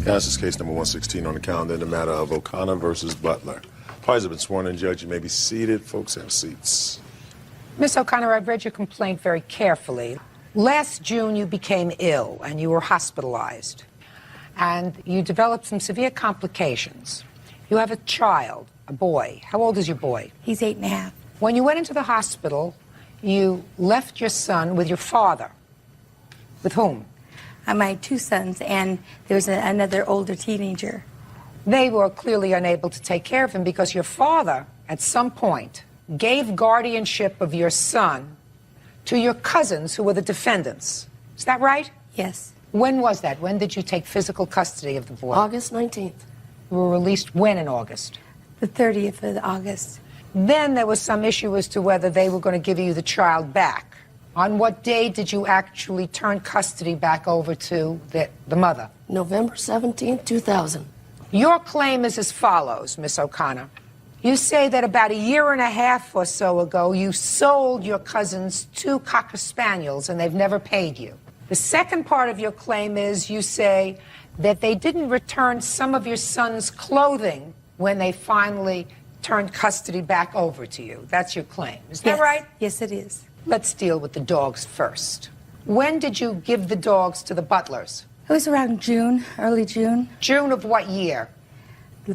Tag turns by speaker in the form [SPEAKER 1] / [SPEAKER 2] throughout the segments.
[SPEAKER 1] This is case number 116 on the calendar in the matter of O'Connor versus Butler. Parties have been sworn in. Judge, you may be seated. Folks, have seats.
[SPEAKER 2] Miss O'Connor, I've read your complaint very carefully. Last June, you became ill and you were hospitalized. And you developed some severe complications. You have a child, a boy. How old is your boy?
[SPEAKER 3] He's 8.5.
[SPEAKER 2] When you went into the hospital, you left your son with your father. With whom?
[SPEAKER 3] My 2 sons, and there was another older teenager.
[SPEAKER 2] They were clearly unable to take care of him because your father, at some point, gave guardianship of your son to your cousins who were the defendants. Is that right?
[SPEAKER 3] Yes.
[SPEAKER 2] When was that? When did you take physical custody of the boy?
[SPEAKER 4] August 19th.
[SPEAKER 2] You were released when in August?
[SPEAKER 3] The 30th of August.
[SPEAKER 2] Then there was some issue as to whether they were going to give you the child back. On what day did you actually turn custody back over to the mother?
[SPEAKER 4] November 17th, 2000.
[SPEAKER 2] Your claim is as follows, Miss O'Connor. You say that about 1.5 years or so ago, you sold your cousins 2 Cocker Spaniels and they've never paid you. The second part of your claim is you say that they didn't return some of your son's clothing when they finally turned custody back over to you. That's your claim. Is that right?
[SPEAKER 3] Yes, it is.
[SPEAKER 2] Let's deal with the dogs first. When did you give the dogs to the Butlers?
[SPEAKER 3] It was around June, early June.
[SPEAKER 2] June of what year?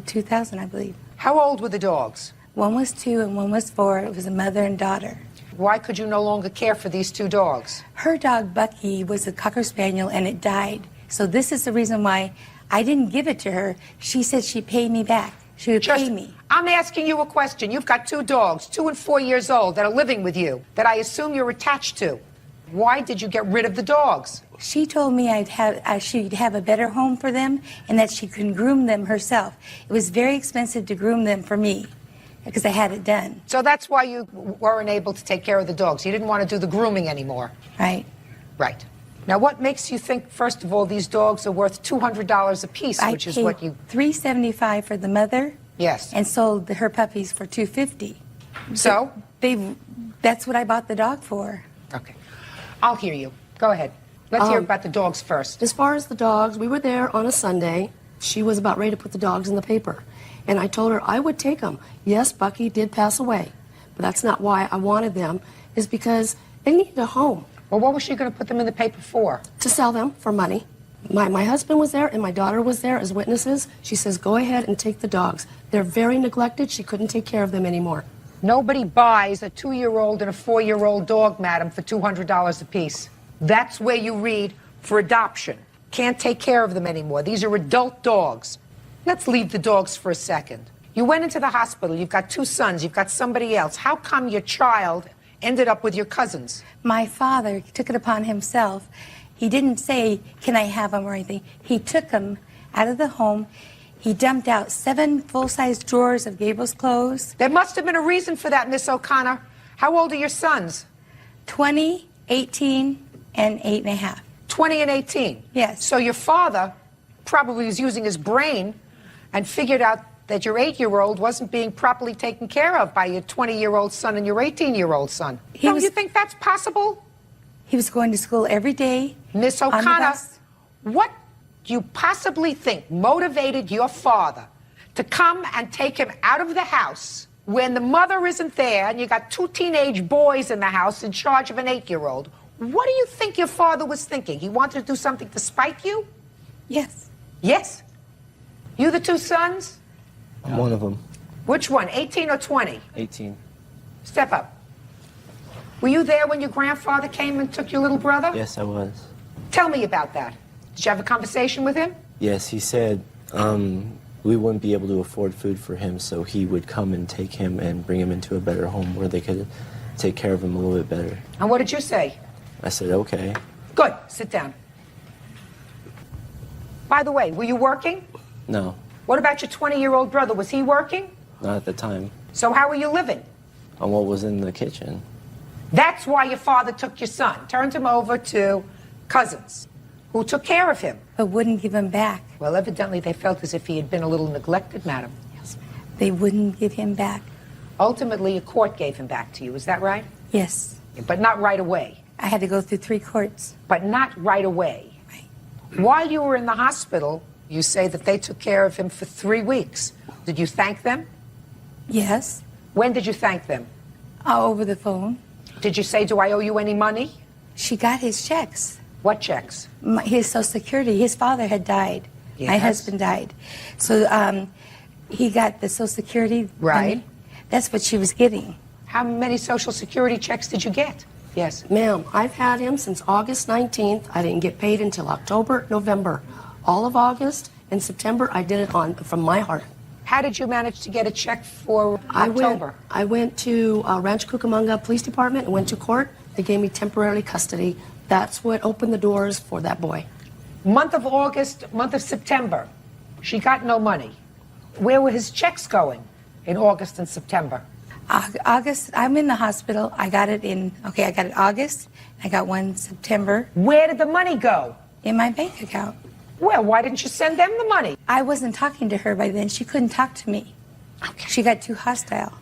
[SPEAKER 3] 2000, I believe.
[SPEAKER 2] How old were the dogs?
[SPEAKER 3] One was 2 and one was 4. It was a mother and daughter.
[SPEAKER 2] Why could you no longer care for these 2 dogs?
[SPEAKER 3] Her dog, Bucky, was a Cocker Spaniel and it died. So this is the reason why I didn't give it to her. She said she'd pay me back. She would pay me.
[SPEAKER 2] I'm asking you a question. You've got 2 dogs, 2 and 4 years old, that are living with you, that I assume you're attached to. Why did you get rid of the dogs?
[SPEAKER 3] She told me she'd have a better home for them and that she could groom them herself. It was very expensive to groom them for me because I had it done.
[SPEAKER 2] So that's why you weren't able to take care of the dogs. You didn't want to do the grooming anymore.
[SPEAKER 3] Right.
[SPEAKER 2] Right. Now, what makes you think, first of all, these dogs are worth $200 a piece, which is what you...
[SPEAKER 3] $375 for the mother.
[SPEAKER 2] Yes.
[SPEAKER 3] And sold her puppies for $250.
[SPEAKER 2] So?
[SPEAKER 3] That's what I bought the dog for.
[SPEAKER 2] Okay. I'll hear you. Go ahead. Let's hear about the dogs first.
[SPEAKER 4] As far as the dogs, we were there on a Sunday. She was about ready to put the dogs in the paper. And I told her I would take them. Yes, Bucky did pass away. But that's not why I wanted them, is because they needed a home.
[SPEAKER 2] Well, what was she going to put them in the paper for?
[SPEAKER 4] To sell them for money. My husband was there and my daughter was there as witnesses. She says, go ahead and take the dogs. They're very neglected. She couldn't take care of them anymore.
[SPEAKER 2] Nobody buys a 2-year-old and a 4-year-old dog, madam, for $200 apiece. That's where you read for adoption. Can't take care of them anymore. These are adult dogs. Let's leave the dogs for a second. You went into the hospital. You've got 2 sons. You've got somebody else. How come your child ended up with your cousins?
[SPEAKER 3] My father took it upon himself. He didn't say, can I have them or anything. He took them out of the home. He dumped out 7 full-size drawers of Gable's clothes.
[SPEAKER 2] There must have been a reason for that, Miss O'Connor. How old are your sons?
[SPEAKER 3] 20, 18, and 8.5.
[SPEAKER 2] 20 and 18?
[SPEAKER 3] Yes.
[SPEAKER 2] So your father probably was using his brain and figured out that your 8-year-old wasn't being properly taken care of by your 20-year-old son and your 18-year-old son. Don't you think that's possible?
[SPEAKER 3] He was going to school every day.
[SPEAKER 2] Miss O'Connor, what do you possibly think motivated your father to come and take him out of the house when the mother isn't there and you got 2 teenage boys in the house in charge of an 8-year-old? What do you think your father was thinking? He wanted to do something to spite you?
[SPEAKER 3] Yes.
[SPEAKER 2] Yes? You the 2 sons?
[SPEAKER 5] I'm one of them.
[SPEAKER 2] Which one, 18 or 20?
[SPEAKER 5] 18.
[SPEAKER 2] Step up. Were you there when your grandfather came and took your little brother?
[SPEAKER 5] Yes, I was.
[SPEAKER 2] Tell me about that. Did you have a conversation with him?
[SPEAKER 5] Yes, he said we wouldn't be able to afford food for him, so he would come and take him and bring him into a better home where they could take care of him a little bit better.
[SPEAKER 2] And what did you say?
[SPEAKER 5] I said, okay.
[SPEAKER 2] Good. Sit down. By the way, were you working?
[SPEAKER 5] No,
[SPEAKER 2] What about your 20-year-old brother? Was he working?
[SPEAKER 5] not at the time.
[SPEAKER 2] So how were you living?
[SPEAKER 5] On what was in the kitchen.
[SPEAKER 2] That's why your father took your son, turned him over to cousins who took care of him.
[SPEAKER 3] But wouldn't give him back.
[SPEAKER 2] Well, evidently they felt as if he had been a little neglected, madam.
[SPEAKER 3] Yes, ma'am. They wouldn't give him back.
[SPEAKER 2] Ultimately, a court gave him back to you. Is that right?
[SPEAKER 3] Yes.
[SPEAKER 2] But not right away.
[SPEAKER 3] I had to go through 3 courts.
[SPEAKER 2] But not right away.
[SPEAKER 3] Right.
[SPEAKER 2] While you were in the hospital, You say that they took care of him for 3 weeks. Did you thank them?
[SPEAKER 3] Yes.
[SPEAKER 2] When did you thank them?
[SPEAKER 3] Over the phone.
[SPEAKER 2] Did you say, do I owe you any money?
[SPEAKER 3] She got his checks.
[SPEAKER 2] What checks?
[SPEAKER 3] His Social Security. His father had died.
[SPEAKER 2] Yes.
[SPEAKER 3] My husband died. So he got the Social Security
[SPEAKER 2] Right.
[SPEAKER 3] money. That's what she was getting.
[SPEAKER 2] How many Social Security checks did you get? Yes.
[SPEAKER 4] Ma'am, I've had him since August 19th. I didn't get paid until October, November. All of August and September, I did it from my heart.
[SPEAKER 2] How did you manage to get a check for October?
[SPEAKER 4] I went to Rancho Cucamonga Police Department and went to court. They gave me temporary custody. That's what opened the doors for that boy.
[SPEAKER 2] Month of August, month of September, she got no money. Where were his checks going in August and September?
[SPEAKER 3] August, I'm in the hospital. I got it August. I got one September
[SPEAKER 2] Where did the money go?
[SPEAKER 3] in my bank account.
[SPEAKER 2] Well, why didn't you send them the money?
[SPEAKER 3] I wasn't talking to her by then. She couldn't talk to me.
[SPEAKER 2] Okay.
[SPEAKER 3] She got too hostile.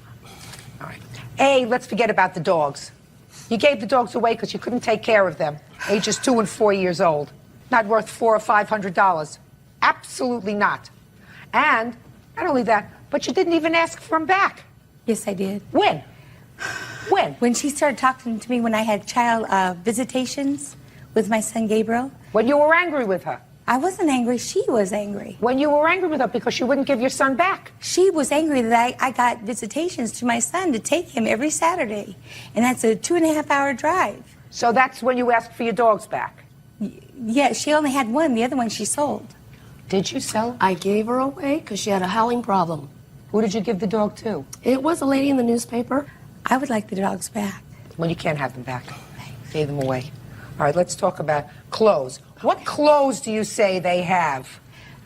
[SPEAKER 2] All right. A, let's forget about the dogs. You gave the dogs away because you couldn't take care of them. Ages 2 and 4 years old. Not worth $400 or $500. Absolutely not. And not only that, but you didn't even ask for them back.
[SPEAKER 3] Yes, I did.
[SPEAKER 2] When? When?
[SPEAKER 3] When she started talking to me when I had child visitations with my son Gabriel,
[SPEAKER 2] When you were angry with her.
[SPEAKER 3] I wasn't angry. She was angry.
[SPEAKER 2] When you were angry with her because you wouldn't give your son back.
[SPEAKER 3] She was angry that I got visitations to my son to take him every Saturday. And that's a 2.5-hour drive.
[SPEAKER 2] So that's when you asked for your dogs back.
[SPEAKER 3] Yeah, she only had one. The other one she sold.
[SPEAKER 2] Did you sell?
[SPEAKER 4] I gave her away because she had a howling problem.
[SPEAKER 2] Who did you give the dog to?
[SPEAKER 4] It was a lady in the newspaper.
[SPEAKER 3] I would like the dogs back.
[SPEAKER 2] Well, you can't have them back. Gave them away. All right, let's talk about clothes. What clothes do you say they have?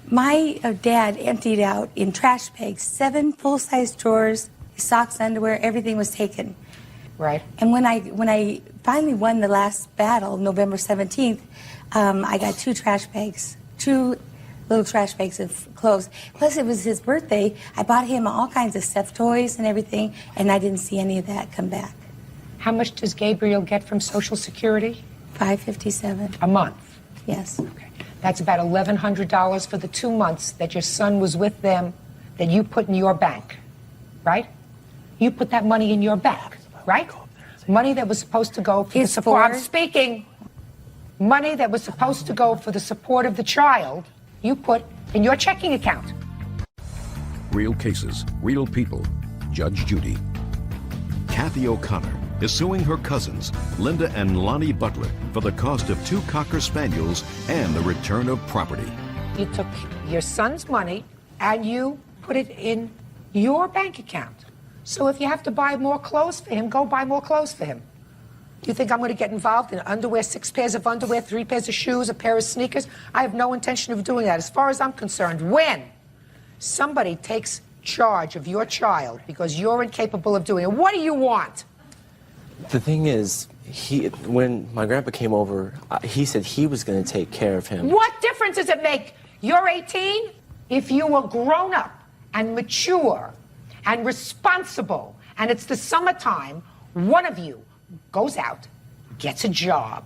[SPEAKER 3] My dad emptied out in trash bags 7 full-size drawers, socks, underwear, everything was taken.
[SPEAKER 2] Right.
[SPEAKER 3] And when I finally won the last battle, November 17th, I got 2 trash bags, 2 little trash bags of clothes. Plus, it was his birthday. I bought him all kinds of stuffed toys and everything, and I didn't see any of that come back.
[SPEAKER 2] How much does Gabriel get from Social Security?
[SPEAKER 3] $557.
[SPEAKER 2] A month.
[SPEAKER 3] Yes.
[SPEAKER 2] Okay. That's about $1,100 for the 2 months that your son was with them that you put in your bank, right? You put that money in your bank, right? Money that was supposed to go for the support. I'm speaking. Money that was supposed to go for the support of the child, you put in your checking account.
[SPEAKER 6] Real cases, real people. Judge Judy. Kathy O'Connor is suing her cousins, Linda and Lonnie Butler, for the cost of 2 Cocker Spaniels and the return of property.
[SPEAKER 2] You took your son's money and you put it in your bank account. So if you have to buy more clothes for him, go buy more clothes for him. Do you think I'm going to get involved in underwear, 6 pairs of underwear, 3 pairs of shoes, a pair of sneakers? I have no intention of doing that. As far as I'm concerned, when somebody takes charge of your child because you're incapable of doing it, what do you want?
[SPEAKER 5] The thing is, when my grandpa came over, he said he was going to take care of him.
[SPEAKER 2] What difference does it make? You're 18. If you were grown up and mature and responsible, and it's the summertime, one of you goes out, gets a job,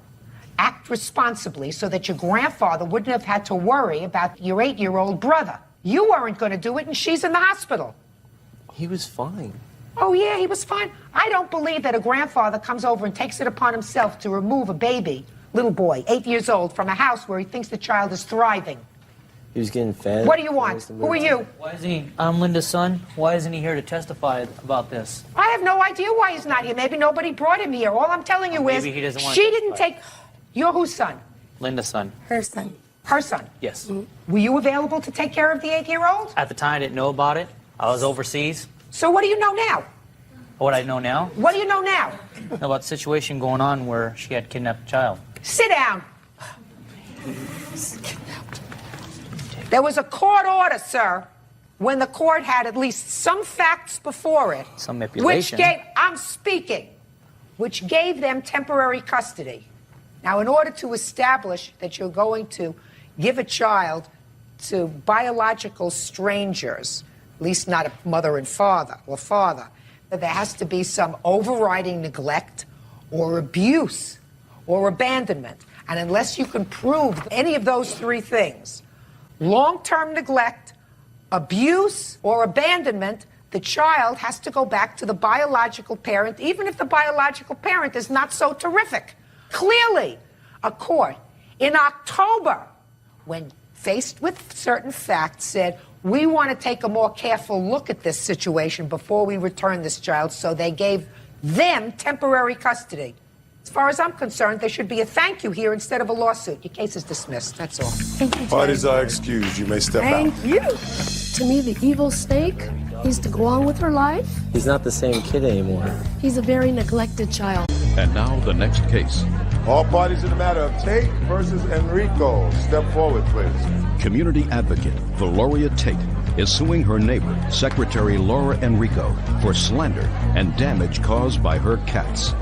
[SPEAKER 2] act responsibly so that your grandfather wouldn't have had to worry about your 8-year-old brother. You weren't going to do it, and she's in the hospital.
[SPEAKER 5] He was fine.
[SPEAKER 2] Oh, yeah, he was fine. I don't believe that a grandfather comes over and takes it upon himself to remove a baby, little boy, 8 years old, from a house where he thinks the child is thriving.
[SPEAKER 5] He was getting fed.
[SPEAKER 2] What do you want? Who are you?
[SPEAKER 7] Why isn't he? I'm Linda's son. Why isn't he here to testify about this?
[SPEAKER 2] I have no idea why he's not here. Maybe nobody brought him here. All I'm telling you is
[SPEAKER 7] Maybe he doesn't want to
[SPEAKER 2] she didn't
[SPEAKER 7] testify.
[SPEAKER 2] take... You're whose son?
[SPEAKER 7] Linda's son.
[SPEAKER 3] Her son.
[SPEAKER 2] Her son.
[SPEAKER 7] Yes.
[SPEAKER 2] Were you available to take care of the 8-year-old?
[SPEAKER 7] At the time, I didn't know about it. I was overseas.
[SPEAKER 2] So what do you know now?
[SPEAKER 7] What I know now?
[SPEAKER 2] What do you know now?
[SPEAKER 7] About the situation going on where she had kidnapped a child.
[SPEAKER 2] Sit down. There was a court order, sir, when the court had at least some facts before it.
[SPEAKER 7] Some manipulation.
[SPEAKER 2] I'm speaking, which gave them temporary custody. Now, in order to establish that you're going to give a child to biological strangers, at least not a mother and father, or father, that there has to be some overriding neglect or abuse or abandonment. And unless you can prove any of those 3 things, long-term neglect, abuse, or abandonment, the child has to go back to the biological parent, even if the biological parent is not so terrific. Clearly, a court in October, when faced with certain facts, said, we want to take a more careful look at this situation before we return this child, so they gave them temporary custody. As far as I'm concerned, there should be a thank you here instead of a lawsuit. Your case is dismissed, that's all.
[SPEAKER 3] Thank you,
[SPEAKER 1] Parties are excused. You may step out.
[SPEAKER 4] Thank you. To me, the evil snake needs to go on with her life.
[SPEAKER 5] He's not the same kid anymore.
[SPEAKER 4] He's a very neglected child.
[SPEAKER 6] And now the next case.
[SPEAKER 1] All parties in the matter of Tate versus Enrico. Step forward, please.
[SPEAKER 6] Community advocate Valoria Tate is suing her neighbor, Secretary Laura Enrico, for slander and damage caused by her cats.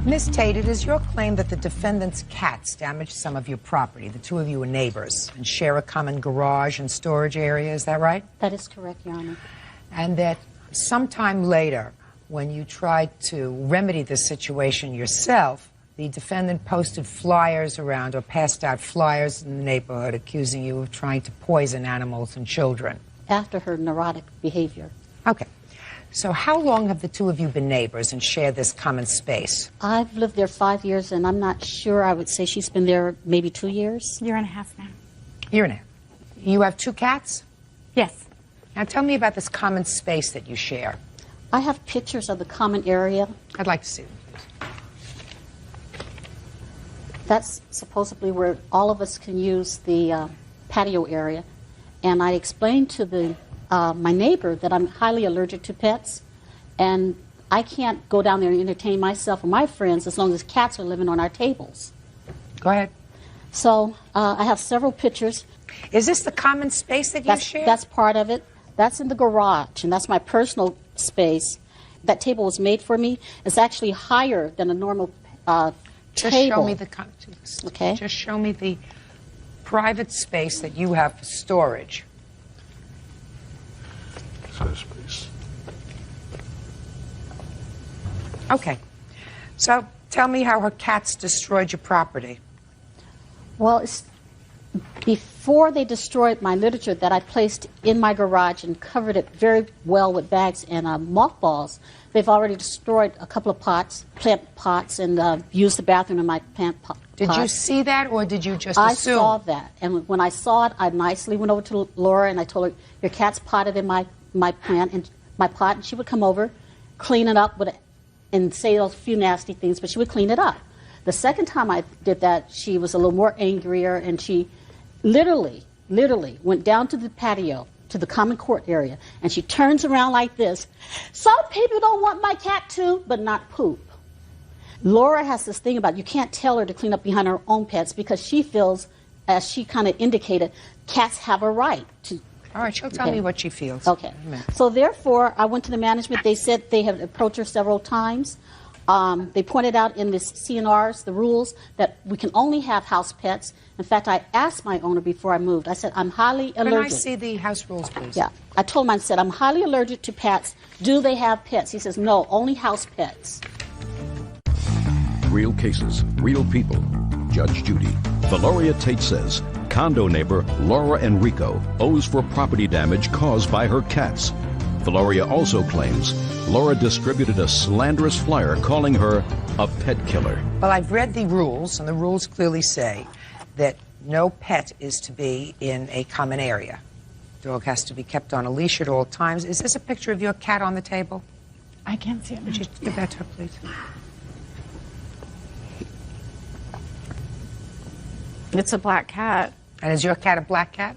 [SPEAKER 2] Miss Tate, it is your claim that the defendant's cats damaged some of your property. The two of you are neighbors and share a common garage and storage area, is that right?
[SPEAKER 8] That is correct, Your Honor.
[SPEAKER 2] And that sometime later, when you tried to remedy the situation yourself, the defendant posted flyers around or passed out flyers in the neighborhood accusing you of trying to poison animals and children.
[SPEAKER 8] After her neurotic behavior.
[SPEAKER 2] Okay. So how long have the two of you been neighbors and shared this common space?
[SPEAKER 8] I've lived there 5 years, and I'm not sure. I would say she's been there maybe 2 years.
[SPEAKER 9] Year and a half now.
[SPEAKER 2] Year and a half. You have two cats?
[SPEAKER 9] Yes.
[SPEAKER 2] Now tell me about this common space that you share.
[SPEAKER 8] I have pictures of the common area.
[SPEAKER 2] I'd like to see them, please.
[SPEAKER 8] That's supposedly where all of us can use the patio area. And I explained to my neighbor that I'm highly allergic to pets, and I can't go down there and entertain myself or my friends as long as cats are living on our tables.
[SPEAKER 2] Go ahead.
[SPEAKER 8] So I have several pictures.
[SPEAKER 2] Is this the common space that you share?
[SPEAKER 8] That's part of it. That's in the garage, and that's my personal space. That table was made for me. It's actually higher than a normal
[SPEAKER 2] Just
[SPEAKER 8] table.
[SPEAKER 2] show me the
[SPEAKER 8] Okay.
[SPEAKER 2] Just show me the private space that you have for storage.
[SPEAKER 1] Space.
[SPEAKER 2] Okay. So tell me how her cats destroyed your property.
[SPEAKER 8] Well, it's before they destroyed my literature that I placed in my garage and covered it very well with bags and mothballs. They've already destroyed a couple of plant pots, and used the bathroom in my plant pot.
[SPEAKER 2] Did you see that, or did you just
[SPEAKER 8] I
[SPEAKER 2] assume?
[SPEAKER 8] saw that, and when I saw it, I nicely went over to Laura and I told her, "Your cat's potted in my plant and my pot," and she would come over, clean it up and say a few nasty things, but she would clean it up. The second time I did that, she was a little more angrier, and she literally went down to the patio, to the common court area, and she turns around like this. Some people don't want my cat to, but not poop. Laura has this thing about you can't tell her to clean up behind her own pets because she feels, as she kind of indicated, cats have a right to.
[SPEAKER 2] All right, she'll tell me what she feels.
[SPEAKER 8] Okay. So therefore, I went to the management. They said they have approached her several times. They pointed out in the CNRs, the rules, that we can only have house pets. In fact, I asked my owner before I moved. I said, I'm highly allergic.
[SPEAKER 2] Can I see the house rules, please?
[SPEAKER 8] Yeah. I told him, I said, I'm highly allergic to pets. Do they have pets? He says, no, only house pets.
[SPEAKER 6] Real cases, real people. Judge Judy. Valoria Tate says condo neighbor Laura Enrico owes for property damage caused by her cats. Valoria also claims Laura distributed a slanderous flyer calling her a pet killer.
[SPEAKER 2] Well, I've read the rules, and the rules clearly say that no pet is to be in a common area. Dog has to be kept on a leash at all times. Is this a picture of your cat on the table?
[SPEAKER 9] I can't see it.
[SPEAKER 2] Would you give that to her, please?
[SPEAKER 9] It's a black cat.
[SPEAKER 2] And is your cat a black cat?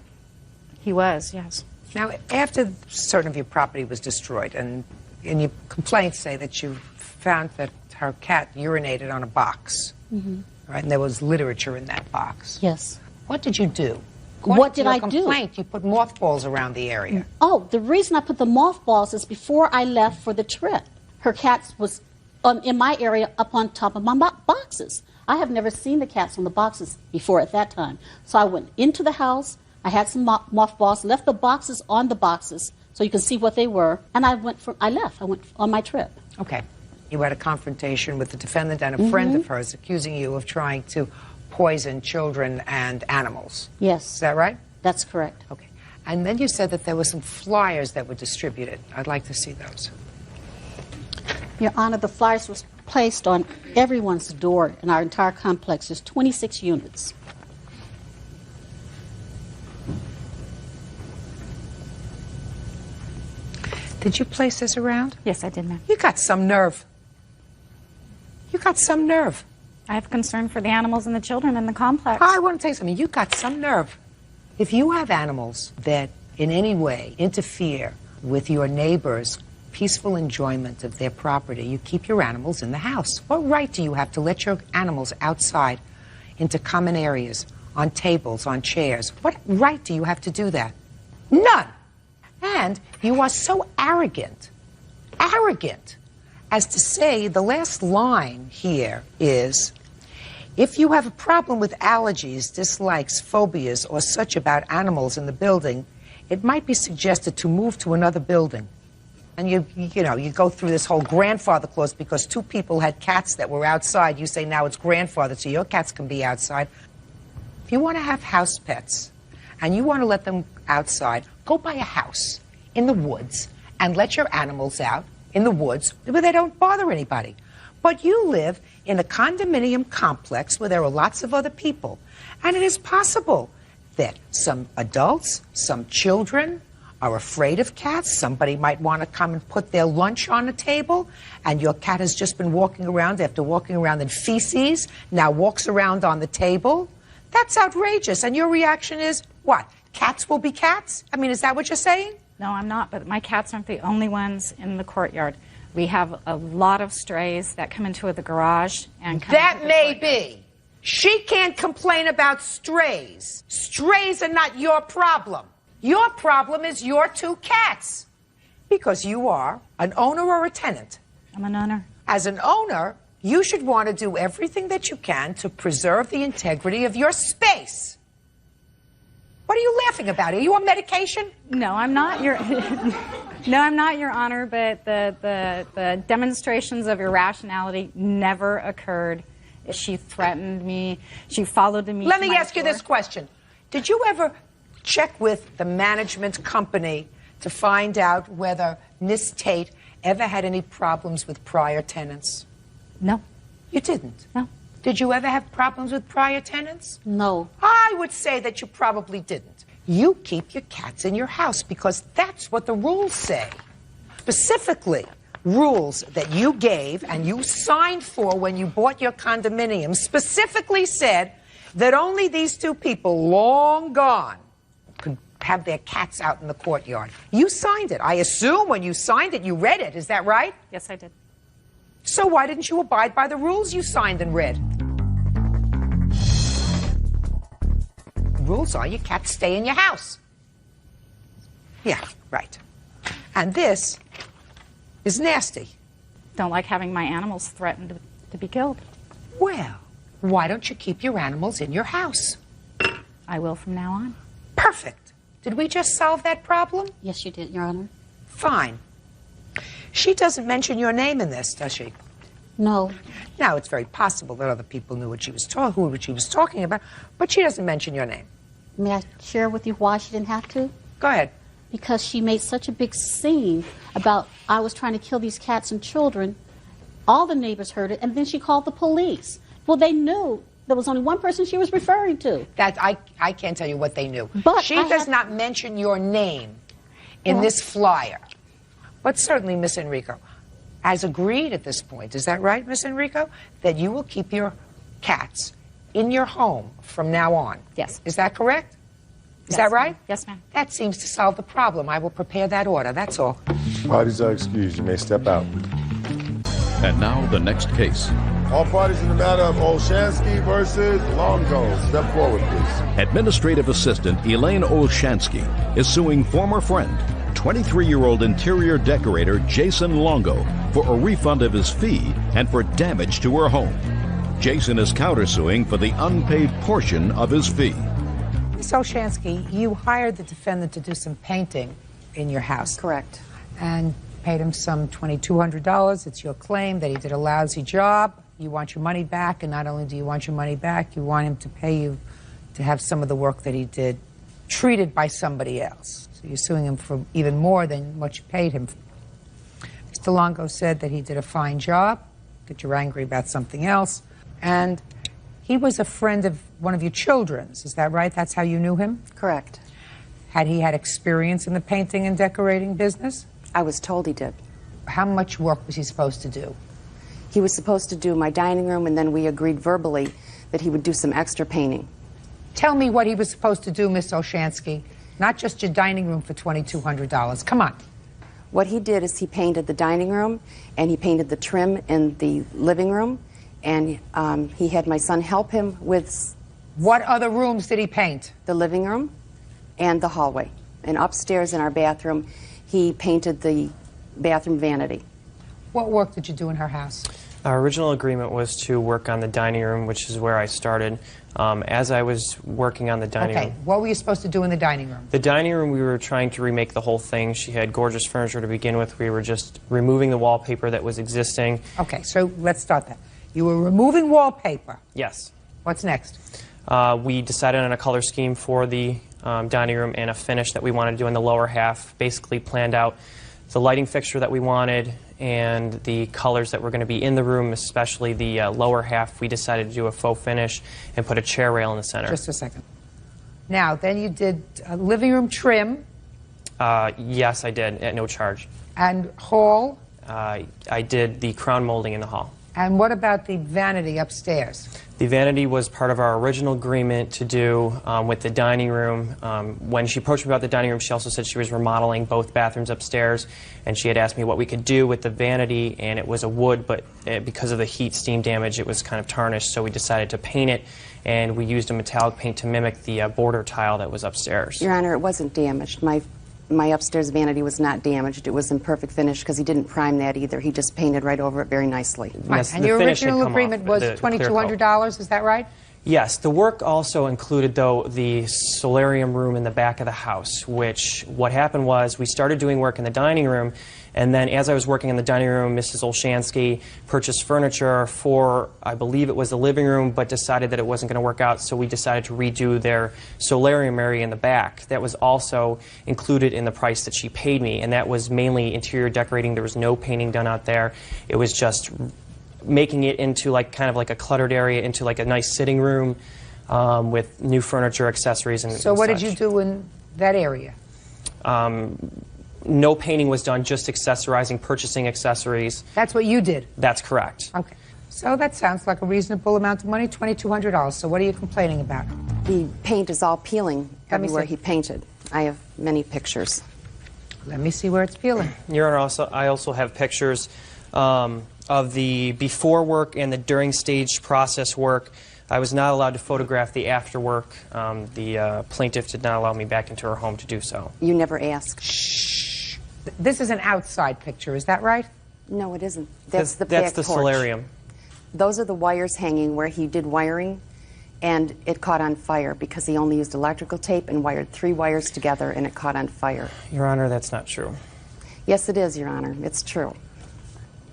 [SPEAKER 9] He was, yes.
[SPEAKER 2] Now, after certain of your property was destroyed, and your complaints say that you found that her cat urinated on a box, right? And there was literature in that box.
[SPEAKER 8] Yes.
[SPEAKER 2] What did you do?
[SPEAKER 8] What did
[SPEAKER 2] According to
[SPEAKER 8] I
[SPEAKER 2] your
[SPEAKER 8] do?
[SPEAKER 2] complaint, you put mothballs around the area.
[SPEAKER 8] Oh, the reason I put the mothballs is before I left for the trip, her cats was in my area up on top of my boxes. I have never seen the cats on the boxes before at that time. So I went into the house, I had some mothballs, left the boxes on the boxes so you can see what they were, and I left. I went on my trip.
[SPEAKER 2] Okay. You had a confrontation with the defendant and a friend of hers accusing you of trying to poison children and animals.
[SPEAKER 8] Yes.
[SPEAKER 2] Is that right?
[SPEAKER 8] That's correct.
[SPEAKER 2] Okay. And then you said that there were some flyers that were distributed. I'd like to see those.
[SPEAKER 8] Your Honor, the flyers was placed on everyone's door in our entire complex. There's 26 units.
[SPEAKER 2] Did you place this around?
[SPEAKER 9] Yes, I did, ma'am.
[SPEAKER 2] You got some nerve. You got some nerve.
[SPEAKER 9] I have concern for the animals and the children in the complex.
[SPEAKER 2] I want to tell you something. You got some nerve. If you have animals that in any way interfere with your neighbor's peaceful enjoyment of their property, you keep your animals in the house. What right do you have to let your animals outside into common areas, on tables, on chairs? What right do you have to do that? None. And you are so arrogant, as to say the last line here is, if you have a problem with allergies, dislikes, phobias, or such about animals in the building, it might be suggested to move to another building. And you go through this whole grandfather clause because two people had cats that were outside. You say now it's grandfather, so your cats can be outside. If you want to have house pets and you want to let them outside, go buy a house in the woods and let your animals out in the woods where they don't bother anybody. But you live in a condominium complex where there are lots of other people. And it is possible that some adults, some children are afraid of cats. Somebody might want to come and put their lunch on the table, and your cat has just been walking around after walking around in feces, now walks around on the table. That's outrageous. And your reaction is, what? Cats will be cats? I mean, is that what you're saying?
[SPEAKER 9] No, I'm not, but my cats aren't the only ones in the courtyard. We have a lot of strays that come into the garage and come
[SPEAKER 2] That
[SPEAKER 9] into the
[SPEAKER 2] may
[SPEAKER 9] courtyard.
[SPEAKER 2] be. She can't complain about strays. Strays are not your problem. Your problem is your two cats. Because you are an owner or a tenant.
[SPEAKER 9] I'm an owner.
[SPEAKER 2] As an owner, you should want to do everything that you can to preserve the integrity of your space. What are you laughing about? Are you on medication?
[SPEAKER 9] No, I'm not your. No, I'm not, Your Honor. But the demonstrations of irrationality never occurred. She threatened me. She followed me.
[SPEAKER 2] Let
[SPEAKER 9] to
[SPEAKER 2] me
[SPEAKER 9] my
[SPEAKER 2] ask you
[SPEAKER 9] door.
[SPEAKER 2] this question. Did you ever check with the management company to find out whether Miss Tate ever had any problems with prior tenants?
[SPEAKER 9] No.
[SPEAKER 2] You didn't?
[SPEAKER 9] No.
[SPEAKER 2] Did you ever have problems with prior tenants?
[SPEAKER 8] No.
[SPEAKER 2] I would say that you probably didn't. You keep your cats in your house because that's what the rules say. Specifically, rules that you gave and you signed for when you bought your condominium specifically said that only these two people, long gone, could have their cats out in the courtyard. You signed it. I assume when you signed it, you read it. Is that right?
[SPEAKER 9] Yes, I did.
[SPEAKER 2] So why didn't you abide by the rules you signed and read? Rules are your cats stay in your house. Yeah, right. And this is nasty.
[SPEAKER 9] Don't like having my animals threatened to be killed.
[SPEAKER 2] Well, why don't you keep your animals in your house?
[SPEAKER 9] I will from now on.
[SPEAKER 2] Perfect. Did we just solve that problem?
[SPEAKER 8] Yes, you did, Your Honor.
[SPEAKER 2] Fine. She doesn't mention your name in this, does she?
[SPEAKER 8] No.
[SPEAKER 2] Now, it's very possible that other people knew what she was talking about, but she doesn't mention your name.
[SPEAKER 8] May I share with you why she didn't have to?
[SPEAKER 2] Go ahead.
[SPEAKER 8] Because she made such a big scene about I was trying to kill these cats and children. All the neighbors heard it, and then she called the police. Well, they knew there was only one person she was referring to.
[SPEAKER 2] That I can't tell you what they knew.
[SPEAKER 8] But
[SPEAKER 2] she
[SPEAKER 8] I
[SPEAKER 2] does
[SPEAKER 8] have-
[SPEAKER 2] not mention your name in
[SPEAKER 8] Well-
[SPEAKER 2] this flyer. But certainly, Miss Enrico, has agreed at this point, is that right, Miss Enrico? That you will keep your cats in your home from now on.
[SPEAKER 9] Yes.
[SPEAKER 2] Is that correct? Is
[SPEAKER 9] Yes,
[SPEAKER 2] that right?
[SPEAKER 9] ma'am. Yes, ma'am.
[SPEAKER 2] That seems to solve the problem. I will prepare that order, that's all.
[SPEAKER 1] Parties are excused. You may step out.
[SPEAKER 6] And now the next case.
[SPEAKER 1] All parties in the matter of Olshansky versus Longo. Step forward, please.
[SPEAKER 6] Administrative Assistant Elaine Olshansky is suing former friend, 23-year-old interior decorator Jason Longo, for a refund of his fee and for damage to her home. Jason is countersuing for the unpaid portion of his fee.
[SPEAKER 2] Miss Olshansky, you hired the defendant to do some painting in your house.
[SPEAKER 10] Correct.
[SPEAKER 2] And paid him some $2,200. It's your claim that he did a lousy job. You want your money back, and not only do you want your money back, you want him to pay you to have some of the work that he did treated by somebody else. So you're suing him for even more than what you paid him. Mr. Longo said that he did a fine job, that you're angry about something else, and he was a friend of one of your children's. Is that right? That's how you knew him?
[SPEAKER 10] Correct.
[SPEAKER 2] Had he had experience in the painting and decorating business?
[SPEAKER 10] I was told he did.
[SPEAKER 2] How much work was he supposed to do?
[SPEAKER 10] He was supposed to do my dining room, and then we agreed verbally that he would do some extra painting.
[SPEAKER 2] Tell me what he was supposed to do, Miss Olshansky. Not just your dining room for $2,200. Come on.
[SPEAKER 10] What he did is he painted the dining room, and he painted the trim in the living room, and he had my son help him with...
[SPEAKER 2] What other rooms did he paint?
[SPEAKER 10] The living room and the hallway. And upstairs in our bathroom, he painted the bathroom vanity.
[SPEAKER 2] What work did you do in her house?
[SPEAKER 11] Our original agreement was to work on the dining room, which is where I started. As I was working on the dining room...
[SPEAKER 2] Okay, what were you supposed to do in the dining room?
[SPEAKER 11] The dining room, we were trying to remake the whole thing. She had gorgeous furniture to begin with. We were just removing the wallpaper that was existing.
[SPEAKER 2] Okay, so let's start that. You were removing wallpaper.
[SPEAKER 11] Yes.
[SPEAKER 2] What's next?
[SPEAKER 11] We decided on a color scheme for the dining room and a finish that we wanted to do in the lower half. Basically planned out the lighting fixture that we wanted and the colors that were going to be in the room, especially the lower half. We decided to do a faux finish and put a chair rail in the center.
[SPEAKER 2] Just a second. Now, then you did living room trim.
[SPEAKER 11] Yes, I did, at no charge.
[SPEAKER 2] And hall.
[SPEAKER 11] I did the crown molding in the hall.
[SPEAKER 2] And what about the vanity upstairs?
[SPEAKER 11] The vanity was part of our original agreement to do with the dining room. When she approached me about the dining room, she also said she was remodeling both bathrooms upstairs, and she had asked me what we could do with the vanity, and it was a wood, but because of the heat steam damage, it was kind of tarnished, so we decided to paint it, and we used a metallic paint to mimic the border tile that was upstairs.
[SPEAKER 10] Your Honor, it wasn't damaged. My upstairs vanity was not damaged. It was in perfect finish because he didn't prime that either. He just painted right over it very nicely.
[SPEAKER 11] Yes,
[SPEAKER 2] and your original agreement was $2,200, is that right?
[SPEAKER 11] Yes, the work also included, though, the solarium room in the back of the house, which what happened was we started doing work in the dining room, and then as I was working in the dining room, Mrs. Olshansky purchased furniture for, I believe it was the living room, but decided that it wasn't going to work out, so we decided to redo their solarium area in the back. That was also included in the price that she paid me, and that was mainly interior decorating. There was no painting done out there. It was just making it into kind of like a cluttered area, into like a nice sitting room with new furniture, accessories, and
[SPEAKER 2] So what
[SPEAKER 11] such.
[SPEAKER 2] did you do in that area?
[SPEAKER 11] No painting was done, just accessorizing, purchasing accessories.
[SPEAKER 2] That's what you did?
[SPEAKER 11] That's correct.
[SPEAKER 2] Okay. So that sounds like a reasonable amount of money, $2,200. So what are you complaining about?
[SPEAKER 10] The paint is all peeling
[SPEAKER 2] Let me
[SPEAKER 10] everywhere
[SPEAKER 2] see.
[SPEAKER 10] he painted. I have many pictures.
[SPEAKER 2] Let me see where it's peeling.
[SPEAKER 11] Your Honor, I also have pictures of the before work and the during stage process work. I was not allowed to photograph the after work. The plaintiff did not allow me back into her home to do so.
[SPEAKER 10] You never asked.
[SPEAKER 2] Shh. This is an outside picture, is that right?
[SPEAKER 10] No, it isn't. That's the back
[SPEAKER 11] That's the
[SPEAKER 10] porch.
[SPEAKER 11] solarium.
[SPEAKER 10] Those are the wires hanging where he did wiring, and it caught on fire because he only used electrical tape and wired 3 wires together, and it caught on fire.
[SPEAKER 11] Your Honor, that's not true.
[SPEAKER 10] Yes, it is, Your Honor. It's true.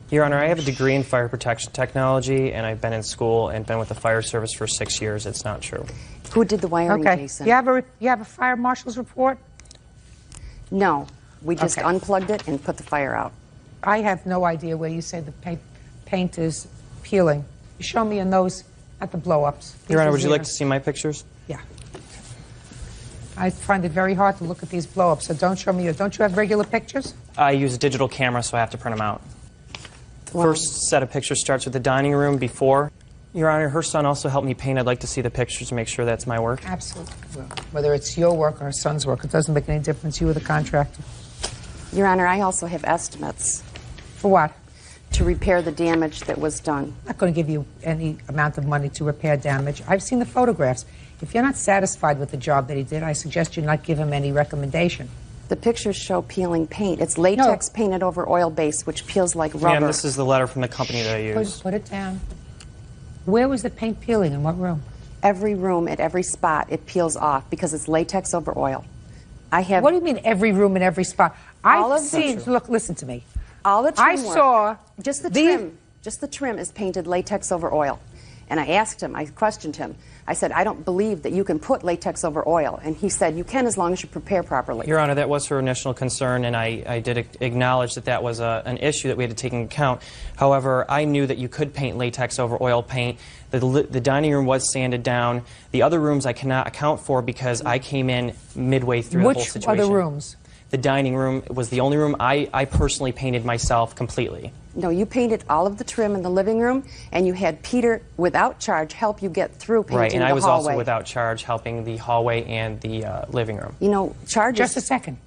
[SPEAKER 11] Your Honor, I have a degree in fire protection technology, and I've been in school and been with the fire service for 6 years. It's not true.
[SPEAKER 10] Who did the wiring,
[SPEAKER 2] Okay.
[SPEAKER 10] Jason?
[SPEAKER 2] You have a fire marshal's report?
[SPEAKER 10] No. We just
[SPEAKER 2] Okay.
[SPEAKER 10] unplugged it and put the fire out.
[SPEAKER 2] I have no idea where you say the paint is peeling. You show me in those at the blow-ups.
[SPEAKER 11] Your Honor,
[SPEAKER 2] These
[SPEAKER 11] would you
[SPEAKER 2] are
[SPEAKER 11] like to see my pictures?
[SPEAKER 2] Yeah. I find it very hard to look at these blow-ups, so don't show me. Don't you have regular pictures?
[SPEAKER 11] I use a digital camera, so I have to print them out. The first set of pictures starts with the dining room before. Your Honor, her son also helped me paint. I'd like to see the pictures to make sure that's my work.
[SPEAKER 2] Absolutely. Well, whether it's your work or her son's work, it doesn't make any difference. You were the contractor.
[SPEAKER 10] Your Honor, I also have estimates.
[SPEAKER 2] For what?
[SPEAKER 10] To repair the damage that was done.
[SPEAKER 2] I'm not going to give you any amount of money to repair damage. I've seen the photographs. If you're not satisfied with the job that he did, I suggest you not give him any recommendation.
[SPEAKER 10] The pictures show peeling paint. It's latex painted over oil base, which peels like rubber.
[SPEAKER 11] Ma'am, this is the letter from the company that I use.
[SPEAKER 2] Put it down. Where was the paint peeling? In what room?
[SPEAKER 10] Every room, at every spot, it peels off because it's latex over oil. I have.
[SPEAKER 2] What do you mean every room and every spot?
[SPEAKER 10] All
[SPEAKER 2] I've
[SPEAKER 10] of
[SPEAKER 2] seen.
[SPEAKER 10] them.
[SPEAKER 2] Look, listen to me.
[SPEAKER 10] All the trim
[SPEAKER 2] I
[SPEAKER 10] work.
[SPEAKER 2] saw
[SPEAKER 10] Just the
[SPEAKER 2] these-
[SPEAKER 10] trim. Just the trim is painted latex over oil. And I asked him, I questioned him. I said, I don't believe that you can put latex over oil. And he said, you can as long as you prepare properly.
[SPEAKER 11] Your Honor, that was her initial concern, and I did acknowledge that that was an issue that we had to take into account. However, I knew that you could paint latex over oil paint. The dining room was sanded down. The other rooms I cannot account for because I came in midway through the whole situation.
[SPEAKER 2] Which other rooms?
[SPEAKER 11] The dining room was the only room I personally painted myself completely.
[SPEAKER 10] No, you painted all of the trim in the living room, and you had Peter, without charge, help you get through painting
[SPEAKER 11] right, and
[SPEAKER 10] the
[SPEAKER 11] I was
[SPEAKER 10] hallway.
[SPEAKER 11] also without charge helping the hallway and the living room.
[SPEAKER 10] You know, charges...
[SPEAKER 2] Just a second.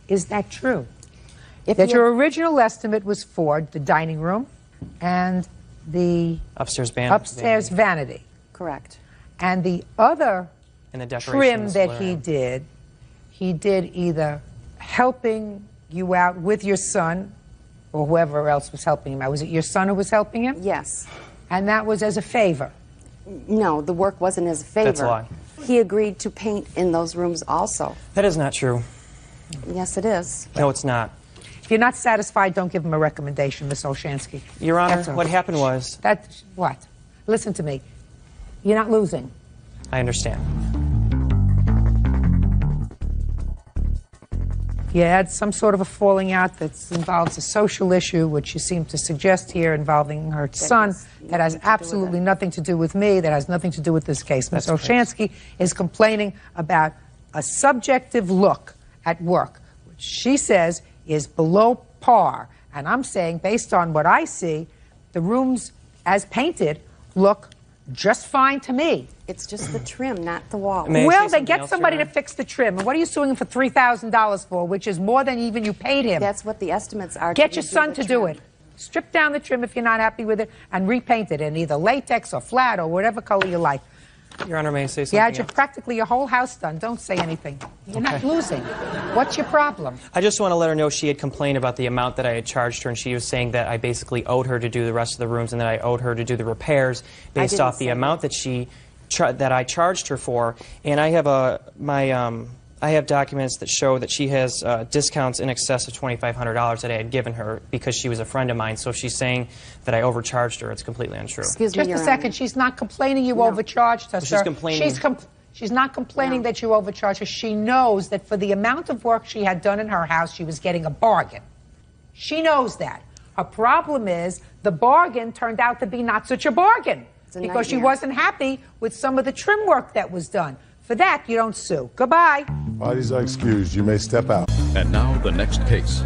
[SPEAKER 2] Is that true?
[SPEAKER 10] If
[SPEAKER 2] That your original estimate was for the dining room and the
[SPEAKER 11] upstairs
[SPEAKER 2] vanity.
[SPEAKER 10] Correct.
[SPEAKER 2] And the other
[SPEAKER 11] and the
[SPEAKER 2] trim
[SPEAKER 11] decorations
[SPEAKER 2] that he did either helping you out with your son or whoever else was helping him out. Was it your son who was helping him?
[SPEAKER 10] Yes.
[SPEAKER 2] And that was as a favor?
[SPEAKER 10] No, the work wasn't as a favor.
[SPEAKER 11] That's a lie.
[SPEAKER 10] He agreed to paint in those rooms also.
[SPEAKER 11] That is not true.
[SPEAKER 10] Yes, it is.
[SPEAKER 11] No, it's not.
[SPEAKER 2] If you're not satisfied, don't give him a recommendation, Miss Olshansky.
[SPEAKER 11] Your Honor,
[SPEAKER 2] That's all.
[SPEAKER 11] what happened was...
[SPEAKER 2] That's what? Listen to me. You're not losing.
[SPEAKER 11] I understand.
[SPEAKER 2] You had some sort of a falling out that involves a social issue, which you seem to suggest here, involving her son, that has absolutely nothing to do with me, that has nothing to do with this case. Ms. Olshansky is complaining about a subjective look at work, which she says is below par. And I'm saying, based on what I see, the rooms, as painted, look just fine to me.
[SPEAKER 10] It's just the trim, not the wall.
[SPEAKER 2] Well, then get somebody to fix the trim. And what are you suing him for $3,000 for, which is more than even you paid him?
[SPEAKER 10] That's what the estimates are.
[SPEAKER 2] Get your son to do it. Strip down the trim if you're not happy with it and repaint it in either latex or flat or whatever color you like.
[SPEAKER 11] Your Honor, may I say something
[SPEAKER 2] You had
[SPEAKER 11] else?
[SPEAKER 2] practically your whole house done. Don't say anything. You're not losing. What's your problem?
[SPEAKER 11] I just want to let her know she had complained about the amount that I had charged her, and she was saying that I basically owed her to do the rest of the rooms and that I owed her to do the repairs based off the amount that that I charged her for. And I have I have documents that show that she has discounts in excess of $2,500 that I had given her because she was a friend of mine. So if she's saying that I overcharged her, it's completely untrue.
[SPEAKER 10] Excuse me,
[SPEAKER 2] Just a second. She's not complaining you overcharged her,
[SPEAKER 11] She's
[SPEAKER 2] sir.
[SPEAKER 11] complaining.
[SPEAKER 2] She's not complaining that you overcharged her. She knows that for the amount of work she had done in her house, she was getting a bargain. She knows that. Her problem is the bargain turned out to be not such a bargain because she wasn't happy with some of the trim work that was done. For that, you don't sue. Goodbye.
[SPEAKER 1] Parties are excused. You may step out.
[SPEAKER 6] And now the next case.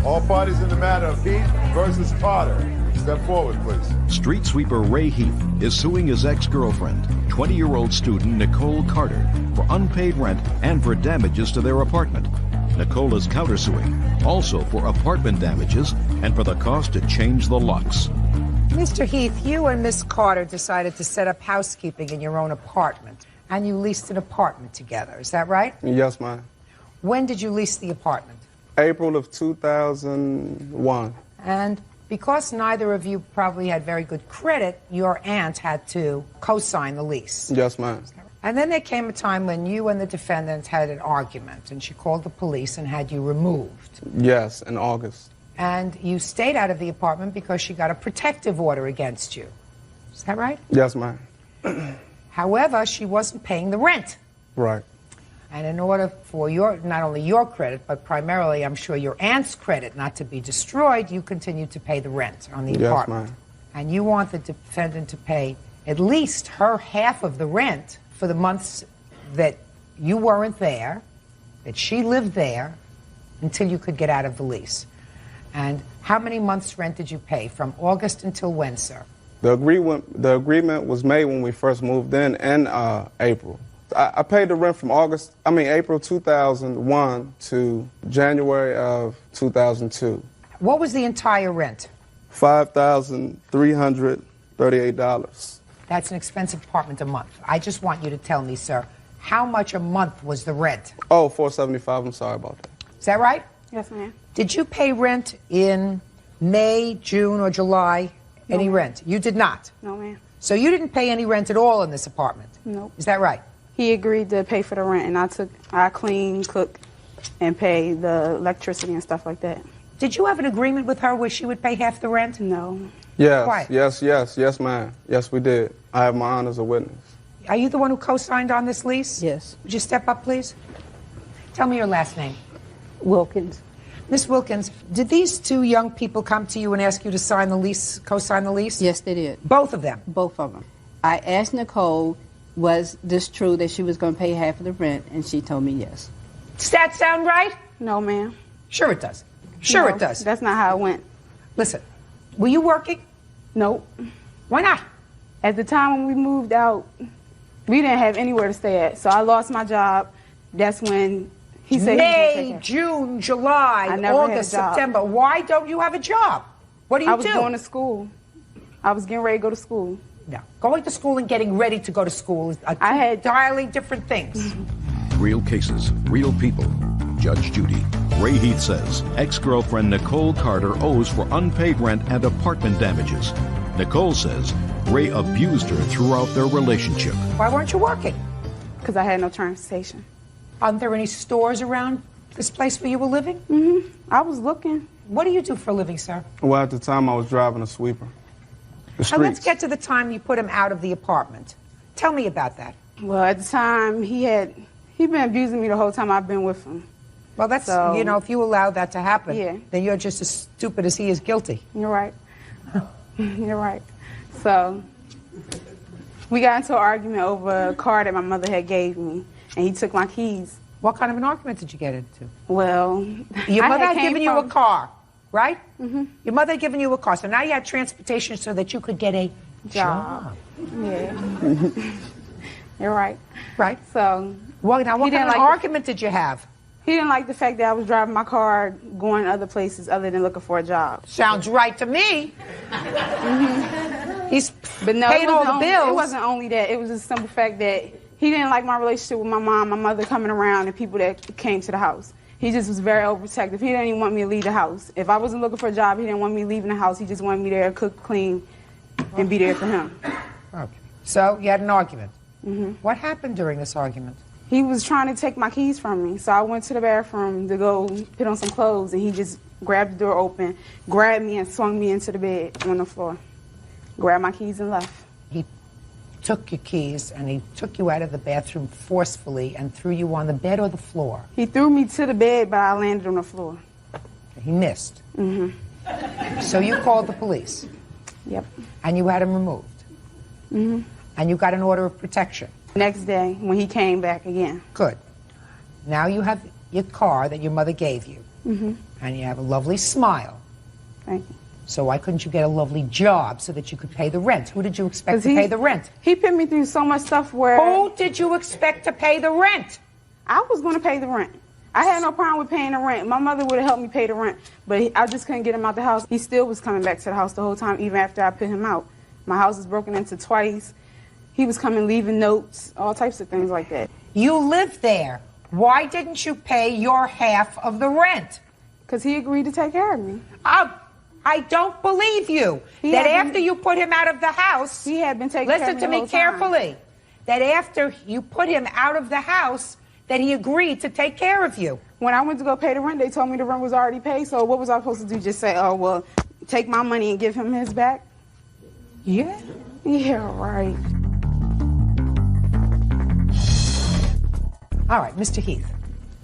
[SPEAKER 1] All parties in the matter of Heath versus Carter. Step forward, please.
[SPEAKER 6] Street sweeper Ray Heath is suing his ex-girlfriend, 20-year-old student Nicole Carter, for unpaid rent and for damages to their apartment. Nicole is countersuing, also for apartment damages and for the cost to change the locks.
[SPEAKER 2] Mr. Heath, you and Miss Carter decided to set up housekeeping in your own apartment, and you leased an apartment together. Is that right?
[SPEAKER 12] Yes, ma'am.
[SPEAKER 2] When did you lease the apartment?
[SPEAKER 12] April of 2001.
[SPEAKER 2] And because neither of you probably had very good credit, your aunt had to co-sign the lease.
[SPEAKER 12] Yes, ma'am.
[SPEAKER 2] And then there came a time when you and the defendant had an argument, and she called the police and had you removed.
[SPEAKER 12] Yes, in August.
[SPEAKER 2] And you stayed out of the apartment because she got a protective order against you. Is that right?
[SPEAKER 12] Yes, ma'am.
[SPEAKER 2] However, she wasn't paying the rent.
[SPEAKER 12] Right.
[SPEAKER 2] And in order for not only your credit, but primarily, I'm sure, your aunt's credit not to be destroyed, you continued to pay the rent on the apartment.
[SPEAKER 12] Yes, ma'am.
[SPEAKER 2] And you want the defendant to pay at least her half of the rent for the months that you weren't there, that she lived there, until you could get out of the lease. And how many months' rent did you pay from August until when, sir?
[SPEAKER 12] The agreement was made when we first moved in April. I paid the rent from April 2001 to January of 2002.
[SPEAKER 2] What was the entire rent?
[SPEAKER 12] $5,338.
[SPEAKER 2] That's an expensive apartment a month. I just want you to tell me, sir, how much a month was the rent?
[SPEAKER 12] Oh, $475. I'm sorry about that.
[SPEAKER 2] Is that right?
[SPEAKER 9] Yes, ma'am.
[SPEAKER 2] Did you pay rent in May, June, or July?
[SPEAKER 9] No,
[SPEAKER 2] any
[SPEAKER 9] ma'am.
[SPEAKER 2] rent? You did not?
[SPEAKER 9] No, ma'am.
[SPEAKER 2] So you didn't pay any rent at all in this apartment?
[SPEAKER 9] Nope.
[SPEAKER 2] Is that right?
[SPEAKER 9] He agreed to pay for the rent, and I clean, cook, and pay the electricity and stuff like that.
[SPEAKER 2] Did you have an agreement with her where she would pay half the rent?
[SPEAKER 9] No.
[SPEAKER 12] Yes,
[SPEAKER 2] Quiet.
[SPEAKER 12] yes, ma'am. Yes, we did. I have my aunt as a witness.
[SPEAKER 2] Are you the one who co-signed on this lease?
[SPEAKER 13] Yes.
[SPEAKER 2] Would you step up, please? Tell me your last name.
[SPEAKER 13] Wilkins.
[SPEAKER 2] Miss Wilkins, did these two young people come to you and ask you to sign the lease, co-sign the lease?
[SPEAKER 13] Yes, they did.
[SPEAKER 2] Both of them?
[SPEAKER 13] Both of them. I asked Nicole, was this true that she was going to pay half of the rent, and she told me yes.
[SPEAKER 2] Does that sound right?
[SPEAKER 9] No, ma'am.
[SPEAKER 2] Sure it does. Sure
[SPEAKER 9] No,
[SPEAKER 2] it does.
[SPEAKER 9] That's not how it went.
[SPEAKER 2] Listen, were you working?
[SPEAKER 9] Nope.
[SPEAKER 2] Why not?
[SPEAKER 9] At the time when we moved out, we didn't have anywhere to stay at, so I lost my job. That's when he said
[SPEAKER 2] May, June, July,
[SPEAKER 9] I never had a
[SPEAKER 2] August,
[SPEAKER 9] job.
[SPEAKER 2] September. Why don't you have a job? What do you
[SPEAKER 9] I was
[SPEAKER 2] do?
[SPEAKER 9] going to school. I was getting ready to go to school.
[SPEAKER 2] No. Going to school and getting ready to go to school are two entirely different things.
[SPEAKER 6] Real cases, real people. Judge Judy. Ray Heath says ex-girlfriend Nicole Carter owes for unpaid rent and apartment damages. Nicole says Ray abused her throughout their relationship.
[SPEAKER 2] Why weren't you working?
[SPEAKER 9] Because I had no transportation.
[SPEAKER 2] Aren't there any stores around this place where you were living?
[SPEAKER 9] Mm-hmm. I was looking.
[SPEAKER 2] What do you do for a living, sir?
[SPEAKER 12] Well, at the time, I was driving a sweeper. The
[SPEAKER 2] Now let's
[SPEAKER 12] streets.
[SPEAKER 2] get to the time you put him out of the apartment. Tell me about that.
[SPEAKER 9] Well, at the time, he'd been abusing me the whole time I've been with him.
[SPEAKER 2] Well, that's,
[SPEAKER 9] So-
[SPEAKER 2] you know, if you allow that to happen,
[SPEAKER 9] Yeah.
[SPEAKER 2] then you're just as stupid as he is guilty.
[SPEAKER 9] You're right. You're right. So we got into an argument over a car that my mother had gave me, and he took my keys.
[SPEAKER 2] What kind of an argument did you get into?
[SPEAKER 9] Well,
[SPEAKER 2] Your
[SPEAKER 9] I
[SPEAKER 2] mother had
[SPEAKER 9] came
[SPEAKER 2] given you a
[SPEAKER 9] from-
[SPEAKER 2] car, right? Mm-hmm. Your mother had given you a car, so now you had transportation so that you could get a job.
[SPEAKER 9] Yeah. You're right.
[SPEAKER 2] Right.
[SPEAKER 9] So
[SPEAKER 2] Well, now, what
[SPEAKER 9] He
[SPEAKER 2] kind
[SPEAKER 9] didn't
[SPEAKER 2] of
[SPEAKER 9] like the-
[SPEAKER 2] argument did you have?
[SPEAKER 9] he didn't like the fact that I was driving my car, going other places other than looking for a job.
[SPEAKER 2] Sounds right to me. He's
[SPEAKER 9] But no,
[SPEAKER 2] paid
[SPEAKER 9] it
[SPEAKER 2] all
[SPEAKER 9] wasn't
[SPEAKER 2] the
[SPEAKER 9] only-
[SPEAKER 2] bills.
[SPEAKER 9] It wasn't only that. It was just the simple fact that he didn't like my relationship with my mom, my mother coming around, and people that came to the house. He just was very overprotective. He didn't even want me to leave the house. If I wasn't looking for a job, he didn't want me leaving the house. He just wanted me there to cook, clean, and be there for him.
[SPEAKER 2] Okay. So you had an argument.
[SPEAKER 9] Mm-hmm.
[SPEAKER 2] What happened during this argument?
[SPEAKER 9] He was trying to take my keys from me, so I went to the bathroom to go put on some clothes, and he just grabbed the door open, grabbed me, and swung me into the bed on the floor. Grabbed my keys and left.
[SPEAKER 2] He took your keys and he took you out of the bathroom forcefully and threw you on the bed or the floor.
[SPEAKER 9] He threw me to the bed, but I landed on the floor.
[SPEAKER 2] He missed.
[SPEAKER 9] Mm-hmm.
[SPEAKER 2] So you called the police.
[SPEAKER 9] Yep.
[SPEAKER 2] And you had him removed.
[SPEAKER 9] Mm-hmm.
[SPEAKER 2] And you got an order of protection.
[SPEAKER 9] Next day, when he came back again.
[SPEAKER 2] Good. Now you have your car that your mother gave you.
[SPEAKER 9] Mm-hmm.
[SPEAKER 2] And you have a lovely smile.
[SPEAKER 9] Thank you.
[SPEAKER 2] So why couldn't you get a lovely job so that you could pay the rent? Who did you expect to pay the rent?
[SPEAKER 9] He put me through so much stuff where...
[SPEAKER 2] Who did you expect to pay the rent?
[SPEAKER 9] I was going to pay the rent. I had no problem with paying the rent. My mother would have helped me pay the rent, but I just couldn't get him out the house. He still was coming back to the house the whole time, even after I put him out. My house was broken into twice. He was coming, leaving notes, all types of things like that.
[SPEAKER 2] You lived there. Why didn't you pay your half of the rent?
[SPEAKER 9] Because he agreed to take care of me.
[SPEAKER 2] I don't believe you.
[SPEAKER 9] He
[SPEAKER 2] That
[SPEAKER 9] had
[SPEAKER 2] after
[SPEAKER 9] been-
[SPEAKER 2] you put him out of the house,
[SPEAKER 9] He had been taking care of
[SPEAKER 2] listen
[SPEAKER 9] me
[SPEAKER 2] to
[SPEAKER 9] the
[SPEAKER 2] me
[SPEAKER 9] whole time.
[SPEAKER 2] carefully, that after you put him out of the house, that he agreed to take care of you.
[SPEAKER 9] When I went to go pay the rent, they told me the rent was already paid, so what was I supposed to do? Just say, oh, well, take my money and give him his back?
[SPEAKER 2] Yeah.
[SPEAKER 9] Yeah, right.
[SPEAKER 2] All right, Mr. Heath,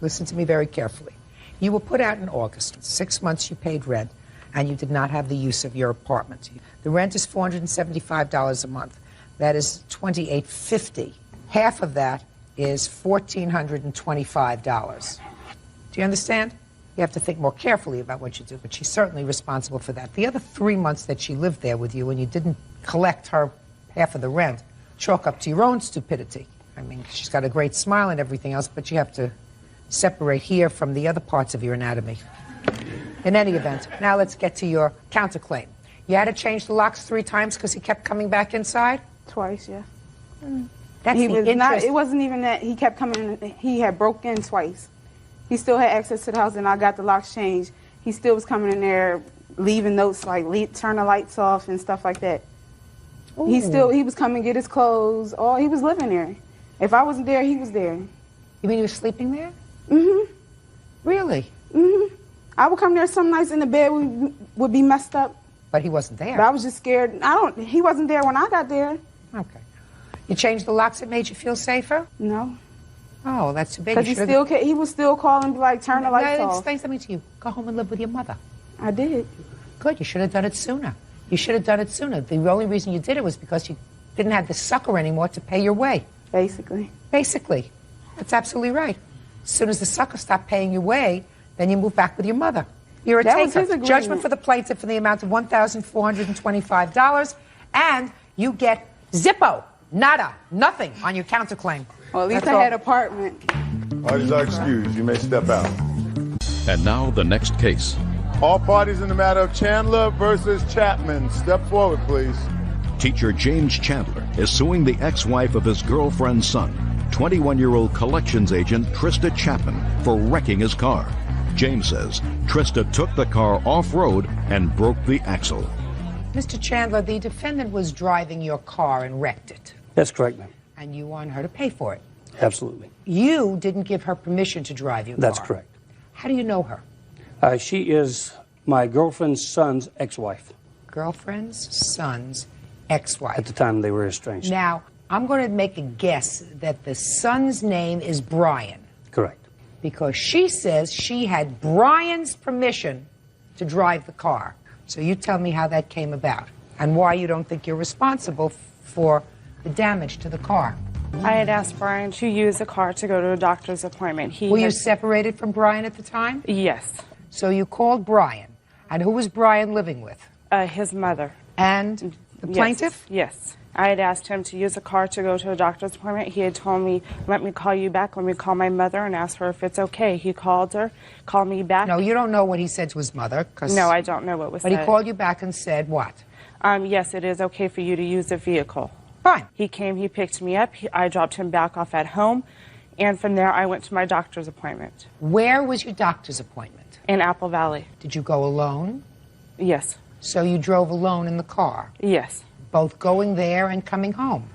[SPEAKER 2] listen to me very carefully. You were put out in August. 6 months you paid rent, and you did not have the use of your apartment. The rent is $475 a month. That is $2,850. Half of that is $1,425. Do you understand? You have to think more carefully about what you do, but she's certainly responsible for that. The other 3 months that she lived there with you and you didn't collect her half of the rent, chalk up to your own stupidity. I mean, she's got a great smile and everything else, but you have to separate here from the other parts of your anatomy. In any event, now let's get to your counterclaim. You had to change the locks 3 times because he kept coming back inside?
[SPEAKER 9] Twice, yeah.
[SPEAKER 2] That's
[SPEAKER 9] He
[SPEAKER 2] the
[SPEAKER 9] was
[SPEAKER 2] interest.
[SPEAKER 9] it wasn't even that he kept coming in. He had broke in twice. He still had access to the house, and I got the locks changed. He still was coming in there, leaving notes like turn the lights off and stuff like that. He was coming get his clothes. He was living there. If I wasn't there, he was there.
[SPEAKER 2] You mean he was sleeping there?
[SPEAKER 9] Mm-hmm.
[SPEAKER 2] Really?
[SPEAKER 9] Mm-hmm. I would come there some nights and the bed would be messed up.
[SPEAKER 2] But he wasn't there.
[SPEAKER 9] But I was just scared. He wasn't there when I got there.
[SPEAKER 2] Okay. You changed the locks that made you feel safer?
[SPEAKER 9] No.
[SPEAKER 2] Oh, that's too bad.
[SPEAKER 9] Because he would still call and be like, turn the lights off.
[SPEAKER 2] Explain something to you. Go home and live with your mother.
[SPEAKER 9] I did.
[SPEAKER 2] Good. You should have done it sooner. You should have done it sooner. The only reason you did it was because you didn't have the sucker anymore to pay your way.
[SPEAKER 9] Basically.
[SPEAKER 2] Basically. That's absolutely right. As soon as the sucker stopped paying your way, then you move back with your mother. You're a
[SPEAKER 9] That was
[SPEAKER 2] taker.
[SPEAKER 9] his agreement.
[SPEAKER 2] Judgment for the plaintiff in the amount of $1,425, and you get zippo, nada, nothing on your counterclaim.
[SPEAKER 9] Well, at least
[SPEAKER 2] That's
[SPEAKER 9] I
[SPEAKER 2] all.
[SPEAKER 9] had an apartment.
[SPEAKER 1] Parties are excused. You may step out.
[SPEAKER 6] And now the next case.
[SPEAKER 1] All parties in the matter of Chandler versus Chapman. Step forward, please.
[SPEAKER 6] Teacher James Chandler is suing the ex-wife of his girlfriend's son, 21-year-old collections agent Trista Chapman, for wrecking his car. James says Trista took the car off-road and broke the axle.
[SPEAKER 2] Mr. Chandler, the defendant was driving your car and wrecked it,
[SPEAKER 14] That's correct, ma'am.
[SPEAKER 2] and you want her to pay for it.
[SPEAKER 14] Absolutely.
[SPEAKER 2] You didn't give her permission to drive your car.
[SPEAKER 14] That's correct.
[SPEAKER 2] How do you know her?
[SPEAKER 14] She is my girlfriend's son's ex-wife
[SPEAKER 2] Girlfriend's son's ex-wife.
[SPEAKER 14] at the time they were estranged.
[SPEAKER 2] Now, I'm going to make a guess that the son's name is Brian,
[SPEAKER 14] Correct.
[SPEAKER 2] because she says she had Brian's permission to drive the car. So you tell me how that came about and why you don't think you're responsible for the damage to the car.
[SPEAKER 15] I had asked Brian to use the car to go to a doctor's appointment.
[SPEAKER 2] Were you separated from Brian at the time?
[SPEAKER 15] Yes.
[SPEAKER 2] So you called Brian. And who was Brian living with?
[SPEAKER 15] His mother.
[SPEAKER 2] And the plaintiff?
[SPEAKER 15] Yes. I had asked him to use a car to go to a doctor's appointment. He had told me, let me call you back. Let me call my mother and ask her if it's okay. He called her, called me back.
[SPEAKER 2] No, you don't know what he said to his mother.
[SPEAKER 15] No, I don't know what was
[SPEAKER 2] said.
[SPEAKER 15] said.
[SPEAKER 2] But he called you back and said what?
[SPEAKER 15] Yes, it is okay for you to use the vehicle.
[SPEAKER 2] Fine.
[SPEAKER 15] He came, he picked me up. I dropped him back off at home. And from there, I went to my doctor's appointment.
[SPEAKER 2] Where was your doctor's appointment?
[SPEAKER 15] In Apple Valley.
[SPEAKER 2] Did you go alone?
[SPEAKER 15] Yes.
[SPEAKER 2] So you drove alone in the car?
[SPEAKER 15] Yes.
[SPEAKER 2] Both going there and coming home?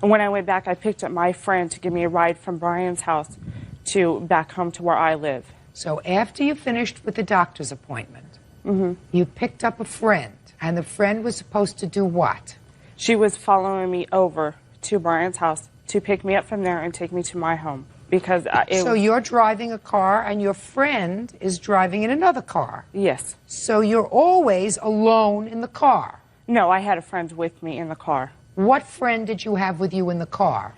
[SPEAKER 15] And when I went back, I picked up my friend to give me a ride from Brian's house to back home to where I live.
[SPEAKER 2] So after you finished with the doctor's appointment, you picked up a friend, and the friend was supposed to do what?
[SPEAKER 15] She was following me over to Brian's house to pick me up from there and take me to my home. Because
[SPEAKER 2] So you're driving a car, and your friend is driving in another car?
[SPEAKER 15] Yes.
[SPEAKER 2] So you're always alone in the car?
[SPEAKER 15] No, I had a friend with me in the car.
[SPEAKER 2] What friend did you have with you in the car?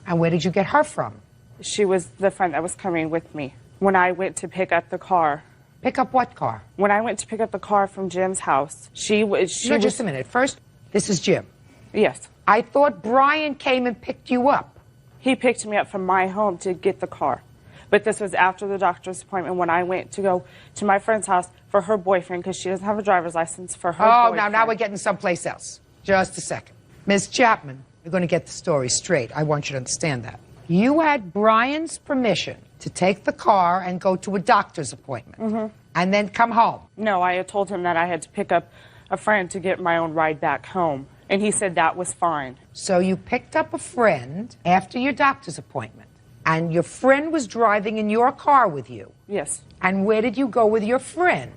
[SPEAKER 2] And where did you get her from?
[SPEAKER 15] She was the friend that was coming with me. When I went to pick up the car.
[SPEAKER 2] Pick up what car?
[SPEAKER 15] When I went to pick up the car from Jim's house, she was...
[SPEAKER 2] No, just a minute. First, this is Jim.
[SPEAKER 15] Yes.
[SPEAKER 2] I thought Brian came and picked you up.
[SPEAKER 15] He picked me up from my home to get the car. But this was after the doctor's appointment when I went to go to my friend's house for her boyfriend because she doesn't have a driver's license for her boyfriend.
[SPEAKER 2] Now we're getting someplace else. Just a second. Ms. Chapman, we're going to get the story straight. I want you to understand that. You had Brian's permission to take the car and go to a doctor's appointment and then come home.
[SPEAKER 15] No, I had told him that I had to pick up a friend to get my own ride back home. And he said that was fine.
[SPEAKER 2] So you picked up a friend after your doctor's appointment, and your friend was driving in your car with you.
[SPEAKER 15] Yes.
[SPEAKER 2] And where did you go with your friend?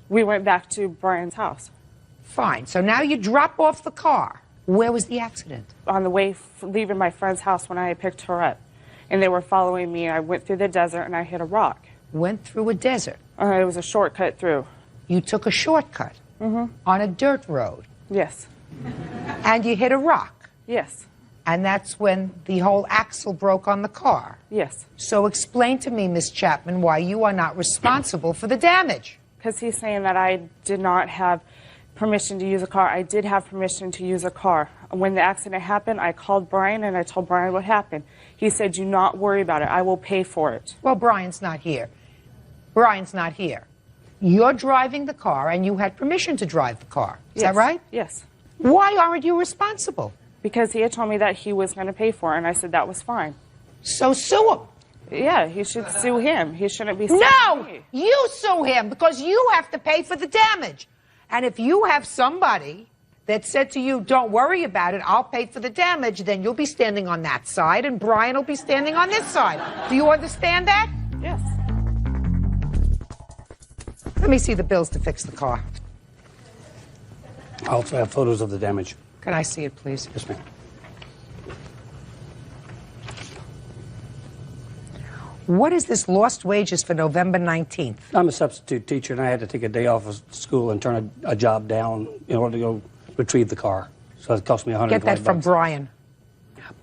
[SPEAKER 15] We went back to Brian's house.
[SPEAKER 2] Fine. So now you drop off the car. Where was the accident?
[SPEAKER 15] On the way leaving my friend's house when I had picked her up. And they were following me. I went through the desert and I hit a rock.
[SPEAKER 2] Went through a desert?
[SPEAKER 15] It was a shortcut through.
[SPEAKER 2] You took a shortcut? On a dirt road?
[SPEAKER 15] Yes.
[SPEAKER 2] And you hit a rock?
[SPEAKER 15] Yes.
[SPEAKER 2] And that's when the whole axle broke on the car?
[SPEAKER 15] Yes.
[SPEAKER 2] So explain to me, Ms. Chapman, why you are not responsible for the damage.
[SPEAKER 15] Because he's saying that I did not have permission to use a car. I did have permission to use a car. When the accident happened, I called Brian and I told Brian what happened. He said, do not worry about it. I will pay for it.
[SPEAKER 2] Well, Brian's not here. Brian's not here. You're driving the car and you had permission to drive the car. Is that right?
[SPEAKER 15] Yes.
[SPEAKER 2] Why aren't you responsible?
[SPEAKER 15] Because he had told me that he was going to pay for it, and I said that was fine.
[SPEAKER 2] So sue him.
[SPEAKER 15] Yeah, he should sue him. He shouldn't be suing me.
[SPEAKER 2] You sue him because you have to pay for the damage. And if you have somebody that said to you, don't worry about it, I'll pay for the damage, then you'll be standing on that side and Brian will be standing on this side. Do you understand that?
[SPEAKER 15] Yes.
[SPEAKER 2] Let me see the bills to fix the car.
[SPEAKER 14] I also have photos of the damage.
[SPEAKER 2] Can I see it, please?
[SPEAKER 14] Yes, ma'am.
[SPEAKER 2] What is this lost wages for November 19th?
[SPEAKER 14] I'm a substitute teacher, and I had to take a day off of school and turn a job down in order to go retrieve the car. So it cost me $120.
[SPEAKER 2] Get that from Brian.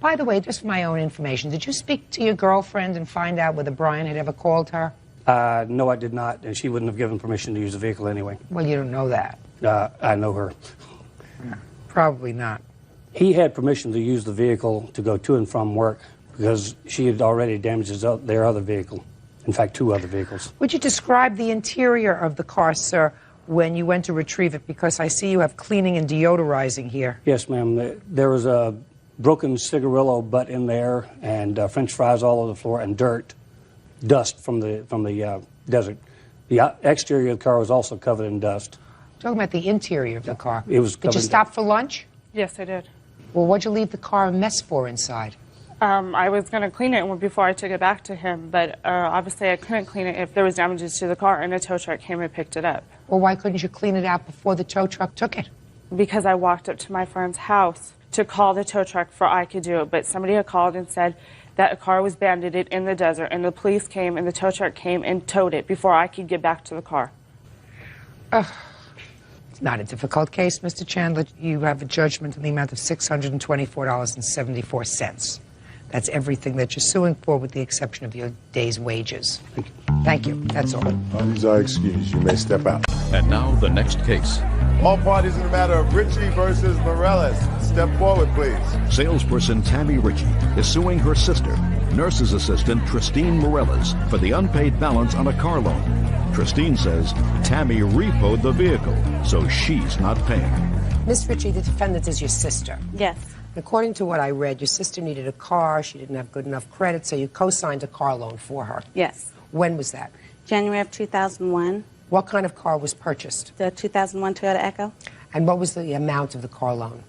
[SPEAKER 2] By the way, just for my own information, did you speak to your girlfriend and find out whether Brian had ever called her?
[SPEAKER 14] No, I did not, and she wouldn't have given permission to use the vehicle anyway.
[SPEAKER 2] Well, you don't know that.
[SPEAKER 14] I know her.
[SPEAKER 2] Probably not.
[SPEAKER 14] He had permission to use the vehicle to go to and from work because she had already damaged their other vehicle. In fact, 2 other vehicles.
[SPEAKER 2] Would you describe the interior of the car, sir, when you went to retrieve it? Because I see you have cleaning and deodorizing here.
[SPEAKER 14] Yes, ma'am. There was a broken cigarillo butt in there, and French fries all over the floor, and dust from the desert. The exterior of the car was also covered in dust.
[SPEAKER 2] Talking about the interior of the car.
[SPEAKER 14] It was.
[SPEAKER 2] Did you stop for lunch?
[SPEAKER 15] Yes, I did.
[SPEAKER 2] Well, what'd you leave the car a mess for inside?
[SPEAKER 15] I was going to clean it before I took it back to him, but obviously I couldn't clean it if there was damages to the car, and a tow truck came and picked it up.
[SPEAKER 2] Well, why couldn't you clean it out before the tow truck took it?
[SPEAKER 15] Because I walked up to my friend's house to call the tow truck for I could do it, but somebody had called and said that a car was banded in the desert, and the police came and the tow truck came and towed it before I could get back to the car.
[SPEAKER 2] It's not a difficult case, Mr. Chandler. You have a judgment in the amount of $624.74. That's everything that you're suing for, with the exception of your day's wages. Thank you. That's all.
[SPEAKER 1] Parties are excused. You may step out.
[SPEAKER 6] And now the next case.
[SPEAKER 1] All parties in the matter of Ritchie versus Morales. Step forward, please.
[SPEAKER 6] Salesperson Tammy Ritchie is suing her sister, nurse's assistant Christine Morales, for the unpaid balance on a car loan. Christine says Tammy repoed the vehicle, so she's not paying.
[SPEAKER 2] Miss Ritchie, the defendant is your sister.
[SPEAKER 16] Yes.
[SPEAKER 2] According to what I read, your sister needed a car. She didn't have good enough credit, so you co-signed a car loan for her.
[SPEAKER 16] Yes.
[SPEAKER 2] When was that?
[SPEAKER 16] January of 2001.
[SPEAKER 2] What kind of car was purchased?
[SPEAKER 16] The 2001 Toyota Echo.
[SPEAKER 2] And what was the amount of the car loan?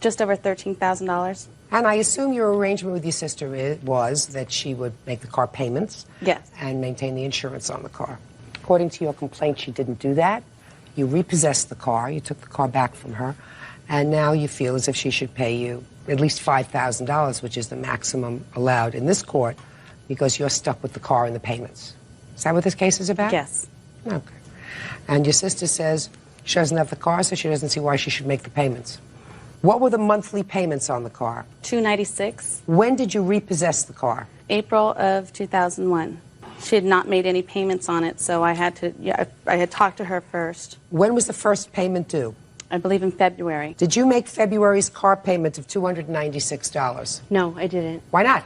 [SPEAKER 16] Just over $13,000.
[SPEAKER 2] And I assume your arrangement with your sister was that she would make the car payments.
[SPEAKER 16] Yes.
[SPEAKER 2] And maintain the insurance on the car. According to your complaint, she didn't do that. You repossessed the car. You took the car back from her. And now you feel as if she should pay you at least $5,000, which is the maximum allowed in this court, because you're stuck with the car and the payments. Is that what this case is about?
[SPEAKER 16] Yes.
[SPEAKER 2] Okay. And your sister says she doesn't have the car, so she doesn't see why she should make the payments. What were the monthly payments on the car?
[SPEAKER 16] $296.
[SPEAKER 2] When did you repossess the car?
[SPEAKER 16] April of 2001. She had not made any payments on it, so I had to. I had talked to her first.
[SPEAKER 2] When was the first payment due?
[SPEAKER 16] I believe in February.
[SPEAKER 2] Did you make February's car payment of $296?
[SPEAKER 17] No, I didn't.
[SPEAKER 2] Why not?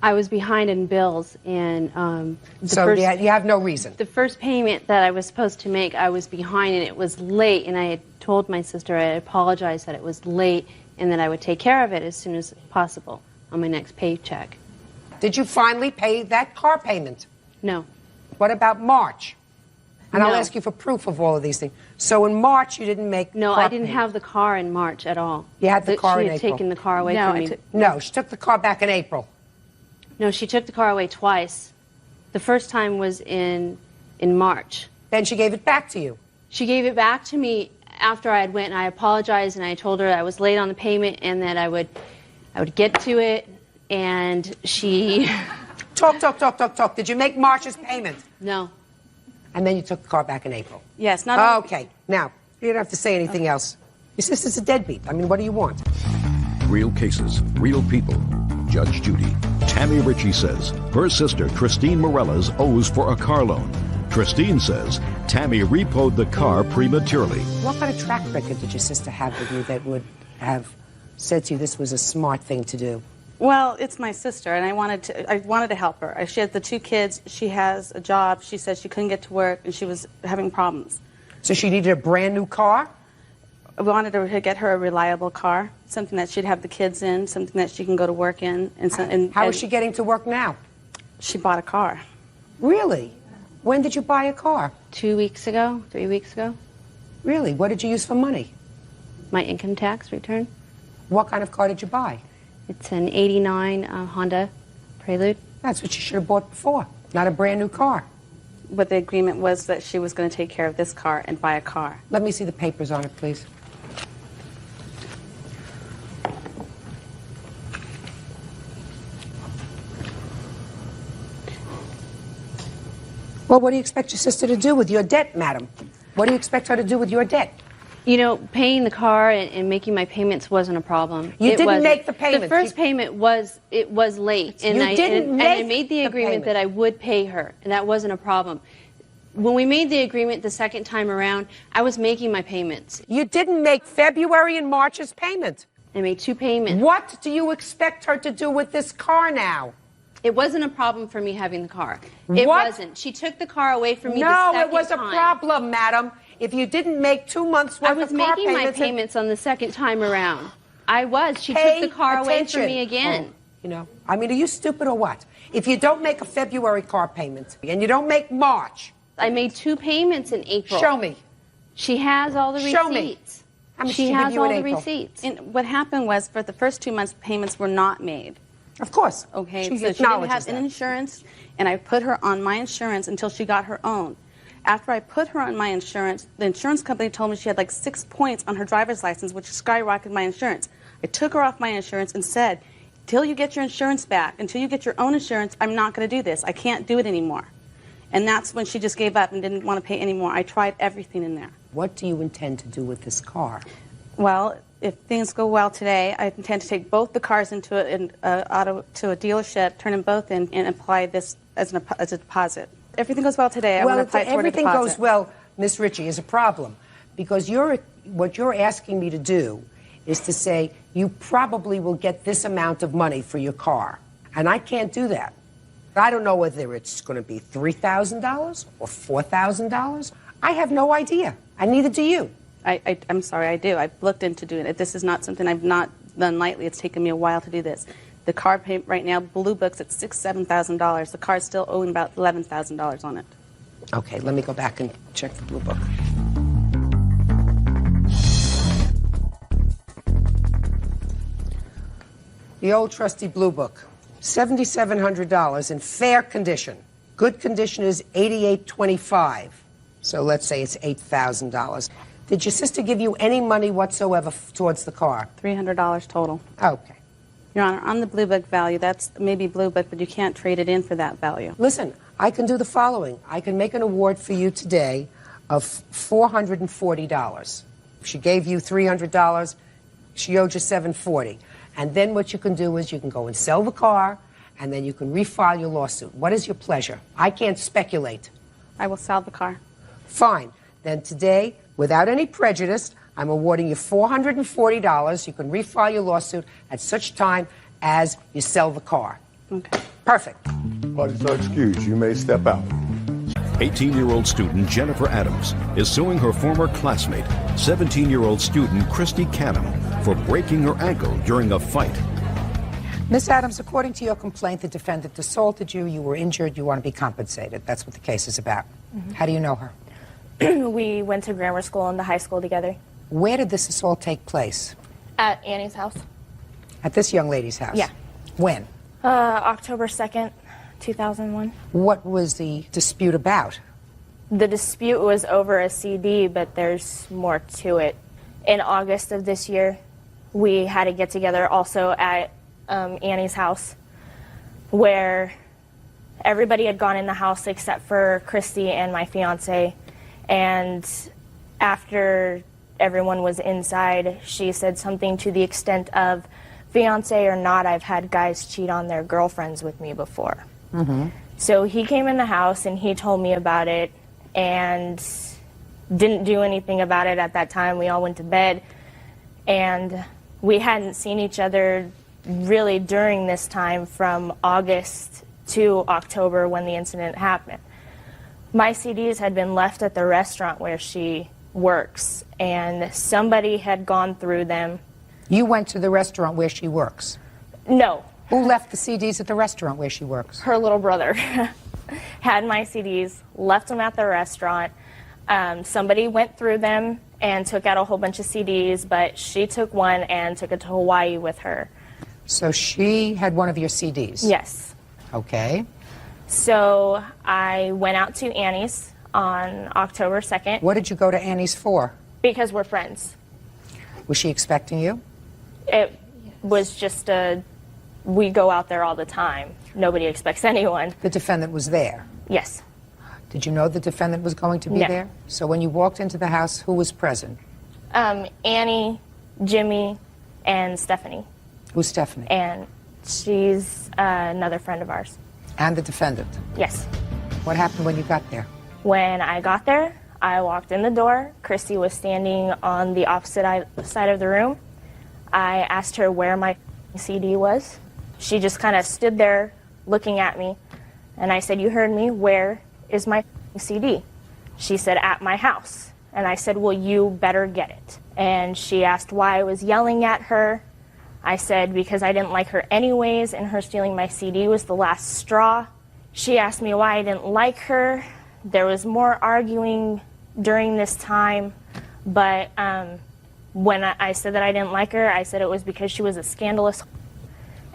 [SPEAKER 17] I was behind in bills, and
[SPEAKER 2] you have no reason.
[SPEAKER 17] The first payment that I was supposed to make, I was behind, and it was late, and I had told my sister I apologized that it was late, and that I would take care of it as soon as possible on my next paycheck.
[SPEAKER 2] Did you finally pay that car payment?
[SPEAKER 17] No.
[SPEAKER 2] What about March? And
[SPEAKER 17] No.
[SPEAKER 2] I'll ask you for proof of all of these things. So in March, you didn't make
[SPEAKER 17] No,
[SPEAKER 2] car
[SPEAKER 17] I didn't
[SPEAKER 2] payment.
[SPEAKER 17] have the car in March at all.
[SPEAKER 2] You had the car in
[SPEAKER 17] She had
[SPEAKER 2] April.
[SPEAKER 17] taken the car away
[SPEAKER 16] No,
[SPEAKER 17] from
[SPEAKER 16] I
[SPEAKER 17] me.
[SPEAKER 16] took-
[SPEAKER 2] No, she took the car back in April.
[SPEAKER 17] No, she took the car away twice. The first time was in March.
[SPEAKER 2] Then she gave it back to you.
[SPEAKER 17] She gave it back to me after I had went, and I apologized, and I told her I was late on the payment and that I would get to it, and she...
[SPEAKER 2] Talk. Did you make March's payment?
[SPEAKER 17] No.
[SPEAKER 2] And then you took the car back in April?
[SPEAKER 16] Yes, not
[SPEAKER 2] Okay, now, you don't have to say anything else. Your sister's a deadbeat. I mean, what do you want?
[SPEAKER 6] Real cases, real people. Judge Judy. Tammy Ritchie says her sister Christine Morales owes for a car loan. Christine says Tammy repoed the car prematurely.
[SPEAKER 2] What kind of track record did your sister have with you that would have said to you this was a smart thing to do?
[SPEAKER 16] Well, it's my sister, and I wanted to help her. She has the 2 kids. She has a job. She said she couldn't get to work, and she was having problems.
[SPEAKER 2] So she needed a brand new car?
[SPEAKER 16] I wanted to get her a reliable car, something that she'd have the kids in, something that she can go to work in.
[SPEAKER 2] How is she getting to work now?
[SPEAKER 16] She bought a car.
[SPEAKER 2] Really? When did you buy a car?
[SPEAKER 17] 2 weeks ago, 3 weeks ago.
[SPEAKER 2] Really? What did you use for money?
[SPEAKER 17] My income tax return.
[SPEAKER 2] What kind of car did you buy?
[SPEAKER 17] It's an 89 Honda Prelude.
[SPEAKER 2] That's what you should have bought before, not a brand new car.
[SPEAKER 16] what the agreement was, that she was going to take care of this car and buy a car.
[SPEAKER 2] Let me see the papers on it, please. Well, what do you expect your sister to do with your debt, madam? What do you expect her to do with your debt?
[SPEAKER 17] You know, paying the car and making my payments wasn't a problem.
[SPEAKER 2] You
[SPEAKER 17] It
[SPEAKER 2] didn't
[SPEAKER 17] wasn't.
[SPEAKER 2] make the payment.
[SPEAKER 17] The first payment was late, and
[SPEAKER 2] You
[SPEAKER 17] I
[SPEAKER 2] didn't
[SPEAKER 17] and I
[SPEAKER 2] make
[SPEAKER 17] made the
[SPEAKER 2] the
[SPEAKER 17] agreement
[SPEAKER 2] payment.
[SPEAKER 17] that I would pay her, and that wasn't a problem. When we made the agreement the second time around, I was making my payments.
[SPEAKER 2] You didn't make February and March's payment.
[SPEAKER 17] I made 2 payments.
[SPEAKER 2] What do you expect her to do with this car now?
[SPEAKER 17] It wasn't a problem for me having the car. It
[SPEAKER 2] What?
[SPEAKER 17] wasn't. She took the car away from me the
[SPEAKER 2] No,
[SPEAKER 17] second
[SPEAKER 2] it was a
[SPEAKER 17] time.
[SPEAKER 2] problem, madam. If you didn't make 2 months worth
[SPEAKER 17] I was
[SPEAKER 2] of car
[SPEAKER 17] making my
[SPEAKER 2] payments,
[SPEAKER 17] payments on the second time around. I was. She
[SPEAKER 2] Pay
[SPEAKER 17] took the car away
[SPEAKER 2] attention.
[SPEAKER 17] from me again.
[SPEAKER 2] Oh, you know, I mean, are you stupid or what? If you don't make a February car payment and you don't make March,
[SPEAKER 17] I made 2 payments in April.
[SPEAKER 2] show me.
[SPEAKER 17] She has all the receipts.
[SPEAKER 2] Show me. How much
[SPEAKER 17] She
[SPEAKER 2] did she give
[SPEAKER 17] has
[SPEAKER 2] you in
[SPEAKER 17] all the
[SPEAKER 2] April?
[SPEAKER 17] receipts.
[SPEAKER 16] And what happened was, for the first 2 months, payments were not made.
[SPEAKER 2] Of course.
[SPEAKER 16] Okay,
[SPEAKER 2] She
[SPEAKER 16] so she didn't
[SPEAKER 2] acknowledges
[SPEAKER 16] have an
[SPEAKER 2] that.
[SPEAKER 16] insurance, and I put her on my insurance until she got her own. After I put her on my insurance, the insurance company told me she had like 6 points on her driver's license, which skyrocketed my insurance. I took her off my insurance and said, till you get your insurance back, until you get your own insurance, I'm not going to do this. I can't do it anymore. And that's when she just gave up and didn't want to pay anymore. I tried everything in there.
[SPEAKER 2] What do you intend to do with this car?
[SPEAKER 16] Well, if things go well today, I intend to take both the cars into to a dealership, turn them both in, and apply this as a deposit. If everything goes well today, I
[SPEAKER 2] Well,
[SPEAKER 16] want to apply it toward a
[SPEAKER 2] everything
[SPEAKER 16] deposit.
[SPEAKER 2] goes well, Miss Ritchie, is a problem. Because what you're asking me to do is to say you probably will get this amount of money for your car. And I can't do that. I don't know whether it's going to be $3,000 or $4,000. I have no idea. And neither do you.
[SPEAKER 16] I'm sorry, I do. I've looked into doing it. This is not something I've not done lightly. It's taken me a while to do this. The car payment right now, Blue Book's at $6,000, $7,000. The car's still owing about $11,000 on it.
[SPEAKER 2] Okay, let me go back and check the Blue Book. The old trusty Blue Book, $7,700 in fair condition. Good condition is $8,825. So let's say it's $8,000. Did your sister give you any money whatsoever towards the car?
[SPEAKER 16] $300 total.
[SPEAKER 2] Okay.
[SPEAKER 16] Your Honor, on the Blue Book value, that's maybe Blue Book, but you can't trade it in for that value.
[SPEAKER 2] Listen, I can do the following. I can make an award for you today of $440. If she gave you $300, she owed you $740. And then what you can do is you can go and sell the car, and then you can refile your lawsuit. What is your pleasure? I can't speculate.
[SPEAKER 16] I will sell the car.
[SPEAKER 2] Fine. Then today, without any prejudice, I'm awarding you $440. You can refile your lawsuit at such time as you sell the car.
[SPEAKER 16] Okay.
[SPEAKER 2] Perfect.
[SPEAKER 1] Parties are excused. You may step out.
[SPEAKER 6] 18-year-old student Jennifer Adams is suing her former classmate, 17-year-old student Christy Canham, for breaking her ankle during a fight.
[SPEAKER 2] Miss Adams, according to your complaint, the defendant assaulted you, you were injured, you want to be compensated. That's what the case is about.
[SPEAKER 18] Mhm.
[SPEAKER 2] How do you know her?
[SPEAKER 18] We went to grammar school and the high school together.
[SPEAKER 2] Where did this assault take place?
[SPEAKER 18] At Annie's house.
[SPEAKER 2] At this young lady's house?
[SPEAKER 18] Yeah.
[SPEAKER 2] When?
[SPEAKER 18] October 2nd, 2001.
[SPEAKER 2] What was the dispute about?
[SPEAKER 18] The dispute was over a CD, but there's more to it. In August of this year, we had a get-together also at Annie's house, where everybody had gone in the house except for Christy and my fiance. And after everyone was inside, she said something to the extent of, fiance or not, I've had guys cheat on their girlfriends with me before.
[SPEAKER 2] Mm-hmm.
[SPEAKER 18] So he came in the house and he told me about it and didn't do anything about it at that time. We all went to bed and we hadn't seen each other really during this time from August to October when the incident happened. My CDs had been left at the restaurant where she works and somebody had gone through them.
[SPEAKER 2] You went to the restaurant where she works?
[SPEAKER 18] No.
[SPEAKER 2] Who left the CDs at the restaurant where she works?
[SPEAKER 18] Her little brother had my CDs, left them at the restaurant. Somebody went through them and took out a whole bunch of CDs, but she took one and took it to Hawaii with her.
[SPEAKER 2] So she had one of your CDs?
[SPEAKER 18] Yes.
[SPEAKER 2] Okay.
[SPEAKER 18] So I went out to Annie's on October 2nd.
[SPEAKER 2] What did you go to Annie's for?
[SPEAKER 18] Because we're friends.
[SPEAKER 2] Was she expecting you?
[SPEAKER 18] It was just we go out there all the time. Nobody expects anyone.
[SPEAKER 2] The defendant was there?
[SPEAKER 18] Yes.
[SPEAKER 2] Did you know the defendant was going to be
[SPEAKER 18] No.
[SPEAKER 2] there? So when you walked into the house, who was present?
[SPEAKER 18] Annie, Jimmy, and Stephanie.
[SPEAKER 2] Who's Stephanie?
[SPEAKER 18] And she's another friend of ours.
[SPEAKER 2] And the defendant?
[SPEAKER 18] Yes.
[SPEAKER 2] What happened when you got there?
[SPEAKER 18] When I got there, I walked in the door. Christy was standing on the opposite side of the room. I asked her where my CD was. She just kind of stood there looking at me. And I said, "You heard me. Where is my CD?" She said, "At my house." And I said, "Well, you better get it." And she asked why I was yelling at her. I said because I didn't like her anyways, and her stealing my CD was the last straw. She asked me why I didn't like her. There was more arguing during this time, but when I said that I didn't like her, I said it was because she was a scandalous.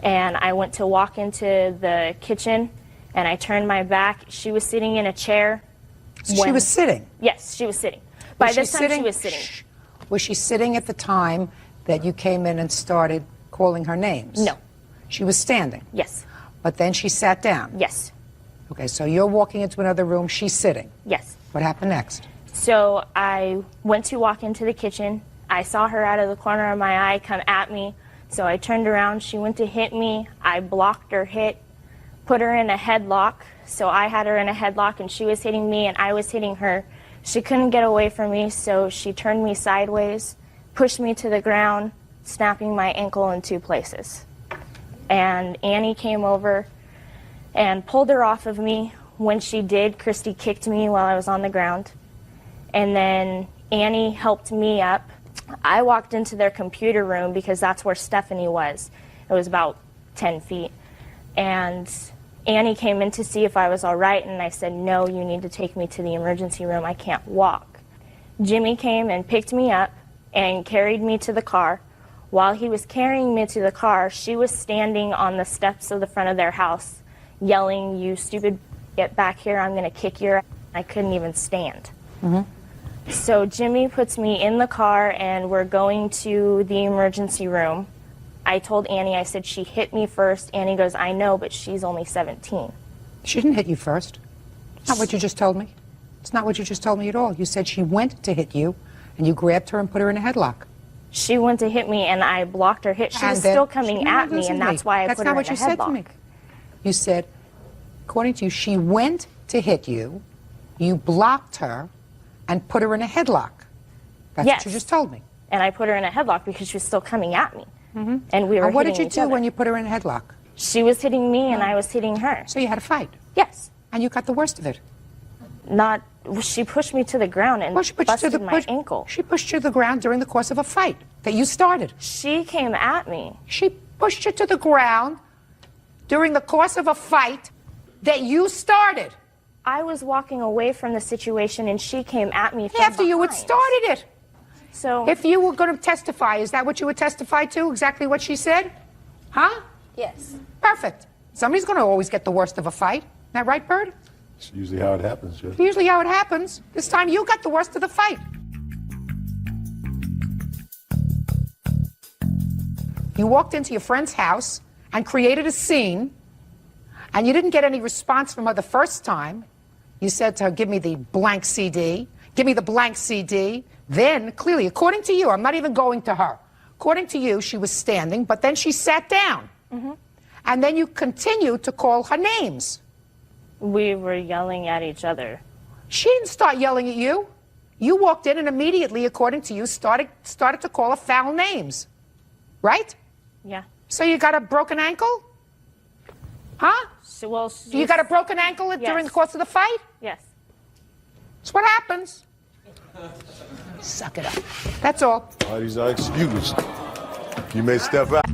[SPEAKER 18] And I went to walk into the kitchen, and I turned my back. She was sitting in a chair.
[SPEAKER 2] She was sitting?
[SPEAKER 18] Yes, she was sitting. By this time, she was sitting.
[SPEAKER 2] Was she sitting at the time that you came in and started calling her names?
[SPEAKER 18] No.
[SPEAKER 2] She was standing?
[SPEAKER 18] Yes.
[SPEAKER 2] But then she sat down?
[SPEAKER 18] Yes.
[SPEAKER 2] Okay, so you're walking into another room, she's sitting?
[SPEAKER 18] Yes.
[SPEAKER 2] What happened next?
[SPEAKER 18] So I went to walk into the kitchen. I saw her out of the corner of my eye come at me. So I turned around. She went to hit me. I blocked her hit, put her in a headlock. So I had her in a headlock, and she was hitting me, and I was hitting her. She couldn't get away from me, so she turned me sideways, pushed me to the ground, snapping my ankle in 2 places. And Annie came over and pulled her off of me. When she did, Christy kicked me while I was on the ground. And then Annie helped me up. I walked into their computer room because that's where Stephanie was. It was about 10 feet. And Annie came in to see if I was all right, and I said, "No, you need to take me to the emergency room. I can't walk." Jimmy came and picked me up and carried me to the car. While he was carrying me to the car, she was standing on the steps of the front of their house, yelling, "You stupid, get back here, I'm going to kick your ass." I couldn't even stand. So Jimmy puts me in the car, and we're going to the emergency room. I told Annie, I said, "She hit me first." Annie goes, "I know, but she's only 17.
[SPEAKER 2] She didn't hit you first. It's not what you just told me. It's not what you just told me at all. You said she went to hit you, and you grabbed her and put her in a headlock.
[SPEAKER 18] She went to hit me, and I blocked her hit. She was still coming at me, and that's why I put her in a headlock.
[SPEAKER 2] That's not what you said to me. You said, according to you, she went to hit you, you blocked her, and put her in a headlock. That's what you just told me.
[SPEAKER 18] And I put her in a headlock because she was still coming at me. And we were
[SPEAKER 2] And what did
[SPEAKER 18] hitting
[SPEAKER 2] you
[SPEAKER 18] each
[SPEAKER 2] do
[SPEAKER 18] other.
[SPEAKER 2] when you put her in a headlock?
[SPEAKER 18] She was hitting me, and I was hitting her.
[SPEAKER 2] So you had a fight?
[SPEAKER 18] Yes.
[SPEAKER 2] And you got the worst of it?
[SPEAKER 18] Not. She pushed me to the ground and busted my ankle.
[SPEAKER 2] She pushed you to the ground during the course of a fight that you started.
[SPEAKER 18] She came at me.
[SPEAKER 2] She pushed you to the ground during the course of a fight that you started.
[SPEAKER 18] I was walking away from the situation, and she came at me from
[SPEAKER 2] After you had
[SPEAKER 18] behind.
[SPEAKER 2] started it.
[SPEAKER 18] So
[SPEAKER 2] if you were going to testify, is that what you would testify to? Exactly what she said? Huh?
[SPEAKER 18] Yes.
[SPEAKER 2] Perfect. Somebody's going to always get the worst of a fight. Isn't that right, Bird?
[SPEAKER 1] It's usually how it happens, Judge.
[SPEAKER 2] Usually how it happens. This time you got the worst of the fight. You walked into your friend's house and created a scene, and you didn't get any response from her the first time. You said to her, "Give me the blank CD. Give me the blank CD." Then, clearly, according to you, I'm not even going to her. According to you, she was standing, but then she sat down. And then you continued to call her names.
[SPEAKER 18] We were yelling at each other.
[SPEAKER 2] She didn't start yelling at you. You walked in and immediately, according to you, started to call her foul names. Right?
[SPEAKER 18] Yeah.
[SPEAKER 2] So you got a broken ankle? Huh?
[SPEAKER 18] Well,
[SPEAKER 2] You got a broken ankle during the course of the fight?
[SPEAKER 18] Yes.
[SPEAKER 2] That's what happens. Suck it up. That's all.
[SPEAKER 1] Parties are excused. You may step out.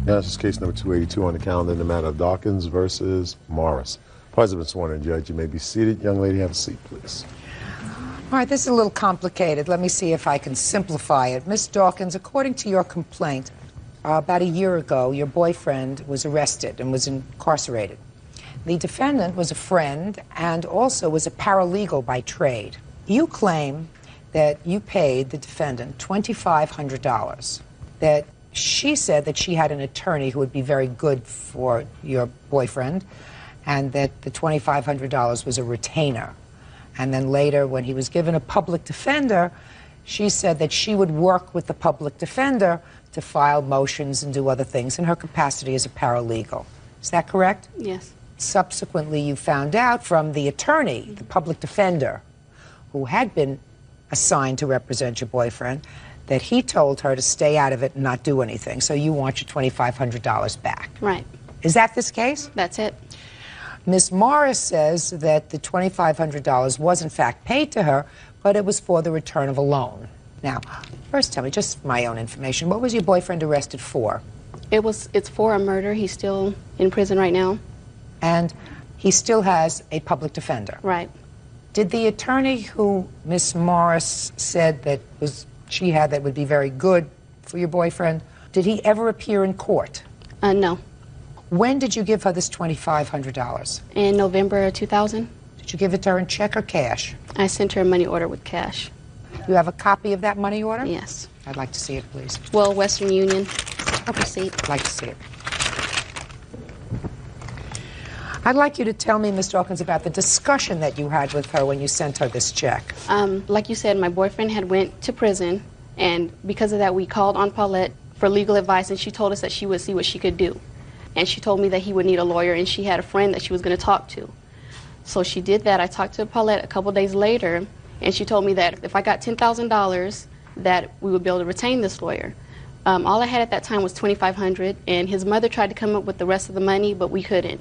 [SPEAKER 1] Now, this is case number 282 on the calendar in the matter of Dawkins versus Morris. Parties have been sworn in, Judge. You may be seated. Young lady, have a seat, please.
[SPEAKER 2] All right, this is a little complicated. Let me see if I can simplify it. Miss Dawkins, according to your complaint, about a year ago, your boyfriend was arrested and was incarcerated. The defendant was a friend and also was a paralegal by trade. You claim that you paid the defendant $2,500, that she said that she had an attorney who would be very good for your boyfriend, and that the $2,500 was a retainer. And then later, when he was given a public defender, she said that she would work with the public defender to file motions and do other things in her capacity as a paralegal. Is that correct?
[SPEAKER 16] Yes.
[SPEAKER 2] Subsequently, you found out from the attorney, the public defender, who had been assigned to represent your boyfriend, that he told her to stay out of it and not do anything. So you want your $2,500 back.
[SPEAKER 16] Right.
[SPEAKER 2] Is that this case?
[SPEAKER 16] That's it.
[SPEAKER 2] Ms. Morris says that the $2,500 was in fact paid to her, but it was for the return of a loan. Now, first tell me, just for my own information, what was your boyfriend arrested for?
[SPEAKER 16] It's for a murder. He's still in prison right now.
[SPEAKER 2] And he still has a public defender.
[SPEAKER 16] Right.
[SPEAKER 2] Did the attorney who Ms. Morris said that she had that would be very good for your boyfriend, did he ever appear in court?
[SPEAKER 16] No.
[SPEAKER 2] When did you give her this $2,500?
[SPEAKER 16] In November 2000.
[SPEAKER 2] Did you give it to her in check or cash?
[SPEAKER 16] I sent her a money order with cash.
[SPEAKER 2] You have a copy of that money order?
[SPEAKER 16] Yes.
[SPEAKER 2] I'd like to see it, please.
[SPEAKER 16] Well, Western Union. Receipt.
[SPEAKER 2] I'd like to see it. I'd like you to tell me, Ms. Dawkins, about the discussion that you had with her when you sent her this check.
[SPEAKER 16] Like you said, my boyfriend had went to prison, and because of that, we called on Paulette for legal advice, and she told us that she would see what she could do. And she told me that he would need a lawyer, and she had a friend that she was going to talk to. So she did that. I talked to Paulette a couple days later, and she told me that if I got $10,000, that we would be able to retain this lawyer. All I had at that time was $2,500, and his mother tried to come up with the rest of the money, but we couldn't.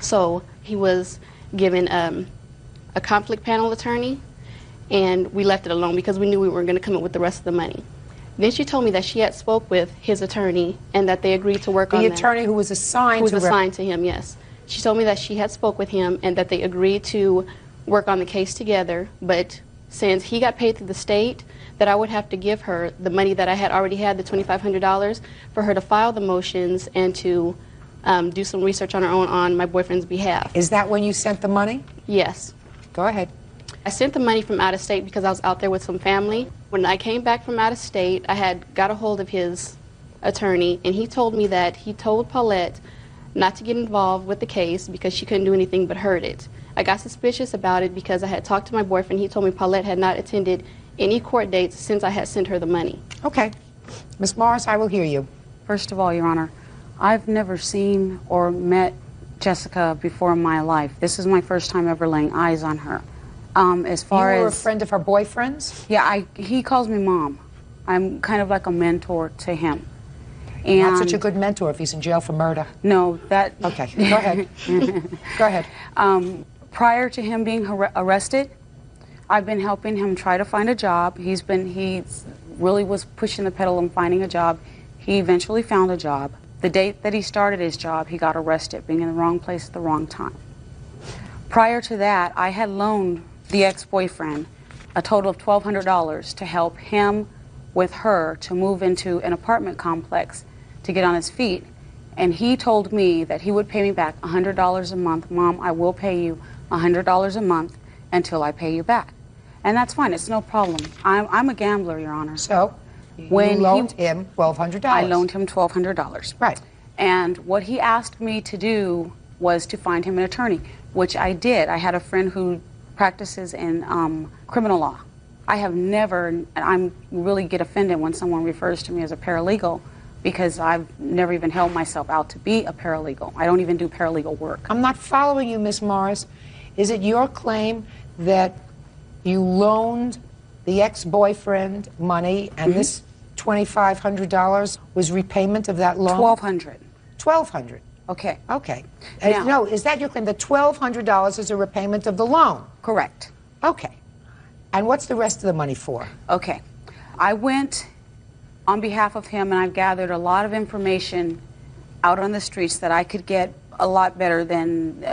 [SPEAKER 16] So he was given a conflict panel attorney, and we left it alone because we knew we weren't going to come up with the rest of the money. Then she told me that she had spoke with his attorney and that they agreed to work on that.
[SPEAKER 2] The attorney who was assigned
[SPEAKER 16] to assigned to him, yes. She told me that she had spoke with him and that they agreed to work on the case together, but since he got paid through the state, that I would have to give her the money that I had already had, the $2,500, for her to file the motions and to do some research on her own on my boyfriend's behalf.
[SPEAKER 2] Is that when you sent the money?
[SPEAKER 16] Yes.
[SPEAKER 2] Go ahead.
[SPEAKER 16] I sent the money from out of state because I was out there with some family. When I came back from out of state, I had got a hold of his attorney, and he told me that he told Paulette not to get involved with the case because she couldn't do anything but hurt it. I got suspicious about it because I had talked to my boyfriend. He told me Paulette had not attended any court dates since I had sent her the money.
[SPEAKER 2] Okay. Ms. Morris, I will hear you.
[SPEAKER 19] First of all, Your Honor, I've never seen or met Jessica before in my life. This is my first time ever laying eyes on her. As far
[SPEAKER 2] You were
[SPEAKER 19] as
[SPEAKER 2] a friend of her boyfriend's?
[SPEAKER 19] Yeah, he calls me Mom. I'm kind of like a mentor to him. And
[SPEAKER 2] Not such a good mentor if he's in jail for murder.
[SPEAKER 19] No, that...
[SPEAKER 2] Okay, go ahead. Go ahead.
[SPEAKER 19] Prior to him being arrested, I've been helping him try to find a job. He really was pushing the pedal and finding a job. He eventually found a job. The date that he started his job, he got arrested, being in the wrong place at the wrong time. Prior to that, I had loaned the ex-boyfriend a total of $1,200 to help him with her to move into an apartment complex to get on his feet. And he told me that he would pay me back $100 a month. Mom, I will pay you $100 a month until I pay you back. And that's fine. It's no problem. I'm a gambler, Your Honor.
[SPEAKER 2] So when you loaned him $1,200.
[SPEAKER 19] I loaned him $1,200.
[SPEAKER 2] Right.
[SPEAKER 19] And what he asked me to do was to find him an attorney, which I did. I had a friend who practices in criminal law. I have never, and I really get offended when someone refers to me as a paralegal because I've never even held myself out to be a paralegal. I don't even do paralegal work.
[SPEAKER 2] I'm not following you, Ms. Morris. Is it your claim that you loaned the ex-boyfriend money and this $2,500 was repayment of that loan?
[SPEAKER 19] $1,200.
[SPEAKER 2] $1,200.
[SPEAKER 19] Okay.
[SPEAKER 2] Okay.
[SPEAKER 19] Now,
[SPEAKER 2] no, is that your claim? The $1,200 is a repayment of the loan?
[SPEAKER 19] Correct.
[SPEAKER 2] Okay. And what's the rest of the money for?
[SPEAKER 19] Okay. I went on behalf of him, and I've gathered a lot of information out on the streets that I could get a lot better than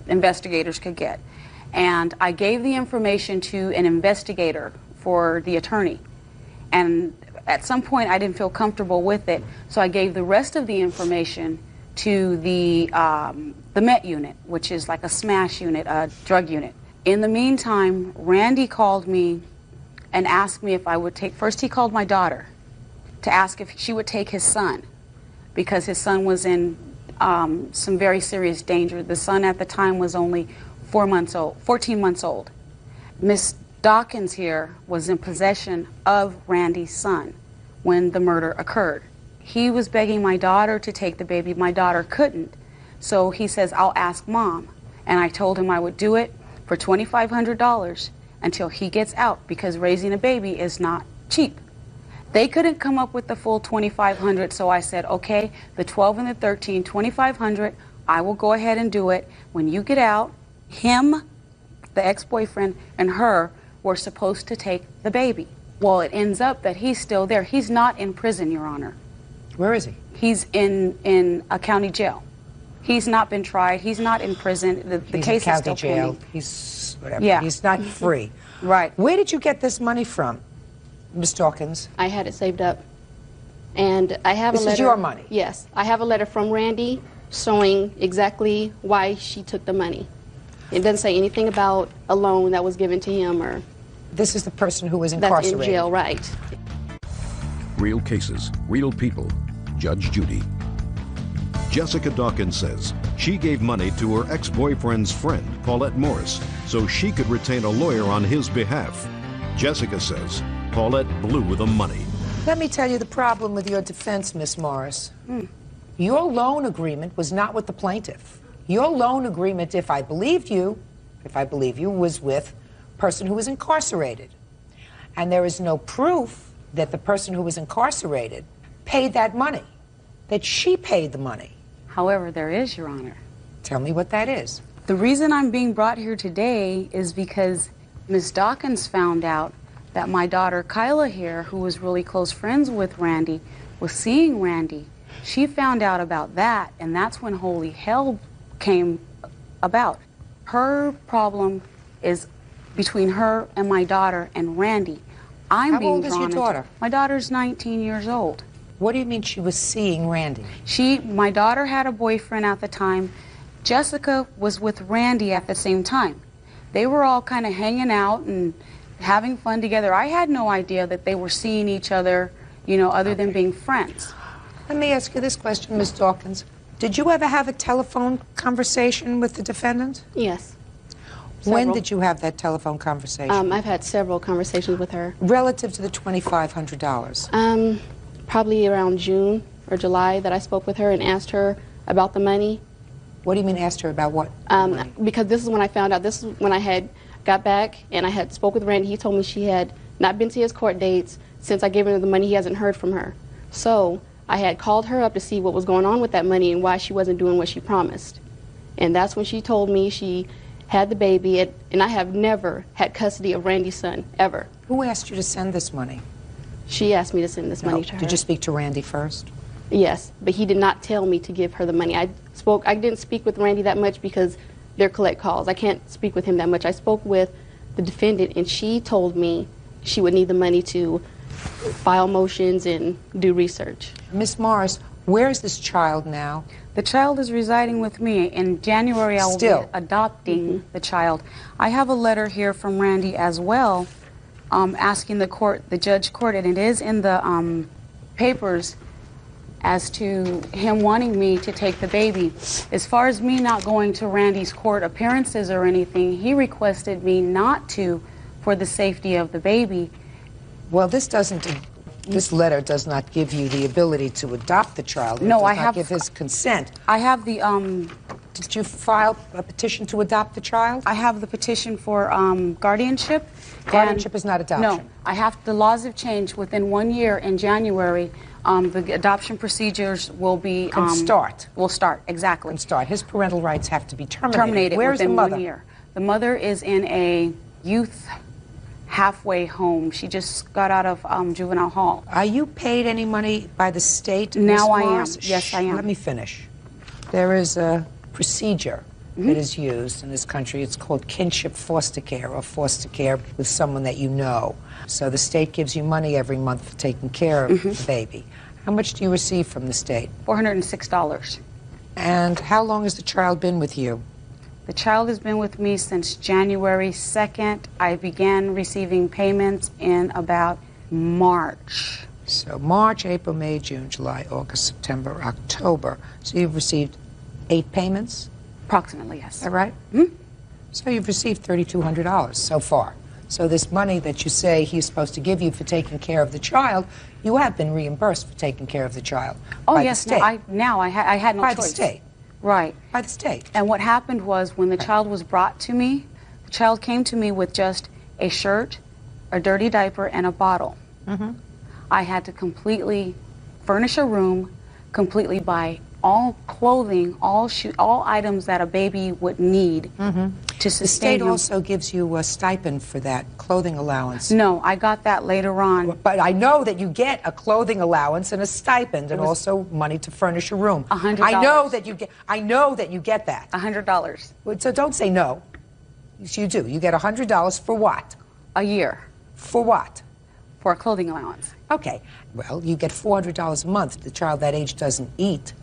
[SPEAKER 19] investigators could get. And I gave the information to an investigator for the attorney. And at some point, I didn't feel comfortable with it, so I gave the rest of the information to the Met unit, which is like a smash unit, a drug unit. In the meantime, Randy called me and asked me if I would take, first he called my daughter to ask if she would take his son, because his son was in some very serious danger. The son at the time was only 14 months old. Miss Dawkins here was in possession of Randy's son when the murder occurred. He was begging my daughter to take the baby. My daughter couldn't. So he says, I'll ask Mom. And I told him I would do it for $2,500 until he gets out, because raising a baby is not cheap. They couldn't come up with the full $2,500, so I said, okay, the 12 and the 13, $2,500, I will go ahead and do it. When you get out, him, the ex-boyfriend, and her were supposed to take the baby. Well, it ends up that he's still there. He's not in prison, Your Honor.
[SPEAKER 2] Where is he?
[SPEAKER 19] He's in a county jail. He's not been tried. He's not in prison. The
[SPEAKER 2] He's
[SPEAKER 19] case
[SPEAKER 2] in
[SPEAKER 19] is still
[SPEAKER 2] county jail.
[SPEAKER 19] pending.
[SPEAKER 2] He's whatever.
[SPEAKER 19] Yeah.
[SPEAKER 2] He's not free.
[SPEAKER 19] Right.
[SPEAKER 2] Where did you get this money from, Miss Dawkins?
[SPEAKER 17] I had it saved up. And I have a letter.
[SPEAKER 2] This is your money?
[SPEAKER 17] Yes. I have a letter from Randy showing exactly why she took the money. It doesn't say anything about a loan that was given to him or...
[SPEAKER 2] This is the person who was
[SPEAKER 17] That's
[SPEAKER 2] incarcerated.
[SPEAKER 17] in jail, right.
[SPEAKER 6] Real cases, real people. Judge Judy. Jessica Dawkins says she gave money to her ex-boyfriend's friend, Paulette Morris, so she could retain a lawyer on his behalf. Jessica says Paulette blew the money.
[SPEAKER 2] Let me tell you the problem with your defense, Miss Morris. Your loan agreement was not with the plaintiff. Your loan agreement, if I believe you, was with a person who was incarcerated. And there is no proof that the person who was incarcerated paid that money, that she paid the money.
[SPEAKER 19] However, there is, Your Honor.
[SPEAKER 2] Tell me what that is.
[SPEAKER 19] The reason I'm being brought here today is because Ms. Dawkins found out that my daughter Kyla here, who was really close friends with Randy, was seeing Randy. She found out about that, and that's when holy hell came about. Her problem is between her and my daughter and Randy.
[SPEAKER 2] How old is your daughter?
[SPEAKER 19] My daughter's 19 years old.
[SPEAKER 2] What do you mean she was seeing Randy?
[SPEAKER 19] My daughter had a boyfriend at the time. Jessica was with Randy at the same time. They were all kind of hanging out and having fun together. I had no idea that they were seeing each other, other than being friends.
[SPEAKER 2] Let me ask you this question, Ms. Dawkins. Did you ever have a telephone conversation with the defendant?
[SPEAKER 17] Yes.
[SPEAKER 2] When
[SPEAKER 17] Several.
[SPEAKER 2] did you have that telephone conversation?
[SPEAKER 17] I've had several conversations with her.
[SPEAKER 2] Relative to the $2,500?
[SPEAKER 17] Probably around June or July that I spoke with her and asked her about the money.
[SPEAKER 2] What do you mean asked her about what?
[SPEAKER 17] Because this is when I found out. This is when I had got back and I had spoke with Randy. He told me she had not been to his court dates since I gave him the money. He hasn't heard from her. So I had called her up to see what was going on with that money and why she wasn't doing what she promised. And that's when she told me she had the baby, and I have never had custody of Randy's son, ever.
[SPEAKER 2] Who asked you to send this money?
[SPEAKER 17] She asked me to send this money to her.
[SPEAKER 2] Did you speak to Randy first?
[SPEAKER 17] Yes, but he did not tell me to give her the money. I didn't speak with Randy that much because they're collect calls. I can't speak with him that much. I spoke with the defendant, and she told me she would need the money to file motions and do research.
[SPEAKER 2] Miss Morris, where is this child now?
[SPEAKER 19] The child is residing with me. In January, I will be adopting the child. I have a letter here from Randy as well, asking the judge court, and it is in the papers as to him wanting me to take the baby. As far as me not going to Randy's court appearances or anything, he requested me not to for the safety of the baby.
[SPEAKER 2] Well, this letter does not give you the ability to adopt the child.
[SPEAKER 19] No,
[SPEAKER 2] I have give his consent.
[SPEAKER 19] I have the
[SPEAKER 2] Did you file a petition to adopt the child?
[SPEAKER 19] I have the petition for guardianship.
[SPEAKER 2] Guardianship is not adoption.
[SPEAKER 19] No, the laws have changed. Within 1 year in January, the adoption procedures will be
[SPEAKER 2] Will start,
[SPEAKER 19] exactly.
[SPEAKER 2] His parental rights have to be terminated.
[SPEAKER 19] Terminated
[SPEAKER 2] Where's
[SPEAKER 19] within
[SPEAKER 2] the mother?
[SPEAKER 19] 1 year. The mother is in a youth halfway home. She just got out of juvenile hall.
[SPEAKER 2] Are you paid any money by the state?
[SPEAKER 19] Now
[SPEAKER 2] Ms.
[SPEAKER 19] I am.
[SPEAKER 2] Morris?
[SPEAKER 19] Yes, I am.
[SPEAKER 2] Let me finish. There is a procedure that is used in this country. It's called kinship foster care, or foster care with someone that you know. So the state gives you money every month for taking care of the baby. How much do you receive from the state?
[SPEAKER 19] $406.
[SPEAKER 2] And how long has the child been with you?
[SPEAKER 19] The child has been with me since January 2nd. I began receiving payments in about March.
[SPEAKER 2] So March, April, May, June, July, August, September, October. So you've received 8 payments?
[SPEAKER 19] Approximately, yes.
[SPEAKER 2] Is that right? Mm-hmm. So you've received $3,200 so far. So this money that you say he's supposed to give you for taking care of the child, you have been reimbursed for taking care of the child.
[SPEAKER 19] Oh,
[SPEAKER 2] by
[SPEAKER 19] yes.
[SPEAKER 2] the state.
[SPEAKER 19] I had no
[SPEAKER 2] by
[SPEAKER 19] choice.
[SPEAKER 2] the state.
[SPEAKER 19] Right.
[SPEAKER 2] By the state.
[SPEAKER 19] And what happened was when the child was brought to me, the child came to me with just a shirt, a dirty diaper, and a bottle.
[SPEAKER 2] Mm-hmm.
[SPEAKER 19] I had to completely furnish a room, completely buy all clothing, all items that a baby would need to
[SPEAKER 2] The
[SPEAKER 19] sustain
[SPEAKER 2] state
[SPEAKER 19] him.
[SPEAKER 2] also gives you a stipend for that clothing allowance.
[SPEAKER 19] No, I got that later on.
[SPEAKER 2] But I know that you get a clothing allowance and a stipend and also money to furnish a room.
[SPEAKER 19] $100.
[SPEAKER 2] I know that you get. I know that you get that.
[SPEAKER 19] $100.
[SPEAKER 2] So don't say no. Yes, you do. You get $100 for what?
[SPEAKER 19] A year.
[SPEAKER 2] For what?
[SPEAKER 19] For a clothing allowance.
[SPEAKER 2] Okay. Well, you get $400 a month. The child that age doesn't eat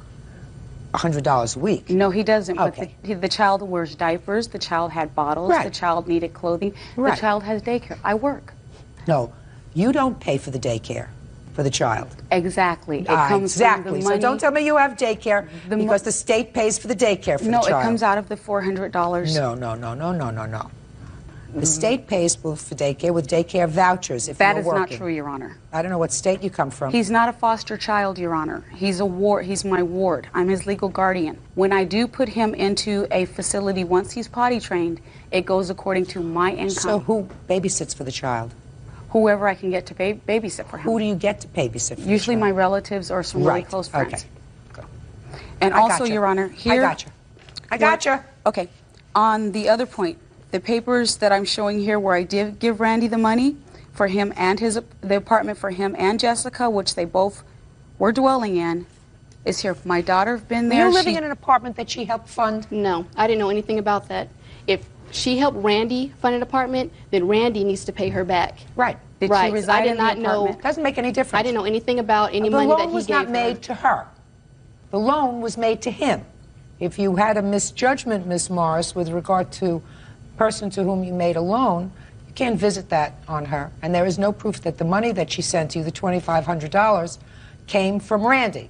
[SPEAKER 2] $100 a week.
[SPEAKER 19] No, he doesn't.
[SPEAKER 2] Okay.
[SPEAKER 19] But the child wears diapers. The child had bottles.
[SPEAKER 2] Right.
[SPEAKER 19] The child needed clothing.
[SPEAKER 2] Right.
[SPEAKER 19] The child has daycare. I work.
[SPEAKER 2] No, you don't pay for the daycare for the child.
[SPEAKER 19] Exactly. It comes
[SPEAKER 2] exactly.
[SPEAKER 19] From the
[SPEAKER 2] So
[SPEAKER 19] money.
[SPEAKER 2] don't tell me you have daycare because the state pays for the daycare for
[SPEAKER 19] No,
[SPEAKER 2] the child.
[SPEAKER 19] it comes out of the $400.
[SPEAKER 2] No. The state pays for daycare with daycare vouchers if
[SPEAKER 19] That
[SPEAKER 2] you're
[SPEAKER 19] is
[SPEAKER 2] working.
[SPEAKER 19] not true, Your Honor.
[SPEAKER 2] I don't know what state you come from.
[SPEAKER 19] He's not a foster child, Your Honor. He's a ward. He's my ward. I'm his legal guardian. When I do put him into a facility, once he's potty trained, it goes according to my income.
[SPEAKER 2] So who babysits for the child?
[SPEAKER 19] Whoever I can get to babysit for him.
[SPEAKER 2] Who do you get to babysit for
[SPEAKER 19] Usually
[SPEAKER 2] the
[SPEAKER 19] my
[SPEAKER 2] child?
[SPEAKER 19] relatives or some really close friends.
[SPEAKER 2] Okay. Good.
[SPEAKER 19] And
[SPEAKER 2] I
[SPEAKER 19] also,
[SPEAKER 2] gotcha.
[SPEAKER 19] Your Honor, here...
[SPEAKER 2] I gotcha.
[SPEAKER 19] Okay. On the other point, the papers that I'm showing here where I did give Randy the money for him and the apartment for him and Jessica, which they both were dwelling in, is here. My daughter been
[SPEAKER 2] Were
[SPEAKER 19] there.
[SPEAKER 2] you living in an apartment that she helped fund?
[SPEAKER 17] No, I didn't know anything about that. If she helped Randy fund an apartment, then Randy needs to pay her back.
[SPEAKER 2] Right.
[SPEAKER 19] Did she
[SPEAKER 17] right.
[SPEAKER 19] reside
[SPEAKER 17] I did
[SPEAKER 19] in the
[SPEAKER 17] not know.
[SPEAKER 19] apartment?
[SPEAKER 2] Doesn't make any difference.
[SPEAKER 17] I didn't know anything about any
[SPEAKER 2] The
[SPEAKER 17] money
[SPEAKER 2] loan
[SPEAKER 17] that he
[SPEAKER 2] was
[SPEAKER 17] gave
[SPEAKER 2] not
[SPEAKER 17] her.
[SPEAKER 2] made to her. The loan was made to him. If you had a misjudgment, Miss Morris, with regard to person to whom you made a loan, you can't visit that on her. And there is no proof that the money that she sent you, the $2,500, came from Randy.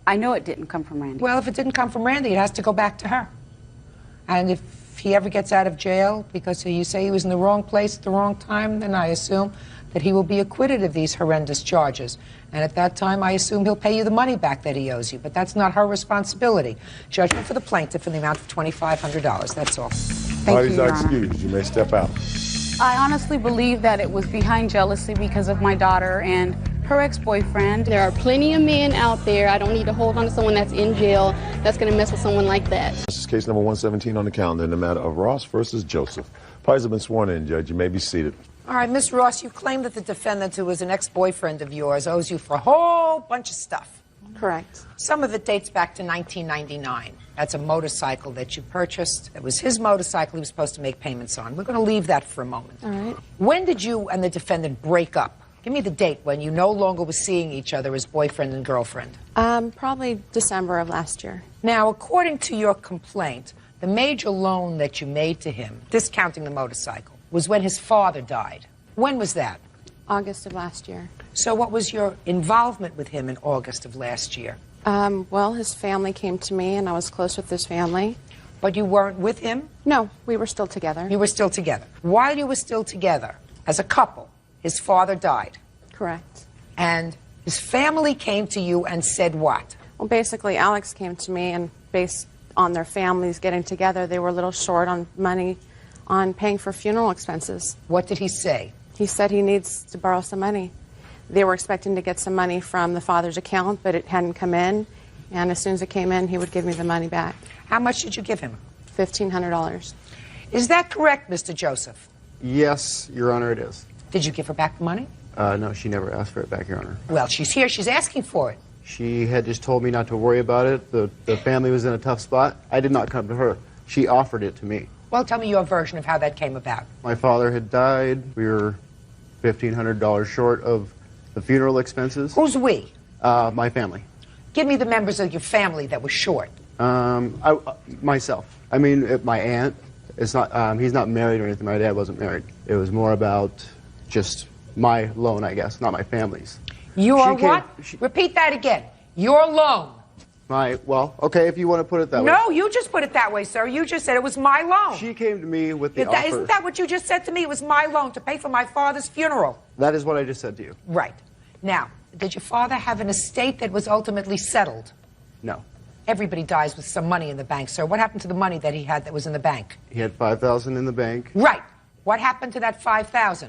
[SPEAKER 19] I know it didn't come from Randy.
[SPEAKER 2] Well, if it didn't come from Randy, it has to go back to her. And if he ever gets out of jail because you say he was in the wrong place at the wrong time, then I assume that he will be acquitted of these horrendous charges. And at that time, I assume he'll pay you the money back that he owes you. But that's not her responsibility. Judgment for the plaintiff in the amount of $2,500. That's all.
[SPEAKER 1] Parties are excused. You may step out.
[SPEAKER 19] I honestly believe that it was behind jealousy because of my daughter and her ex-boyfriend.
[SPEAKER 17] There are plenty of men out there. I don't need to hold on to someone that's in jail that's going to mess with someone like that.
[SPEAKER 1] This is case number 117 on the calendar in the matter of Ross versus Joseph. Parties have been sworn in, Judge. You may be seated.
[SPEAKER 2] All right, Miss Ross, you claim that the defendant, who was an ex-boyfriend of yours, owes you for a whole bunch of stuff.
[SPEAKER 10] Correct.
[SPEAKER 2] Some of it dates back to 1999. That's a motorcycle that you purchased. It was his motorcycle he was supposed to make payments on. We're going to leave that for a moment.
[SPEAKER 18] All right.
[SPEAKER 2] When did you and the defendant break up? Give me the date when you no longer were seeing each other as boyfriend and girlfriend.
[SPEAKER 18] Probably December of last year.
[SPEAKER 2] Now, according to your complaint, the major loan that you made to him, discounting the motorcycle, was when his father died. When was that?
[SPEAKER 18] August of last year.
[SPEAKER 2] So what was your involvement with him in August of last year?
[SPEAKER 18] Well, his family came to me, and I was close with his family.
[SPEAKER 2] But you weren't with him?
[SPEAKER 18] No, we were still together.
[SPEAKER 2] You were still together. While you were still together, as a couple, his father died.
[SPEAKER 18] Correct.
[SPEAKER 2] And his family came to you and said what?
[SPEAKER 18] Well, basically, Alex came to me, and based on their families getting together, they were a little short on money on paying for funeral expenses.
[SPEAKER 2] What did he say?
[SPEAKER 18] He said he needs to borrow some money. They were expecting to get some money from the father's account, but it hadn't come in. And as soon as it came in, he would give me the money back.
[SPEAKER 2] How much did you give him?
[SPEAKER 18] $1,500.
[SPEAKER 2] Is that correct, Mr. Joseph?
[SPEAKER 20] Yes, Your Honor, it is.
[SPEAKER 2] Did you give her back the money?
[SPEAKER 20] No, she never asked for it back, Your Honor.
[SPEAKER 2] Well, she's here. She's asking for it.
[SPEAKER 20] She had just told me not to worry about it. The family was in a tough spot. I did not come to her. She offered it to me.
[SPEAKER 2] Well, tell me your version of how that came about.
[SPEAKER 20] My father had died. We were $1,500 short of the funeral expenses.
[SPEAKER 2] Who's we?
[SPEAKER 20] My family.
[SPEAKER 2] Give me the members of your family that were short.
[SPEAKER 20] Myself. I mean, my aunt. It's not. He's not married or anything. My dad wasn't married. It was more about just my loan, I guess, not my family's.
[SPEAKER 2] Your what? Repeat that again. Your loan.
[SPEAKER 20] Well, okay, if you want to put it that way.
[SPEAKER 2] No, you just put it that way, sir. You just said it was my loan.
[SPEAKER 20] She came to me with the offer.
[SPEAKER 2] Isn't that what you just said to me? It was my loan to pay for my father's funeral.
[SPEAKER 20] That is what I just said to you.
[SPEAKER 2] Right. Now, did your father have an estate that was ultimately settled?
[SPEAKER 20] No.
[SPEAKER 2] Everybody dies with some money in the bank, sir. What happened to the money that he had that was in the bank?
[SPEAKER 20] He had $5,000 in the bank.
[SPEAKER 2] Right. What happened to that $5,000?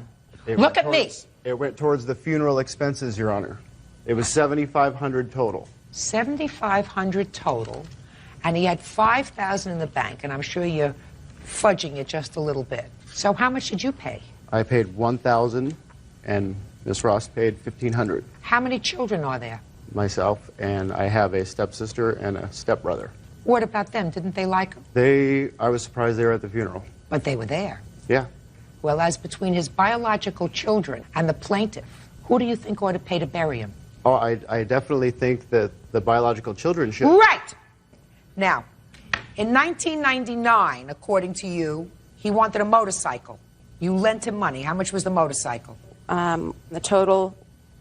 [SPEAKER 2] Look at me.
[SPEAKER 20] It went towards the funeral expenses, Your Honor. It was $7,500 total.
[SPEAKER 2] $7,500 total, and he had $5,000 in the bank, and I'm sure you're fudging it just a little bit. So how much did you pay?
[SPEAKER 20] I paid $1,000, and Miss Ross paid $1,500.
[SPEAKER 2] How many children are there?
[SPEAKER 20] Myself, and I have a stepsister and a stepbrother.
[SPEAKER 2] What about them? Didn't they like him?
[SPEAKER 20] I was surprised they were at the funeral.
[SPEAKER 2] But they were there.
[SPEAKER 20] Yeah.
[SPEAKER 2] Well, as between his biological children and the plaintiff, who do you think ought to pay to bury him?
[SPEAKER 20] Oh, I definitely think that the biological children should.
[SPEAKER 2] Right! Now, in 1999, according to you, he wanted a motorcycle. You lent him money. How much was the motorcycle?
[SPEAKER 21] The total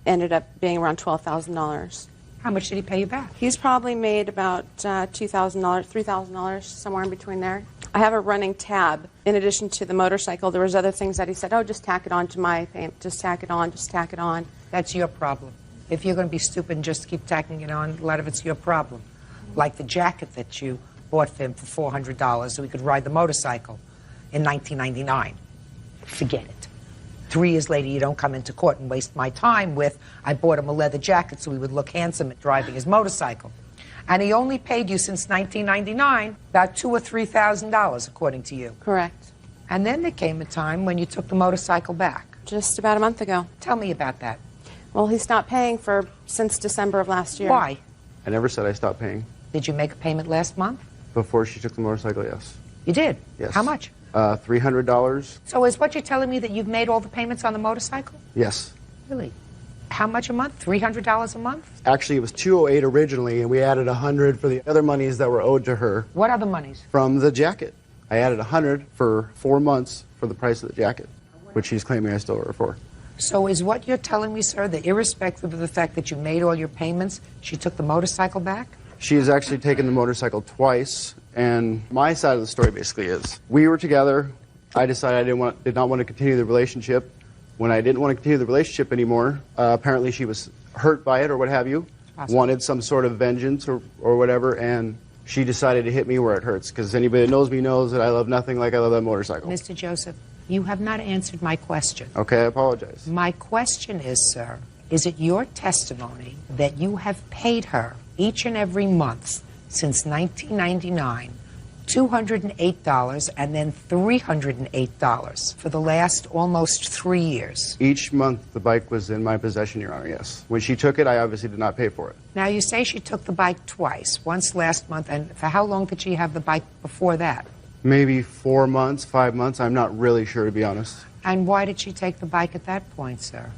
[SPEAKER 21] ended up being around $12,000.
[SPEAKER 2] How much did he pay you back?
[SPEAKER 21] He's probably made about $2,000, $3,000, somewhere in between there. I have a running tab. In addition to the motorcycle, there was other things that he said, oh, just tack it on to my payment. Just tack it on, just tack it on.
[SPEAKER 2] That's your problem. If you're going to be stupid and just keep tacking it on, a lot of it's your problem. Like the jacket that you bought for him for $400 so he could ride the motorcycle in 1999. Forget it. 3 years later, you don't come into court and waste my time with, I bought him a leather jacket so he would look handsome at driving his motorcycle. And he only paid you since 1999 about $2,000 or $3,000, according to you.
[SPEAKER 21] Correct.
[SPEAKER 2] And then there came a time when you took the motorcycle back.
[SPEAKER 21] Just about a month ago.
[SPEAKER 2] Tell me about that.
[SPEAKER 21] Well, he stopped paying since December of last year.
[SPEAKER 2] Why?
[SPEAKER 20] I never said I stopped paying.
[SPEAKER 2] Did you make a payment last month?
[SPEAKER 20] Before she took the motorcycle, yes.
[SPEAKER 2] You did?
[SPEAKER 20] Yes.
[SPEAKER 2] How much?
[SPEAKER 20] $300.
[SPEAKER 2] So is what you're telling me that you've made all the payments on the motorcycle?
[SPEAKER 20] Yes.
[SPEAKER 2] Really? How much a month? $300 a month?
[SPEAKER 20] Actually, it was $208 originally, and we added $100 for the other monies that were owed to her.
[SPEAKER 2] What other monies?
[SPEAKER 20] From the jacket. I added $100 for 4 months for the price of the jacket, which she's claiming I still owe her for.
[SPEAKER 2] So is what you're telling me, sir, that irrespective of the fact that you made all your payments, she took the motorcycle back?
[SPEAKER 20] She has actually taken the motorcycle twice, and my side of the story basically is, we were together. I decided I did not want to continue the relationship. When I didn't want to continue the relationship anymore, apparently she was hurt by it or what have you, wanted some sort of vengeance or whatever, and she decided to hit me where it hurts, because anybody that knows me knows that I love nothing like I love that motorcycle.
[SPEAKER 2] Mr. Joseph, you have not answered my question.
[SPEAKER 20] Okay, I apologize.
[SPEAKER 2] My question is, sir, is it your testimony that you have paid her each and every month since 1999 $208 and then $308 for the last almost 3 years?
[SPEAKER 20] Each month the bike was in my possession, Your Honor, yes. When she took it, I obviously did not pay for it.
[SPEAKER 2] Now, you say she took the bike twice, once last month, and for how long did she have the bike before that?
[SPEAKER 20] Maybe 4 months, 5 months. I'm not really sure, to be honest.
[SPEAKER 2] And why did she take the bike at that point, sir?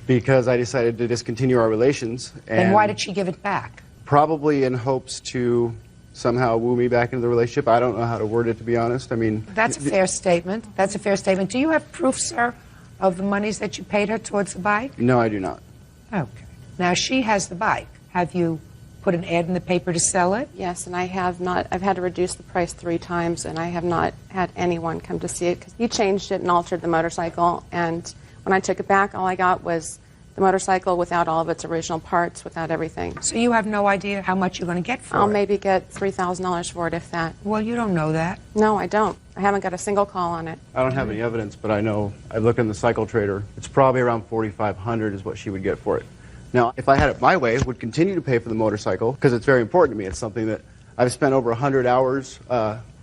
[SPEAKER 20] Because I decided to discontinue our relations.
[SPEAKER 2] And why did she give it back?
[SPEAKER 20] Probably in hopes to somehow woo me back into the relationship. I don't know how to word it, to be honest. I mean...
[SPEAKER 2] That's a fair statement. That's a fair statement. Do you have proof, sir, of the monies that you paid her towards the bike?
[SPEAKER 20] No, I do not.
[SPEAKER 2] Okay. Now, she has the bike. Have you put an ad in the paper to sell it?
[SPEAKER 21] Yes, and I have not. I've had to reduce the price 3 times, and I have not had anyone come to see it, because he changed it and altered the motorcycle, and when I took it back, all I got was the motorcycle without all of its original parts, without everything.
[SPEAKER 2] So you have no idea how much you're going to get for it?
[SPEAKER 21] I'll maybe get $3,000 for it, if that.
[SPEAKER 2] Well, you don't know that.
[SPEAKER 21] No, I don't. I haven't got a single call on it.
[SPEAKER 20] I don't have any evidence, but I know, I looked in the cycle trader. It's probably around $4,500 is what she would get for it. Now, if I had it my way, I would continue to pay for the motorcycle, because it's very important to me. It's something that I've spent over 100 hours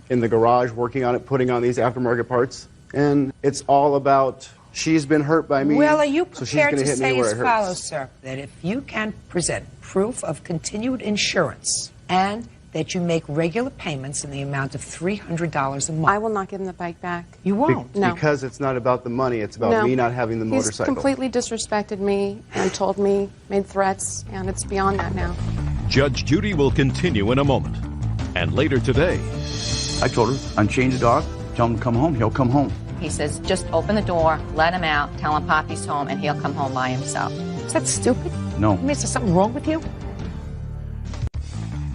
[SPEAKER 20] in the garage working on it, putting on these aftermarket parts, and it's all about... She's been hurt by me.
[SPEAKER 2] Well, are you
[SPEAKER 20] so
[SPEAKER 2] prepared to say as follows, sir, that if you can present proof of continued insurance and that you make regular payments in the amount of $300 a month?
[SPEAKER 21] I will not give him the bike back.
[SPEAKER 2] You won't?
[SPEAKER 21] No.
[SPEAKER 20] Because it's not about the money. It's about me not having the motorcycle.
[SPEAKER 21] He's completely disrespected me and told me, made threats, and it's beyond that now.
[SPEAKER 6] Judge Judy will continue in a moment. And later today,
[SPEAKER 7] I told her, unchain the dog, tell him to come home, he'll come home.
[SPEAKER 22] He says, just open the door, let him out, tell him Poppy's home, and he'll come home by himself.
[SPEAKER 2] Is that stupid?
[SPEAKER 7] No.
[SPEAKER 2] I mean, is there something wrong with you?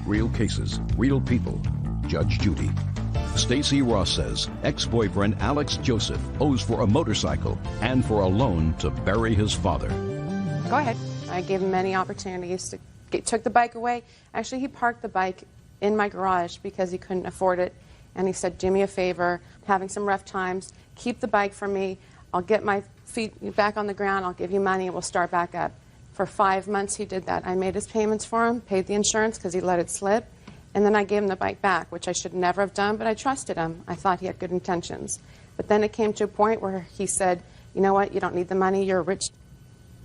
[SPEAKER 6] real cases, real people. Judge Judy. Stacy Ross says ex-boyfriend Alex Joseph owes for a motorcycle and for a loan to bury his father.
[SPEAKER 21] Go ahead. I gave him many opportunities to took the bike away. Actually, he parked the bike in my garage because he couldn't afford it. And he said, do me a favor, I'm having some rough times, keep the bike for me, I'll get my feet back on the ground, I'll give you money, and we'll start back up. For 5 months he did that. I made his payments for him, paid the insurance because he let it slip, and then I gave him the bike back, which I should never have done, but I trusted him. I thought he had good intentions. But then it came to a point where he said, you know what, you don't need the money, you're rich.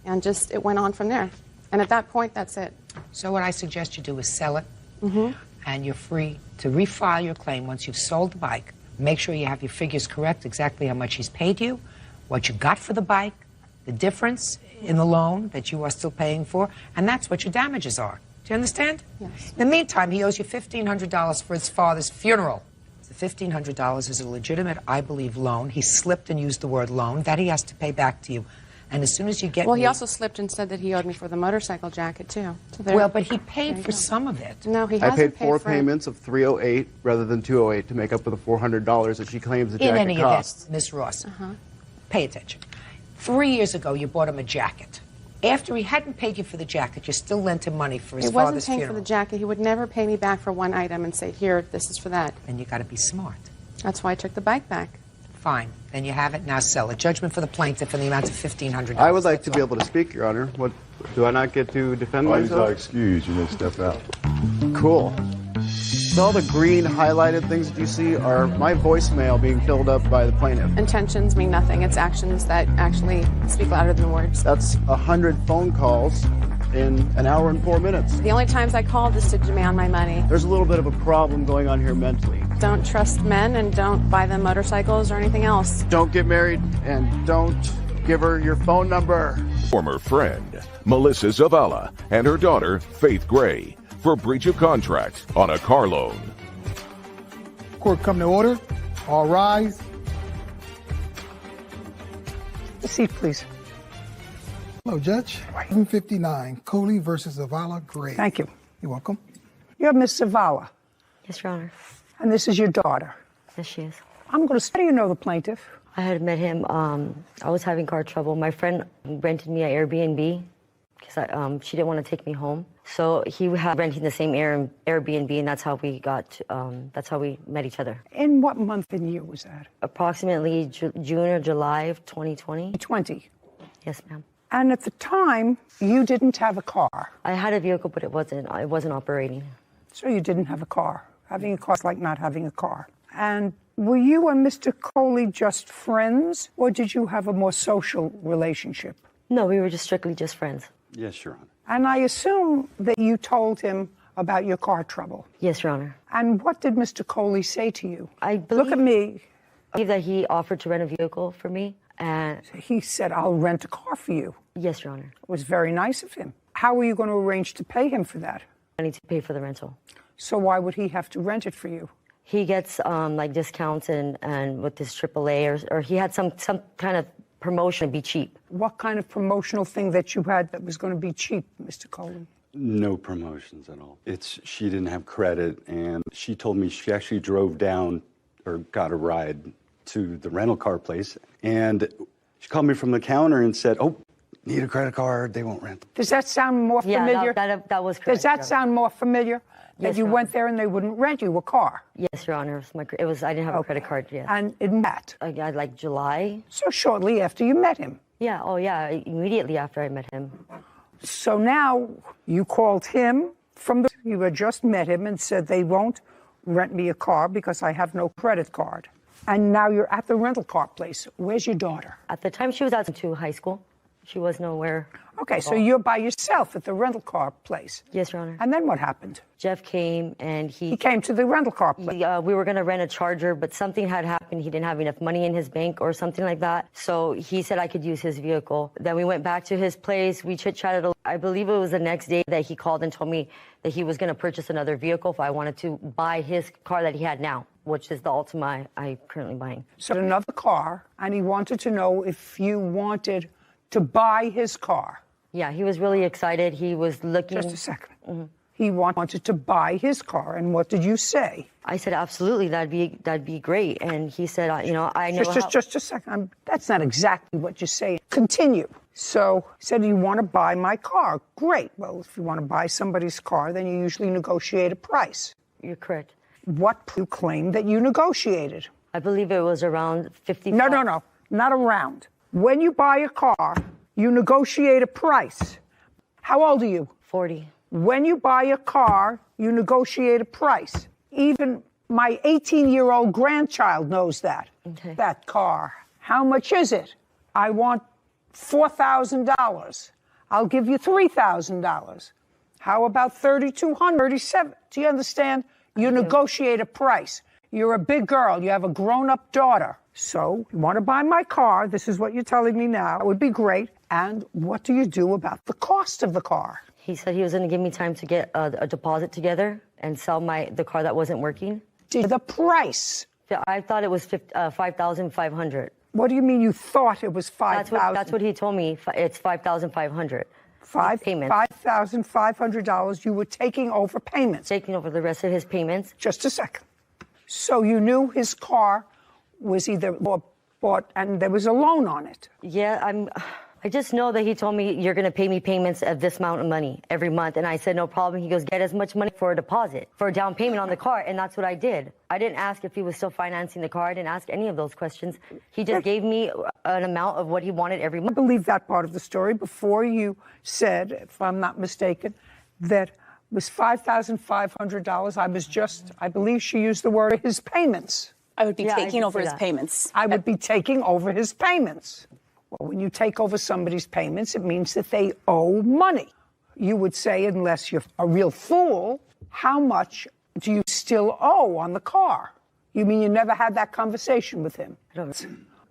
[SPEAKER 21] And just, it went on from there. And at that point, that's it.
[SPEAKER 2] So what I suggest you do is sell it, and you're free to refile your claim once you've sold the bike. Make sure you have your figures correct, exactly how much he's paid you, what you got for the bike, the difference in the loan that you are still paying for, and that's what your damages are. Do you understand?
[SPEAKER 21] Yes.
[SPEAKER 2] In the meantime, he owes you $1,500 for his father's funeral. The $1,500 is a legitimate, I believe, loan. He slipped and used the word loan. That he has to pay back to you. And as soon as you get
[SPEAKER 21] Well, he also slipped and said that he owed me for the motorcycle jacket, too. So there-
[SPEAKER 2] Well, but he
[SPEAKER 21] there
[SPEAKER 2] paid
[SPEAKER 21] you
[SPEAKER 2] for
[SPEAKER 21] go.
[SPEAKER 2] some of it.
[SPEAKER 21] No, he
[SPEAKER 20] I
[SPEAKER 21] hasn't
[SPEAKER 20] paid four
[SPEAKER 21] for it.
[SPEAKER 20] payments of $308 rather than $208 to make up for the $400 that she claims the
[SPEAKER 2] In
[SPEAKER 20] jacket
[SPEAKER 2] any
[SPEAKER 20] costs.
[SPEAKER 2] event, Miss Ross, pay attention. 3 years ago, you bought him a jacket. After he hadn't paid you for the jacket, you still lent him money for his
[SPEAKER 21] He wasn't
[SPEAKER 2] father's
[SPEAKER 21] paying
[SPEAKER 2] funeral.
[SPEAKER 21] for the jacket. He would never pay me back for one item and say, here, this is for that.
[SPEAKER 2] And you got to be smart.
[SPEAKER 21] That's why I took the bike back.
[SPEAKER 2] Fine. Then you have it. Now sell it. Judgment for the plaintiff in the amount of $1,500.
[SPEAKER 20] I would like to be able to speak, Your Honor. What, do I not get to defend
[SPEAKER 1] While he's not
[SPEAKER 20] myself?
[SPEAKER 1] excused, you may step out.
[SPEAKER 20] Cool. So all the green highlighted things that you see are my voicemail being filled up by the plaintiff.
[SPEAKER 21] Intentions mean nothing. It's actions that actually speak louder than words.
[SPEAKER 20] That's 100 phone calls in an hour and 4 minutes.
[SPEAKER 21] The only times I called is to demand my money.
[SPEAKER 20] There's a little bit of a problem going on here mentally.
[SPEAKER 21] Don't trust men and don't buy them motorcycles or anything else.
[SPEAKER 20] Don't get married and don't give her your phone number.
[SPEAKER 6] Former friend Melissa Zavala and her daughter Faith Gray for breach of contract on a car loan.
[SPEAKER 23] Court come to order. All rise.
[SPEAKER 2] Seat, please.
[SPEAKER 23] Hello, Judge. 159, Coley versus Zavala Gray.
[SPEAKER 2] Thank you.
[SPEAKER 23] You're welcome.
[SPEAKER 2] You're Miss Zavala,
[SPEAKER 24] Yes, Your Honor.
[SPEAKER 2] and this is your daughter.
[SPEAKER 24] Yes, she is.
[SPEAKER 2] I'm going to study. You know the plaintiff.
[SPEAKER 24] I had met him. I was having car trouble. My friend rented me an Airbnb because she didn't want to take me home. So he had renting the same Airbnb, and that's how we got. That's how we met each other.
[SPEAKER 2] In what month and year was that?
[SPEAKER 24] Approximately June or July of 2020.
[SPEAKER 2] 20.
[SPEAKER 24] Yes, ma'am.
[SPEAKER 2] And at the time, you didn't have a car.
[SPEAKER 24] I had a vehicle, but it wasn't operating.
[SPEAKER 2] So you didn't have a car. Having a car is like not having a car. And were you and Mr. Coley just friends, or did you have a more social relationship?
[SPEAKER 24] No, we were just strictly just friends.
[SPEAKER 7] Yes, Your Honor.
[SPEAKER 2] And I assume that you told him about your car trouble.
[SPEAKER 24] Yes, Your Honor.
[SPEAKER 2] And what did Mr. Coley say to you?
[SPEAKER 24] I believe,
[SPEAKER 2] Look at me.
[SPEAKER 24] I believe that he offered to rent a vehicle for me, and
[SPEAKER 2] he said, I'll rent a car for you.
[SPEAKER 24] Yes, Your Honor.
[SPEAKER 2] It was very nice of him. How were you going to arrange to pay him for that?
[SPEAKER 24] I need to pay for the rental.
[SPEAKER 2] So why would he have to rent it for you?
[SPEAKER 24] He gets like discounts and with his AAA or he had some kind of promotion to be cheap.
[SPEAKER 2] What kind of promotional thing that you had that was going to be cheap, Mr. Coley?
[SPEAKER 7] No promotions at all. She didn't have credit, and she told me she actually drove down or got a ride to the rental car place, and she called me from the counter and said, oh, need a credit card, they won't rent.
[SPEAKER 2] Does that sound more familiar?
[SPEAKER 24] Yeah, that was correct.
[SPEAKER 2] Does that sound more familiar? That
[SPEAKER 24] Yes,
[SPEAKER 2] you
[SPEAKER 24] Your
[SPEAKER 2] went there and they wouldn't rent you a car?
[SPEAKER 24] Yes, Your Honor. It was I didn't have a credit card yet.
[SPEAKER 2] And in that?
[SPEAKER 24] Like July.
[SPEAKER 2] So shortly after you met him?
[SPEAKER 24] Yeah, immediately after I met him.
[SPEAKER 2] So now you called him you had just met him and said they won't rent me a car because I have no credit card. And now you're at the rental car place. Where's your daughter?
[SPEAKER 24] At the time she was out to high school. She was nowhere.
[SPEAKER 2] Okay, so you're by yourself at the rental car place.
[SPEAKER 24] Yes, Your Honor.
[SPEAKER 2] And then what happened?
[SPEAKER 24] Jeff came and
[SPEAKER 2] He came to the rental car place.
[SPEAKER 24] we were going to rent a Charger, but something had happened. He didn't have enough money in his bank or something like that. So he said I could use his vehicle. Then we went back to his place. We chit-chatted. I believe it was the next day that he called and told me that he was going to purchase another vehicle if I wanted to buy his car that he had now, which is the Altima I'm currently buying.
[SPEAKER 2] So another car, and he wanted to know if you wanted to buy his car.
[SPEAKER 24] Yeah, he was really excited. He was looking...
[SPEAKER 2] Just a second. He wanted to buy his car, and what did you say?
[SPEAKER 24] I said, absolutely, that'd be great. And he said, I know
[SPEAKER 2] Just a second. That's not exactly what you say. Continue. So he said, you want to buy my car. Great. Well, if you want to buy somebody's car, then you usually negotiate a price.
[SPEAKER 24] You're correct.
[SPEAKER 2] What you claim that you negotiated?
[SPEAKER 24] I believe it was around 50.
[SPEAKER 2] No, not around. When you buy a car, you negotiate a price. How old are you?
[SPEAKER 24] 40.
[SPEAKER 2] When you buy a car, you negotiate a price. Even my 18-year-old grandchild knows that.
[SPEAKER 24] Okay.
[SPEAKER 2] That car. How much is it? I want $4,000. I'll give you $3,000. How about $3,200, $37? Do you understand? You negotiate a price. You're a big girl. You have a grown-up daughter. So you want to buy my car. This is what you're telling me now. It would be great. And what do you do about the cost of the car?
[SPEAKER 24] He said he was going to give me time to get a deposit together and sell the car that wasn't working.
[SPEAKER 2] The price?
[SPEAKER 24] I thought it was $5,500.
[SPEAKER 2] What do you mean you thought it was $5,000?
[SPEAKER 24] That's what he told me. It's $5,500.
[SPEAKER 2] $5,500 you were taking over payments.
[SPEAKER 24] Taking over the rest of his payments.
[SPEAKER 2] Just a second. So you knew his car was either bought and there was a loan on it.
[SPEAKER 24] Yeah, I just know that he told me you're going to pay me payments of this amount of money every month. And I said, no problem. He goes, get as much money for a deposit, for a down payment on the car. And that's what I did. I didn't ask if he was still financing the car. I didn't ask any of those questions. He just gave me an amount of what he wanted every month.
[SPEAKER 2] I believe that part of the story before you said, if I'm not mistaken, that was $5,500. I believe she used the word his payments.
[SPEAKER 3] I would be taking over his payments.
[SPEAKER 2] I would be taking over his payments. Well, when you take over somebody's payments, it means that they owe money. You would say, unless you're a real fool, how much do you still owe on the car? You mean you never had that conversation with him?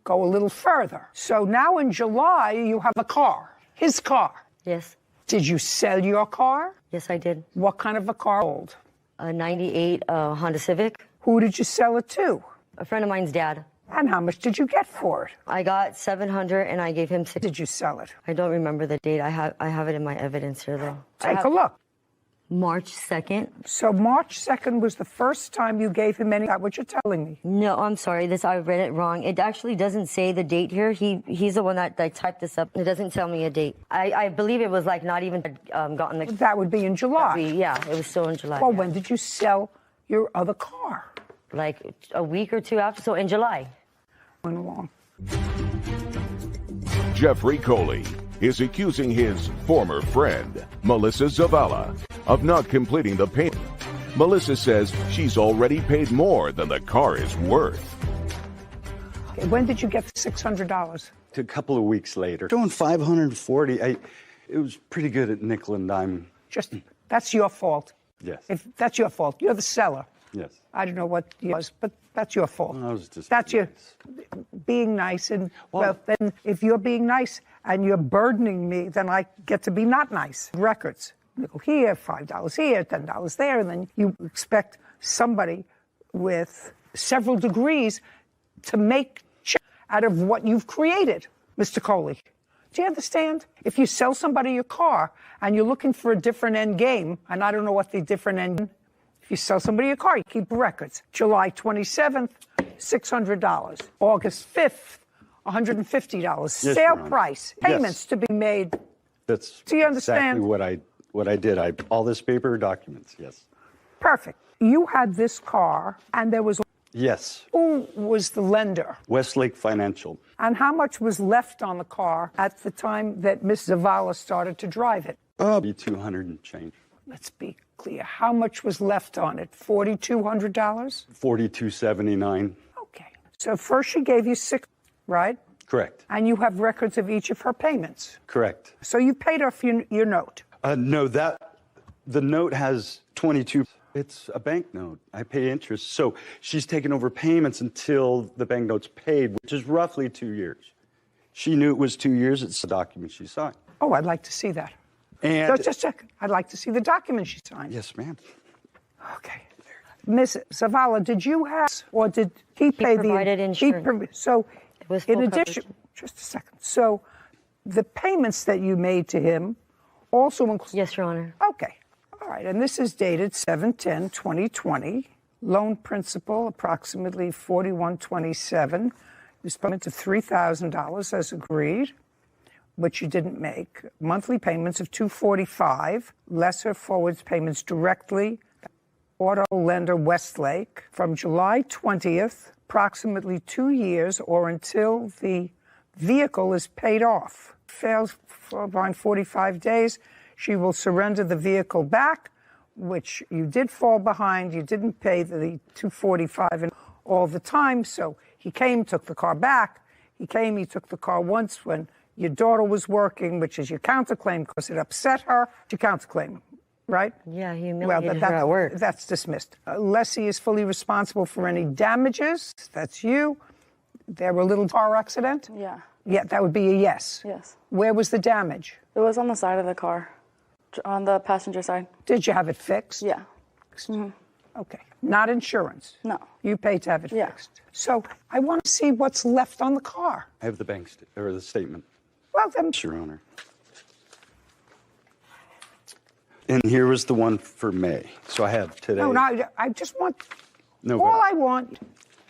[SPEAKER 2] Go a little further. So now in July, you have a car, his car.
[SPEAKER 24] Yes.
[SPEAKER 2] Did you sell your car?
[SPEAKER 24] Yes, I did.
[SPEAKER 2] What kind of a car? Old?
[SPEAKER 24] A 98 Honda Civic.
[SPEAKER 2] Who did you sell it to?
[SPEAKER 24] A friend of mine's dad.
[SPEAKER 2] And how much did you get for it?
[SPEAKER 24] I got $700 and I gave him $600.
[SPEAKER 2] Did you sell it?
[SPEAKER 24] I don't remember the date. I have it in my evidence here, though.
[SPEAKER 2] Take a look.
[SPEAKER 24] March 2nd.
[SPEAKER 2] So March 2nd was the first time you gave him any... Is that what you're telling me?
[SPEAKER 24] No, I'm sorry. I read it wrong. It actually doesn't say the date here. He's the one that typed this up. It doesn't tell me a date. I believe it was like not even gotten the...
[SPEAKER 2] That would be in July.
[SPEAKER 24] Yeah, it was still in July.
[SPEAKER 2] Well,
[SPEAKER 24] yeah.
[SPEAKER 2] when did you sell your other car?
[SPEAKER 24] Like a week or two after, so in July.
[SPEAKER 2] Went along.
[SPEAKER 4] Jeffrey Coley is accusing his former friend, Melissa Zavala, of not completing the payment. Melissa says she's already paid more than the car is worth.
[SPEAKER 2] Okay, when did you get the $600?
[SPEAKER 7] A couple of weeks later. Doing $540. It was pretty good at nickel and dime.
[SPEAKER 2] That's your fault.
[SPEAKER 7] Yes.
[SPEAKER 2] If that's your fault. You're the seller.
[SPEAKER 7] Yes.
[SPEAKER 2] I don't know what it was, but that's your fault.
[SPEAKER 7] I was just
[SPEAKER 2] that's your being nice. And well, then if you're being nice and you're burdening me, then I get to be not nice. Records. Nickel here, $5 here, $10 there, and then you expect somebody with several degrees to make out of what you've created, Mr. Coley. Do you understand? If you sell somebody your car and you're looking for a different end game, and I don't know what the different end. If you sell somebody a car, you keep records. July 27th, $600. August 5th, $150.
[SPEAKER 7] Yes,
[SPEAKER 2] Sale price. Payments to be made.
[SPEAKER 7] That's
[SPEAKER 2] Do you understand?
[SPEAKER 7] exactly what I did. All this paper documents, yes.
[SPEAKER 2] Perfect. You had this car, and there was...
[SPEAKER 7] Yes.
[SPEAKER 2] Who was the lender?
[SPEAKER 7] Westlake Financial.
[SPEAKER 2] And how much was left on the car at the time that Miss Zavala started to drive it?
[SPEAKER 7] Be 200 and change.
[SPEAKER 2] Let's be clear. How much was left on it? $4,200?
[SPEAKER 7] $4,279.
[SPEAKER 2] Okay. So first she gave you $600, right?
[SPEAKER 7] Correct.
[SPEAKER 2] And you have records of each of her payments.
[SPEAKER 7] Correct.
[SPEAKER 2] So you paid off your note.
[SPEAKER 7] No, the note has 22. It's a bank note. I pay interest. So she's taken over payments until the bank note's paid, which is roughly 2 years. She knew it was 2 years. It's the document she signed.
[SPEAKER 2] Oh, I'd like to see that.
[SPEAKER 7] And
[SPEAKER 2] Just a second. I'd like to see the document she signed.
[SPEAKER 7] Yes, ma'am.
[SPEAKER 2] Okay. Ms. Zavala, did you have, or did he pay
[SPEAKER 24] provided insurance.
[SPEAKER 2] So,
[SPEAKER 24] It was
[SPEAKER 2] in
[SPEAKER 24] full
[SPEAKER 2] addition,
[SPEAKER 24] coverage.
[SPEAKER 2] just a second. So, the payments that you made to him also include.
[SPEAKER 24] Yes, Your Honor.
[SPEAKER 2] Okay. All right. And this is dated 7/10/2020. Loan principal approximately $41.27. You spent of $3,000 as agreed, which you didn't make. Monthly payments of $245, lesser forwards payments directly. Auto lender Westlake from July 20th, approximately 2 years or until the vehicle is paid off. Fails for around 45 days, she will surrender the vehicle back, which you did fall behind. You didn't pay the $245 all the time, so he came, took the car back. He took the car once when your daughter was working, which is your counterclaim because it upset her. Your counterclaim, right?
[SPEAKER 24] Yeah, he humiliated her at work.
[SPEAKER 2] That's dismissed. Lessee is fully responsible for any damages. That's you. There were a little car accident?
[SPEAKER 5] Yeah.
[SPEAKER 2] Yeah, that would be a yes.
[SPEAKER 5] Yes.
[SPEAKER 2] Where was the damage?
[SPEAKER 5] It was on the side of the car, on the passenger side.
[SPEAKER 2] Did you have it fixed?
[SPEAKER 5] Yeah. Mm-hmm.
[SPEAKER 2] Okay. Not insurance?
[SPEAKER 5] No.
[SPEAKER 2] You paid to have it fixed. So I want to see what's left on the car.
[SPEAKER 7] I have the bank or the statement.
[SPEAKER 2] Well, then.
[SPEAKER 7] Your Honor. And here was the one for May. So I have today.
[SPEAKER 2] No, I just want.
[SPEAKER 7] No,
[SPEAKER 2] all I want.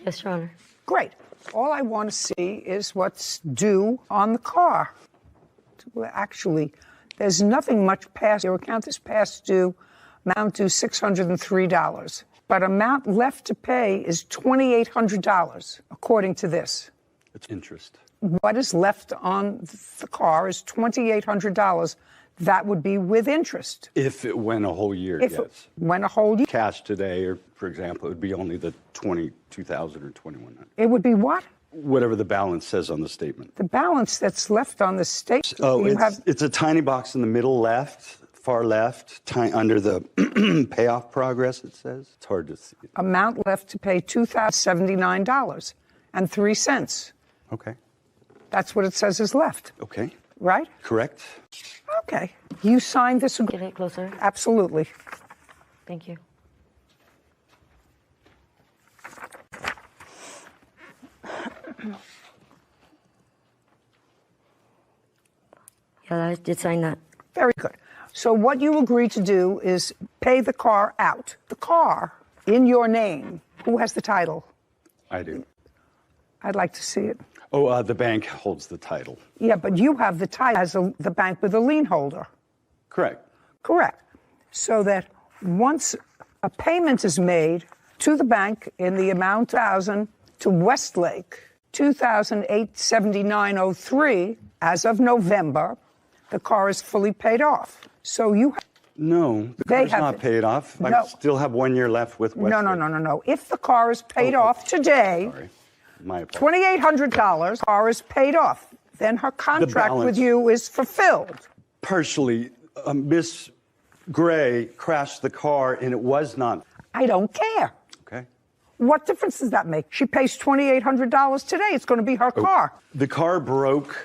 [SPEAKER 24] Yes, Your Honor.
[SPEAKER 2] Great. All I want to see is what's due on the car. Well, actually, there's nothing much past. Your account is past due, amount due $603. But amount left to pay is $2,800, according to this.
[SPEAKER 7] It's interest.
[SPEAKER 2] What is left on the car is $2,800. That would be with interest.
[SPEAKER 7] If it went a whole year,
[SPEAKER 2] If
[SPEAKER 7] yes.
[SPEAKER 2] it went a whole year.
[SPEAKER 7] Cash today, or for example, it would be only the $22,000 or $2,100.
[SPEAKER 2] It would be what?
[SPEAKER 7] Whatever the balance says on the statement.
[SPEAKER 2] The balance that's left on the statement.
[SPEAKER 7] Oh, it's a tiny box in the middle left, far left, under the payoff progress, it says. It's hard to see.
[SPEAKER 2] Amount left to pay $2,079.03.
[SPEAKER 7] Okay.
[SPEAKER 2] That's what it says is left.
[SPEAKER 7] Okay.
[SPEAKER 2] Right?
[SPEAKER 7] Correct.
[SPEAKER 2] Okay. You signed this agreement?
[SPEAKER 24] Get it closer.
[SPEAKER 2] Absolutely.
[SPEAKER 24] Thank you. Yeah, I did sign that.
[SPEAKER 2] Very good. So what you agree to do is pay the car out. The car in your name. Who has the title?
[SPEAKER 7] I do.
[SPEAKER 2] I'd like to see it.
[SPEAKER 7] Oh, the bank holds the title.
[SPEAKER 2] Yeah, but you have the title as the bank with a lien holder.
[SPEAKER 7] Correct.
[SPEAKER 2] Correct. So that once a payment is made to the bank in the amount $1,000 to Westlake, $2,879.03 as of November, the car is fully paid off. So you.
[SPEAKER 7] No, the car's not paid off.
[SPEAKER 2] No.
[SPEAKER 7] I still have 1 year left with Westlake.
[SPEAKER 2] No. If the car is paid off today,
[SPEAKER 7] Sorry. My apologies.
[SPEAKER 2] $2,800, car is paid off. Then her contract with you is fulfilled.
[SPEAKER 7] Partially, Miss Gray crashed the car and it was not.
[SPEAKER 2] I don't care.
[SPEAKER 7] Okay.
[SPEAKER 2] What difference does that make? She pays $2,800 today. It's going to be her car.
[SPEAKER 7] The car broke.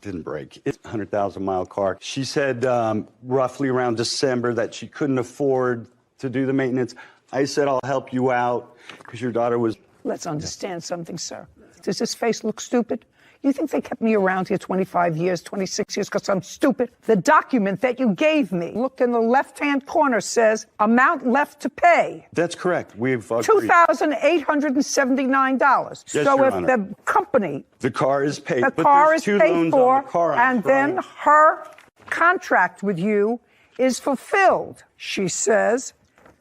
[SPEAKER 7] Didn't break. It's a 100,000-mile car. She said roughly around December that she couldn't afford to do the maintenance. I said, I'll help you out because your daughter was.
[SPEAKER 2] Let's understand something, sir. Does this face look stupid? You think they kept me around here 25 years, 26 years because I'm stupid? The document that you gave me, look in the left-hand corner, says amount left to pay.
[SPEAKER 7] That's correct. We've agreed.
[SPEAKER 2] $2,879.
[SPEAKER 7] Yes,
[SPEAKER 2] so
[SPEAKER 7] Your
[SPEAKER 2] if
[SPEAKER 7] Honor.
[SPEAKER 2] the company,
[SPEAKER 7] The car is paid.
[SPEAKER 2] the
[SPEAKER 7] but
[SPEAKER 2] car
[SPEAKER 7] there's
[SPEAKER 2] is
[SPEAKER 7] two
[SPEAKER 2] paid
[SPEAKER 7] loans
[SPEAKER 2] for,
[SPEAKER 7] on the car. I'm
[SPEAKER 2] and then
[SPEAKER 7] trying-
[SPEAKER 2] her contract with you is fulfilled, she says,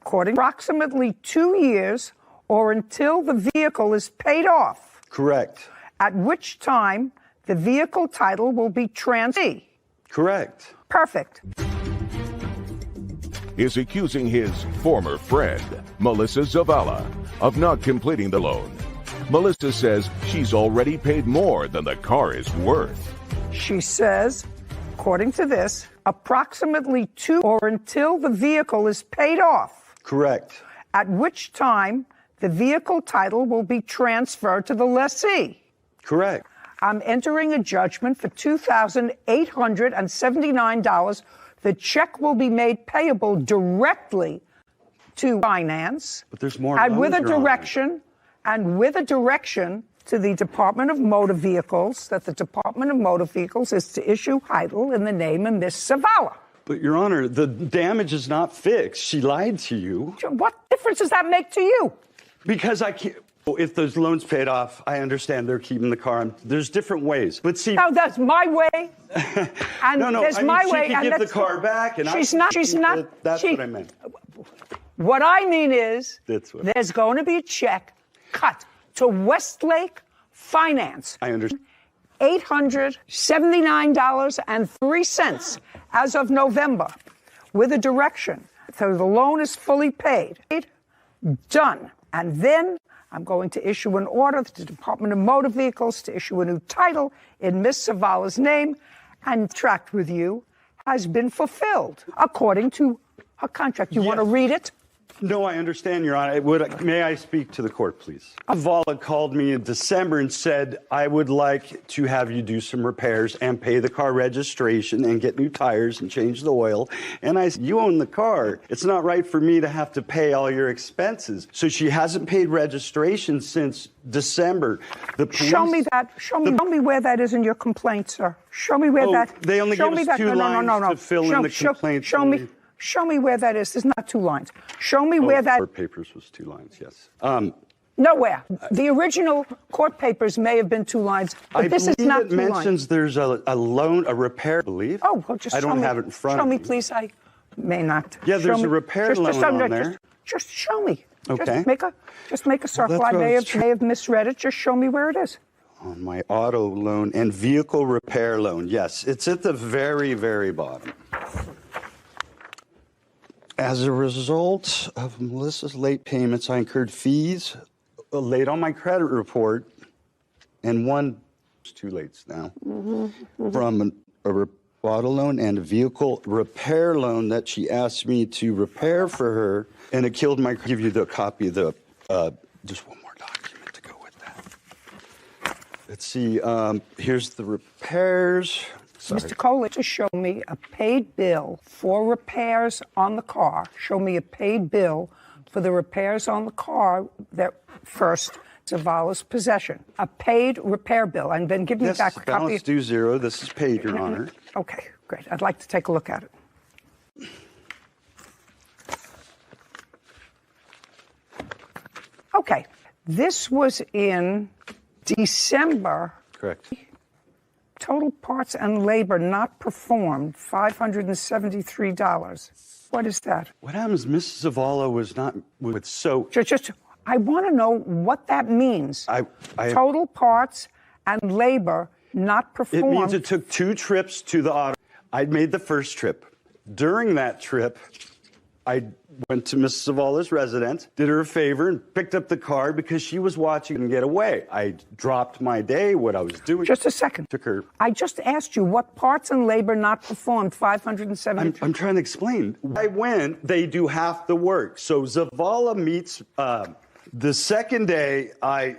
[SPEAKER 2] according approximately 2 years or until the vehicle is paid off.
[SPEAKER 7] Correct.
[SPEAKER 2] At which time the vehicle title will be transferred.
[SPEAKER 7] Correct.
[SPEAKER 2] Perfect.
[SPEAKER 4] Is accusing his former friend, Melissa Zavala, of not completing the loan. Melissa says she's already paid more than the car is worth.
[SPEAKER 8] She says, according to this, approximately 2 or until the vehicle is paid off.
[SPEAKER 7] Correct.
[SPEAKER 8] At which time the vehicle title will be transferred to the lessee.
[SPEAKER 7] Correct.
[SPEAKER 8] I'm entering a judgment for $2,879. The check will be made payable directly to finance.
[SPEAKER 7] But there's more.
[SPEAKER 8] And with a
[SPEAKER 7] loans, Your Honor.
[SPEAKER 8] direction to the Department of Motor Vehicles, that the Department of Motor Vehicles is to issue title in the name of Miss Zavala.
[SPEAKER 7] But, Your Honor, the damage is not fixed. She lied to you.
[SPEAKER 8] What difference does that make to you?
[SPEAKER 7] Because I can't. If those loans paid off, I understand they're keeping the car. There's different ways. But see.
[SPEAKER 8] No, that's my way. And
[SPEAKER 7] no,
[SPEAKER 8] there's
[SPEAKER 7] I mean,
[SPEAKER 8] my
[SPEAKER 7] she
[SPEAKER 8] way.
[SPEAKER 7] could
[SPEAKER 8] And
[SPEAKER 7] give the
[SPEAKER 8] that's-
[SPEAKER 7] car back. And
[SPEAKER 8] she's not.
[SPEAKER 7] That's what I meant.
[SPEAKER 8] What I mean is,
[SPEAKER 7] That's what.
[SPEAKER 8] there's going to be a check cut to Westlake Finance.
[SPEAKER 7] I understand.
[SPEAKER 8] $879.03 as of November, with a direction. So the loan is fully paid. Done. And then I'm going to issue an order to the Department of Motor Vehicles to issue a new title in Miss Zavala's name, and contract with you has been fulfilled according to her contract. You want to read it?
[SPEAKER 7] No, I understand, Your Honor. May I speak to the court, please? Zavala called me in December and said, I would like to have you do some repairs and pay the car registration and get new tires and change the oil. And I said, you own the car. It's not right for me to have to pay all your expenses. So she hasn't paid registration since December. The police,
[SPEAKER 8] show me that. Show me where that is in your complaint, sir. Show me where that.
[SPEAKER 7] They only give us 2 lines to fill in the complaint.
[SPEAKER 8] Show me where that is. There's not 2 lines. Show me where that.
[SPEAKER 7] Court papers was 2 lines, yes.
[SPEAKER 8] Nowhere. The original court papers may have been 2 lines, but this is not 2 lines.
[SPEAKER 7] It mentions there's a loan, a repair, I believe.
[SPEAKER 8] Oh, well, just
[SPEAKER 7] I
[SPEAKER 8] show
[SPEAKER 7] don't
[SPEAKER 8] me.
[SPEAKER 7] have it in front of
[SPEAKER 8] me.
[SPEAKER 7] me.
[SPEAKER 8] Show me, please. I may not.
[SPEAKER 7] Yeah,
[SPEAKER 8] Show
[SPEAKER 7] there's
[SPEAKER 8] me.
[SPEAKER 7] a repair loan on there.
[SPEAKER 8] Just show me.
[SPEAKER 7] Okay.
[SPEAKER 8] Just make a circle.
[SPEAKER 7] that's
[SPEAKER 8] I
[SPEAKER 7] what
[SPEAKER 8] may
[SPEAKER 7] I was
[SPEAKER 8] have misread it. Just show me where it is.
[SPEAKER 7] On my auto loan and vehicle repair loan. Yes, it's at the very, very bottom. As a result of Melissa's late payments, I incurred fees late on my credit report, and it's 2 lates now, from a auto loan and a vehicle repair loan that she asked me to repair for her, and it killed my. Give you the copy of the just one more document to go with that. Let's see. Here's the repairs. Sorry.
[SPEAKER 8] Mr. Kohler, just show me a paid bill for repairs on the car. Show me a paid bill for the repairs on the car that first Zavala's possession. A paid repair bill, and then give me back a copy.
[SPEAKER 7] Balance due 0. This is paid, Your Honor.
[SPEAKER 8] Okay, great. I'd like to take a look at it. Okay, this was in December.
[SPEAKER 7] Correct.
[SPEAKER 8] Total parts and labor not performed, $573. What is that?
[SPEAKER 7] What happens? Mrs. Zavala was not with so.
[SPEAKER 8] I want to know what that means. Total parts and labor not performed.
[SPEAKER 7] It means it took 2 trips to the auto. I'd made the first trip. During that trip, I went to Mrs. Zavala's residence, did her a favor, and picked up the car because she was watching and get away. I dropped my day, what I was doing.
[SPEAKER 8] Just a second.
[SPEAKER 7] Took her.
[SPEAKER 8] I just asked you what parts and labor not performed, $573.
[SPEAKER 7] I'm trying to explain. I went, they do half the work. So Zavala meets the second day. I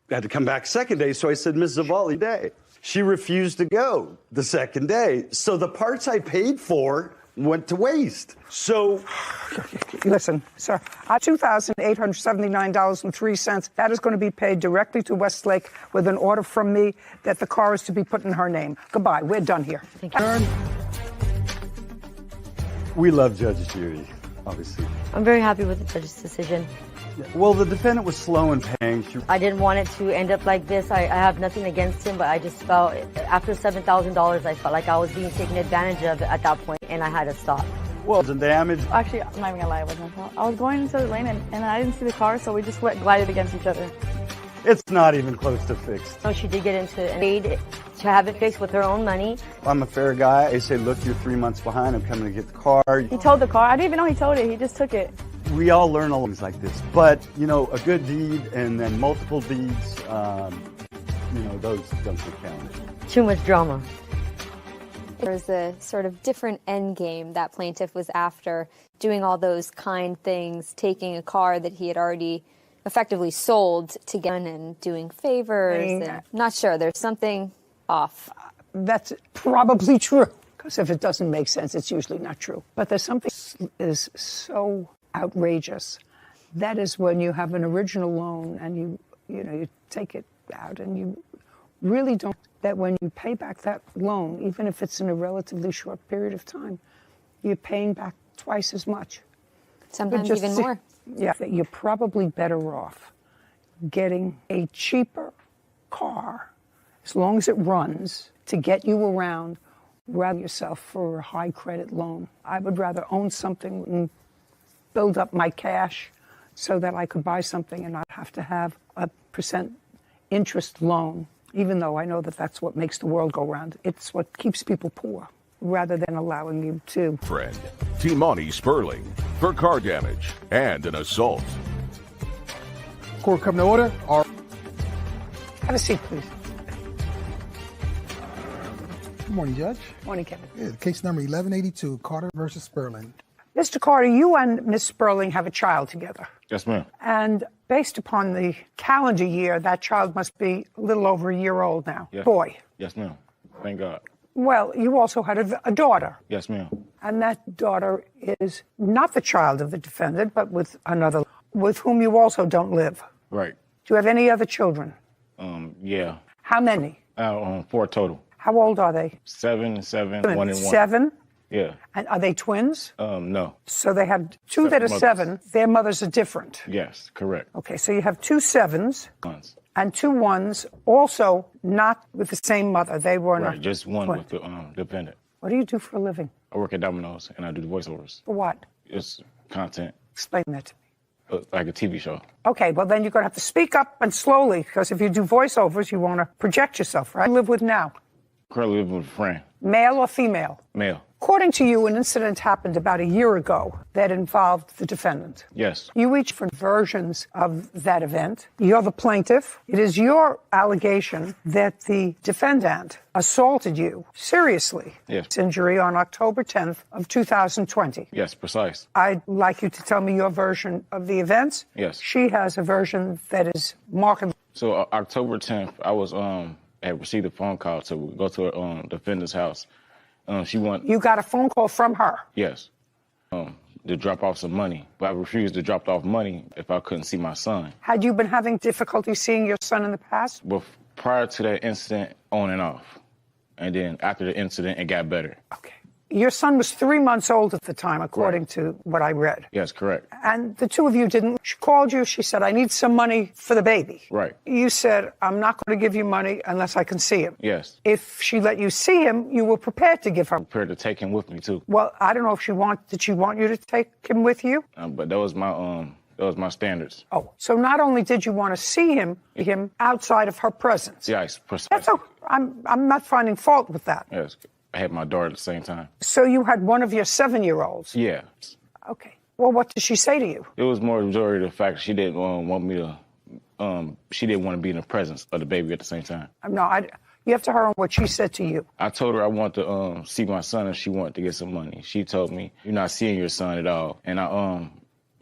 [SPEAKER 7] had to come back second day. So I said, Ms. Zavala, day. She refused to go the second day. So the parts I paid for went to waste. So,
[SPEAKER 8] listen, sir, $2,879.03. That is going to be paid directly to Westlake with an order from me that the car is to be put in her name. Goodbye. We're done here.
[SPEAKER 24] Thank you.
[SPEAKER 7] We love Judge Judy, obviously.
[SPEAKER 24] I'm very happy with the judge's decision.
[SPEAKER 7] Well, the defendant was slow in paying.
[SPEAKER 24] I didn't want it to end up like this. I have nothing against him, but I just felt after $7,000, I felt like I was being taken advantage of at that point, and I had to stop.
[SPEAKER 7] Well, the damage.
[SPEAKER 5] Actually, I'm not even gonna lie, it wasn't my fault. I was going into the lane and I didn't see the car, so we just glided against each other.
[SPEAKER 7] It's not even close to fixed.
[SPEAKER 24] So she did get into an aid to have it fixed with her own money.
[SPEAKER 7] I'm a fair guy. I say, look, you're 3 months behind. I'm coming to get the car.
[SPEAKER 5] He towed the car. I didn't even know he towed it. He just took it.
[SPEAKER 7] We all learn all things like this, but you know, a good deed and then multiple deeds, you know, those don't count.
[SPEAKER 24] Too much drama.
[SPEAKER 9] There was a sort of different end game that plaintiff was after, doing all those kind things, taking a car that he had already effectively sold to get in and doing favors. And I'm not sure. There's something off.
[SPEAKER 8] That's probably true, because if it doesn't make sense, it's usually not true. But there's something is so outrageous. That is when you have an original loan and you take it out and you really don't, that when you pay back that loan, even if it's in a relatively short period of time, you're paying back twice as much.
[SPEAKER 9] Sometimes even more.
[SPEAKER 8] Yeah, you're probably better off getting a cheaper car, as long as it runs, to get you around, rather yourself for a high credit loan. I would rather own something and build up my cash so that I could buy something and not have to have a % interest loan, even though I know that that's what makes the world go round. It's what keeps people poor, rather than allowing you to.
[SPEAKER 4] Friend, Timani Sperling, for car damage and an assault.
[SPEAKER 23] Court come to order.
[SPEAKER 8] Have a seat, please.
[SPEAKER 23] Good morning, Judge.
[SPEAKER 8] Morning, Kevin.
[SPEAKER 23] Yeah, case number 1182, Carter versus Sperling.
[SPEAKER 8] Mr. Carter, you and Miss Sperling have a child together.
[SPEAKER 11] Yes, ma'am.
[SPEAKER 8] And based upon the calendar year, that child must be a little over a year old now.
[SPEAKER 11] Yes.
[SPEAKER 8] Boy.
[SPEAKER 11] Yes, ma'am. Thank God.
[SPEAKER 8] Well, you also had a daughter.
[SPEAKER 11] Yes, ma'am.
[SPEAKER 8] And that daughter is not the child of the defendant, but with another, with whom you also don't live.
[SPEAKER 11] Right.
[SPEAKER 8] Do you have any other children?
[SPEAKER 11] Yeah.
[SPEAKER 8] How many?
[SPEAKER 11] 4 total.
[SPEAKER 8] How old are they?
[SPEAKER 11] 7 and 7, 1 and 1.
[SPEAKER 8] 7?
[SPEAKER 11] Yeah.
[SPEAKER 8] And are they twins?
[SPEAKER 11] No.
[SPEAKER 8] So they have two that are
[SPEAKER 11] mothers.
[SPEAKER 8] 7. Their mothers are different.
[SPEAKER 11] Yes, correct.
[SPEAKER 8] Okay, so you have 2 7s
[SPEAKER 11] Ones.
[SPEAKER 8] and 2 1s, also not with the same mother. They were
[SPEAKER 11] Right,
[SPEAKER 8] not.
[SPEAKER 11] just one
[SPEAKER 8] twin.
[SPEAKER 11] with the defendant.
[SPEAKER 8] What do you do for a living?
[SPEAKER 11] I work at Domino's and I do the voiceovers.
[SPEAKER 8] For what?
[SPEAKER 11] It's content,
[SPEAKER 8] Explain that to me.
[SPEAKER 11] like a TV show.
[SPEAKER 8] Okay, well then you're going to have to speak up and slowly, because if you do voiceovers, you want to project yourself, right? Live with now.
[SPEAKER 11] Currently living with a friend,
[SPEAKER 8] Male or female?
[SPEAKER 11] male.
[SPEAKER 8] According to you, an incident happened about a year ago that involved the defendant.
[SPEAKER 11] Yes.
[SPEAKER 8] You each different versions of that event. You're the plaintiff. It is your allegation that the defendant assaulted you seriously.
[SPEAKER 11] Yes.
[SPEAKER 8] Injury on October 10th of 2020.
[SPEAKER 11] Yes, precise.
[SPEAKER 8] I'd like you to tell me your version of the events.
[SPEAKER 11] Yes.
[SPEAKER 8] She has a version that is markedly.
[SPEAKER 11] So October 10th, I was had received a phone call to go to a defendant's house. She wanted.
[SPEAKER 8] You got a phone call from her.
[SPEAKER 11] Yes. To drop off some money, but I refused to drop off money if I couldn't see my son.
[SPEAKER 8] Had you been having difficulty seeing your son in the past?
[SPEAKER 11] But prior to that incident, on and off, and then after the incident, it got better.
[SPEAKER 8] Okay. Your son was 3 months old at the time, according to what I read.
[SPEAKER 11] Yes, correct.
[SPEAKER 8] And the two of you didn't. She called you. She said, I need some money for the baby.
[SPEAKER 11] Right.
[SPEAKER 8] You said, I'm not going to give you money unless I can see him.
[SPEAKER 11] Yes.
[SPEAKER 8] If she let you see him, you were prepared to give her.
[SPEAKER 11] Prepared to take him with me too.
[SPEAKER 8] Well, I don't know if did she want you to take him with you?
[SPEAKER 11] But that was my standards.
[SPEAKER 8] Oh, so not only did you want to see him outside of her presence.
[SPEAKER 11] Yes, precisely.
[SPEAKER 8] That's okay. I'm not finding fault with that.
[SPEAKER 11] Yes. I had my daughter at the same time.
[SPEAKER 8] So you had one of your 7-year-olds?
[SPEAKER 11] Yeah.
[SPEAKER 8] Okay. Well, what did she say to you?
[SPEAKER 11] It was more majority of the fact she didn't want me to, she didn't want to be in the presence of the baby at the same time.
[SPEAKER 8] No, you have to hear what she said to you.
[SPEAKER 11] I told her I want to see my son and she wanted to get some money. She told me, you're not seeing your son at all. And I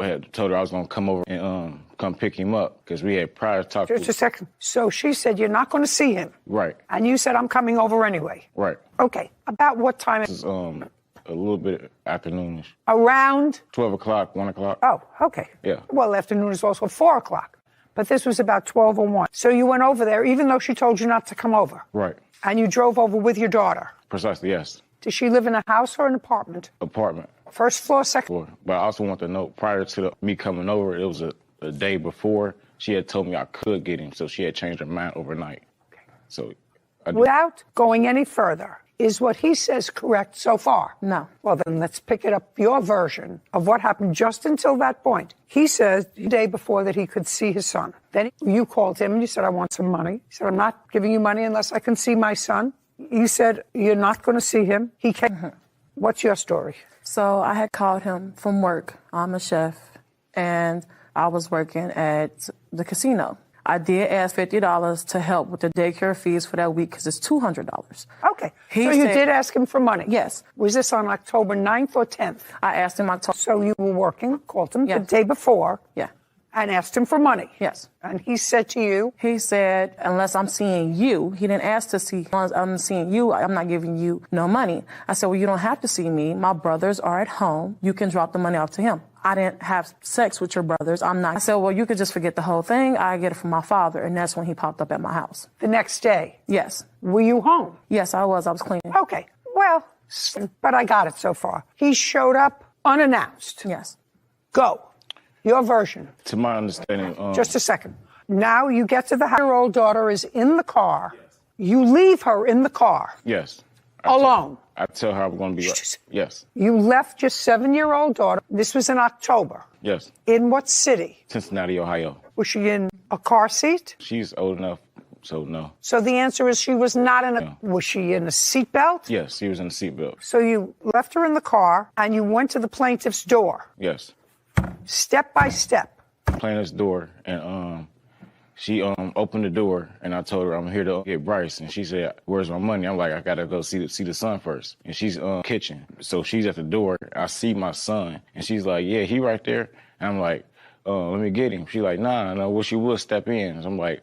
[SPEAKER 11] had told her I was going to come over and come pick him up because we had prior talked.
[SPEAKER 8] Just a second. So she said, you're not going to see him.
[SPEAKER 11] Right.
[SPEAKER 8] And you said, I'm coming over anyway.
[SPEAKER 11] Right.
[SPEAKER 8] Okay. About what time?
[SPEAKER 11] This is a little bit afternoonish.
[SPEAKER 8] Around?
[SPEAKER 11] 12 o'clock, 1 o'clock.
[SPEAKER 8] Oh, okay.
[SPEAKER 11] Yeah.
[SPEAKER 8] Well, afternoon is also 4 o'clock. But this was about 12 or 1. So you went over there, even though she told you not to come over.
[SPEAKER 11] Right.
[SPEAKER 8] And you drove over with your daughter.
[SPEAKER 11] Precisely, yes.
[SPEAKER 8] Does she live in a house or an apartment?
[SPEAKER 11] Apartment.
[SPEAKER 8] First floor, second floor?
[SPEAKER 11] But I also want to know, prior to me coming over, it was a day before, she had told me I could get him, so she had changed her mind overnight. Okay. So,
[SPEAKER 8] without going any further, is what he says correct so far?
[SPEAKER 21] No.
[SPEAKER 8] Well, then let's pick it up, your version of what happened just until that point. He says the day before that he could see his son. Then you called him and you said, I want some money. He said, I'm not giving you money unless I can see my son. You said, you're not going to see him. He came. What's your story?
[SPEAKER 21] So I had called him from work. I'm a chef.
[SPEAKER 12] and I was working at the casino. I did ask $50 to help with the daycare fees for that week because it's $200.
[SPEAKER 8] Okay. So you did ask him for money?
[SPEAKER 12] Yes.
[SPEAKER 8] Was this on October 9th or 10th?
[SPEAKER 12] I asked him October.
[SPEAKER 8] So you were working, called him the
[SPEAKER 12] Yes.
[SPEAKER 8] day before.
[SPEAKER 12] Yeah.
[SPEAKER 8] And asked him for money.
[SPEAKER 12] Yes.
[SPEAKER 8] And he said to you?
[SPEAKER 12] He said, unless I'm seeing you, he didn't ask to see, unless I'm seeing you, I'm not giving you no money. I said, well, you don't have to see me. My brothers are at home. You can drop the money off to him. I didn't have sex with your brothers. I'm not. I said, well, you could just forget the whole thing. I get it from my father. And that's when he popped up at my house.
[SPEAKER 8] The next day?
[SPEAKER 12] Yes.
[SPEAKER 8] Were you home?
[SPEAKER 12] Yes, I was. I was cleaning.
[SPEAKER 8] Okay. Well, but I got it so far. He showed up unannounced.
[SPEAKER 12] Yes.
[SPEAKER 8] Go. Your version.
[SPEAKER 11] To my understanding,
[SPEAKER 8] Just a second. Now you get to the house. Your old daughter is in the car. Yes. You leave her in the car.
[SPEAKER 11] Yes.
[SPEAKER 8] Alone.
[SPEAKER 11] I tell her I'm going to be right. Yes.
[SPEAKER 8] You left your 7-year-old daughter. This was in October.
[SPEAKER 11] Yes.
[SPEAKER 8] In what city?
[SPEAKER 11] Cincinnati, Ohio.
[SPEAKER 8] Was she in a car seat?
[SPEAKER 11] She's old enough, so no.
[SPEAKER 8] So the answer is she was not in a...
[SPEAKER 11] No.
[SPEAKER 8] Was she in a seatbelt?
[SPEAKER 11] Yes, she was in the seatbelt.
[SPEAKER 8] So you left her in the car and you went to the plaintiff's door.
[SPEAKER 11] Yes.
[SPEAKER 8] Step by step.
[SPEAKER 11] Plaintiff's door, and she opened the door, and I told her I'm here to get Bryce, and she said, "Where's my money?" I'm like, "I gotta go see the son first." And she's kitchen, so she's at the door. I see my son, and she's like, "Yeah, he right there." And I'm like, "Let me get him." She's like, "Nah, no, wish you would step in." So I'm like,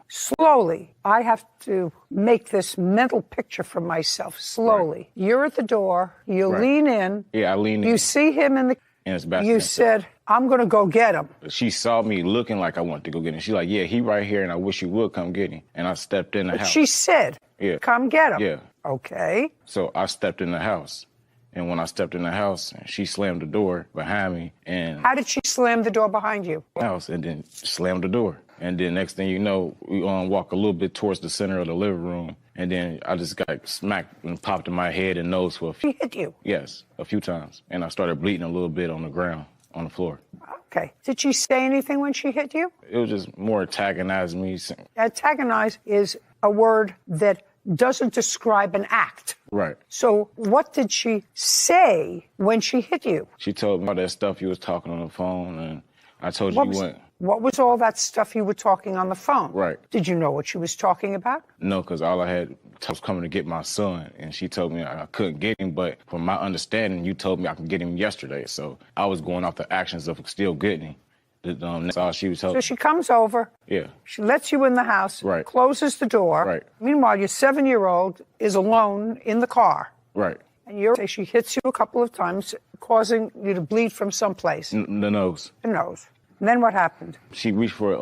[SPEAKER 8] Slowly, I have to make this mental picture for myself. Slowly. Right. You're at the door. You lean in.
[SPEAKER 11] Yeah, I lean in.
[SPEAKER 8] You see him in the...
[SPEAKER 11] And it's back.
[SPEAKER 8] You said, I'm going to go get him.
[SPEAKER 11] She saw me looking like I wanted to go get him. She's like, "Yeah, he right here, and I wish you would come get him." And I stepped in the house.
[SPEAKER 8] She said,
[SPEAKER 11] "Yeah,
[SPEAKER 8] come get him."
[SPEAKER 11] Yeah.
[SPEAKER 8] Okay.
[SPEAKER 11] So I stepped in the house. And when I stepped in the house, she slammed the door behind me. And
[SPEAKER 8] how did she slam the door behind you?
[SPEAKER 11] House, and then slammed the door. And then next thing you know, we walk a little bit towards the center of the living room. And then I just got smacked and popped in my head and nose for a few.
[SPEAKER 8] She hit you?
[SPEAKER 11] Yes, a few times. And I started bleeding a little bit on the ground, on the floor.
[SPEAKER 8] Okay. Did she say anything when she hit you?
[SPEAKER 11] It was just more antagonizing me.
[SPEAKER 8] Antagonize is a word that doesn't describe an act.
[SPEAKER 11] Right.
[SPEAKER 8] So what did she say when she hit you?
[SPEAKER 11] She told me all that stuff you was talking on the phone, and I told you went.
[SPEAKER 8] What was all that stuff you were talking on the phone?
[SPEAKER 11] Right.
[SPEAKER 8] Did you know what she was talking about?
[SPEAKER 11] No, because all I had was coming to get my son, and she told me I couldn't get him, but from my understanding, you told me I could get him yesterday, so I was going off the actions of still getting him. That's all she was telling me.
[SPEAKER 8] So she comes over.
[SPEAKER 11] Yeah.
[SPEAKER 8] She lets you in the house.
[SPEAKER 11] Right.
[SPEAKER 8] Closes the door.
[SPEAKER 11] Right.
[SPEAKER 8] Meanwhile, your 7-year-old is alone in the car.
[SPEAKER 11] Right.
[SPEAKER 8] And she hits you a couple of times, causing you to bleed from someplace.
[SPEAKER 11] The nose.
[SPEAKER 8] The nose. And then what happened?
[SPEAKER 11] She reached for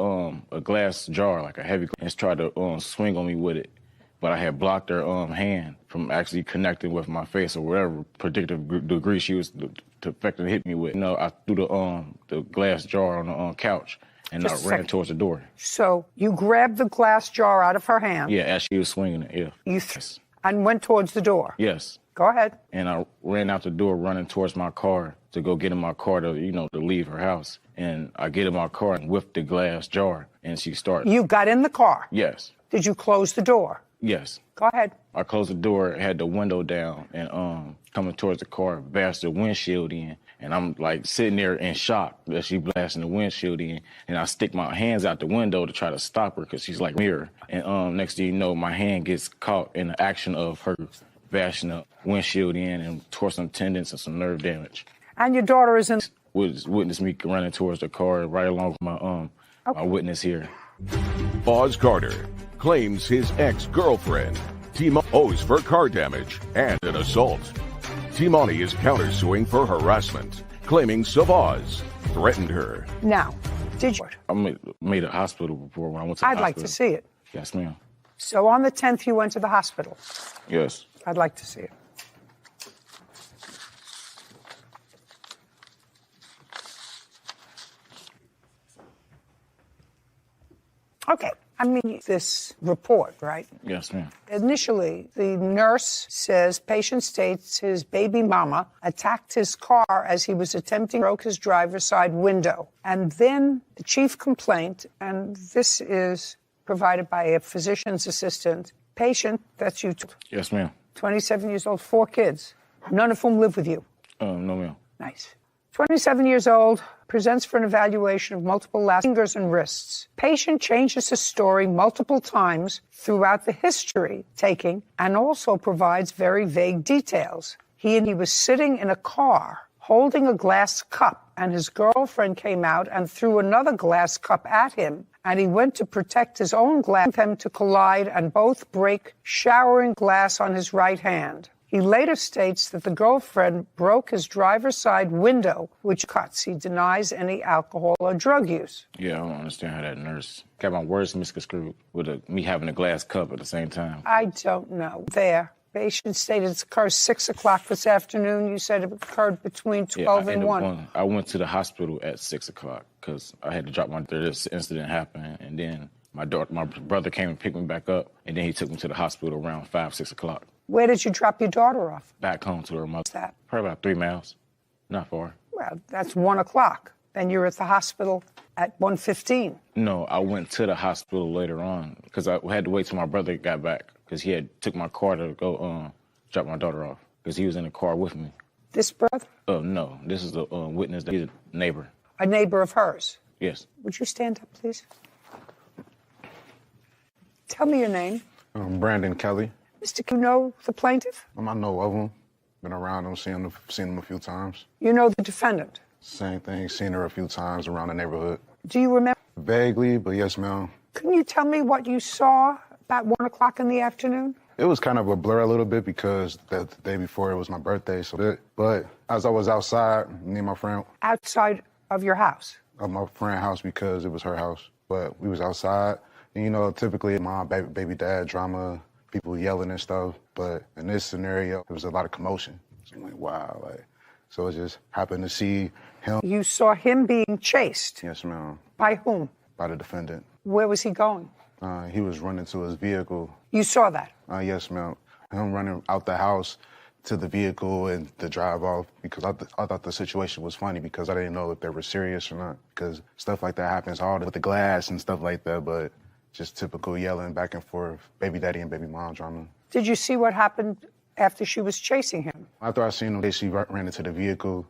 [SPEAKER 11] a glass jar, like a heavy, and tried to swing on me with it. But I had blocked her hand from actually connecting with my face or whatever predictive degree she was to effectively hit me with. You know, I threw the glass jar on the couch, and I ran towards the door.
[SPEAKER 8] So you grabbed the glass jar out of her hand.
[SPEAKER 11] Yeah, as she was swinging it, yeah.
[SPEAKER 8] You and went towards the door.
[SPEAKER 11] Yes.
[SPEAKER 8] Go ahead.
[SPEAKER 11] And I ran out the door, running towards my car to go get in my car to leave her house. And I get in my car and whipped the glass jar, and she started.
[SPEAKER 8] You got in the car?
[SPEAKER 11] Yes.
[SPEAKER 8] Did you close the door?
[SPEAKER 11] Yes.
[SPEAKER 8] Go ahead.
[SPEAKER 11] I closed the door, had the window down, and coming towards the car, bashed the windshield in. And I'm like sitting there in shock that she blasting the windshield in. And I stick my hands out the window to try to stop her because she's like mirror. And next thing you know, my hand gets caught in the action of her bashing the windshield in and tore some tendons and some nerve damage.
[SPEAKER 8] And your daughter is in...
[SPEAKER 11] Witnessed me running towards the car right along with my witness here.
[SPEAKER 4] Boz Carter claims his ex-girlfriend Timani owes for car damage and an assault. Timani is countersuing for harassment, claiming Savaz threatened her.
[SPEAKER 8] Now, did you...
[SPEAKER 11] I made a hospital report when I went to the hospital.
[SPEAKER 8] I'd like to see it.
[SPEAKER 11] Yes, ma'am.
[SPEAKER 8] So on the 10th, you went to the hospital?
[SPEAKER 11] Yes.
[SPEAKER 8] I'd like to see it. Okay. I mean, this report, right?
[SPEAKER 11] Yes, ma'am.
[SPEAKER 8] Initially, the nurse says patient states his baby mama attacked his car as he was attempting to broke his driver's side window. And then the chief complaint, and this is provided by a physician's assistant, patient, that's you.
[SPEAKER 11] Yes, ma'am.
[SPEAKER 8] 27 years old, 4 kids, none of whom live with you.
[SPEAKER 11] No, ma'am.
[SPEAKER 8] Nice. 27 years old, presents for an evaluation of multiple fingers and wrists. Patient changes his story multiple times throughout the history taking and also provides very vague details. He was sitting in a car holding a glass cup, and his girlfriend came out and threw another glass cup at him, and he went to protect his own glass, them to collide and both break showering glass on his right hand. He later states that the girlfriend broke his driver's side window, which cuts. He denies any alcohol or drug use.
[SPEAKER 11] Yeah, I don't understand how that nurse got my words misconstrued with me having a glass cup at the same time.
[SPEAKER 8] I don't know. There. Patient stated it occurred 6 o'clock this afternoon. You said it occurred between 12 and 1.
[SPEAKER 11] I went to the hospital at 6 o'clock because I had to drop my daughter. This incident happened, and then my brother came and picked me back up, and then he took me to the hospital around 5, 6 o'clock.
[SPEAKER 8] Where did you drop your daughter off?
[SPEAKER 11] Back home to her mother.
[SPEAKER 8] What's that?
[SPEAKER 11] Probably about 3 miles. Not far.
[SPEAKER 8] Well, that's 1 o'clock. Then you're at the hospital at 1:15.
[SPEAKER 11] No, I went to the hospital later on because I had to wait till my brother got back because he had took my car to go drop my daughter off because he was in the car with me.
[SPEAKER 8] This brother?
[SPEAKER 11] No, this is the witness. He's a neighbor.
[SPEAKER 8] A neighbor of hers?
[SPEAKER 11] Yes.
[SPEAKER 8] Would you stand up, please? Tell me your name.
[SPEAKER 13] Brandon Kelly.
[SPEAKER 8] Mr. You know the plaintiff?
[SPEAKER 13] I know of him. Been around him, seen him a few times.
[SPEAKER 8] You know the defendant?
[SPEAKER 13] Same thing, seen her a few times around the neighborhood.
[SPEAKER 8] Do you remember?
[SPEAKER 13] Vaguely, but yes, ma'am.
[SPEAKER 8] Can you tell me what you saw about 1 o'clock in the afternoon?
[SPEAKER 13] It was kind of a blur a little bit because the day before it was my birthday, but as I was outside, me and my friend...
[SPEAKER 8] Outside of your house?
[SPEAKER 13] Of my friend's house because it was her house. But we was outside, and you know, typically mom, baby dad drama, people yelling and stuff. But in this scenario, there was a lot of commotion. So I'm like, wow, so it just happened to see him.
[SPEAKER 8] You saw him being chased?
[SPEAKER 13] Yes, ma'am.
[SPEAKER 8] By whom?
[SPEAKER 13] By the defendant.
[SPEAKER 8] Where was he going?
[SPEAKER 13] He was running to his vehicle.
[SPEAKER 8] You saw that?
[SPEAKER 13] Yes, ma'am. Him running out the house to the vehicle and to drive off because I thought the situation was funny because I didn't know if they were serious or not because stuff like that happens all with the glass and stuff like that, but just typical yelling back and forth, baby daddy and baby mom drama. Did
[SPEAKER 8] you see what happened after she was chasing him?
[SPEAKER 13] After I seen him, she ran into the vehicle.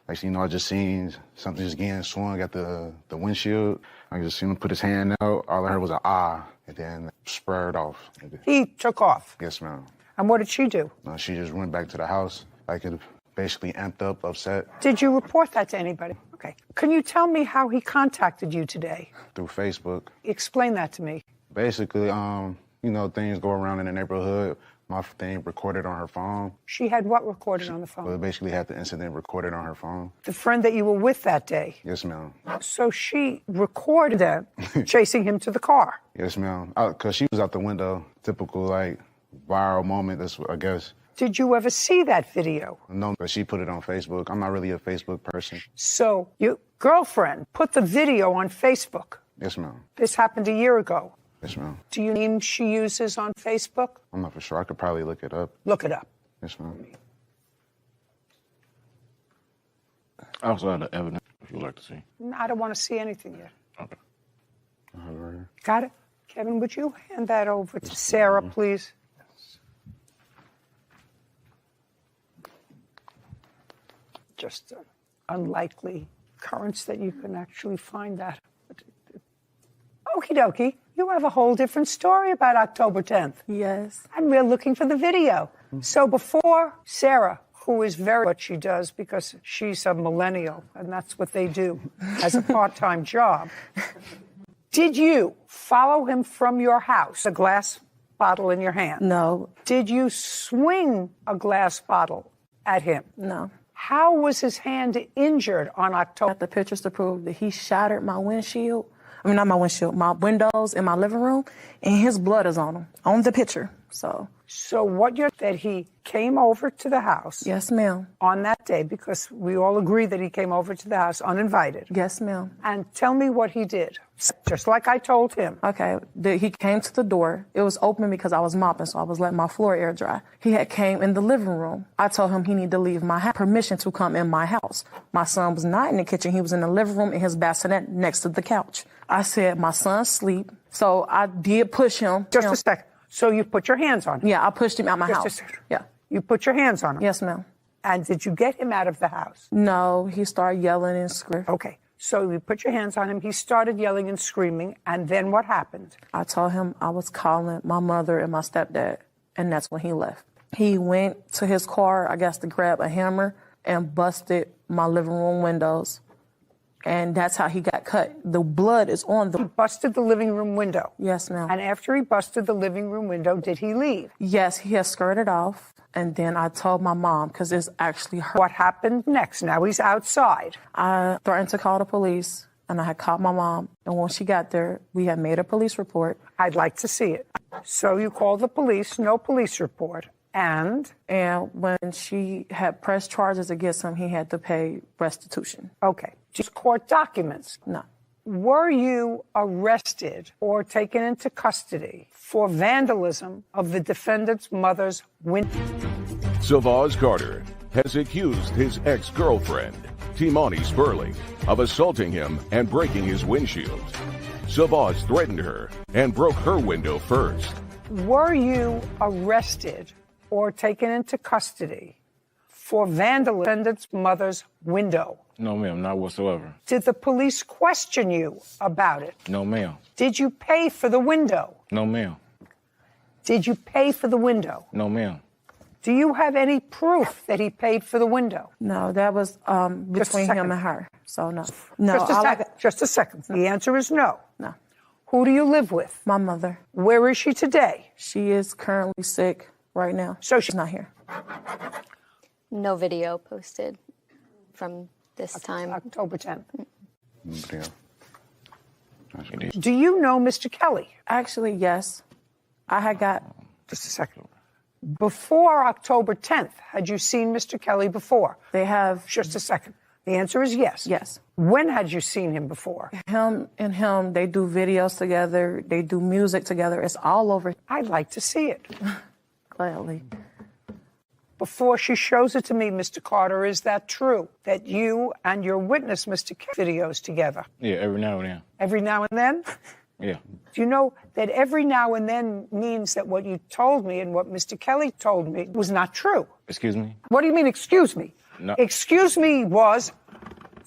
[SPEAKER 13] Like, you know, I just seen something just getting swung at the windshield. I just seen him put his hand out. All I heard was an ah, and then spurred off.
[SPEAKER 8] He took off?
[SPEAKER 13] Yes, ma'am.
[SPEAKER 8] And what did she do?
[SPEAKER 13] She just went back to the house. Like, it basically amped up, upset.
[SPEAKER 8] Did you report that to anybody? Okay. Can you tell me how he contacted you today?
[SPEAKER 13] Through Facebook.
[SPEAKER 8] Explain that to me.
[SPEAKER 13] Basically, you know, things go around in the neighborhood. My thing recorded on her phone.
[SPEAKER 8] She had what recorded on the phone?
[SPEAKER 13] Well, basically had the incident recorded on her phone.
[SPEAKER 8] The friend that you were with that day?
[SPEAKER 13] Yes, ma'am.
[SPEAKER 8] So she recorded them chasing him to the car?
[SPEAKER 13] Yes, ma'am. Because she was out the window. Typical, like, viral moment, that's I guess.
[SPEAKER 8] Did you ever see that video?
[SPEAKER 13] No, but she put it on Facebook. I'm not really a Facebook person.
[SPEAKER 8] So your girlfriend put the video on Facebook?
[SPEAKER 13] Yes, ma'am.
[SPEAKER 8] This happened a year ago?
[SPEAKER 13] Yes, ma'am.
[SPEAKER 8] Do you name she uses on Facebook?
[SPEAKER 13] I'm not for sure. I could probably look it up.
[SPEAKER 8] Look it up.
[SPEAKER 13] Yes, ma'am.
[SPEAKER 11] I also have the evidence if you'd like to see.
[SPEAKER 8] I don't want to see anything yet.
[SPEAKER 11] Okay.
[SPEAKER 8] Got it? Kevin, would you hand that over to Sarah, please? Just an unlikely occurrence that you can actually find that. Okie dokie. You have a whole different story about October 10th.
[SPEAKER 12] Yes.
[SPEAKER 8] And we're looking for the video. So before Sarah, who is very what she does because she's a millennial and that's what they do as a part-time job, did you follow him from your house, a glass bottle in your hand?
[SPEAKER 12] No.
[SPEAKER 8] Did you swing a glass bottle at him?
[SPEAKER 12] No.
[SPEAKER 8] How was his hand injured on October?
[SPEAKER 12] I got the pictures to prove that he shattered my windshield. I mean, not my windshield, my windows in my living room, and his blood is on them, on the picture, so.
[SPEAKER 8] So what you're, that he came over to the house?
[SPEAKER 12] Yes, ma'am.
[SPEAKER 8] On that day, because we all agree that he came over to the house uninvited.
[SPEAKER 12] Yes, ma'am.
[SPEAKER 8] And tell me what he did, just like I told him.
[SPEAKER 12] Okay, he came to the door. It was open because I was mopping, so I was letting my floor air dry. He had came in the living room. I told him he needed to leave my house, permission to come in my house. My son was not in the kitchen. He was in the living room in his bassinet next to the couch. I said, my son's asleep, so I did push him.
[SPEAKER 8] Just a second. So you put your hands on him?
[SPEAKER 12] Yeah, I pushed him out my house.
[SPEAKER 8] Yeah. You put your hands on him?
[SPEAKER 12] Yes, ma'am.
[SPEAKER 8] And did you get him out of the house?
[SPEAKER 12] No, he started yelling and screaming.
[SPEAKER 8] Okay. So you put your hands on him. He started yelling and screaming. And then what happened?
[SPEAKER 12] I told him I was calling my mother and my stepdad. And that's when he left. He went to his car, I guess, to grab a hammer and busted my living room windows. And that's how he got cut. The blood is on the...
[SPEAKER 8] He busted the living room window?
[SPEAKER 12] Yes, ma'am.
[SPEAKER 8] And after he busted the living room window, did he leave?
[SPEAKER 12] Yes, he has skirted off. And then I told my mom, because it's actually her.
[SPEAKER 8] What happened next? Now he's outside.
[SPEAKER 12] I threatened to call the police, and I had called my mom. And when she got there, we had made a police report.
[SPEAKER 8] I'd like to see it. So you called the police, no police report. And
[SPEAKER 12] when she had pressed charges against him, he had to pay restitution.
[SPEAKER 8] Okay. Just court documents?
[SPEAKER 12] No.
[SPEAKER 8] Were you arrested or taken into custody for vandalism of the defendant's mother's window?
[SPEAKER 4] Savaz Carter has accused his ex-girlfriend, Timani Sperling, of assaulting him and breaking his windshield. Savaz threatened her and broke her window first.
[SPEAKER 8] Were you arrested or taken into custody for vandalism of the defendant's mother's window?
[SPEAKER 11] No, ma'am, not whatsoever.
[SPEAKER 8] Did the police question you about it?
[SPEAKER 11] No, ma'am.
[SPEAKER 8] Did you pay for the window?
[SPEAKER 11] No, ma'am.
[SPEAKER 8] Did you pay for the window?
[SPEAKER 11] No, ma'am.
[SPEAKER 8] Do you have any proof that he paid for the window?
[SPEAKER 12] No, that was between him and her. So no.
[SPEAKER 8] Just a second. The answer is no.
[SPEAKER 12] No.
[SPEAKER 8] Who do you live with?
[SPEAKER 12] My mother.
[SPEAKER 8] Where is she today?
[SPEAKER 12] She is currently sick right now.
[SPEAKER 8] So
[SPEAKER 12] she's not here.
[SPEAKER 9] No video posted from this time.
[SPEAKER 8] October 10th.
[SPEAKER 13] Yeah.
[SPEAKER 8] Do you know Mr. Kelly?
[SPEAKER 12] Actually, yes. I had got...
[SPEAKER 8] Just a second. Before October 10th, had you seen Mr. Kelly before?
[SPEAKER 12] They have...
[SPEAKER 8] Just a second. The answer is yes.
[SPEAKER 12] Yes.
[SPEAKER 8] When had you seen him before?
[SPEAKER 12] Him, they do videos together. They do music together. It's all over.
[SPEAKER 8] I'd like to see it.
[SPEAKER 12] Gladly.
[SPEAKER 8] Before she shows it to me, Mr. Carter, is that true? That you and your witness, Mr. Kelly, videos together?
[SPEAKER 11] Yeah, every now and then.
[SPEAKER 8] Every now and then?
[SPEAKER 11] Yeah.
[SPEAKER 8] Do you know that every now and then means that what you told me and what Mr. Kelly told me was not true?
[SPEAKER 11] Excuse me?
[SPEAKER 8] What do you mean, excuse me?
[SPEAKER 11] No.
[SPEAKER 8] Excuse me was,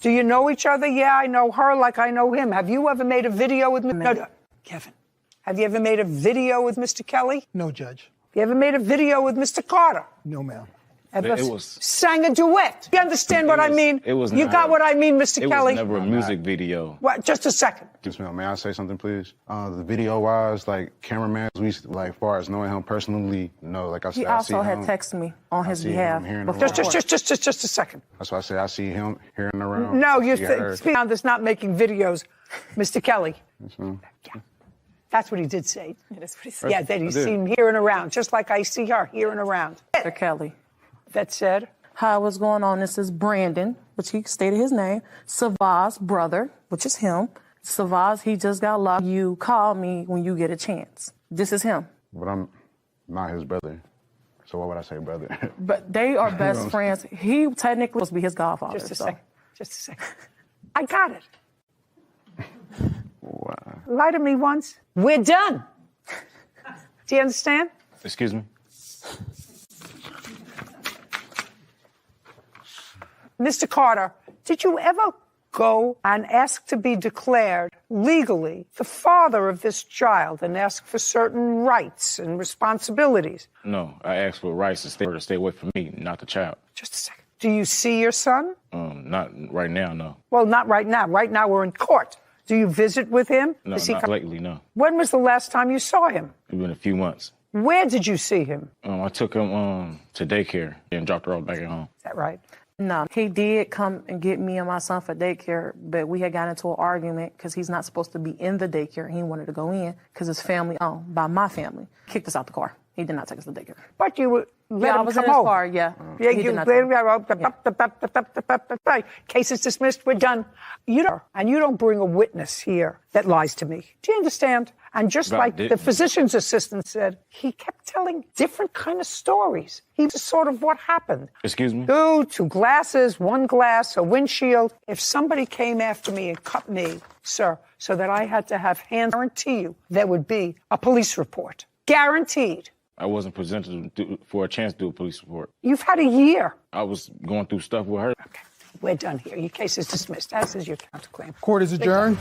[SPEAKER 8] do you know each other? Yeah, I know her like I know him. Have you ever made a video with no, Kevin, have you ever made a video with Mr. Kelly?
[SPEAKER 23] No, Judge.
[SPEAKER 8] Have you ever made a video with Mr. Carter?
[SPEAKER 23] No, ma'am.
[SPEAKER 8] Ever
[SPEAKER 11] It was...
[SPEAKER 8] sang a duet? You understand what I mean?
[SPEAKER 11] It was
[SPEAKER 8] you
[SPEAKER 11] not
[SPEAKER 8] got what I mean, Mr. Kelly?
[SPEAKER 11] It was never a music video.
[SPEAKER 8] What? Just a second.
[SPEAKER 13] Excuse me, may I say something, please? The video-wise, like, cameraman, we, like, far as knowing him personally, no, like I said,
[SPEAKER 12] He
[SPEAKER 13] I see
[SPEAKER 12] also had
[SPEAKER 13] him.
[SPEAKER 12] texted me on his
[SPEAKER 13] see him
[SPEAKER 12] behalf.
[SPEAKER 13] hearing
[SPEAKER 12] before
[SPEAKER 13] around.
[SPEAKER 8] Just a second.
[SPEAKER 13] That's why I say I see him hearing around.
[SPEAKER 8] No, you
[SPEAKER 13] think
[SPEAKER 8] speak on this not making videos, Mr. Kelly.
[SPEAKER 13] Yes, ma'am.
[SPEAKER 8] That's what he did say.
[SPEAKER 18] That is what he said.
[SPEAKER 8] Yeah, that he
[SPEAKER 13] I did.
[SPEAKER 8] seen hearing around, just like I see her hearing around.
[SPEAKER 12] Mr. Kelly.
[SPEAKER 8] That said,
[SPEAKER 12] How was going on? This is Brandon, which he stated his name. Savaz's brother, which is him. Savaz, he just got locked. You call me when you get a chance. This is him.
[SPEAKER 13] But I'm not his brother. So why would I say brother?
[SPEAKER 12] But they are best friends. He technically supposed to be his godfather.
[SPEAKER 8] just a second. Just a second. I got it.
[SPEAKER 13] Wow.
[SPEAKER 8] Lie to me once. We're done. Do you understand?
[SPEAKER 11] Excuse me?
[SPEAKER 8] Mr. Carter, did you ever go and ask to be declared legally the father of this child and ask for certain rights and responsibilities?
[SPEAKER 11] No, I asked for rights to stay away from me, not the child.
[SPEAKER 8] Just a second. Do you see your son?
[SPEAKER 11] Not right now, no.
[SPEAKER 8] Well, not right now. Right now we're in court. Do you visit with him?
[SPEAKER 11] No,
[SPEAKER 8] Does he
[SPEAKER 11] not
[SPEAKER 8] come?
[SPEAKER 11] lately, no.
[SPEAKER 8] When was the last time you saw him?
[SPEAKER 11] It's been a few months.
[SPEAKER 8] Where did you see him?
[SPEAKER 11] I took him to daycare and dropped her off back at home.
[SPEAKER 8] Is that right?
[SPEAKER 12] No, he did come and get me and my son for daycare, but we had gotten into an argument because he's not supposed to be in the daycare. He wanted to go in because it's family owned by my family. Kicked us out the car. He did not take us to daycare.
[SPEAKER 8] But you would let him
[SPEAKER 12] I was
[SPEAKER 8] come
[SPEAKER 12] in his
[SPEAKER 8] over.
[SPEAKER 12] car, yeah.
[SPEAKER 8] Yeah,
[SPEAKER 12] He
[SPEAKER 8] you
[SPEAKER 12] did not
[SPEAKER 8] let him. Case is dismissed. We're done. You don't bring a witness here that lies to me. Do you understand? And just
[SPEAKER 11] But I
[SPEAKER 8] like the
[SPEAKER 11] didn't.
[SPEAKER 8] physician's assistant said, he kept telling different kind of stories. He was sort of what happened.
[SPEAKER 11] Excuse me?
[SPEAKER 8] Two glasses, one glass, a windshield. If somebody came after me and cut me, sir, so that I had to have hands, guarantee you there would be a police report. Guaranteed.
[SPEAKER 11] I wasn't presented for a chance to do a police report.
[SPEAKER 8] You've had a year.
[SPEAKER 11] I was going through stuff with her.
[SPEAKER 8] Okay, we're done here. Your case is dismissed, as is your counterclaim.
[SPEAKER 23] Court is adjourned.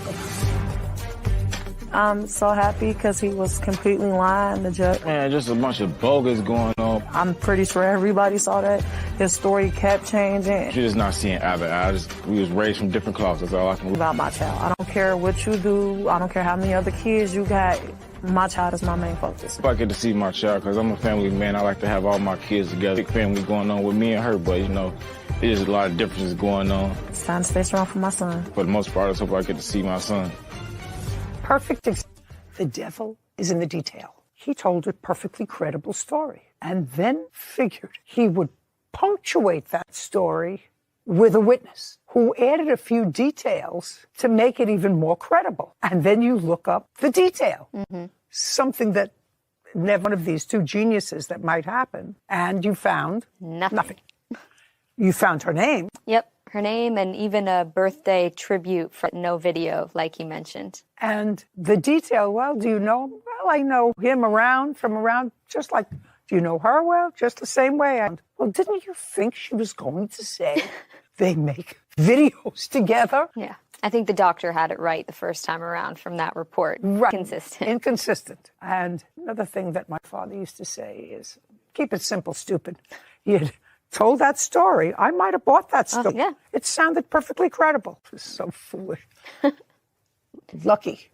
[SPEAKER 12] I'm so happy because he was completely lying. The judge.
[SPEAKER 11] Man, just a bunch of bogus going on.
[SPEAKER 12] I'm pretty sure everybody saw that. His story kept changing.
[SPEAKER 11] You're just not seeing eye to eye. We was raised from different cloths. That's all I can.
[SPEAKER 12] About my child. I don't care what you do. I don't care how many other kids you got. My child is my main focus.
[SPEAKER 11] If I get to see my child, because I'm a family man, I like to have all my kids together. Big family going on with me and her, but you know, there's a lot of differences going on.
[SPEAKER 12] It's time to stay strong for my son.
[SPEAKER 11] For the most part, I just hope I get to see my son.
[SPEAKER 8] Perfect. The devil is in the detail. He told a perfectly credible story and then figured he would punctuate that story with a witness who added a few details to make it even more credible. And then you look up the detail, something that never one of these two geniuses that might happen. And you found nothing. You found her name.
[SPEAKER 9] Yep. Her name and even a birthday tribute for no video, like you mentioned.
[SPEAKER 8] And the detail, well, do you know him? Well, I know him from around, just like, do you know her? Well, just the same way. Well, didn't you think she was going to say they make videos together?
[SPEAKER 9] Yeah. I think the doctor had it right the first time around from that report.
[SPEAKER 8] Right.
[SPEAKER 9] Inconsistent.
[SPEAKER 8] And another thing that my father used to say is, keep it simple, stupid. You'd told that story. I might have bought that story.
[SPEAKER 9] Yeah.
[SPEAKER 8] It sounded perfectly credible. It was so foolish. Lucky.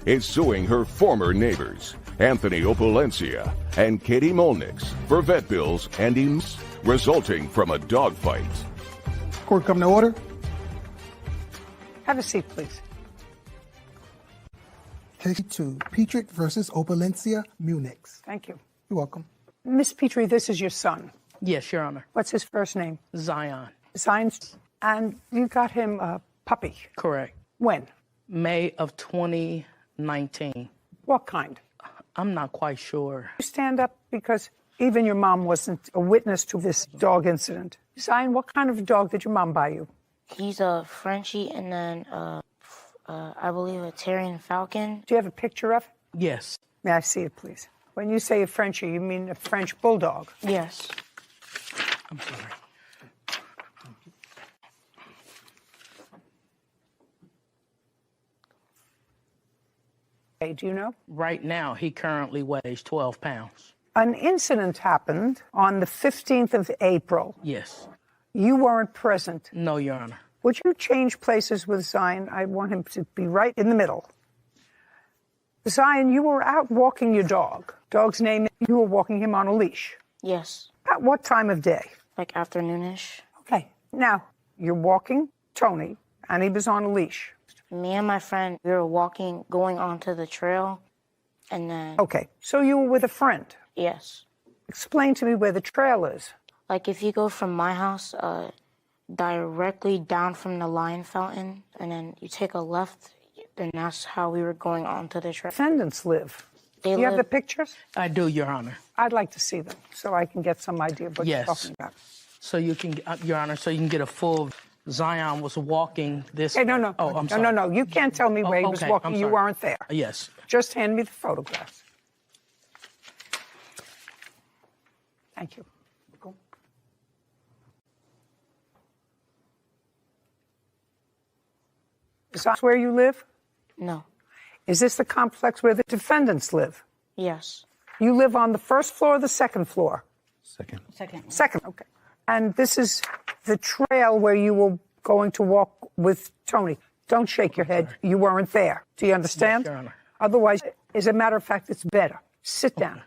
[SPEAKER 4] Is suing her former neighbors, Anthony Opulencia and Katie Molnix, for vet bills and EMS resulting from a dogfight.
[SPEAKER 23] Court come to order.
[SPEAKER 8] Have a seat, please.
[SPEAKER 23] Case 2, Petrick versus Opulencia Munix.
[SPEAKER 8] Thank you.
[SPEAKER 23] You're welcome.
[SPEAKER 8] Miss Petrie, this is your son.
[SPEAKER 14] Yes, Your Honor.
[SPEAKER 8] What's his first name?
[SPEAKER 14] Zion.
[SPEAKER 8] Zion. And you got him a puppy.
[SPEAKER 14] Correct.
[SPEAKER 8] When?
[SPEAKER 14] May of 2019.
[SPEAKER 8] What kind?
[SPEAKER 14] I'm not quite sure.
[SPEAKER 8] You stand up because even your mom wasn't a witness to this dog incident. Zion, what kind of dog did your mom buy you?
[SPEAKER 15] He's a Frenchie and then I believe a Terrier Falcon.
[SPEAKER 8] Do you have a picture of it?
[SPEAKER 14] Yes.
[SPEAKER 8] May I see it, please? When you say a Frenchie, you mean a French bulldog?
[SPEAKER 15] Yes.
[SPEAKER 14] I'm sorry.
[SPEAKER 8] Do you know?
[SPEAKER 14] Right now, he currently weighs 12 pounds.
[SPEAKER 8] An incident happened on the 15th of April.
[SPEAKER 14] Yes.
[SPEAKER 8] You weren't present.
[SPEAKER 14] No, Your Honor.
[SPEAKER 8] Would you change places with Zion? I want him to be right in the middle. Zion, you were out walking your dog. Dog's name, you were walking him on a leash.
[SPEAKER 15] Yes.
[SPEAKER 8] At what time of day?
[SPEAKER 15] Like afternoonish.
[SPEAKER 8] Okay. Now, you're walking Tony, and he was on a leash.
[SPEAKER 15] Me and my friend, we were walking, going onto the trail, and then...
[SPEAKER 8] Okay, so you were with a friend?
[SPEAKER 15] Yes.
[SPEAKER 8] Explain to me where the trail is.
[SPEAKER 15] Like if you go from my house directly down from the lion fountain, and then you take a left, then that's how we were going onto the trail.
[SPEAKER 8] Defendants live. Do you have the pictures?
[SPEAKER 14] I do, Your Honor.
[SPEAKER 8] I'd like to see them so I can get some idea of what you're talking about.
[SPEAKER 14] So you can, Your Honor, so you can get a full... Zion was walking this...
[SPEAKER 8] Hey, no.
[SPEAKER 14] Oh, I'm sorry.
[SPEAKER 8] No. You can't tell me where he was walking. You weren't there.
[SPEAKER 14] Yes.
[SPEAKER 8] Just hand me the photographs. Thank you. Go. Is that where you live?
[SPEAKER 15] No.
[SPEAKER 8] Is this the complex where the defendants live?
[SPEAKER 15] Yes.
[SPEAKER 8] You live on the first floor or the second floor?
[SPEAKER 14] Second.
[SPEAKER 8] Second, okay. And this is the trail where you were going to walk with Tony. Don't shake your head. You weren't there. Do you understand?
[SPEAKER 14] Yes, Your Honor.
[SPEAKER 8] Otherwise, as a matter of fact, it's better. Sit down.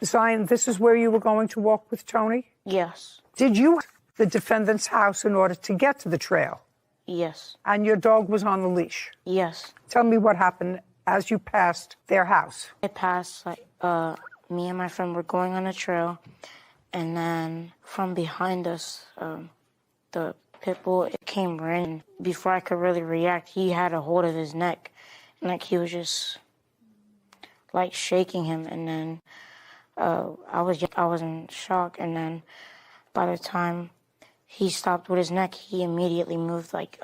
[SPEAKER 8] Zion, this is where you were going to walk with Tony?
[SPEAKER 15] Yes.
[SPEAKER 8] Did you the defendant's house in order to get to the trail?
[SPEAKER 15] Yes.
[SPEAKER 8] And your dog was on the leash?
[SPEAKER 15] Yes.
[SPEAKER 8] Tell me what happened as you passed their house.
[SPEAKER 15] I passed, like, me and my friend were going on a trail, and then from behind us, the pit bull, it came running. Before I could really react, he had a hold of his neck, and like he was just like shaking him. And then I was in shock. And then by the time he stopped with his neck, he immediately moved like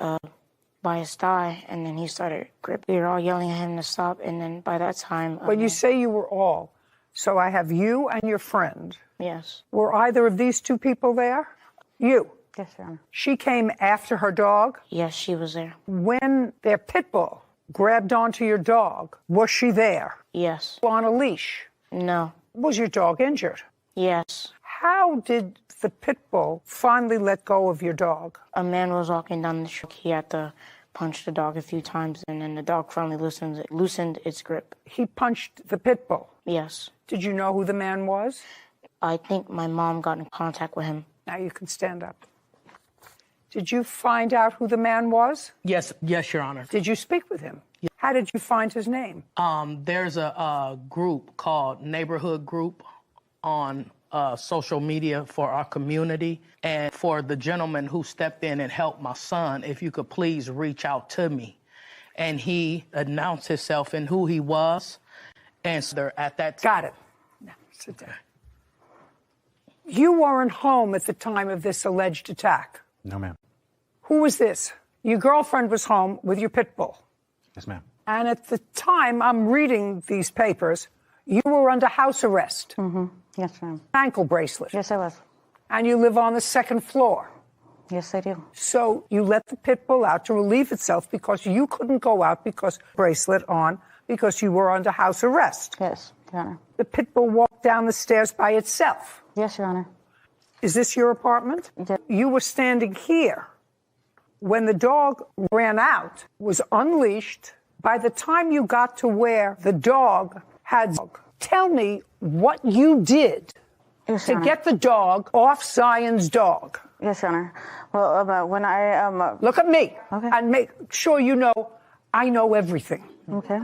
[SPEAKER 15] by his thigh, and then he started gripping. We were all yelling at him to stop, and then by that time...
[SPEAKER 8] When you say you were all, so I have you and your friend.
[SPEAKER 15] Yes.
[SPEAKER 8] Were either of these two people there? You?
[SPEAKER 15] Yes, Your Honor.
[SPEAKER 8] She came after her dog?
[SPEAKER 15] Yes, she was there.
[SPEAKER 8] When their pit bull grabbed onto your dog, was she there?
[SPEAKER 15] Yes.
[SPEAKER 8] On a leash?
[SPEAKER 15] No.
[SPEAKER 8] Was your dog injured?
[SPEAKER 15] Yes.
[SPEAKER 8] How did the pit bull finally let go of your dog?
[SPEAKER 15] A man was walking down the street. He had to punch the dog a few times, and then the dog finally loosened its grip.
[SPEAKER 8] He punched the pit bull?
[SPEAKER 15] Yes.
[SPEAKER 8] Did you know who the man was?
[SPEAKER 15] I think my mom got in contact with him.
[SPEAKER 8] Now you can stand up. Did you find out who the man was?
[SPEAKER 14] Yes, Your Honor.
[SPEAKER 8] Did you speak with him? Yeah. How did you find his name?
[SPEAKER 14] There's a group called Neighborhood Group on social media for our community. And for the gentleman who stepped in and helped my son, if you could please reach out to me. And he announced himself and who he was. And so at that...
[SPEAKER 8] Got it. Now, sit down. You weren't home at the time of this alleged attack.
[SPEAKER 13] No, ma'am.
[SPEAKER 8] Who was this? Your girlfriend was home with your pit bull.
[SPEAKER 13] Yes, ma'am.
[SPEAKER 8] And at the time I'm reading these papers, you were under house arrest.
[SPEAKER 15] Mm-hmm. Yes, ma'am.
[SPEAKER 8] Ankle bracelet.
[SPEAKER 15] Yes, I was.
[SPEAKER 8] And you live on the second floor.
[SPEAKER 15] Yes, I do.
[SPEAKER 8] So you let the pit bull out to relieve itself because you couldn't go out because bracelet on, because you were under house arrest.
[SPEAKER 15] Yes, Your Honor.
[SPEAKER 8] The pit bull walked down the stairs by itself.
[SPEAKER 15] Yes, Your Honor.
[SPEAKER 8] Is this your apartment?
[SPEAKER 15] Yes.
[SPEAKER 8] You were standing here when the dog ran out, was unleashed. By the time you got to where the dog had... Tell me what you did to get the dog off Zion's dog.
[SPEAKER 15] Yes, Your Honor. Well, when I...
[SPEAKER 8] Look at me.
[SPEAKER 15] Okay.
[SPEAKER 8] And make sure you know I know everything.
[SPEAKER 15] Okay.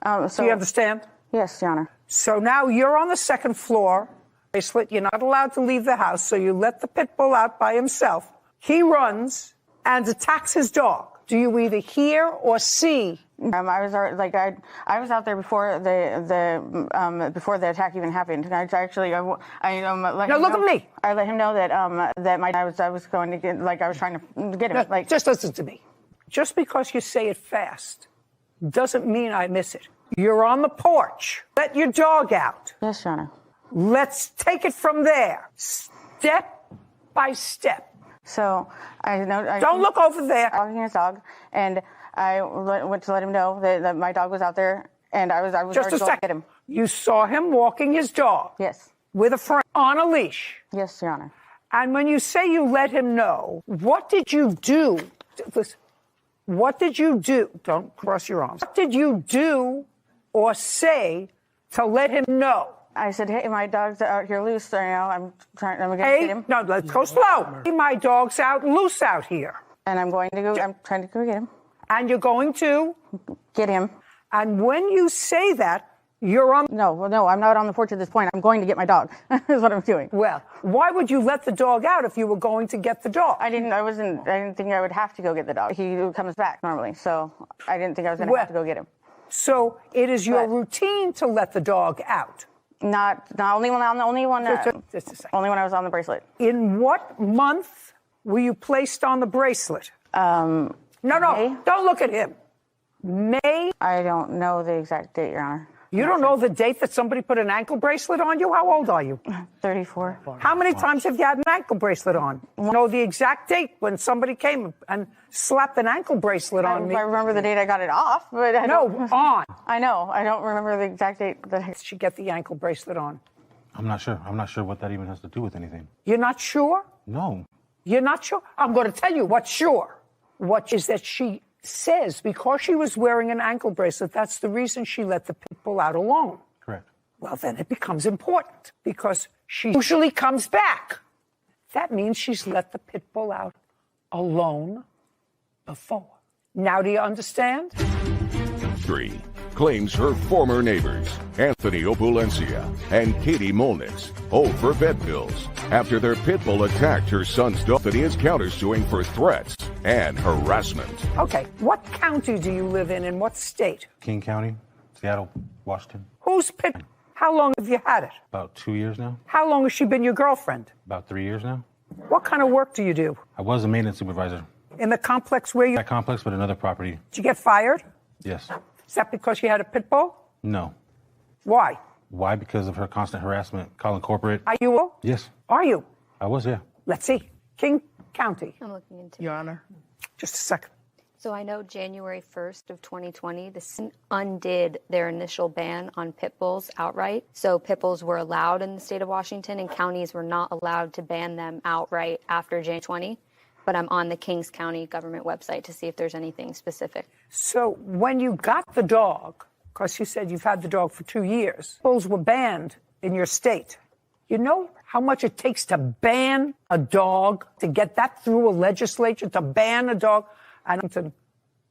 [SPEAKER 8] Do you understand?
[SPEAKER 15] Yes, Your Honor.
[SPEAKER 8] So now you're on the second floor. Bracelet. You're not allowed to leave the house, so you let the pit bull out by himself. He runs and attacks his dog. Do you either hear or see?
[SPEAKER 15] I was out there before before the attack even happened. I actually let
[SPEAKER 8] now
[SPEAKER 15] him
[SPEAKER 8] look
[SPEAKER 15] know,
[SPEAKER 8] at me.
[SPEAKER 15] I let him know that I was going to get I was trying to get him.
[SPEAKER 8] No, just listen to me. Just because you say it fast doesn't mean I miss it. You're on the porch. Let your dog out.
[SPEAKER 15] Yes, Your Honor.
[SPEAKER 8] Let's take it from there, step by step.
[SPEAKER 15] So I know.
[SPEAKER 8] Don't look over there.
[SPEAKER 15] Walking his dog, and I went to let him know that my dog was out there, and I was
[SPEAKER 8] just
[SPEAKER 15] already
[SPEAKER 8] a
[SPEAKER 15] going to get him.
[SPEAKER 8] You saw him walking his dog.
[SPEAKER 15] Yes.
[SPEAKER 8] With a friend on a leash.
[SPEAKER 15] Yes, Your Honor.
[SPEAKER 8] And when you say you let him know, what did you do? Listen, what did you do? Don't cross your arms. What did you do or say to let him know?
[SPEAKER 15] I said, hey, my dog's out here loose. So, I'm going to get him.
[SPEAKER 8] No, let's go slow. Hey, my dog's loose out here.
[SPEAKER 15] And I'm trying to go get him.
[SPEAKER 8] And you're going to?
[SPEAKER 15] Get him.
[SPEAKER 8] And when you say that, you're on...
[SPEAKER 15] No, I'm not on the porch at this point. I'm going to get my dog, is what I'm doing.
[SPEAKER 8] Well, why would you let the dog out if you were going to get the dog?
[SPEAKER 15] I didn't think I would have to go get the dog. He comes back normally, so I didn't think I was going to have to go get him.
[SPEAKER 8] So it is your routine to let the dog out?
[SPEAKER 15] Not only when I was on the bracelet.
[SPEAKER 8] In what month were you placed on the bracelet?
[SPEAKER 15] May?
[SPEAKER 8] Don't look at him. May?
[SPEAKER 15] I don't know the exact date, Your Honor.
[SPEAKER 8] You don't know the date that somebody put an ankle bracelet on you? How old are you?
[SPEAKER 15] 34.
[SPEAKER 8] How many times have you had an ankle bracelet on? You know the exact date when somebody came and slapped an ankle bracelet on me?
[SPEAKER 15] I remember the date I got it off, but I don't...
[SPEAKER 8] on.
[SPEAKER 15] I know. I don't remember the exact date that
[SPEAKER 8] she get the ankle bracelet on.
[SPEAKER 13] I'm not sure. I'm not sure what that even has to do with anything.
[SPEAKER 8] You're not sure?
[SPEAKER 13] No.
[SPEAKER 8] You're not sure? I'm going to tell you what's sure. What is that she says because she was wearing an ankle bracelet, that's the reason she let the pit bull out alone.
[SPEAKER 13] Correct.
[SPEAKER 8] Well, then it becomes important because she usually comes back. That means she's let the pit bull out alone before. Now do you understand?
[SPEAKER 4] 3. Claims her former neighbors, Anthony Opulencia and Katie Molnitz, hold for vet bills after their pit bull attacked her son's dog. Anthony is countersuing for threats and harassment.
[SPEAKER 8] Okay, what county do you live in what state?
[SPEAKER 13] King County, Seattle, Washington.
[SPEAKER 8] Whose pit? How long have you had it?
[SPEAKER 13] About 2 years now.
[SPEAKER 8] How long has she been your girlfriend?
[SPEAKER 13] About 3 years now.
[SPEAKER 8] What kind of work do you do?
[SPEAKER 13] I was a maintenance supervisor.
[SPEAKER 8] In the complex where you...
[SPEAKER 10] That complex, but another property.
[SPEAKER 8] Did you get fired?
[SPEAKER 10] Yes.
[SPEAKER 8] Is that because you had a pit bull?
[SPEAKER 10] No.
[SPEAKER 8] Why?
[SPEAKER 10] Why? Because of her constant harassment, calling corporate.
[SPEAKER 8] Are you?
[SPEAKER 10] Yes.
[SPEAKER 8] Are you?
[SPEAKER 10] I was, yeah.
[SPEAKER 8] Let's see. King County.
[SPEAKER 9] I'm looking into
[SPEAKER 14] Your Honor.
[SPEAKER 8] Just a second.
[SPEAKER 9] So I know January 1st of 2020, the state undid their initial ban on pit bulls outright. So pit bulls were allowed in the state of Washington, and counties were not allowed to ban them outright after January 20. But I'm on the Kings County government website to see if there's anything specific.
[SPEAKER 8] So when you got the dog, because you said you've had the dog for 2 years, bulls were banned in your state. You know how much it takes to ban a dog, to get that through a legislature, to ban a dog? I don't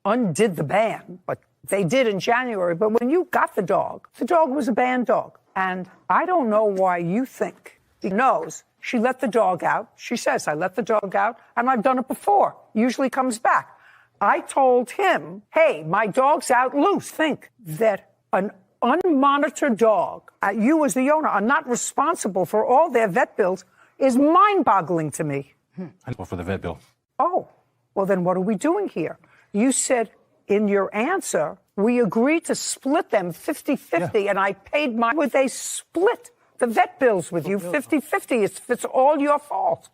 [SPEAKER 8] undid the ban, but they did in January. But when you got the dog was a banned dog. And I don't know why you think he knows. She let the dog out. She says, I let the dog out, and I've done it before. Usually comes back. I told him, hey, my dog's out loose. Think that an unmonitored dog, you as the owner are not responsible for all their vet bills, is mind-boggling to me.
[SPEAKER 10] I know for the vet bill.
[SPEAKER 8] Oh, well, then what are we doing here? You said in your answer, we agreed to split them 50-50, and I paid my... Would they split the vet bills with you 50-50? It's all your fault.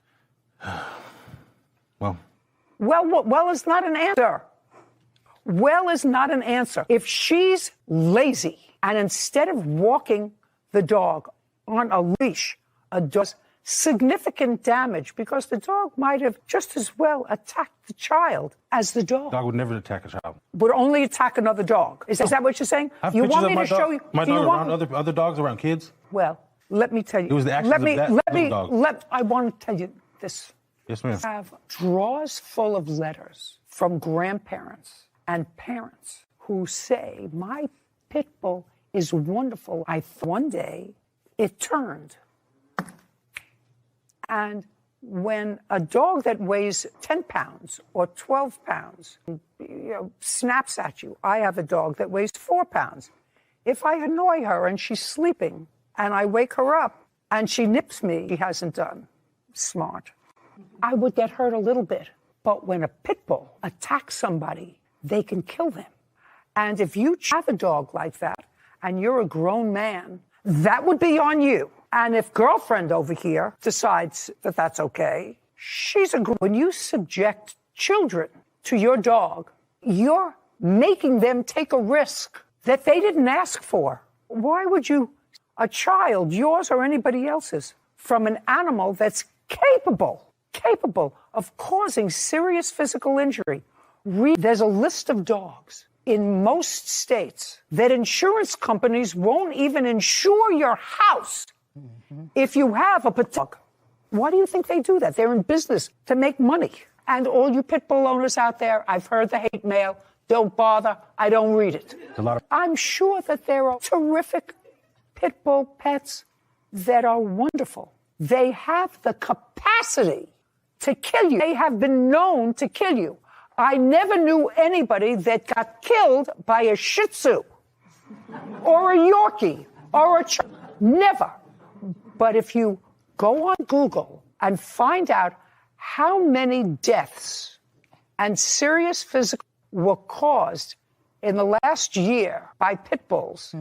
[SPEAKER 8] Well is not an answer. Well is not an answer. If she's lazy and instead of walking the dog on a leash, does significant damage because the dog might have just as well attacked the child as the dog.
[SPEAKER 10] Dog would never attack a child.
[SPEAKER 8] Would only attack another dog. Is that what you're saying?
[SPEAKER 10] You want me to show you? My dog around other dogs, around kids?
[SPEAKER 8] Well, let me tell you.
[SPEAKER 10] It was the actions of that little dog.
[SPEAKER 8] I want to tell you this.
[SPEAKER 10] Yes, ma'am.
[SPEAKER 8] I have drawers full of letters from grandparents and parents who say, my pit bull is wonderful. One day it turned. And when a dog that weighs 10 pounds or 12 pounds snaps at you, I have a dog that weighs 4 pounds. If I annoy her and she's sleeping and I wake her up and she nips me, she hasn't done smart, I would get hurt a little bit. But when a pit bull attacks somebody, they can kill them. And if you have a dog like that and you're a grown man, that would be on you. And if girlfriend over here decides that that's okay, when you subject children to your dog, you're making them take a risk that they didn't ask for. Why would you, a child, yours or anybody else's, from an animal that's capable of causing serious physical injury? There's a list of dogs in most states that insurance companies won't even insure your house if you have a pit dog. Why do you think they do that? They're in business to make money. And all you pit bull owners out there, I've heard the hate mail. Don't bother. I don't read it. I'm sure that there are terrific pit bull pets that are wonderful. They have the capacity to kill you. They have been known to kill you. I never knew anybody that got killed by a Shih Tzu or a Yorkie or a never. But if you go on Google and find out how many deaths and serious physical were caused in the last year by pit bulls,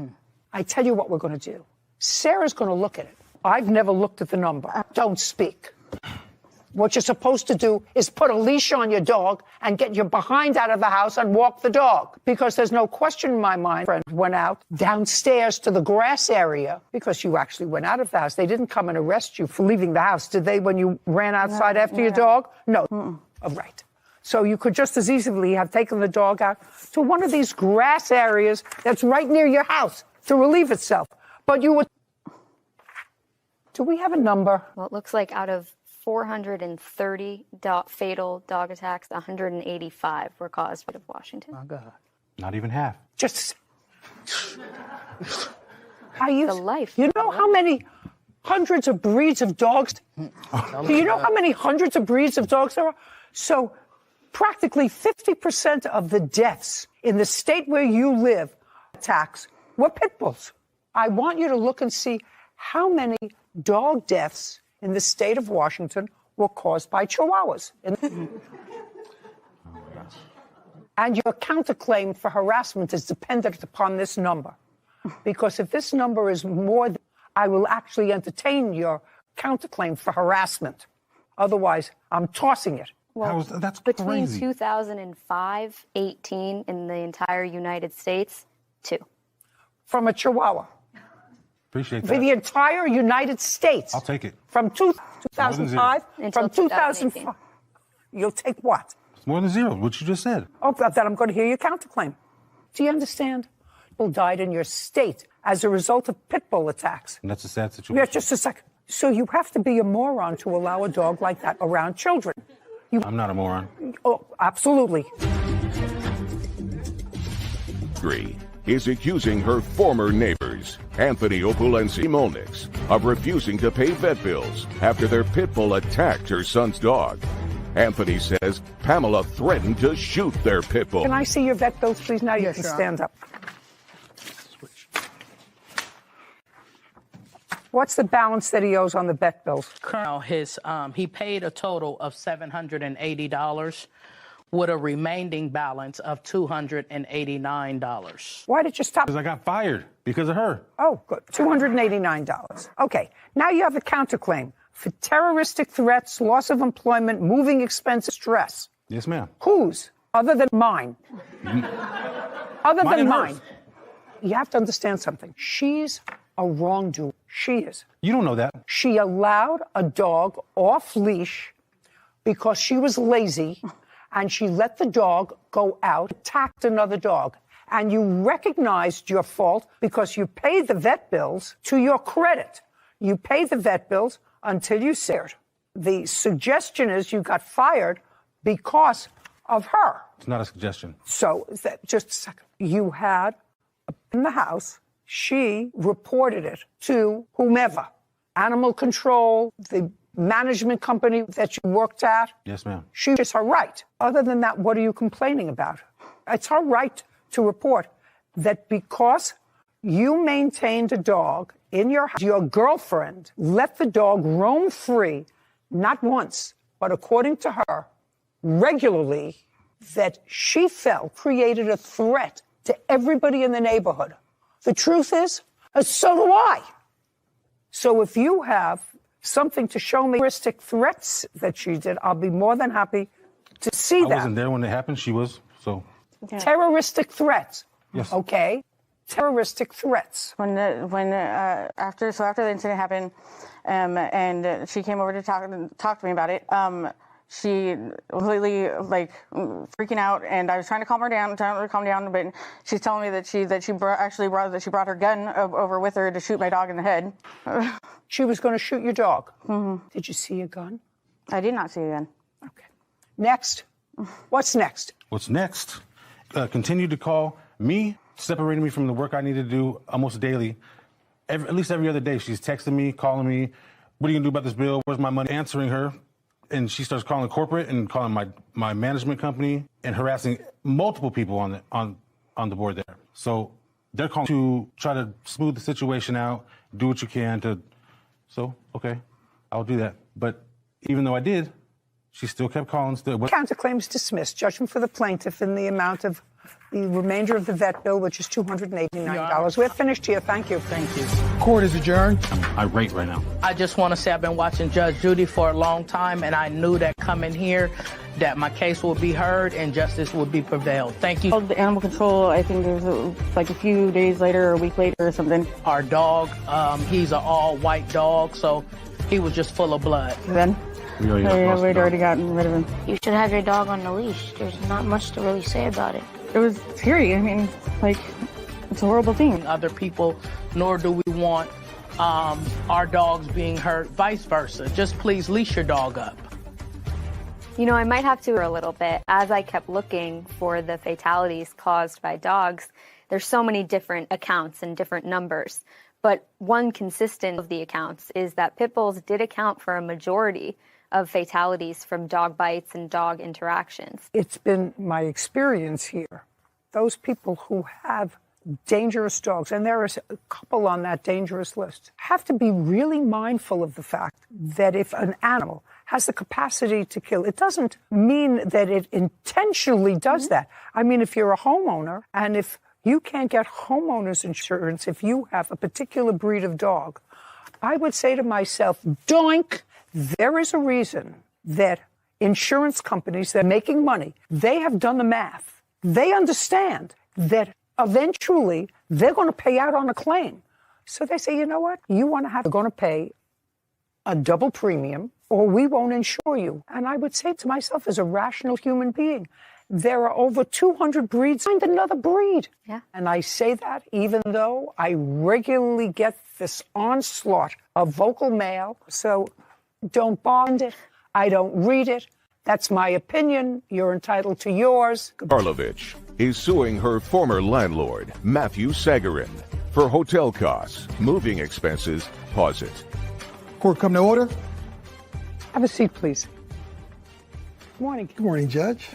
[SPEAKER 8] I tell you what we're going to do. Sarah's going to look at it. I've never looked at the number. Don't speak. What you're supposed to do is put a leash on your dog and get your behind out of the house and walk the dog. Because there's no question in my mind, friend went out downstairs to the grass area because you actually went out of the house. They didn't come and arrest you for leaving the house, did they, when you ran outside after your dog? No. Oh, right. So you could just as easily have taken the dog out to one of these grass areas that's right near your house to relieve itself. But you would... Do we have a number?
[SPEAKER 9] Well, it looks like out of 430 fatal dog attacks, 185 were caused by Washington.
[SPEAKER 10] Oh, God. Not even half.
[SPEAKER 8] Just... You
[SPEAKER 9] know
[SPEAKER 8] how many hundreds of breeds of dogs... Do you know how many hundreds of breeds of dogs there are? So practically 50% of the deaths in the state where you live attacks were pit bulls. I want you to look and see how many dog deaths in the state of Washington were caused by chihuahuas. And your counterclaim for harassment is dependent upon this number. Because if this number is more than, I will actually entertain your counterclaim for harassment. Otherwise, I'm tossing it.
[SPEAKER 9] Well,
[SPEAKER 10] that's
[SPEAKER 9] between
[SPEAKER 10] crazy.
[SPEAKER 9] 2005, 18 in the entire United States, 2.
[SPEAKER 8] From a Chihuahua.
[SPEAKER 10] Appreciate
[SPEAKER 8] For
[SPEAKER 10] that.
[SPEAKER 8] the entire United States.
[SPEAKER 10] I'll take it.
[SPEAKER 8] From 2005,
[SPEAKER 9] Until
[SPEAKER 8] from 2005. You'll take what?
[SPEAKER 10] It's more than 0, what you just said.
[SPEAKER 8] Oh, then I'm going to hear your counterclaim. Do you understand? People died in your state as a result of pit bull attacks.
[SPEAKER 10] And that's a sad situation.
[SPEAKER 8] Yeah, just a second. So you have to be a moron to allow a dog like that around children.
[SPEAKER 10] I'm not a moron.
[SPEAKER 8] Oh, absolutely.
[SPEAKER 4] 3 is accusing her former neighbors, Anthony Opulensi Molnix, of refusing to pay vet bills after their pit bull attacked her son's dog. Anthony says Pamela threatened to shoot their pit bull.
[SPEAKER 8] Can I see your vet bills, please? Now you can stand up. What's the balance that he owes on the vet bills?
[SPEAKER 14] Colonel, he paid a total of $780 with a remaining balance of $289.
[SPEAKER 8] Why did you stop?
[SPEAKER 10] Because I got fired because of her.
[SPEAKER 8] Oh, good. $289. Okay. Now you have a counterclaim for terroristic threats, loss of employment, moving expenses, stress.
[SPEAKER 10] Yes, ma'am.
[SPEAKER 8] Whose? Other than mine. Other
[SPEAKER 10] Mine
[SPEAKER 8] than
[SPEAKER 10] and
[SPEAKER 8] mine.
[SPEAKER 10] hers.
[SPEAKER 8] You have to understand something. She's a wrongdoer. She is.
[SPEAKER 10] You don't know that.
[SPEAKER 8] She allowed a dog off leash because she was lazy, and she let the dog go out, attacked another dog. And you recognized your fault because you paid the vet bills to your credit. You paid the vet bills until you said. The suggestion is you got fired because of her.
[SPEAKER 10] It's not a suggestion.
[SPEAKER 8] So, just a second. You had in the house, she reported it to whomever, animal control, the management company that you worked at.
[SPEAKER 10] Yes, ma'am.
[SPEAKER 8] It's her right. Other than that, what are you complaining about? It's her right to report that because you maintained a dog in your house, your girlfriend let the dog roam free, not once, but according to her, regularly, that she felt created a threat to everybody in the neighborhood. The truth is, so do I. So if you have something to show me terroristic threats that she did, I'll be more than happy to see that.
[SPEAKER 10] I wasn't there when it happened. She was, so.
[SPEAKER 8] Okay. Terroristic threats.
[SPEAKER 10] Yes.
[SPEAKER 8] Okay. Terroristic threats.
[SPEAKER 5] After the incident happened, and she came over to talk to me about it. She completely freaking out, and I was trying to calm her down, but she's telling me that she brought her gun over with her to shoot my dog in the head.
[SPEAKER 8] She was going to shoot your dog. Mm-hmm. Did you see a gun?
[SPEAKER 5] I did not see a gun.
[SPEAKER 8] Okay. Next. What's next?
[SPEAKER 10] What's next? Continued to call me, separating me from the work I need to do almost daily. At least every other day, she's texting me, calling me. What are you gonna do about this bill? Where's my money? Answering her. And she starts calling corporate and calling my management company and harassing multiple people on the board there. So they're calling to try to smooth the situation out, do what you can to. So, okay, I'll do that. But even though I did, she still kept calling.
[SPEAKER 8] Counterclaim is dismissed. Judgment for the plaintiff in the amount of the remainder of the vet bill, which is $289. We're finished here. Thank you.
[SPEAKER 14] Thank you.
[SPEAKER 23] Court is adjourned.
[SPEAKER 10] I'm irate right now.
[SPEAKER 14] I just want to say I've been watching Judge Judy for a long time, and I knew that coming here that my case would be heard and justice would be prevailed. Thank you.
[SPEAKER 5] The animal control, I think there's a few days later or a week later or something.
[SPEAKER 14] Our dog, he's an all-white dog, so he was just full of blood.
[SPEAKER 5] Then?
[SPEAKER 10] We'd
[SPEAKER 5] already gotten rid of him.
[SPEAKER 15] You should have your dog on the leash. There's not much to really say about it.
[SPEAKER 5] It was scary. I mean, it's a horrible thing.
[SPEAKER 14] Other people, nor do we want our dogs being hurt, vice versa. Just please leash your dog up.
[SPEAKER 9] You know, I might have to a little bit. As I kept looking for the fatalities caused by dogs, there's so many different accounts and different numbers. But one consistent of the accounts is that pit bulls did account for a majority of fatalities from dog bites and dog interactions.
[SPEAKER 8] It's been my experience here. Those people who have dangerous dogs, and there is a couple on that dangerous list, have to be really mindful of the fact that if an animal has the capacity to kill. It doesn't mean that it intentionally does that. I mean, if you're a homeowner and if you can't get homeowners insurance, if you have a particular breed of dog, I would say to myself, doink, there is a reason that insurance companies that are making money, they have done the math. They understand that eventually they're going to pay out on a claim. So they say, you know what? You want to have, they're going to pay a double premium or we won't insure you. And I would say to myself, as a rational human being, there are over 200 breeds. Find another breed.
[SPEAKER 9] Yeah.
[SPEAKER 8] And I say that even though I regularly get this onslaught of vocal mail. So don't bond it. I don't read it. That's my opinion. You're entitled to yours.
[SPEAKER 4] Karlovich is suing her former landlord, Matthew Sagarin, for hotel costs, moving expenses. Pause it.
[SPEAKER 23] Court come to order.
[SPEAKER 8] Have a seat, please. Good morning.
[SPEAKER 23] Good morning, Judge.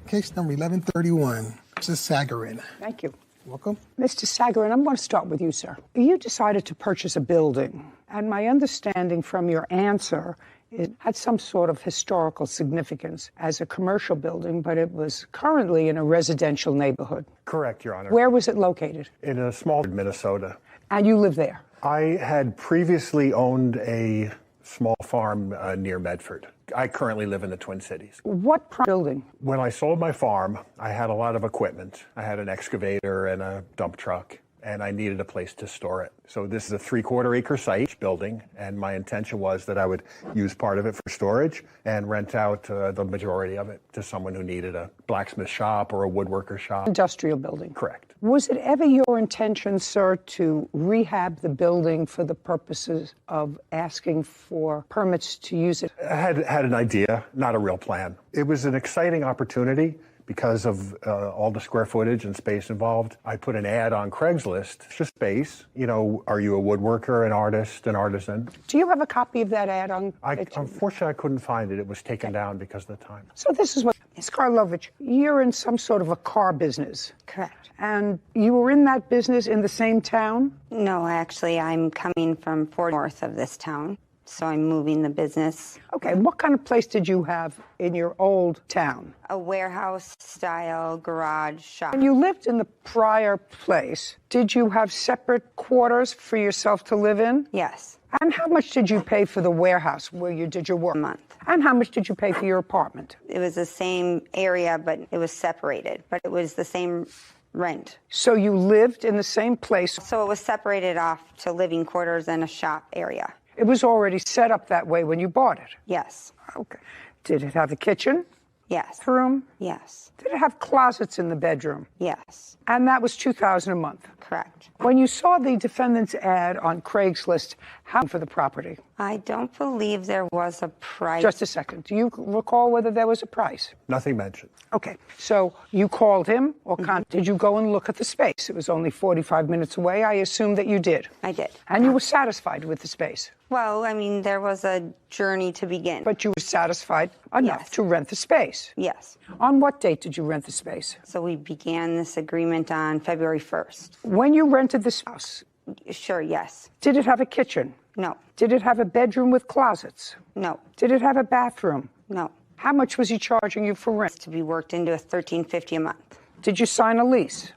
[SPEAKER 23] Case number 1131. This is Sagarin.
[SPEAKER 8] Thank you.
[SPEAKER 23] Welcome.
[SPEAKER 8] Mr. Sagarin, I'm going to start with you, sir. You decided to purchase a building, and my understanding from your answer, it had some sort of historical significance as a commercial building, but it was currently in a residential neighborhood.
[SPEAKER 16] Correct, Your Honor.
[SPEAKER 8] Where was it located?
[SPEAKER 16] In a small Minnesota.
[SPEAKER 8] And you live there?
[SPEAKER 16] I had previously owned a small farm near Medford. I currently live in the Twin Cities.
[SPEAKER 8] What building?
[SPEAKER 16] When I sold my farm, I had a lot of equipment. I had an excavator and a dump truck, and I needed a place to store it. So this is a 3/4 acre site building, and my intention was that I would use part of it for storage and rent out the majority of it to someone who needed a blacksmith shop or a woodworker shop.
[SPEAKER 8] Industrial building.
[SPEAKER 16] Correct.
[SPEAKER 8] Was it ever your intention, sir, to rehab the building for the purposes of asking for permits to use it?
[SPEAKER 16] I had an idea, not a real plan. It was an exciting opportunity because of all the square footage and space involved. I put an ad on Craigslist for space. You know, are you a woodworker, an artist, an artisan?
[SPEAKER 8] Do you have a copy of that ad on?
[SPEAKER 16] Unfortunately, I couldn't find it. It was taken down because of the time.
[SPEAKER 8] So this is what, Ms. Karlovich, you're in some sort of a car business.
[SPEAKER 17] Correct.
[SPEAKER 8] And you were in that business in the same town?
[SPEAKER 17] No, actually, I'm coming from north of this town, so I'm moving the business.
[SPEAKER 8] Okay, what kind of place did you have in your old town?
[SPEAKER 17] A warehouse-style garage shop.
[SPEAKER 8] When you lived in the prior place, did you have separate quarters for yourself to live in?
[SPEAKER 17] Yes.
[SPEAKER 8] And how much did you pay for the warehouse where you did your work?
[SPEAKER 17] A month.
[SPEAKER 8] And how much did you pay for your apartment?
[SPEAKER 17] It was the same area, but it was separated. But it was the same rent.
[SPEAKER 8] So you lived in the same place?
[SPEAKER 17] So it was separated off to living quarters and a shop area.
[SPEAKER 8] It was already set up that way when you bought it?
[SPEAKER 17] Yes.
[SPEAKER 8] Okay. Did it have a kitchen?
[SPEAKER 17] Yes.
[SPEAKER 8] Room?
[SPEAKER 17] Yes.
[SPEAKER 8] Did it have closets in the bedroom?
[SPEAKER 17] Yes.
[SPEAKER 8] And that was $2,000 a month?
[SPEAKER 17] Correct.
[SPEAKER 8] When you saw the defendant's ad on Craigslist, how for the property?
[SPEAKER 17] I don't believe there was a price.
[SPEAKER 8] Just a second. Do you recall whether there was a price?
[SPEAKER 16] Nothing mentioned.
[SPEAKER 8] Okay. So you called him or did you go and look at the space? It was only 45 minutes away. I assume that you did.
[SPEAKER 17] I did.
[SPEAKER 8] And you were satisfied with the space?
[SPEAKER 17] Well, I mean, there was a journey to begin.
[SPEAKER 8] But you were satisfied enough to rent the space?
[SPEAKER 17] Yes.
[SPEAKER 8] On what date did you rent the space?
[SPEAKER 17] So we began this agreement on February 1st.
[SPEAKER 8] When you rented this house?
[SPEAKER 17] Sure, yes.
[SPEAKER 8] Did it have a kitchen?
[SPEAKER 17] No.
[SPEAKER 8] Did it have a bedroom with closets?
[SPEAKER 17] No.
[SPEAKER 8] Did it have a bathroom?
[SPEAKER 17] No.
[SPEAKER 8] How much was he charging you for rent?
[SPEAKER 17] To be worked into a $13.50 a month.
[SPEAKER 8] Did you sign a lease?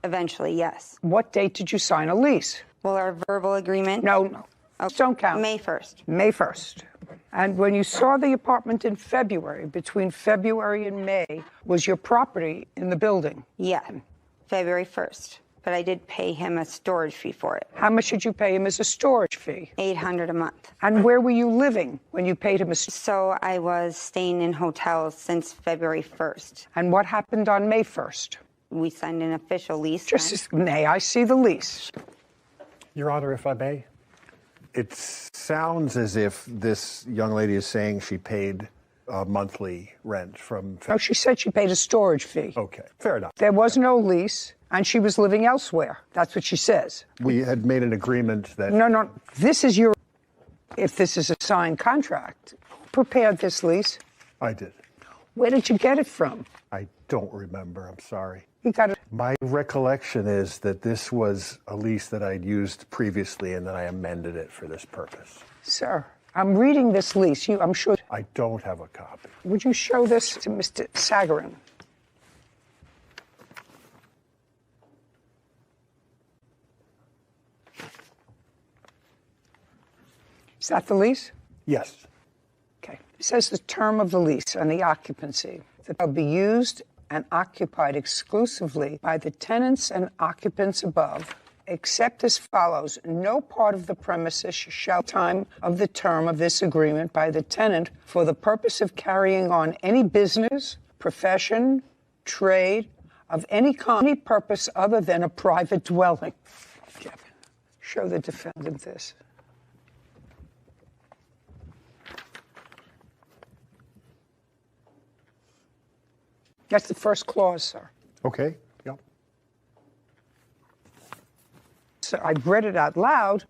[SPEAKER 17] Eventually, yes.
[SPEAKER 8] What date did you sign a lease?
[SPEAKER 17] Well, our verbal agreement.
[SPEAKER 8] No.
[SPEAKER 17] Okay.
[SPEAKER 8] Don't count.
[SPEAKER 17] May 1st.
[SPEAKER 8] May 1st. And when you saw the apartment in February, between February and May, was your property in the building?
[SPEAKER 17] Yeah, February 1st. But I did pay him a storage fee for it.
[SPEAKER 8] How much did you pay him as a storage fee?
[SPEAKER 17] $800 a month.
[SPEAKER 8] And where were you living when you paid him a
[SPEAKER 17] So I was staying in hotels since February 1st.
[SPEAKER 8] And what happened on May 1st?
[SPEAKER 17] We signed an official lease.
[SPEAKER 8] May I see the lease?
[SPEAKER 16] Your Honor, if I may. It sounds as if this young lady is saying she paid a monthly rent from...
[SPEAKER 8] No, she said she paid a storage fee.
[SPEAKER 16] Okay, fair enough.
[SPEAKER 8] There was no lease, and she was living elsewhere. That's what she says.
[SPEAKER 16] We had made an agreement that...
[SPEAKER 8] No, this is your... If this is a signed contract, who prepared this lease?
[SPEAKER 16] I did.
[SPEAKER 8] Where did you get it from?
[SPEAKER 16] I don't remember, I'm sorry.
[SPEAKER 8] You got it.
[SPEAKER 16] My recollection is that this was a lease that I'd used previously and then I amended it for this purpose.
[SPEAKER 8] Sir, I'm reading this lease. I'm sure.
[SPEAKER 16] I don't have a copy.
[SPEAKER 8] Would you show this to Mr. Sagarin? Is that the lease?
[SPEAKER 16] Yes.
[SPEAKER 8] Okay. It says the term of the lease and the occupancy that will be used and occupied exclusively by the tenants and occupants above, except as follows. No part of the premises shall time of the term of this agreement by the tenant for the purpose of carrying on any business, profession, trade, of any kind, any purpose other than a private dwelling. Kevin, show the defendant this. That's the first clause, sir.
[SPEAKER 16] Okay. Yep.
[SPEAKER 8] So I read it out loud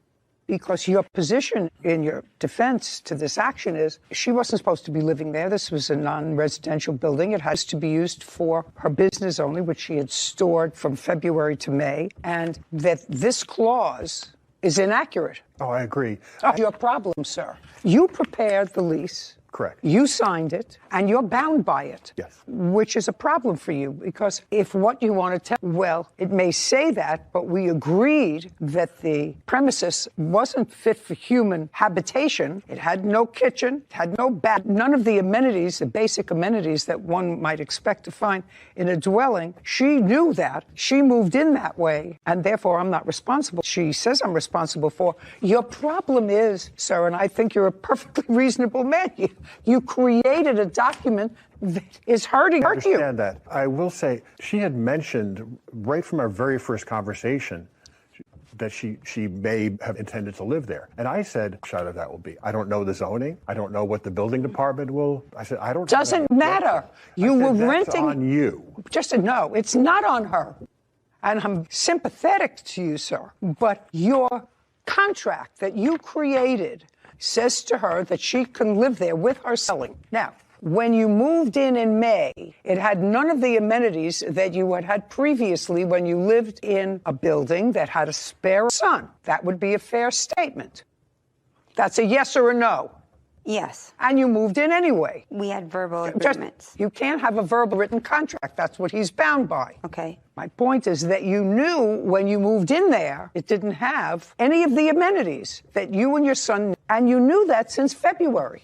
[SPEAKER 8] because your position in your defense to this action is she wasn't supposed to be living there. This was a non-residential building. It has to be used for her business only, which she had stored from February to May, and that this clause is inaccurate.
[SPEAKER 16] Oh, I agree.
[SPEAKER 8] Your problem, sir. You prepared the lease.
[SPEAKER 16] Correct.
[SPEAKER 8] You signed it, and you're bound by it.
[SPEAKER 16] Yes.
[SPEAKER 8] Which is a problem for you, because if what you want to tell, well, it may say that, but we agreed that the premises wasn't fit for human habitation. It had no kitchen, it had no bath, none of the amenities, the basic amenities that one might expect to find in a dwelling. She knew that. She moved in that way, and therefore I'm not responsible. She says I'm responsible for. Your problem is, sir, and I think you're a perfectly reasonable man. You created a document that is hurting you.
[SPEAKER 16] I understand that. I will say, she had mentioned right from our very first conversation that she may have intended to live there. And I said, shut of that will be. I don't know the zoning. I don't know what the building department will. I said, I don't.
[SPEAKER 8] Doesn't matter. You were renting.
[SPEAKER 16] On you.
[SPEAKER 8] Just no, it's not on her. And I'm sympathetic to you, sir. But your contract that you created says to her that she can live there with her selling. Now, when you moved in May, it had none of the amenities that you had had previously when you lived in a building that had a spare son. That would be a fair statement. That's a yes or a no.
[SPEAKER 17] Yes.
[SPEAKER 8] And you moved in anyway.
[SPEAKER 17] We had verbal agreements.
[SPEAKER 8] You can't have a verbal written contract. That's what he's bound by.
[SPEAKER 17] Okay.
[SPEAKER 8] My point is that you knew when you moved in there, it didn't have any of the amenities that you and your son, and you knew that since February.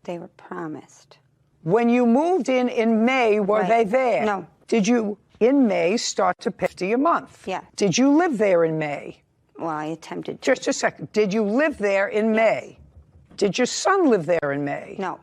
[SPEAKER 17] They were promised.
[SPEAKER 8] When you moved in May, were they there?
[SPEAKER 17] No.
[SPEAKER 8] Did you, in May, start to pay $50 a month?
[SPEAKER 17] Yeah.
[SPEAKER 8] Did you live there in May?
[SPEAKER 17] Well, I attempted to.
[SPEAKER 8] Just a second. Did you live there in May? Did your son live there in May?
[SPEAKER 17] No,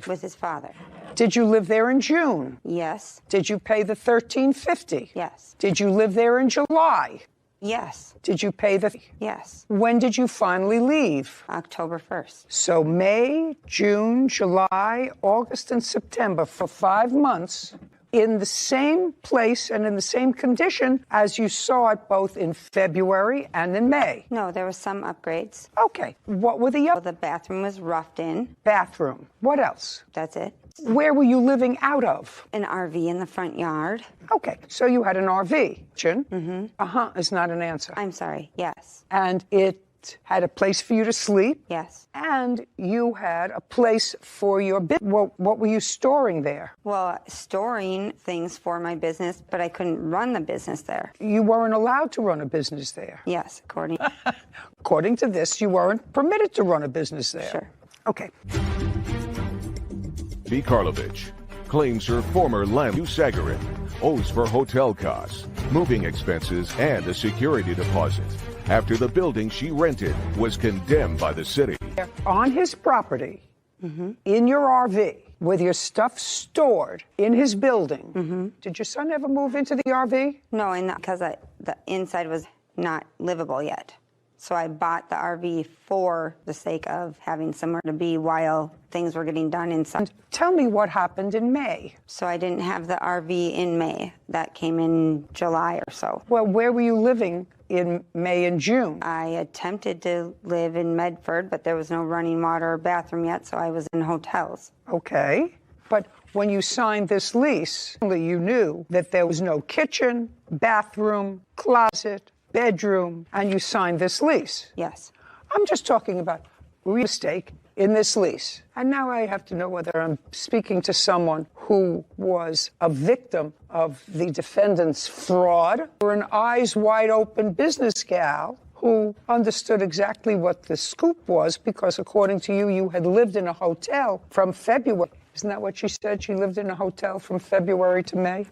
[SPEAKER 17] with his father.
[SPEAKER 8] Did you live there in June?
[SPEAKER 17] Yes.
[SPEAKER 8] Did you pay the $13.50?
[SPEAKER 17] Yes.
[SPEAKER 8] Did you live there in July?
[SPEAKER 17] Yes.
[SPEAKER 8] Did you pay the?
[SPEAKER 17] Yes.
[SPEAKER 8] When did you finally leave?
[SPEAKER 17] October 1st.
[SPEAKER 8] So May, June, July, August, and September, for 5 months, in the same place and in the same condition as you saw it both in February and in May.
[SPEAKER 17] No, there were some upgrades.
[SPEAKER 8] Okay. What were the
[SPEAKER 17] The bathroom was roughed in.
[SPEAKER 8] Bathroom. What else?
[SPEAKER 17] That's it.
[SPEAKER 8] Where were you living out of?
[SPEAKER 17] An RV in the front yard.
[SPEAKER 8] Okay, so you had an RV. Mm-hmm. Is not an answer.
[SPEAKER 17] I'm sorry. Yes.
[SPEAKER 8] And it had a place for you to sleep.
[SPEAKER 17] Yes.
[SPEAKER 8] And you had a place for your business. What were you storing there?
[SPEAKER 17] Well, storing things for my business, but I couldn't run the business there.
[SPEAKER 8] You weren't allowed to run a business there.
[SPEAKER 17] Yes, according
[SPEAKER 8] to this, you weren't permitted to run a business there.
[SPEAKER 17] Sure.
[SPEAKER 8] Okay.
[SPEAKER 4] B. Karlovich claims her former landlord Sagarin owes for hotel costs, moving expenses, and a security deposit after the building she rented was condemned by the city.
[SPEAKER 8] On his property, in your RV, with your stuff stored in his building, did your son ever move into the RV?
[SPEAKER 17] No, and because the inside was not livable yet. So I bought the RV for the sake of having somewhere to be while things were getting done inside.
[SPEAKER 8] And tell me what happened in May.
[SPEAKER 17] So I didn't have the RV in May. That came in July or so.
[SPEAKER 8] Well, where were you living in May and June?
[SPEAKER 17] I attempted to live in Medford, but there was no running water or bathroom yet, so I was in hotels.
[SPEAKER 8] Okay. But when you signed this lease, you knew that there was no kitchen, bathroom, closet, bedroom, and you signed this lease.
[SPEAKER 17] Yes.
[SPEAKER 8] I'm just talking about real estate. in this lease. And now I have to know whether I'm speaking to someone who was a victim of the defendant's fraud or an eyes wide open business gal who understood exactly what the scoop was because, according to you, you had lived in a hotel from February. Isn't that what she said? She lived in a hotel from February to May?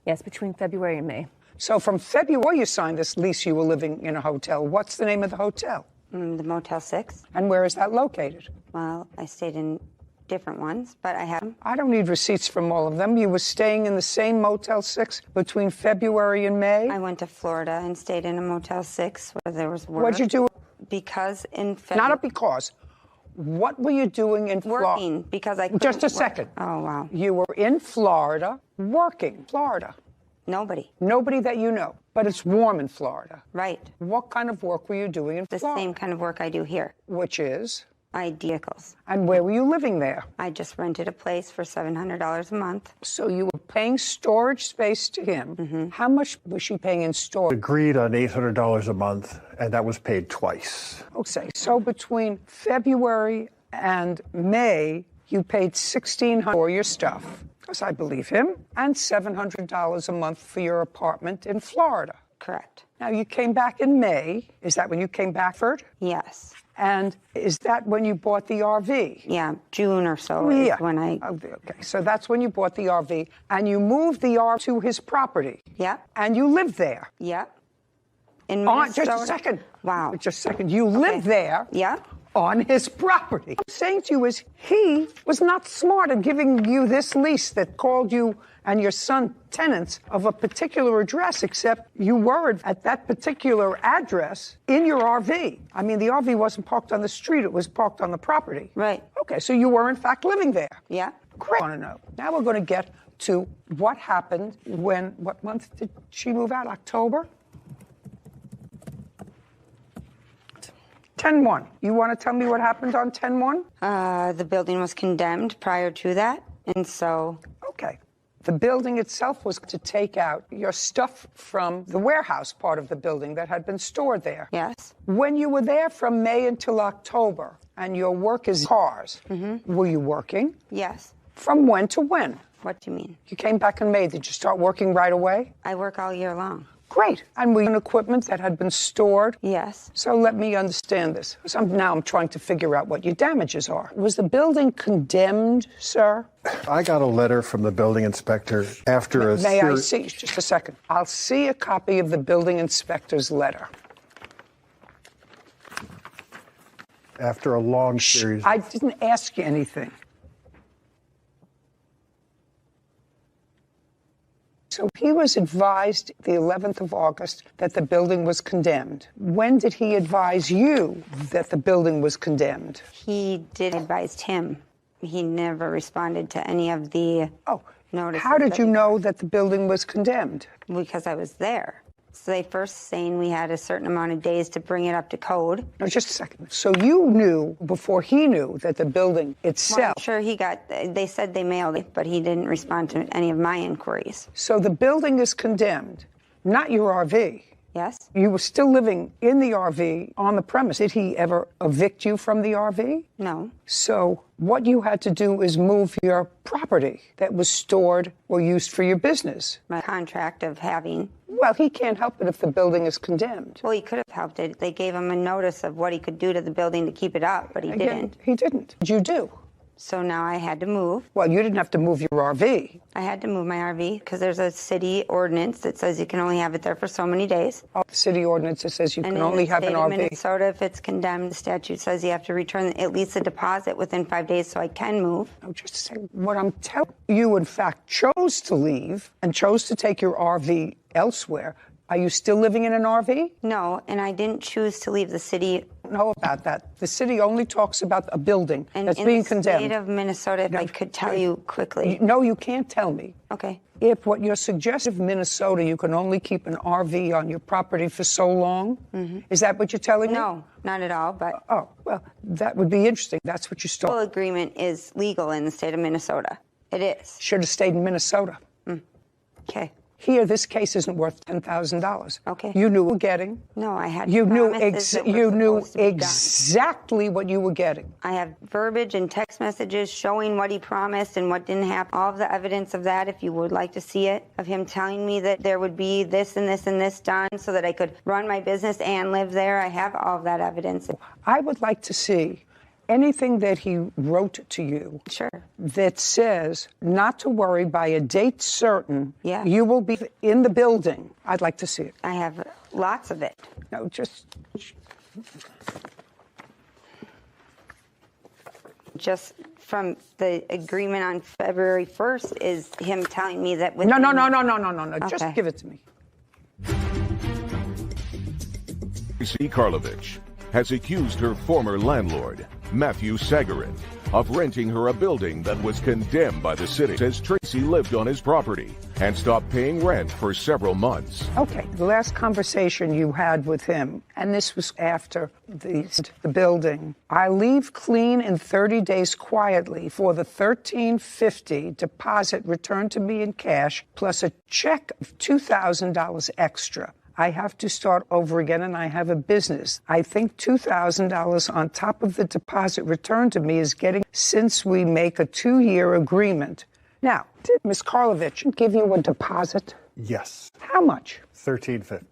[SPEAKER 1] Yes, between February and May.
[SPEAKER 8] So from February you signed this lease, you were living in a hotel. What's the name of the hotel?
[SPEAKER 17] The Motel 6.
[SPEAKER 8] And where is that located?
[SPEAKER 17] Well, I stayed in different ones, but I have them.
[SPEAKER 8] I don't need receipts from all of them. You were staying in the same Motel 6 between February and May?
[SPEAKER 17] I went to Florida and stayed in a Motel 6 where there was work.
[SPEAKER 8] What'd you do?
[SPEAKER 17] Because in February...
[SPEAKER 8] Not a because. What were you doing in Florida?
[SPEAKER 17] Working, because I couldn't
[SPEAKER 8] Just a
[SPEAKER 17] work.
[SPEAKER 8] second.
[SPEAKER 17] Oh, wow.
[SPEAKER 8] You were in Florida, working. Florida.
[SPEAKER 17] Nobody.
[SPEAKER 8] Nobody that you know. But it's warm in Florida.
[SPEAKER 17] Right.
[SPEAKER 8] What kind of work were you doing in Florida?
[SPEAKER 17] The same kind of work I do here.
[SPEAKER 8] Which is?
[SPEAKER 17] Vehicles.
[SPEAKER 8] And where were you living there?
[SPEAKER 17] I just rented a place for $700 a month.
[SPEAKER 8] So you were paying storage space to him.
[SPEAKER 17] Mm-hmm.
[SPEAKER 8] How much was she paying in storage?
[SPEAKER 16] Agreed on $800 a month, and that was paid twice.
[SPEAKER 8] Okay, so between February and May, you paid $1,600 for your stuff, because I believe him, and $700 a month for your apartment in Florida.
[SPEAKER 17] Correct.
[SPEAKER 8] Now, you came back in May. Is that when you came back, Ferd?
[SPEAKER 17] Yes.
[SPEAKER 8] And is that when you bought the RV?
[SPEAKER 17] Yeah, June or so is when I...
[SPEAKER 8] Okay, so that's when you bought the RV, and you moved the RV to his property.
[SPEAKER 17] Yeah.
[SPEAKER 8] And you lived there.
[SPEAKER 17] Yeah. In Minnesota.
[SPEAKER 8] Just a second.
[SPEAKER 17] Wow.
[SPEAKER 8] Just a second. You lived there.
[SPEAKER 17] Yeah.
[SPEAKER 8] On his property. What I'm saying to you is he was not smart in giving you this lease that called you and your son tenants of a particular address, except you were at that particular address in your RV. I mean, the RV wasn't parked on the street, it was parked on the property.
[SPEAKER 17] Right.
[SPEAKER 8] Okay, so you were in fact living there.
[SPEAKER 17] Yeah.
[SPEAKER 8] Great. I want to know. Now we're going to get to what happened when, what month did she move out? October? 10-1. You want to tell me what happened on 10-1?
[SPEAKER 17] The building was condemned prior to that, and so...
[SPEAKER 8] Okay. The building itself was to take out your stuff from the warehouse part of the building that had been stored there.
[SPEAKER 17] Yes.
[SPEAKER 8] When you were there from May until October, and your work is cars, were you working?
[SPEAKER 17] Yes.
[SPEAKER 8] From when to when?
[SPEAKER 17] What do you mean?
[SPEAKER 8] You came back in May. Did you start working right away?
[SPEAKER 17] I work all year long.
[SPEAKER 8] Great. And were you in equipment that had been stored?
[SPEAKER 17] Yes.
[SPEAKER 8] So let me understand this. So now I'm trying to figure out what your damages are. Was the building condemned, sir?
[SPEAKER 16] I got a letter from the building inspector after a
[SPEAKER 8] May I see? Just a second. I'll see a copy of the building inspector's letter.
[SPEAKER 16] After a long series.
[SPEAKER 8] I didn't ask you anything. So he was advised the 11th of August that the building was condemned. When did he advise you that the building was condemned?
[SPEAKER 17] He did advise him. He never responded to any of the notices.
[SPEAKER 8] How did you know that the building was condemned?
[SPEAKER 17] Because I was there. So they first saying we had a certain amount of days to bring it up to code.
[SPEAKER 8] No, just a second. So you knew before he knew that the building itself...
[SPEAKER 17] Well, I'm sure he got... They said they mailed it, but he didn't respond to any of my inquiries.
[SPEAKER 8] So the building is condemned, not your RV.
[SPEAKER 17] Yes.
[SPEAKER 8] You were still living in the RV on the premise. Did he ever evict you from the RV?
[SPEAKER 17] No.
[SPEAKER 8] So what you had to do is move your property that was stored or used for your business.
[SPEAKER 17] My contract of having...
[SPEAKER 8] Well, he can't help it if the building is condemned.
[SPEAKER 17] Well, he could have helped it. They gave him a notice of what he could do to the building to keep it up, but he didn't.
[SPEAKER 8] He didn't. Did you do?
[SPEAKER 17] So now I had to move.
[SPEAKER 8] Well, you didn't have to move your RV.
[SPEAKER 17] I had to move my RV because there's a city ordinance that says you can only have it there for so many days.
[SPEAKER 8] Oh, the city ordinance that says you can only have an RV.
[SPEAKER 17] And in Minnesota, if it's condemned, the statute says you have to return at least a deposit within 5 days so I can move.
[SPEAKER 8] No, just say what I'm telling you, in fact, chose to leave and chose to take your RV elsewhere. Are you still living in an RV?
[SPEAKER 17] No, and I didn't choose to leave the city.
[SPEAKER 8] I don't know about that. The city only talks about a building that's being condemned.
[SPEAKER 17] In the state of Minnesota, if I could tell you quickly.
[SPEAKER 8] No, you can't tell me.
[SPEAKER 17] Okay.
[SPEAKER 8] If what you're suggesting, Minnesota, you can only keep an RV on your property for so long? Is that what you're telling me?
[SPEAKER 17] No, not at all, but...
[SPEAKER 8] Oh, well, that would be interesting. That's what you start.
[SPEAKER 17] The agreement is legal in the state of Minnesota. It is.
[SPEAKER 8] Should have stayed in Minnesota.
[SPEAKER 17] Okay.
[SPEAKER 8] Here, this case isn't worth $10,000.
[SPEAKER 17] Okay.
[SPEAKER 8] You knew what you were getting.
[SPEAKER 17] No, I had
[SPEAKER 8] You knew
[SPEAKER 17] promises that were
[SPEAKER 8] you knew
[SPEAKER 17] supposed to be done.
[SPEAKER 8] exactly what you were getting.
[SPEAKER 17] I have verbiage and text messages showing what he promised and what didn't happen. All of the evidence of that, if you would like to see it, of him telling me that there would be this and this and this done so that I could run my business and live there. I have all of that evidence.
[SPEAKER 8] I would like to see anything that he wrote to you that says not to worry, by a date certain, you will be in the building. I'd like to see it.
[SPEAKER 17] I have lots of it.
[SPEAKER 8] No,
[SPEAKER 17] just from the agreement on February 1st is him telling me that with
[SPEAKER 8] No. Just
[SPEAKER 17] Okay.
[SPEAKER 8] give it to me.
[SPEAKER 4] Tracy Karlovich has accused her former landlord, Matthew Sagarin, of renting her a building that was condemned by the city. Says Tracy lived on his property and stopped paying rent for several months.
[SPEAKER 8] Okay, the last conversation you had with him, and this was after the building. I leave clean in 30 days quietly for the $1,350 deposit returned to me in cash, plus a check of $2,000 extra. I have to start over again, and I have a business. I think $2,000 on top of the deposit returned to me is getting, since we make a 2-year agreement. Now, did Ms. Karlovich give you a deposit?
[SPEAKER 16] Yes.
[SPEAKER 8] How much?
[SPEAKER 16] $1,350.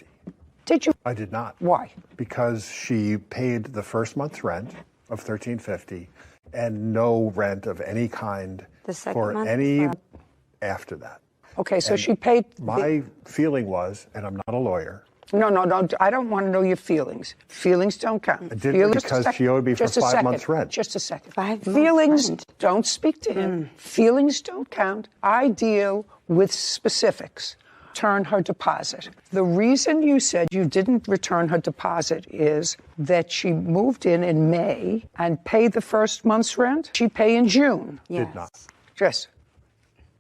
[SPEAKER 8] Did you?
[SPEAKER 16] I did not.
[SPEAKER 8] Why?
[SPEAKER 16] Because she paid the first month's rent of $1,350 and no rent of any kind for any after that.
[SPEAKER 8] Okay, so
[SPEAKER 16] And
[SPEAKER 8] she paid.
[SPEAKER 16] My feeling was, and I'm not a lawyer.
[SPEAKER 8] No, I don't want to know your feelings. Feelings don't count.
[SPEAKER 16] I did because she owed me for 5 months' rent.
[SPEAKER 8] Just a second.
[SPEAKER 17] 5 months
[SPEAKER 8] Feelings,
[SPEAKER 17] rent.
[SPEAKER 8] don't speak to him. Feelings don't count. I deal with specifics. Return her deposit. The reason you said you didn't return her deposit is that she moved in May and paid the first month's rent. She pay in June.
[SPEAKER 17] Yes.
[SPEAKER 16] Did not.
[SPEAKER 8] Yes.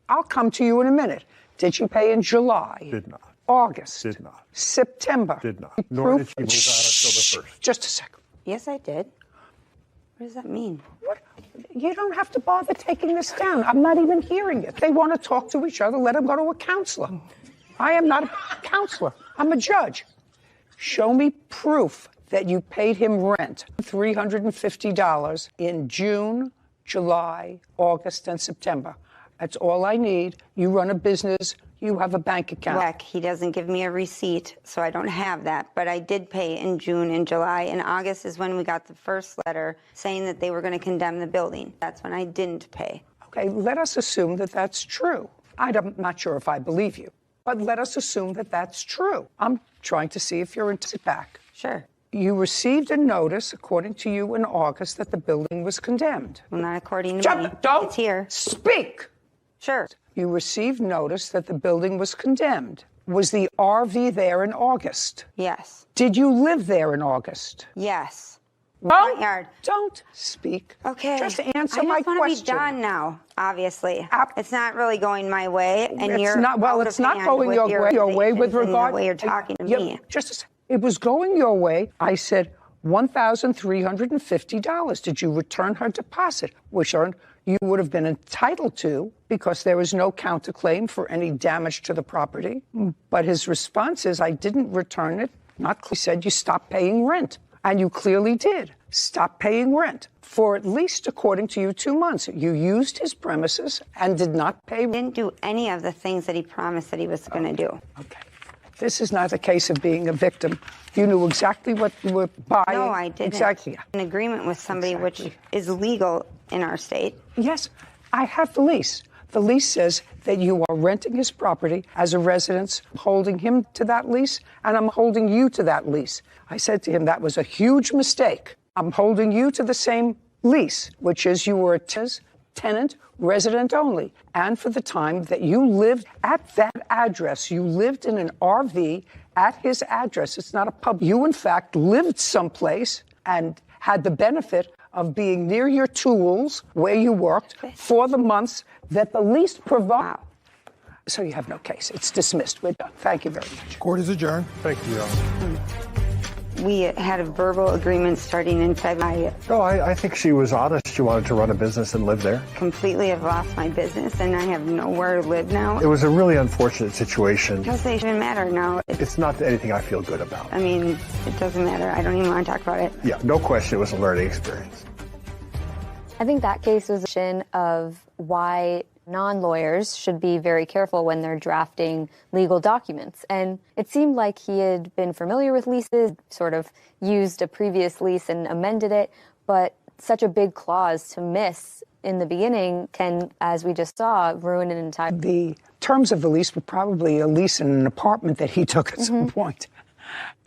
[SPEAKER 8] I'll come to you in a minute. Did she pay in July?
[SPEAKER 16] Did not.
[SPEAKER 8] August?
[SPEAKER 16] Did not.
[SPEAKER 8] September?
[SPEAKER 16] Did not. Nor did she move out until the 1st.
[SPEAKER 8] Just a second.
[SPEAKER 17] Yes, I did. What does that mean?
[SPEAKER 8] What? You don't have to bother taking this down. I'm not even hearing it. They want to talk to each other. Let them go to a counselor. I am not a counselor. I'm a judge. Show me proof that you paid him rent, $350 in June, July, August, and September. That's all I need. You run a business. You have a bank account.
[SPEAKER 17] Correct. He doesn't give me a receipt, so I don't have that. But I did pay in June and July. And August is when we got the first letter saying that they were going to condemn the building. That's when I didn't pay.
[SPEAKER 8] Okay, let us assume that that's true. I'm not sure if I believe you, but let us assume that that's true. I'm trying to see if you're in it back.
[SPEAKER 17] Sure.
[SPEAKER 8] You received a notice, according to you, in August that the building was condemned.
[SPEAKER 17] Well, not according to me.
[SPEAKER 8] Don't
[SPEAKER 17] It's here.
[SPEAKER 8] speak.
[SPEAKER 17] Sure.
[SPEAKER 8] You received notice that the building was condemned. Was the RV there in August?
[SPEAKER 17] Yes.
[SPEAKER 8] Did you live there in August?
[SPEAKER 17] Yes.
[SPEAKER 8] Don't,
[SPEAKER 17] yard.
[SPEAKER 8] don't speak.
[SPEAKER 17] Okay.
[SPEAKER 8] Just answer
[SPEAKER 17] I
[SPEAKER 8] my
[SPEAKER 17] just want
[SPEAKER 8] question.
[SPEAKER 17] to be done now, obviously. It's not really going my way, and
[SPEAKER 8] It's
[SPEAKER 17] you're
[SPEAKER 8] not, well,
[SPEAKER 17] out
[SPEAKER 8] it's
[SPEAKER 17] of
[SPEAKER 8] not
[SPEAKER 17] hand
[SPEAKER 8] going
[SPEAKER 17] with
[SPEAKER 8] your way with
[SPEAKER 17] accusations and
[SPEAKER 8] regard.
[SPEAKER 17] the way you're talking to
[SPEAKER 8] Yeah,
[SPEAKER 17] me.
[SPEAKER 8] Just a second. It was going your way. I said $1,350. Did you return her deposit, which you would have been entitled to because there was no counterclaim for any damage to the property? But his response is, I didn't return it. He said you stopped paying rent. And you clearly did stop paying rent for at least, according to you, 2 months. You used his premises and did not pay.
[SPEAKER 17] Didn't do any of the things that he promised that he was going to do.
[SPEAKER 8] Okay. This is not a case of being a victim. You knew exactly what you were buying.
[SPEAKER 17] No, I didn't.
[SPEAKER 8] Exactly.
[SPEAKER 17] An agreement with somebody which is legal in our state.
[SPEAKER 8] Yes, I have the lease. The lease says that you are renting his property as a residence, holding him to that lease, and I'm holding you to that lease. I said to him, that was a huge mistake. I'm holding you to the same lease, which is you were a tenant, resident only. And for the time that you lived at that address, you lived in an RV at his address. It's not a pub. You, in fact, lived someplace and had the benefit of being near your tools where you worked for the months that the lease provided. So you have no case. It's dismissed. We're done. Thank you very much.
[SPEAKER 23] Court is adjourned.
[SPEAKER 16] Thank you, Your Honor.
[SPEAKER 17] We had a verbal agreement starting in February.
[SPEAKER 16] No, I think she was honest. She wanted to run a business and live there.
[SPEAKER 17] Completely have lost my business and I have nowhere to live now.
[SPEAKER 16] It was a really unfortunate situation.
[SPEAKER 17] It doesn't even matter now.
[SPEAKER 16] It's not anything I feel good about.
[SPEAKER 17] I mean, it doesn't matter. I don't even want to talk about it.
[SPEAKER 16] Yeah, no question it was a learning experience.
[SPEAKER 9] I think that case was a question of why non-lawyers should be very careful when they're drafting legal documents. And it seemed like he had been familiar with leases, sort of used a previous lease and amended it, but such a big clause to miss in the beginning can, as we just saw, ruin an entire...
[SPEAKER 8] The terms of the lease were probably a lease in an apartment that he took at some point.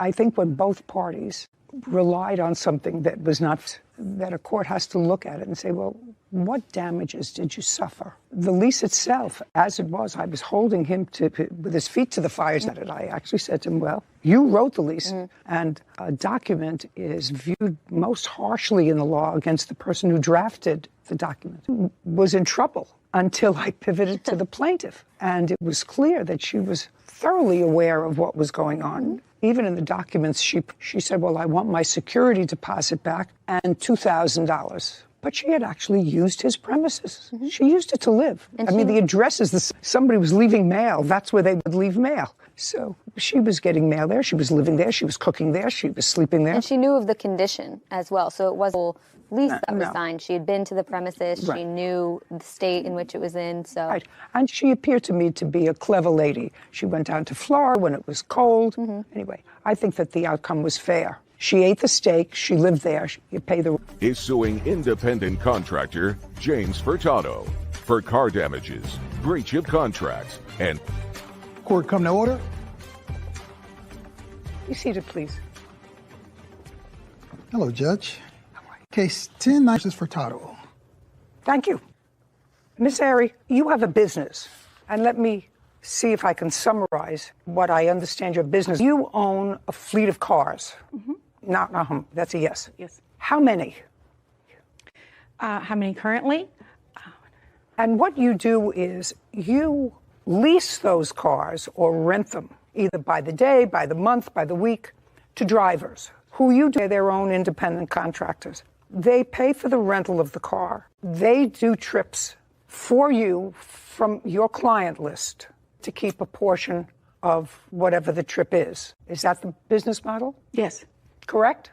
[SPEAKER 8] I think when both parties relied on something that was not, that a court has to look at it and say, well, what damages did you suffer? The lease itself, as it was, I was holding him with his feet to the fire. I actually said to him, well, you wrote the lease, and a document is viewed most harshly in the law against the person who drafted the document. Was in trouble until I pivoted to the plaintiff. And it was clear that she was thoroughly aware of what was going on. Even in the documents, she said, well, I want my security deposit back and $2,000. But she had actually used his premises. She used it to live. I mean, the address is somebody was leaving mail. That's where they would leave mail. So she was getting mail there. She was living there. She was cooking there. She was sleeping there.
[SPEAKER 9] And she knew of the condition as well. So it wasn't a lease that was signed. She had been to the premises. Right. She knew the state in which it was in. So.
[SPEAKER 8] Right. And she appeared to me to be a clever lady. She went down to Florida when it was cold. Anyway, I think that the outcome was fair. She ate the steak. She lived there. You pay the...
[SPEAKER 4] Is suing independent contractor James Furtado for car damages, breach of contracts, and...
[SPEAKER 23] Court come to order.
[SPEAKER 8] Be seated, please.
[SPEAKER 23] Hello, Judge. Case 10, Mrs. Furtado.
[SPEAKER 8] Thank you. Miss Airy, you have a business. And let me see if I can summarize what I understand your business. You own a fleet of cars. No, that's a yes.
[SPEAKER 6] Yes.
[SPEAKER 8] How many?
[SPEAKER 6] How many currently?
[SPEAKER 8] And what you do is you lease those cars or rent them, either by the day, by the month, by the week, to drivers who you do their own independent contractors. They pay for the rental of the car. They do trips for you from your client list to keep a portion of whatever the trip is. Is that the business model?
[SPEAKER 6] Yes.
[SPEAKER 8] Correct?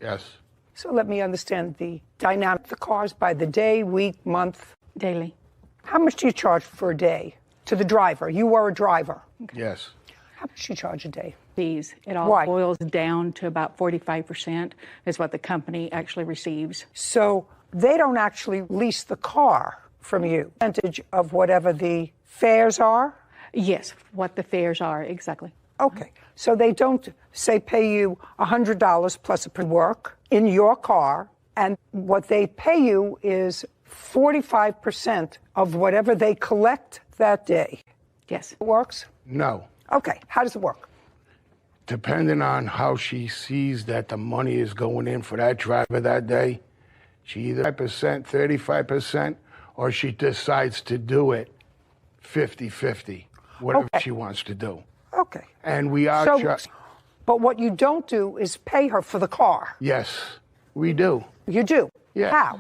[SPEAKER 13] Yes.
[SPEAKER 8] So let me understand the dynamic of the cars by the day, week, month.
[SPEAKER 6] Daily.
[SPEAKER 8] How much do you charge for a day to the driver? You are a driver.
[SPEAKER 13] Okay. Yes.
[SPEAKER 8] How much do you charge a day?
[SPEAKER 6] Fees. It all boils down to about 45% is what the company actually receives.
[SPEAKER 8] So they don't actually lease the car from you. Percentage of whatever the fares are?
[SPEAKER 6] Yes, what the fares are, exactly.
[SPEAKER 8] Okay. So they don't, say, pay you $100 plus a work in your car, and what they pay you is 45% of whatever they collect that day.
[SPEAKER 6] Yes.
[SPEAKER 8] It works?
[SPEAKER 13] No.
[SPEAKER 8] Okay. How does it work?
[SPEAKER 13] Depending on how she sees that the money is going in for that driver that day, she either 5%, 35%, or she decides to do it 50-50, whatever she wants to do.
[SPEAKER 8] Okay.
[SPEAKER 13] And we are...
[SPEAKER 8] But what you don't do is pay her for the car.
[SPEAKER 13] Yes, we do.
[SPEAKER 8] You do?
[SPEAKER 13] Yeah.
[SPEAKER 8] How?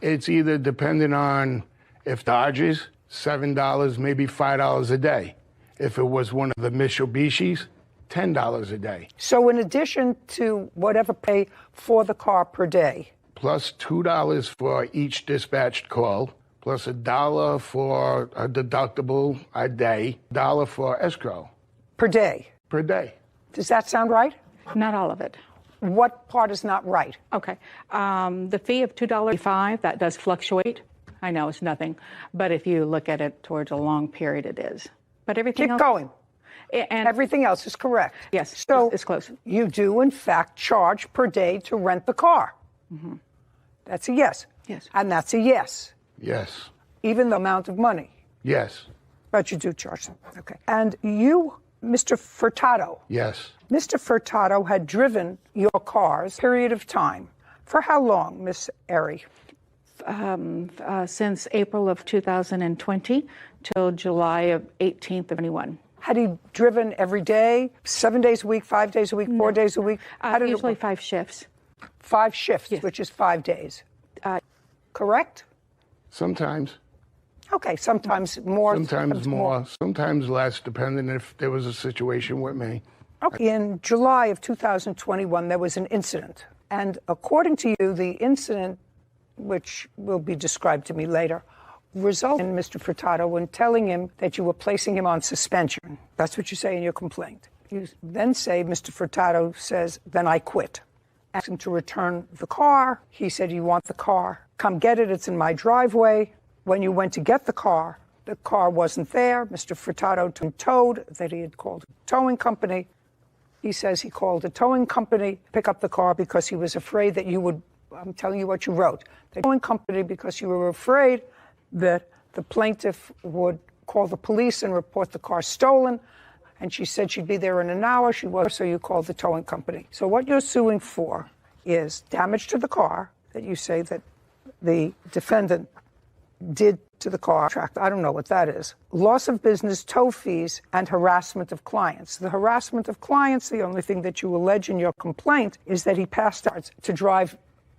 [SPEAKER 13] It's either depending on if Dodges, $7, maybe $5 a day. If it was one of the Mitsubishis, $10 a day.
[SPEAKER 8] So in addition to whatever pay for the car per day.
[SPEAKER 13] Plus $2 for each dispatched call, plus $1 for a deductible a day, $1 for escrow.
[SPEAKER 8] Per day?
[SPEAKER 13] Per day.
[SPEAKER 8] Does that sound right?
[SPEAKER 6] Not all of it.
[SPEAKER 8] What part is not right?
[SPEAKER 6] Okay. The fee of $2.05, that does fluctuate. I know it's nothing, but if you look at it towards a long period, it is. But everything else...
[SPEAKER 8] Keep going.
[SPEAKER 6] And
[SPEAKER 8] everything else is correct.
[SPEAKER 6] Yes,
[SPEAKER 8] so
[SPEAKER 6] it's close.
[SPEAKER 8] You do, in fact, charge per day to rent the car. That's a yes.
[SPEAKER 6] Yes.
[SPEAKER 8] And that's a yes.
[SPEAKER 13] Yes.
[SPEAKER 8] Even the amount of money.
[SPEAKER 13] Yes.
[SPEAKER 8] But you do charge them. Okay. And you, Mr. Furtado.
[SPEAKER 13] Yes.
[SPEAKER 8] Mr. Furtado had driven your cars a period of time. For how long, Miss Airy?
[SPEAKER 6] Since April of 2020 till July of 18th of 21.
[SPEAKER 8] Had he driven every day, 7 days a week, 5 days a week, 4 days a week?
[SPEAKER 6] Usually 5 shifts.
[SPEAKER 8] 5 shifts, which is 5 days. Correct?
[SPEAKER 3] Sometimes.
[SPEAKER 8] Okay, sometimes more.
[SPEAKER 3] Sometimes more, sometimes less, depending if there was a situation with me.
[SPEAKER 8] Okay. In July of 2021, there was an incident. And according to you, the incident, which will be described to me later, resulted in Mr. Furtado in telling him that you were placing him on suspension. That's what you say in your complaint. You then say, Mr. Furtado says, then I quit. Asked him to return the car. He said, you want the car? Come get it. It's in my driveway. When you went to get the car wasn't there. Mr. Furtado told that he had called a towing company. He says he called a towing company, pick up the car because he was afraid that you would, I'm telling you what you wrote, the towing company because you were afraid that the plaintiff would call the police and report the car stolen. And she said she'd be there in an hour. She was, so you called the towing company. So what you're suing for is damage to the car that you say that the defendant did to the car. I don't know what that is. Loss of business, tow fees, and harassment of clients. The harassment of clients, the only thing that you allege in your complaint is that he passed out to drive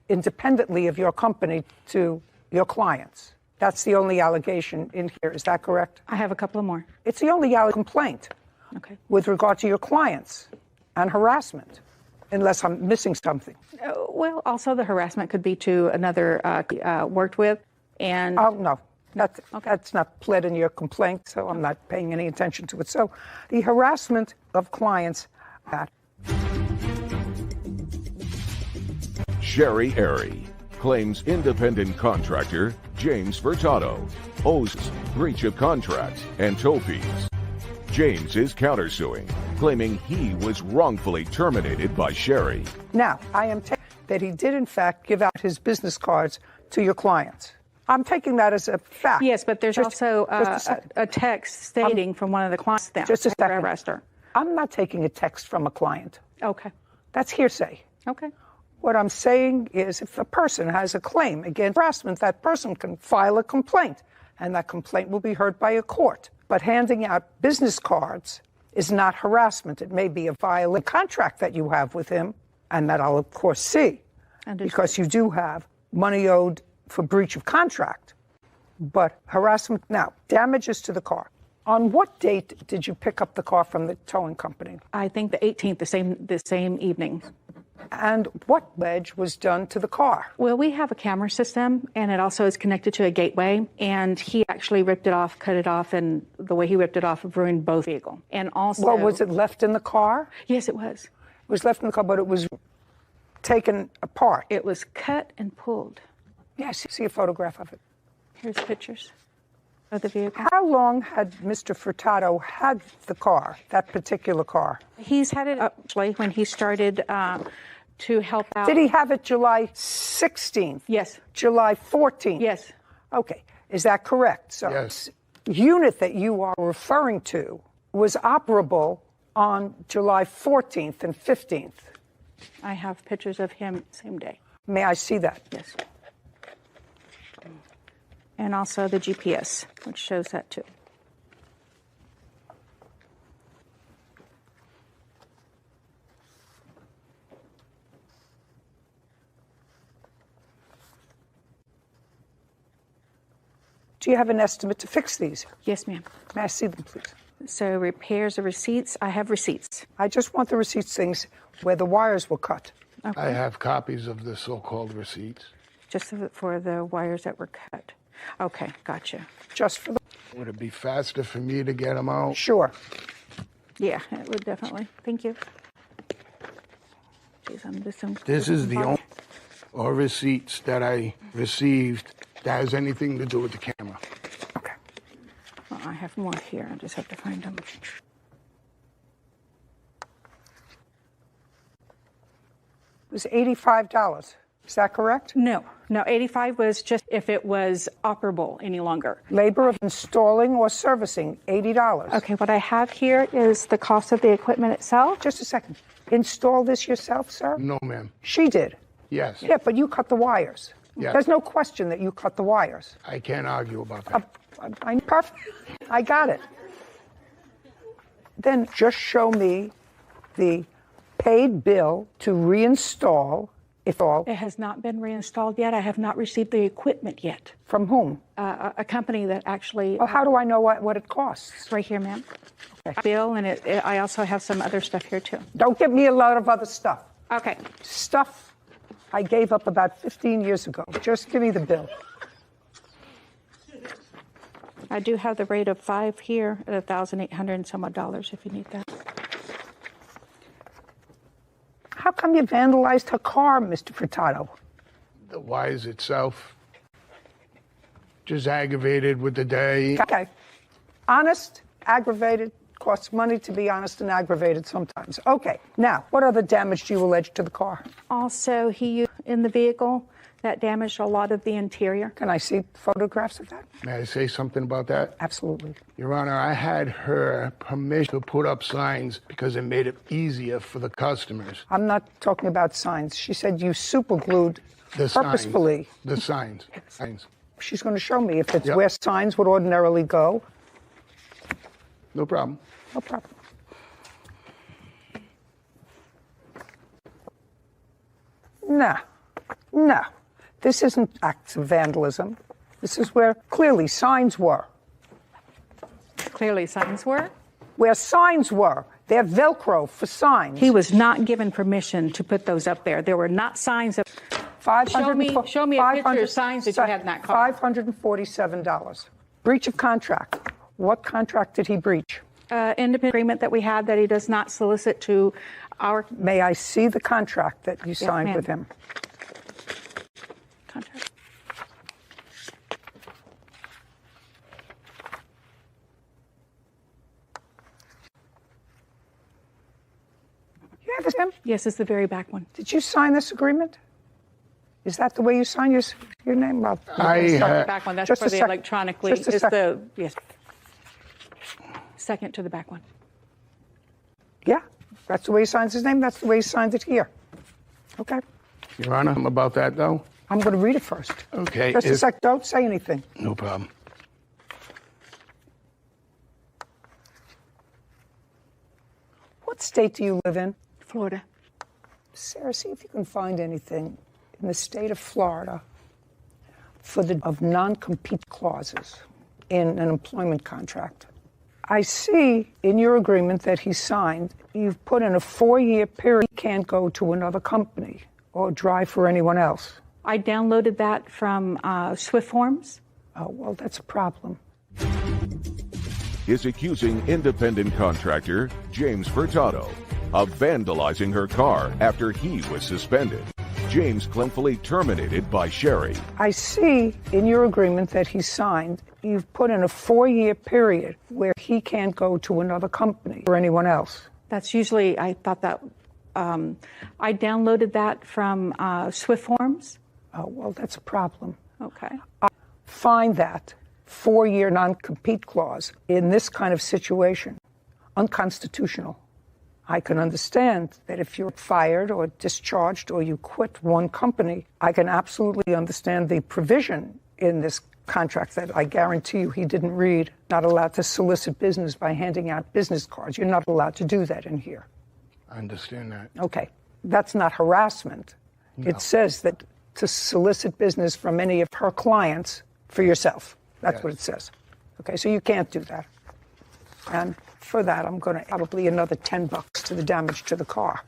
[SPEAKER 8] independently of your company to your clients. That's the only allegation in here. Is that correct?
[SPEAKER 6] I have a couple of more.
[SPEAKER 8] It's the only complaint.
[SPEAKER 6] Okay.
[SPEAKER 8] With regard to your clients and harassment, unless I'm missing something.
[SPEAKER 6] Well, also the harassment could be to another worked with. And
[SPEAKER 8] oh, no, that's not pled in your complaint, so I'm not paying any attention to it. So the harassment of clients.
[SPEAKER 4] Sherry Airy claims independent contractor James Furtado owes breach of contract and tow fees. James is countersuing, claiming he was wrongfully terminated by Sherry.
[SPEAKER 8] Now, I am taking that he did, in fact, give out his business cards to your clients. I'm taking that as a fact.
[SPEAKER 6] Yes, but there's also a text stating from one of the clients that
[SPEAKER 8] just a second.
[SPEAKER 6] Arrest her.
[SPEAKER 8] I'm not taking a text from a client.
[SPEAKER 6] Okay.
[SPEAKER 8] That's hearsay.
[SPEAKER 6] Okay.
[SPEAKER 8] What I'm saying is if a person has a claim against harassment, that person can file a complaint, and that complaint will be heard by a court. But handing out business cards is not harassment. It may be a violent contract that you have with him, and that I'll, of course, see, because you do have money owed for breach of contract. But harassment, now, damages to the car. On what date did you pick up the car from the towing company?
[SPEAKER 6] I think the 18th, the same evening.
[SPEAKER 8] And what ledge was done to the car?
[SPEAKER 6] Well, we have a camera system, and it also is connected to a gateway. And he actually ripped it off, cut it off, and the way he ripped it off ruined both vehicles. And also,
[SPEAKER 8] well, was it left in the car?
[SPEAKER 6] Yes, it was.
[SPEAKER 8] It was left in the car, but it was taken apart.
[SPEAKER 6] It was cut and pulled.
[SPEAKER 8] Yes, see a photograph of it.
[SPEAKER 6] Here's pictures of the vehicle.
[SPEAKER 8] How long had Mr. Furtado had the car, that particular car?
[SPEAKER 6] He's had it actually when he started to help out.
[SPEAKER 8] Did he have it July 16th?
[SPEAKER 6] Yes.
[SPEAKER 8] July 14th?
[SPEAKER 6] Yes.
[SPEAKER 8] Okay. Is that correct? So
[SPEAKER 3] yes.
[SPEAKER 8] The unit that you are referring to was operable on July 14th and 15th.
[SPEAKER 6] I have pictures of him same day.
[SPEAKER 8] May I see that?
[SPEAKER 6] Yes. And also the GPS, which shows that too.
[SPEAKER 8] Do you have an estimate to fix these?
[SPEAKER 6] Yes, ma'am.
[SPEAKER 8] May I see them, please?
[SPEAKER 6] So repairs or receipts, I have receipts.
[SPEAKER 8] I just want the receipts, things where the wires were cut.
[SPEAKER 6] Okay.
[SPEAKER 3] I have copies of the so-called receipts.
[SPEAKER 6] Just for the wires that were cut. Okay, gotcha.
[SPEAKER 8] Just for the...
[SPEAKER 3] Would it be faster for me to get them out?
[SPEAKER 8] Sure.
[SPEAKER 6] Yeah, it would definitely. Thank you. Jeez,
[SPEAKER 3] this is the only receipts that I received that has anything to do with the camera.
[SPEAKER 8] Okay.
[SPEAKER 6] Well, I have more here. I just have to find them.
[SPEAKER 8] It was $85. Is that correct?
[SPEAKER 6] No, 85 was just if it was operable any longer.
[SPEAKER 8] Labor of installing or servicing, $80.
[SPEAKER 6] Okay, what I have here is the cost of the equipment itself.
[SPEAKER 8] Just a second. Install this yourself, sir?
[SPEAKER 3] No, ma'am.
[SPEAKER 8] She did?
[SPEAKER 3] Yes.
[SPEAKER 8] Yeah, but you cut the wires.
[SPEAKER 3] Yes.
[SPEAKER 8] There's no question that you cut the wires.
[SPEAKER 3] I can't argue about that.
[SPEAKER 8] I'm perfect. I got it. then just show me the paid bill to reinstall, if all.
[SPEAKER 6] It has not been reinstalled yet. I have not received the equipment yet.
[SPEAKER 8] From whom?
[SPEAKER 6] A company that actually.
[SPEAKER 8] Well, how do I know what it costs?
[SPEAKER 6] It's right here, ma'am. Okay. Bill, and I also have some other stuff here too.
[SPEAKER 8] Don't give me a lot of other stuff.
[SPEAKER 6] Okay.
[SPEAKER 8] Stuff I gave up about 15 years ago. Just give me the bill.
[SPEAKER 6] I do have the rate of 5 here at $1,800 and some odd dollars if you need that.
[SPEAKER 8] How come you vandalized her car, Mr. Furtado?
[SPEAKER 3] The wires itself. Just aggravated with the day.
[SPEAKER 8] Okay. Honest, aggravated, costs money to be honest and aggravated sometimes. Okay. Now, what other damage do you allege to the car?
[SPEAKER 6] Also, he used in the vehicle that damaged a lot of the interior.
[SPEAKER 8] Can I see photographs of that?
[SPEAKER 3] May I say something about that?
[SPEAKER 8] Absolutely.
[SPEAKER 3] Your Honor, I had her permission to put up signs because it made it easier for the customers.
[SPEAKER 8] I'm not talking about signs. She said you superglued
[SPEAKER 3] The
[SPEAKER 8] purposefully.
[SPEAKER 3] Signs. The signs. Signs.
[SPEAKER 8] She's going to show me if it's
[SPEAKER 3] Yep.
[SPEAKER 8] where signs would ordinarily go.
[SPEAKER 3] No problem.
[SPEAKER 8] No problem. No. No. This isn't acts of vandalism. This is where clearly signs were.
[SPEAKER 6] Clearly signs were?
[SPEAKER 8] Where signs were. They're Velcro for signs.
[SPEAKER 6] He was not given permission to put those up there. There were not signs of. Show me a picture of signs that you had in that car.
[SPEAKER 8] $547. Breach of contract. What contract did he breach?
[SPEAKER 6] Independent agreement that we had that he does not solicit to our.
[SPEAKER 8] May I see the contract that you signed with him?
[SPEAKER 6] Contract.
[SPEAKER 8] You have him?
[SPEAKER 6] Yes, it's the very back one.
[SPEAKER 8] Did you sign this agreement? Is that the way you sign your name? Well,
[SPEAKER 6] The back one. That's
[SPEAKER 8] just
[SPEAKER 6] for
[SPEAKER 8] a
[SPEAKER 6] the
[SPEAKER 8] sec.
[SPEAKER 6] electronically.
[SPEAKER 8] Just a
[SPEAKER 6] It's
[SPEAKER 8] sec.
[SPEAKER 6] the yes. Second to the back one.
[SPEAKER 8] Yeah, that's the way he signs his name. That's the way he signs it here. Okay.
[SPEAKER 3] Your Honor, about that, though?
[SPEAKER 8] I'm going to read it first.
[SPEAKER 3] Okay.
[SPEAKER 8] Just a sec. Don't say anything.
[SPEAKER 3] No problem.
[SPEAKER 8] What state do you live in?
[SPEAKER 6] Florida.
[SPEAKER 8] Sarah, see if you can find anything in the state of Florida of non-compete clauses in an employment contract. I see in your agreement that he signed, you've put in a 4-year period. He can't go to another company or drive for anyone else.
[SPEAKER 6] I downloaded that from Swift Forms.
[SPEAKER 8] Oh, well, that's a problem.
[SPEAKER 4] Is accusing independent contractor James Furtado of vandalizing her car after he was suspended. James claimfully terminated by Sherry.
[SPEAKER 8] I see in your agreement that he signed, you've put in a 4-year period where he can't go to another company or anyone else.
[SPEAKER 6] That's usually, I thought that, I downloaded that from Swift Forms.
[SPEAKER 8] Oh, well, that's a problem.
[SPEAKER 6] Okay.
[SPEAKER 8] Find that 4-year non-compete clause in this kind of situation unconstitutional. I can understand that if you're fired or discharged or you quit one company, I can absolutely understand the provision in this contract that I guarantee you he didn't read. Not allowed to solicit business by handing out business cards. You're not allowed to do that in here.
[SPEAKER 3] I understand that.
[SPEAKER 8] Okay. That's not harassment.
[SPEAKER 3] No.
[SPEAKER 8] It says that to solicit business from any of her clients for yourself. That's what it says. Okay, so you can't do that. And for that, I'm going to probably another $10 to the damage to the car.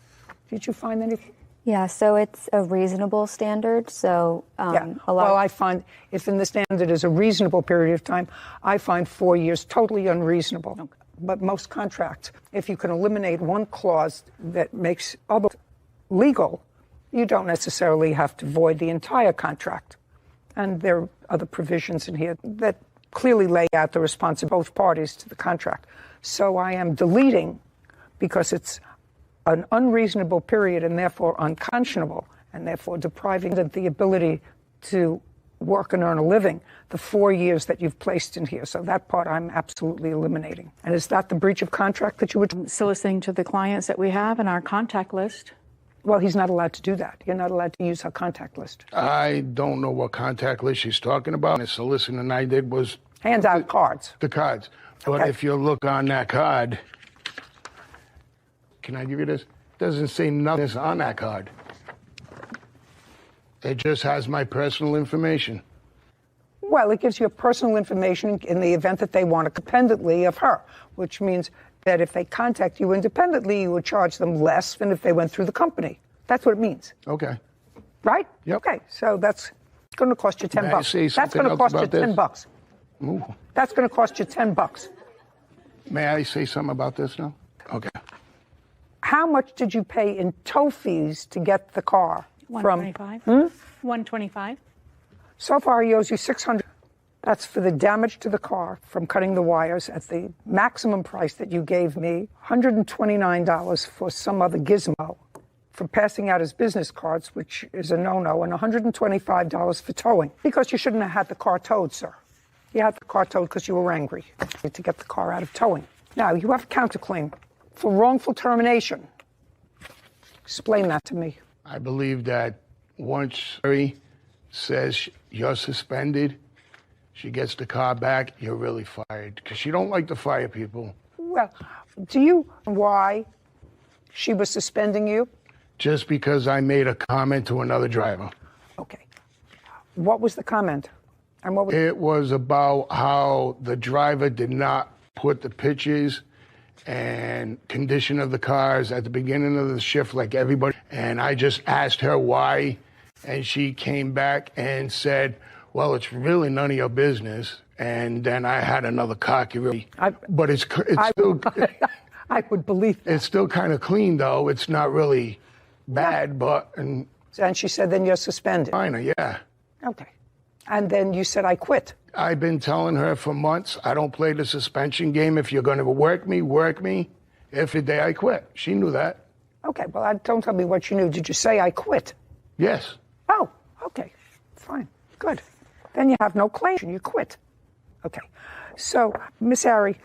[SPEAKER 8] Did you find anything?
[SPEAKER 9] Yeah, so it's a reasonable standard. So
[SPEAKER 8] Well, I find if in the standard is a reasonable period of time, I find 4 years totally unreasonable. Okay. But most contracts, if you can eliminate one clause that makes other legal, you don't necessarily have to void the entire contract. And there are other provisions in here that clearly lay out the responsibility of both parties to the contract. So I am deleting because it's an unreasonable period and therefore unconscionable and therefore depriving the ability to work and earn a living, the 4 years that you've placed in here. So that part I'm absolutely eliminating. And is that the breach of contract that you would?
[SPEAKER 6] Soliciting to the clients that we have in our contact list.
[SPEAKER 8] Well, he's not allowed to do that. You're not allowed to use her contact list.
[SPEAKER 3] I don't know what contact list she's talking about. The soliciting I did was...
[SPEAKER 8] Hands out cards.
[SPEAKER 3] The cards. But if you look on that card, Can I give you this? Doesn't say nothing on that card. It just has my personal information.
[SPEAKER 8] Well, it gives you personal information in the event that they want it independently of her, which means that if they contact you independently, you would charge them less than if they went through the company. That's what it means.
[SPEAKER 3] Okay.
[SPEAKER 8] Right?
[SPEAKER 3] Yep.
[SPEAKER 8] Okay, so that's going to cost you $10.
[SPEAKER 3] May I say
[SPEAKER 8] That's
[SPEAKER 3] something
[SPEAKER 8] going to
[SPEAKER 3] else
[SPEAKER 8] cost you
[SPEAKER 3] about this?
[SPEAKER 8] $10.
[SPEAKER 3] Ooh.
[SPEAKER 8] That's going to cost you $10.
[SPEAKER 3] May I say something about this now? Okay.
[SPEAKER 8] How much did you pay in tow fees to get the car from?
[SPEAKER 6] $125. $125.
[SPEAKER 8] So far, he owes you $600. That's for the damage to the car from cutting the wires at the maximum price that you gave me. $129 for some other gizmo for passing out his business cards, which is a no-no, and $125 for towing, because you shouldn't have had the car towed, sir. You had the car towed because you were angry to get the car out of towing. Now, you have a counterclaim for wrongful termination. Explain that to me.
[SPEAKER 3] I believe that once Sherry says you're suspended, she gets the car back, you're really fired. Because she don't like to fire people.
[SPEAKER 8] Well, do you know why she was suspending you?
[SPEAKER 3] Just because I made a comment to another driver.
[SPEAKER 8] Okay. What was the comment? And what was
[SPEAKER 3] It was about how the driver did not put the pictures and condition of the cars at the beginning of the shift like everybody. And I just asked her why, and she came back and said, well, it's really none of your business. And then I had another cocky, but it's still...
[SPEAKER 8] I would believe that.
[SPEAKER 3] It's still kind of clean, though. It's not really bad, but... And
[SPEAKER 8] she said, then you're suspended.
[SPEAKER 3] Minor, yeah.
[SPEAKER 8] Okay. And then you said, I quit.
[SPEAKER 3] I've been telling her for months, I don't play the suspension game. If you're going to work me, work me. If a day I quit. She knew that.
[SPEAKER 8] Okay, well, don't tell me what you knew. Did you say I quit?
[SPEAKER 3] Yes.
[SPEAKER 8] Oh, okay. Fine. Good. Then you have no claim. You quit. Okay. So, Miss Ari,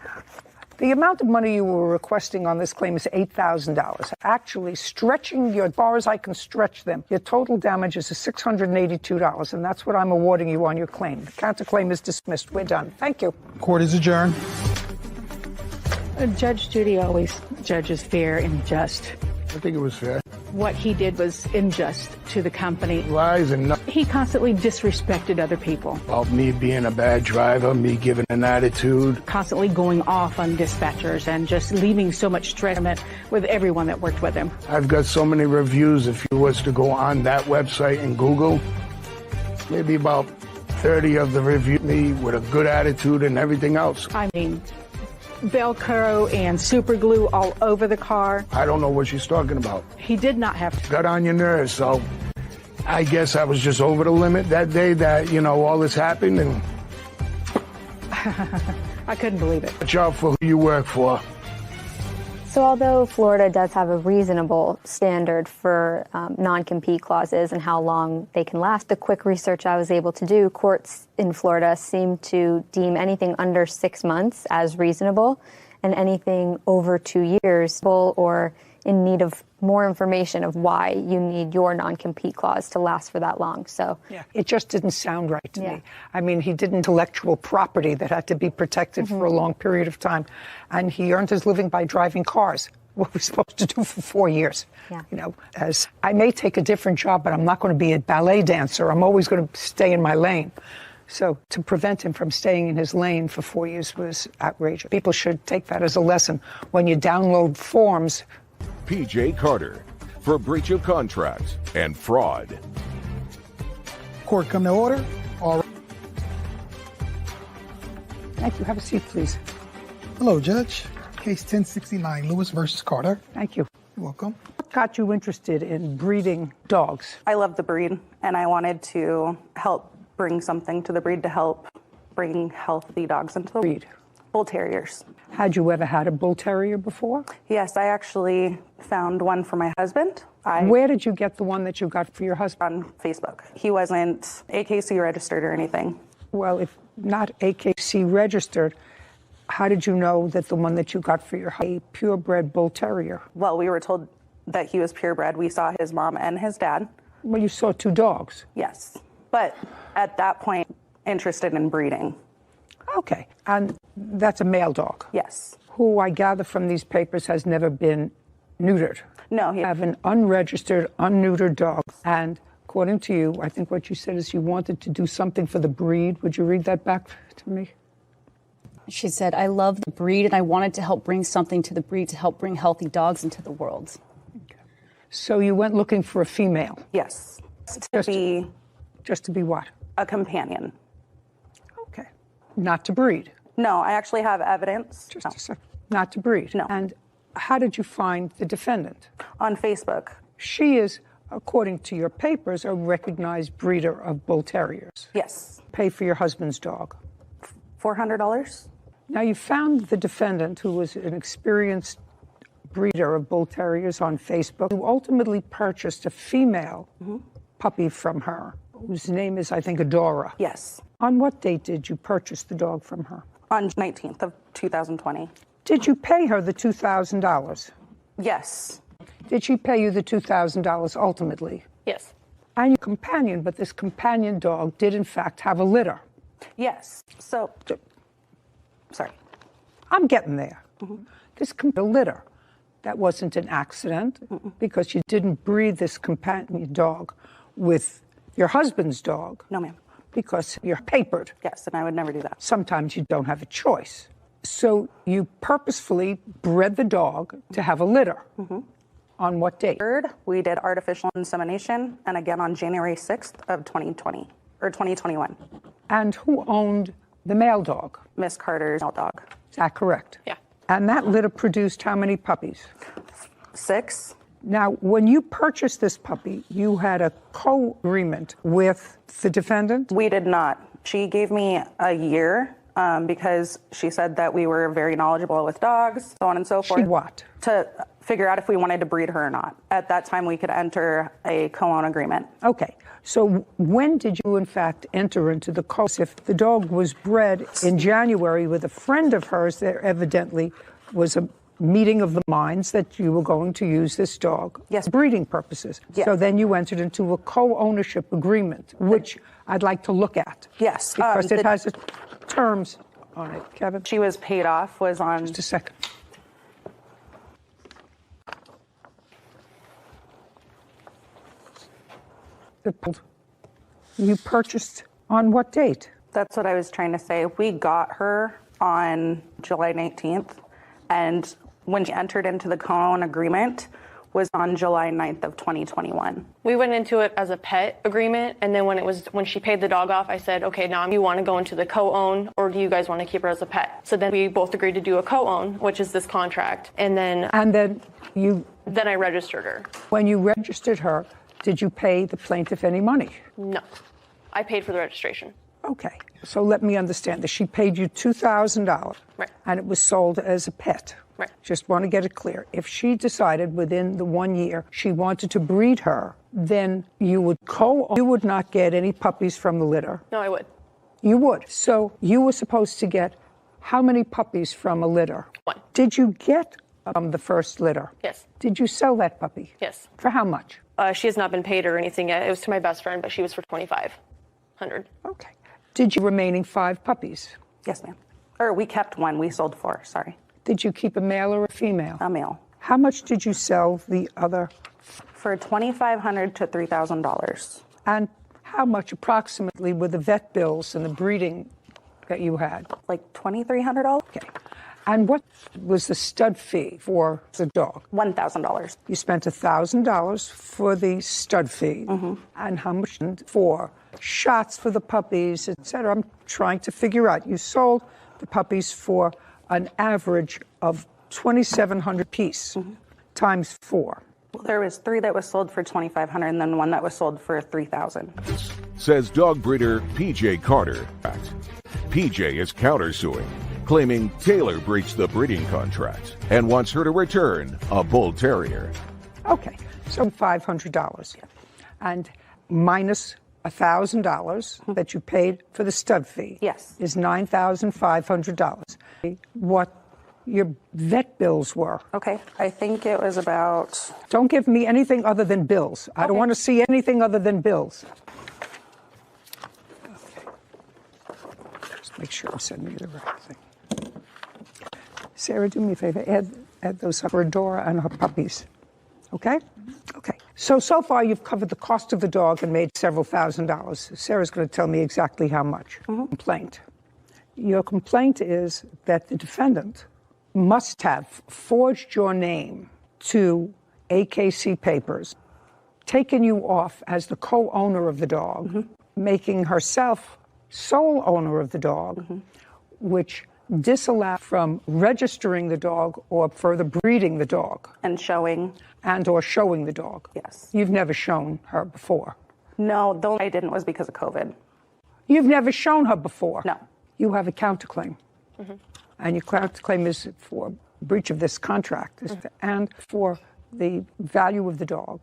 [SPEAKER 8] the amount of money you were requesting on this claim is $8,000. Actually, stretching as far as I can stretch them, your total damages is $682, and that's what I'm awarding you on your claim. The counterclaim is dismissed. We're done. Thank you.
[SPEAKER 23] Court is adjourned.
[SPEAKER 6] Judge Judy always judges fair and just.
[SPEAKER 3] I think it was fair.
[SPEAKER 6] What he did was unjust to the company.
[SPEAKER 3] Lies and nothing.
[SPEAKER 6] He constantly disrespected other people.
[SPEAKER 3] About me being a bad driver, me giving an attitude.
[SPEAKER 6] Constantly going off on dispatchers and just leaving so much stress with everyone that worked with him.
[SPEAKER 3] I've got so many reviews. If you was to go on that website and Google, maybe about 30 of the review me with a good attitude and everything else.
[SPEAKER 6] I mean, Velcro and super glue all over the car.
[SPEAKER 3] I don't know what she's talking about.
[SPEAKER 6] He did not have to.
[SPEAKER 3] Got on your nerves, so I guess I was just over the limit that day that, all this happened, and
[SPEAKER 6] I couldn't believe it.
[SPEAKER 3] watch out for who you work for.
[SPEAKER 9] So although Florida does have a reasonable standard for non-compete clauses and how long they can last, the quick research I was able to do, courts in Florida seem to deem anything under 6 months as reasonable and anything over 2 years or in need of more information of why you need your non-compete clause to last for that long. So
[SPEAKER 8] yeah, it just didn't sound right to me. I mean, he did intellectual property that had to be protected for a long period of time, and he earned his living by driving cars. What we're supposed to do for 4 years. Yeah. As I may take a different job, but I'm not going to be a ballet dancer. I'm always going to stay in my lane. So to prevent him from staying in his lane for 4 years was outrageous. People should take that as a lesson. When you download forms,
[SPEAKER 4] P.J. Carter for breach of contract and fraud.
[SPEAKER 23] Court come to order. All right.
[SPEAKER 8] Thank you. Have a seat, please.
[SPEAKER 23] Hello, Judge. Case 1069, Lewis versus Carter.
[SPEAKER 8] Thank you.
[SPEAKER 23] You're welcome.
[SPEAKER 8] What got you interested in breeding dogs?
[SPEAKER 2] I love the breed, and I wanted to help bring something to the breed to help bring healthy dogs into the
[SPEAKER 8] breed.
[SPEAKER 2] Bull Terriers.
[SPEAKER 8] Had you ever had a Bull Terrier before?
[SPEAKER 2] Yes, I actually found one for my husband.
[SPEAKER 8] Where did you get the one that you got for your husband?
[SPEAKER 2] On Facebook. He wasn't AKC registered or anything.
[SPEAKER 8] Well, if not AKC registered, how did you know that the one that you got for your husband, a purebred Bull Terrier?
[SPEAKER 2] Well, we were told that he was purebred. We saw his mom and his dad.
[SPEAKER 8] Well, you saw two dogs.
[SPEAKER 2] Yes, but at that point, interested in breeding.
[SPEAKER 8] Okay, and that's a male dog?
[SPEAKER 2] Yes.
[SPEAKER 8] Who I gather from these papers has never been neutered.
[SPEAKER 2] No, he
[SPEAKER 8] have an unregistered, unneutered dog. And according to you, I think what you said is you wanted to do something for the breed. Would you read that back to me?
[SPEAKER 7] She said, I love the breed and I wanted to help bring something to the breed to help bring healthy dogs into the world.
[SPEAKER 8] So you went looking for a female?
[SPEAKER 2] Yes.
[SPEAKER 8] Just to be what?
[SPEAKER 2] A companion.
[SPEAKER 8] Okay. Not to breed?
[SPEAKER 2] No, I actually have evidence.
[SPEAKER 8] Just a second. Not to breed?
[SPEAKER 2] No.
[SPEAKER 8] And how did you find the defendant?
[SPEAKER 2] On Facebook.
[SPEAKER 8] She is, according to your papers, a recognized breeder of bull terriers.
[SPEAKER 2] Yes.
[SPEAKER 8] Pay for your husband's dog.
[SPEAKER 2] $400.
[SPEAKER 8] Now, you found the defendant, who was an experienced breeder of bull terriers, on Facebook, who ultimately purchased a female puppy from her, whose name is, I think, Adora.
[SPEAKER 2] Yes.
[SPEAKER 8] On what date did you purchase the dog from her?
[SPEAKER 2] On 19th of 2020.
[SPEAKER 8] Did you pay her the $2,000?
[SPEAKER 2] Yes.
[SPEAKER 8] Did she pay you the $2,000 ultimately?
[SPEAKER 2] Yes.
[SPEAKER 8] And your companion, but this companion dog did in fact have a litter.
[SPEAKER 2] Yes. So, sorry.
[SPEAKER 8] I'm getting there. This litter, that wasn't an accident because you didn't breed this companion dog with your husband's dog.
[SPEAKER 2] No, ma'am.
[SPEAKER 8] Because you're papered.
[SPEAKER 2] Yes, and I would never do that.
[SPEAKER 8] Sometimes you don't have a choice. So you purposefully bred the dog to have a litter. On what date?
[SPEAKER 2] Third, we did artificial insemination, and again on January 6th of 2020, or 2021.
[SPEAKER 8] And who owned the male dog?
[SPEAKER 2] Miss Carter's male dog.
[SPEAKER 8] Is that correct?
[SPEAKER 2] Yeah.
[SPEAKER 8] And that litter produced how many puppies?
[SPEAKER 2] 6.
[SPEAKER 8] Now, when you purchased this puppy, you had a co-agreement with the defendant?
[SPEAKER 2] We did not. She gave me a year because she said that we were very knowledgeable with dogs, so on and so forth.
[SPEAKER 8] She what?
[SPEAKER 2] To figure out if we wanted to breed her or not. At that time, we could enter a co-own agreement.
[SPEAKER 8] Okay. So when did you, in fact, enter into the co? If the dog was bred in January with a friend of hers, there evidently was a meeting of the minds that you were going to use this dog for breeding purposes.
[SPEAKER 2] Yes.
[SPEAKER 8] So then you entered into a co-ownership agreement, which I'd like to look at.
[SPEAKER 2] Yes.
[SPEAKER 8] Because it has terms on it. Kevin?
[SPEAKER 2] She was paid off, was on...
[SPEAKER 8] Just a second. You purchased on what date?
[SPEAKER 2] That's what I was trying to say. We got her on July 19th, and when she entered into the co-own agreement was on July 9th of 2021.
[SPEAKER 19] We went into it as a pet agreement, and then when she paid the dog off, I said, okay, now you want to go into the co-own, or do you guys want to keep her as a pet? So then we both agreed to do a co-own, which is this contract, and then
[SPEAKER 8] I
[SPEAKER 19] registered her.
[SPEAKER 8] When you registered her, did you pay the plaintiff any money?
[SPEAKER 19] No, I paid for the registration.
[SPEAKER 8] Okay, so let me understand this. She paid you $2,000,
[SPEAKER 19] right,
[SPEAKER 8] and it was sold as a pet.
[SPEAKER 19] Right.
[SPEAKER 8] Just want to get it clear. If she decided within the 1 year she wanted to breed her, then you would not get any puppies from the litter.
[SPEAKER 19] No, I would.
[SPEAKER 8] You would. So you were supposed to get how many puppies from a litter?
[SPEAKER 19] 1.
[SPEAKER 8] Did you get the first litter?
[SPEAKER 19] Yes.
[SPEAKER 8] Did you sell that puppy?
[SPEAKER 19] Yes.
[SPEAKER 8] For how much?
[SPEAKER 19] She has not been paid or anything yet. It was to my best friend, but she was for $2,500.
[SPEAKER 8] Okay. Did you remaining 5 puppies?
[SPEAKER 2] Yes, ma'am. Or we kept 1. We sold 4. Sorry.
[SPEAKER 8] Did you keep a male or a female?
[SPEAKER 2] A male.
[SPEAKER 8] How much did you sell the other?
[SPEAKER 2] For $2,500 to $3,000.
[SPEAKER 8] And how much approximately were the vet bills and the breeding that you had?
[SPEAKER 2] Like $2,300.
[SPEAKER 8] Okay. And what was the stud fee for the dog?
[SPEAKER 2] $1,000.
[SPEAKER 8] You spent $1,000 for the stud fee. And how much for shots for the puppies, etc.? I'm trying to figure out. You sold the puppies for an average of $2,700 apiece, times 4.
[SPEAKER 2] Well, there was 3 that was sold for $2,500, and then 1 that was sold for $3,000.
[SPEAKER 4] Says dog breeder PJ Carter. PJ is countersuing, claiming Taylor breached the breeding contract and wants her to return a bull terrier.
[SPEAKER 8] Okay, so $500, and minus $1,000 that you paid for the stud fee.
[SPEAKER 2] Yes.
[SPEAKER 8] Is $9,500. What your vet bills were.
[SPEAKER 2] Okay, I think it was about...
[SPEAKER 8] Don't give me anything other than bills. I don't want to see anything other than bills. Okay. Just make sure I'm sending you the right thing. Sarah, do me a favor. Add at those for Dora and her puppies. Okay? Okay. So far you've covered the cost of the dog and made several $1,000s. Sarah's going to tell me exactly how much. Complaint. Your complaint is that the defendant must have forged your name to AKC papers, taken you off as the co-owner of the dog, making herself sole owner of the dog, which disallow from registering the dog or further breeding the dog.
[SPEAKER 2] And showing.
[SPEAKER 8] And or showing the dog.
[SPEAKER 2] Yes.
[SPEAKER 8] You've never shown her before.
[SPEAKER 2] No, the only I didn't was because of COVID.
[SPEAKER 8] You've never shown her before.
[SPEAKER 2] No.
[SPEAKER 8] You have a counterclaim. And your counterclaim is for breach of this contract and for the value of the dog,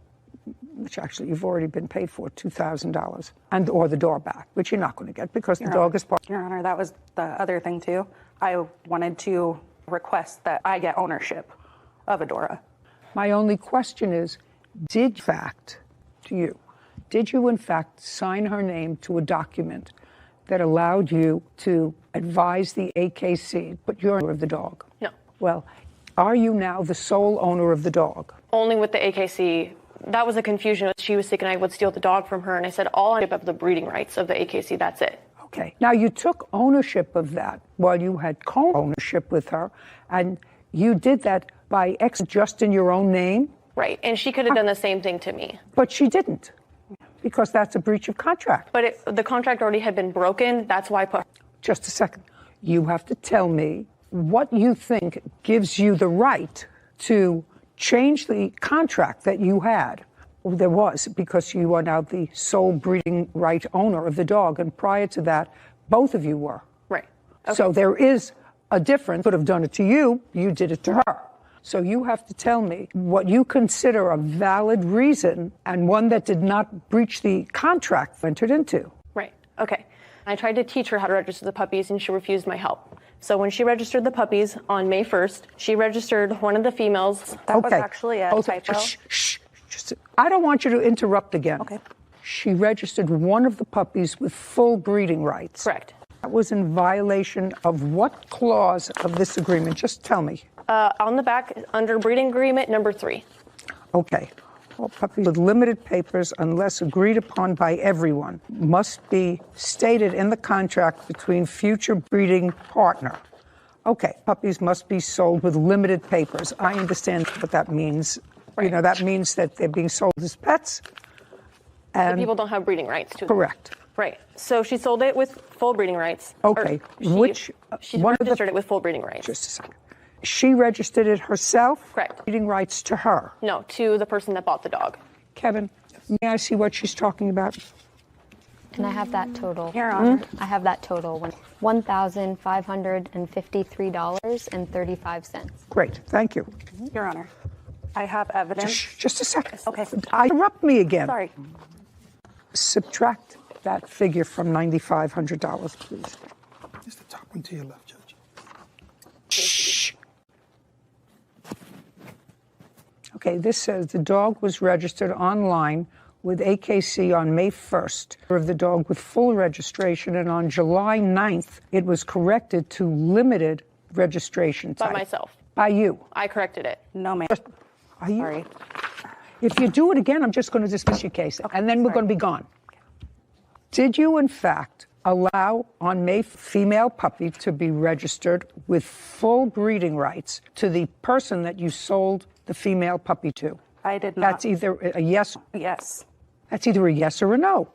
[SPEAKER 8] which actually you've already been paid for, $2,000, and or the dog back, which you're not going to get because the dog is part.
[SPEAKER 2] Your Honor, that was the other thing too. I wanted to request that I get ownership of Adora.
[SPEAKER 8] My only question is, did you in fact sign her name to a document that allowed you to advise the AKC, but you're owner of the dog?
[SPEAKER 19] No.
[SPEAKER 8] Well, are you now the sole owner of the dog?
[SPEAKER 19] Only with the AKC. That was a confusion. She was thinking I would steal the dog from her, and I said all ownership of the breeding rights of the AKC, that's it.
[SPEAKER 8] Okay. Now, you took ownership of that while you had co-ownership with her, and you did that by just in your own name?
[SPEAKER 19] Right, and she could have done the same thing to me.
[SPEAKER 8] But she didn't, because that's a breach of contract.
[SPEAKER 19] But the contract already had been broken. That's why I put...
[SPEAKER 8] Just a second. You have to tell me what you think gives you the right to change the contract that you had. There was, because you are now the sole breeding right owner of the dog, and prior to that, both of you were.
[SPEAKER 19] Right. Okay.
[SPEAKER 8] So there is a difference. Could have done it to you, you did it to her. So you have to tell me what you consider a valid reason and one that did not breach the contract entered into.
[SPEAKER 19] Right. Okay. I tried to teach her how to register the puppies, and she refused my help. So when she registered the puppies on May 1st, she registered one of the females.
[SPEAKER 2] That was actually a typo.
[SPEAKER 8] I don't want you to interrupt again. Okay. She registered one of the puppies with full breeding rights.
[SPEAKER 19] Correct.
[SPEAKER 8] That was in violation of what clause of this agreement? Just tell me.
[SPEAKER 19] On the back, under breeding agreement number 3.
[SPEAKER 8] Okay. All puppies with limited papers, unless agreed upon by everyone, must be stated in the contract between future breeding partner. Okay, puppies must be sold with limited papers. I understand what that means. Right. You know, that means that they're being sold as pets. And
[SPEAKER 19] the people don't have breeding rights to them.
[SPEAKER 8] Correct.
[SPEAKER 19] Right. So she sold it with full breeding rights.
[SPEAKER 8] Okay.
[SPEAKER 19] She registered it with full breeding rights.
[SPEAKER 8] Just a second. She registered it herself?
[SPEAKER 19] Correct.
[SPEAKER 8] Breeding rights to her?
[SPEAKER 19] No, to the person that bought the dog.
[SPEAKER 8] Kevin, may I see what she's talking about?
[SPEAKER 9] And I have that total.
[SPEAKER 2] Your Honor.
[SPEAKER 9] I have that total, $1,553.35.
[SPEAKER 8] Great, thank you.
[SPEAKER 2] Your Honor, I have evidence.
[SPEAKER 8] Just a second.
[SPEAKER 2] Okay.
[SPEAKER 8] Interrupt me again.
[SPEAKER 2] Sorry.
[SPEAKER 8] Subtract that figure from $9,500, please.
[SPEAKER 23] It's the top one to your left, Judge.
[SPEAKER 8] Shh. Okay, this says the dog was registered online with AKC on May 1st of the dog with full registration, and on July 9th, it was corrected to limited registration type.
[SPEAKER 19] By myself.
[SPEAKER 8] By you.
[SPEAKER 19] I corrected it.
[SPEAKER 2] No, ma'am.
[SPEAKER 8] Are you?
[SPEAKER 2] Sorry.
[SPEAKER 8] If you do it again, I'm just going to dismiss your case, and then we're going to be gone. Did you, in fact, allow on May female puppy to be registered with full breeding rights to the person that you sold the female puppy to?
[SPEAKER 2] I did not.
[SPEAKER 8] That's either a yes.
[SPEAKER 2] Yes.
[SPEAKER 8] That's either a yes or a no.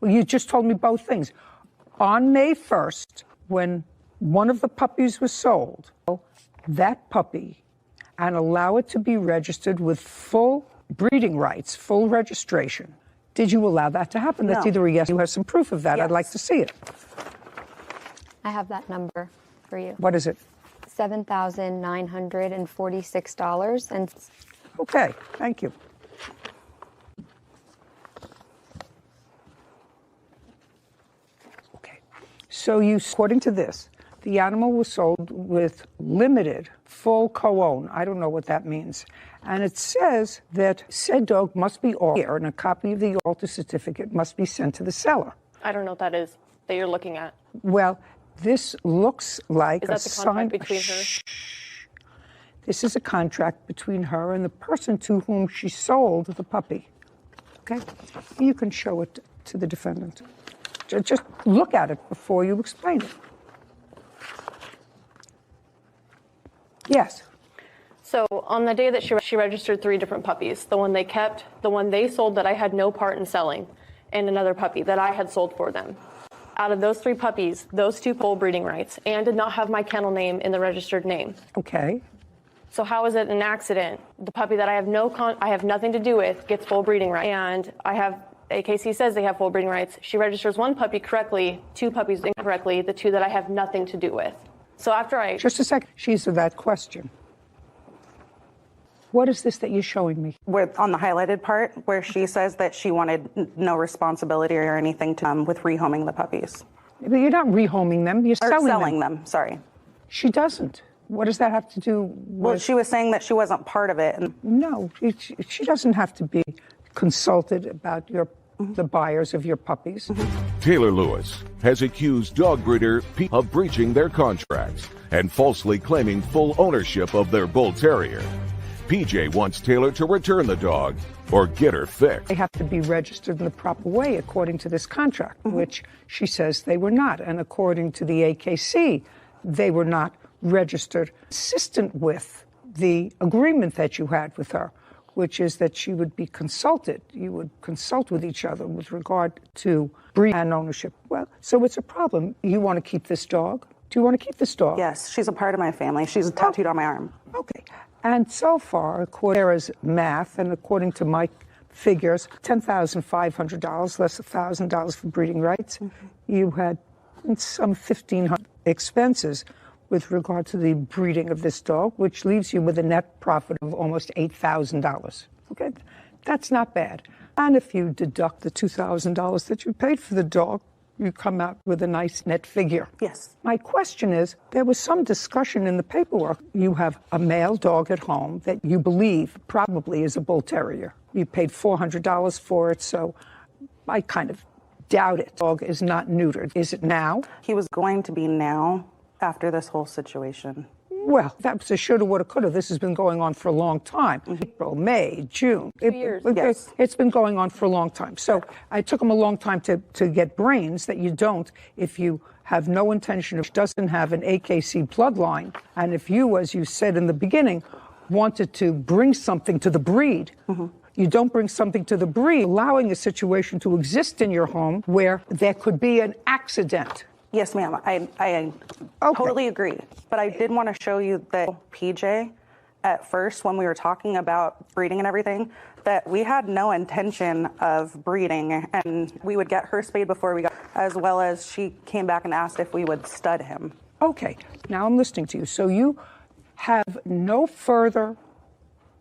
[SPEAKER 8] Well, you just told me both things. On May 1st, when one of the puppies was sold, that puppy, and allow it to be registered with full breeding rights, full registration. Did you allow that to happen?
[SPEAKER 2] No.
[SPEAKER 8] That's either a yes. You have some proof of that.
[SPEAKER 2] Yes.
[SPEAKER 8] I'd like to see it.
[SPEAKER 9] I have that number for you.
[SPEAKER 8] What is it?
[SPEAKER 9] $7,946. And
[SPEAKER 8] okay, thank you. Okay, so according to this, the animal was sold with limited, full co-own. I don't know what that means. And it says that said dog must be altered, and a copy of the alter certificate must be sent to the seller.
[SPEAKER 19] I don't know what that is that you're looking at.
[SPEAKER 8] Well, this looks like
[SPEAKER 19] Is that the contract between her?
[SPEAKER 8] This is a contract between her and the person to whom she sold the puppy. Okay? You can show it to the defendant. Just look at it before you explain it. Yes.
[SPEAKER 19] So on the day that she registered 3 different puppies, the one they kept, the one they sold that I had no part in selling, and another puppy that I had sold for them. Out of those 3 puppies, those 2 full breeding rights and did not have my kennel name in the registered name.
[SPEAKER 8] Okay.
[SPEAKER 19] So how is it an accident? The puppy that I have nothing to do with gets full breeding rights, and AKC says they have full breeding rights. She registers 1 puppy correctly, 2 puppies incorrectly, the 2 that I have nothing to do with. So after
[SPEAKER 8] Just a second. She's to that question. What is this that you're showing me?
[SPEAKER 2] On the highlighted part where she says that she wanted no responsibility or anything to with rehoming the puppies.
[SPEAKER 8] But you're not rehoming them. You're
[SPEAKER 2] selling them. Sorry.
[SPEAKER 8] She doesn't. What does that have to do with...
[SPEAKER 2] Well, she was saying that she wasn't part of it.
[SPEAKER 8] No, she doesn't have to be consulted about the buyers of your puppies.
[SPEAKER 4] Taylor Lewis has accused dog breeder Pete of breaching their contracts and falsely claiming full ownership of their bull terrier. PJ wants Taylor to return the dog or get her fixed.
[SPEAKER 8] They have to be registered in the proper way according to this contract, which she says they were not. And according to the AKC, they were not registered consistent with the agreement that you had with her, which is that she would be consulted. You would consult with each other with regard to breed and ownership. Well, so it's a problem. You want to keep this dog? Do you want to keep this dog?
[SPEAKER 2] Yes, she's a part of my family. She's tattooed on my arm.
[SPEAKER 8] Okay. And so far, according to Sarah's math and according to my figures, $10,500 less $1,000 for breeding rights. You had some $1,500 expenses with regard to the breeding of this dog, which leaves you with a net profit of almost $8,000. Okay, that's not bad. And if you deduct the $2,000 that you paid for the dog, you come out with a nice net figure.
[SPEAKER 2] Yes.
[SPEAKER 8] My question is, there was some discussion in the paperwork. You have a male dog at home that you believe probably is a bull terrier. You paid $400 for it, so I kind of doubt it. Dog is not neutered. Is it now?
[SPEAKER 2] He was going to be now after this whole situation.
[SPEAKER 8] Well, that was a shoulda, woulda, coulda. This has been going on for a long time. April, May, June.
[SPEAKER 19] 2 years.
[SPEAKER 8] It's been going on for a long time. So it took them a long time to get brains that you don't if you have no intention of, doesn't have an AKC bloodline. And if you, as you said in the beginning, wanted to bring something to the breed, you don't bring something to the breed, allowing a situation to exist in your home where there could be an accident.
[SPEAKER 2] Yes, ma'am. I totally agree. But I did want to show you that PJ, at first, when we were talking about breeding and everything, that we had no intention of breeding, and we would get her spayed before we got, as well as she came back and asked if we would stud him.
[SPEAKER 8] Okay, now I'm listening to you. So you have no further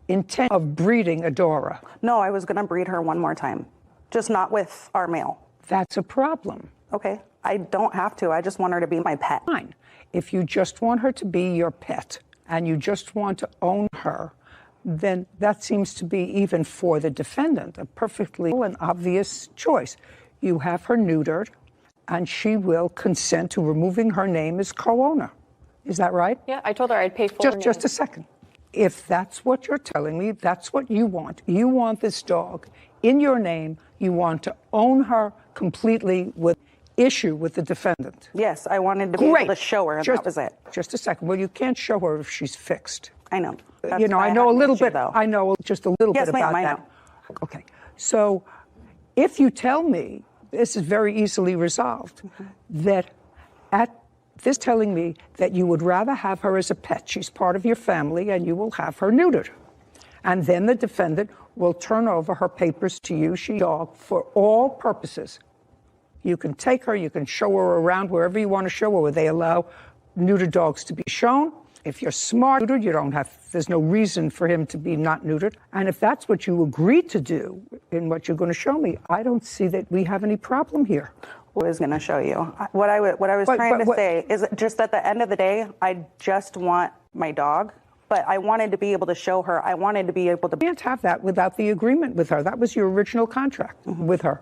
[SPEAKER 8] intent of breeding Adora?
[SPEAKER 2] No, I was going to breed her one more time, just not with our male.
[SPEAKER 8] That's a problem.
[SPEAKER 2] Okay. I don't have to. I just want her to be my pet.
[SPEAKER 8] Fine. If you just want her to be your pet and you just want to own her, then that seems to be, even for the defendant, a perfectly and obvious choice. You have her neutered and she will consent to removing her name as co-owner. Is that right?
[SPEAKER 19] Yeah, I told her I'd pay for
[SPEAKER 8] Just a second. If that's what you're telling me, that's what you want. You want this dog in your name. You want to own her completely with issue with the defendant.
[SPEAKER 2] Yes, I wanted to be able to show her, and that was it.
[SPEAKER 8] Just a second. Well, you can't show her if she's fixed.
[SPEAKER 2] I know.
[SPEAKER 8] You know, I know a little bit. I know just a little bit about
[SPEAKER 2] I
[SPEAKER 8] that.
[SPEAKER 2] know.
[SPEAKER 8] Okay. So if you tell me, this is very easily resolved, that at this telling me that you would rather have her as a pet, she's part of your family, and you will have her neutered. And then the defendant will turn over her papers to you, she dog, for all purposes. You can take her, you can show her around wherever you want to show her, where they allow neutered dogs to be shown. If you're smart, neutered, you don't have, there's no reason for him to be not neutered. And if that's what you agreed to do in what you're going to show me, I don't see that we have any problem here.
[SPEAKER 2] What I was going to show you. What I was trying to say is just at the end of the day, I just want my dog. But I wanted to be able to show her. I wanted to be able to.
[SPEAKER 8] You can't have that without the agreement with her. That was your original contract with her,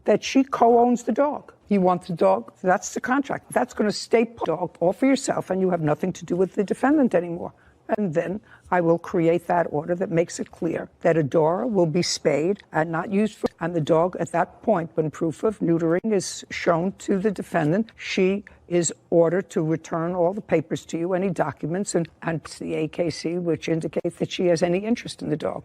[SPEAKER 8] that she co-owns the dog. You want the dog, that's the contract. That's going to stay dog all for yourself, and you have nothing to do with the defendant anymore. And then I will create that order that makes it clear that Adora will be spayed and not used for, and the dog at that point, when proof of neutering is shown to the defendant, she is ordered to return all the papers to you, any documents, and the AKC, which indicates that she has any interest in the dog.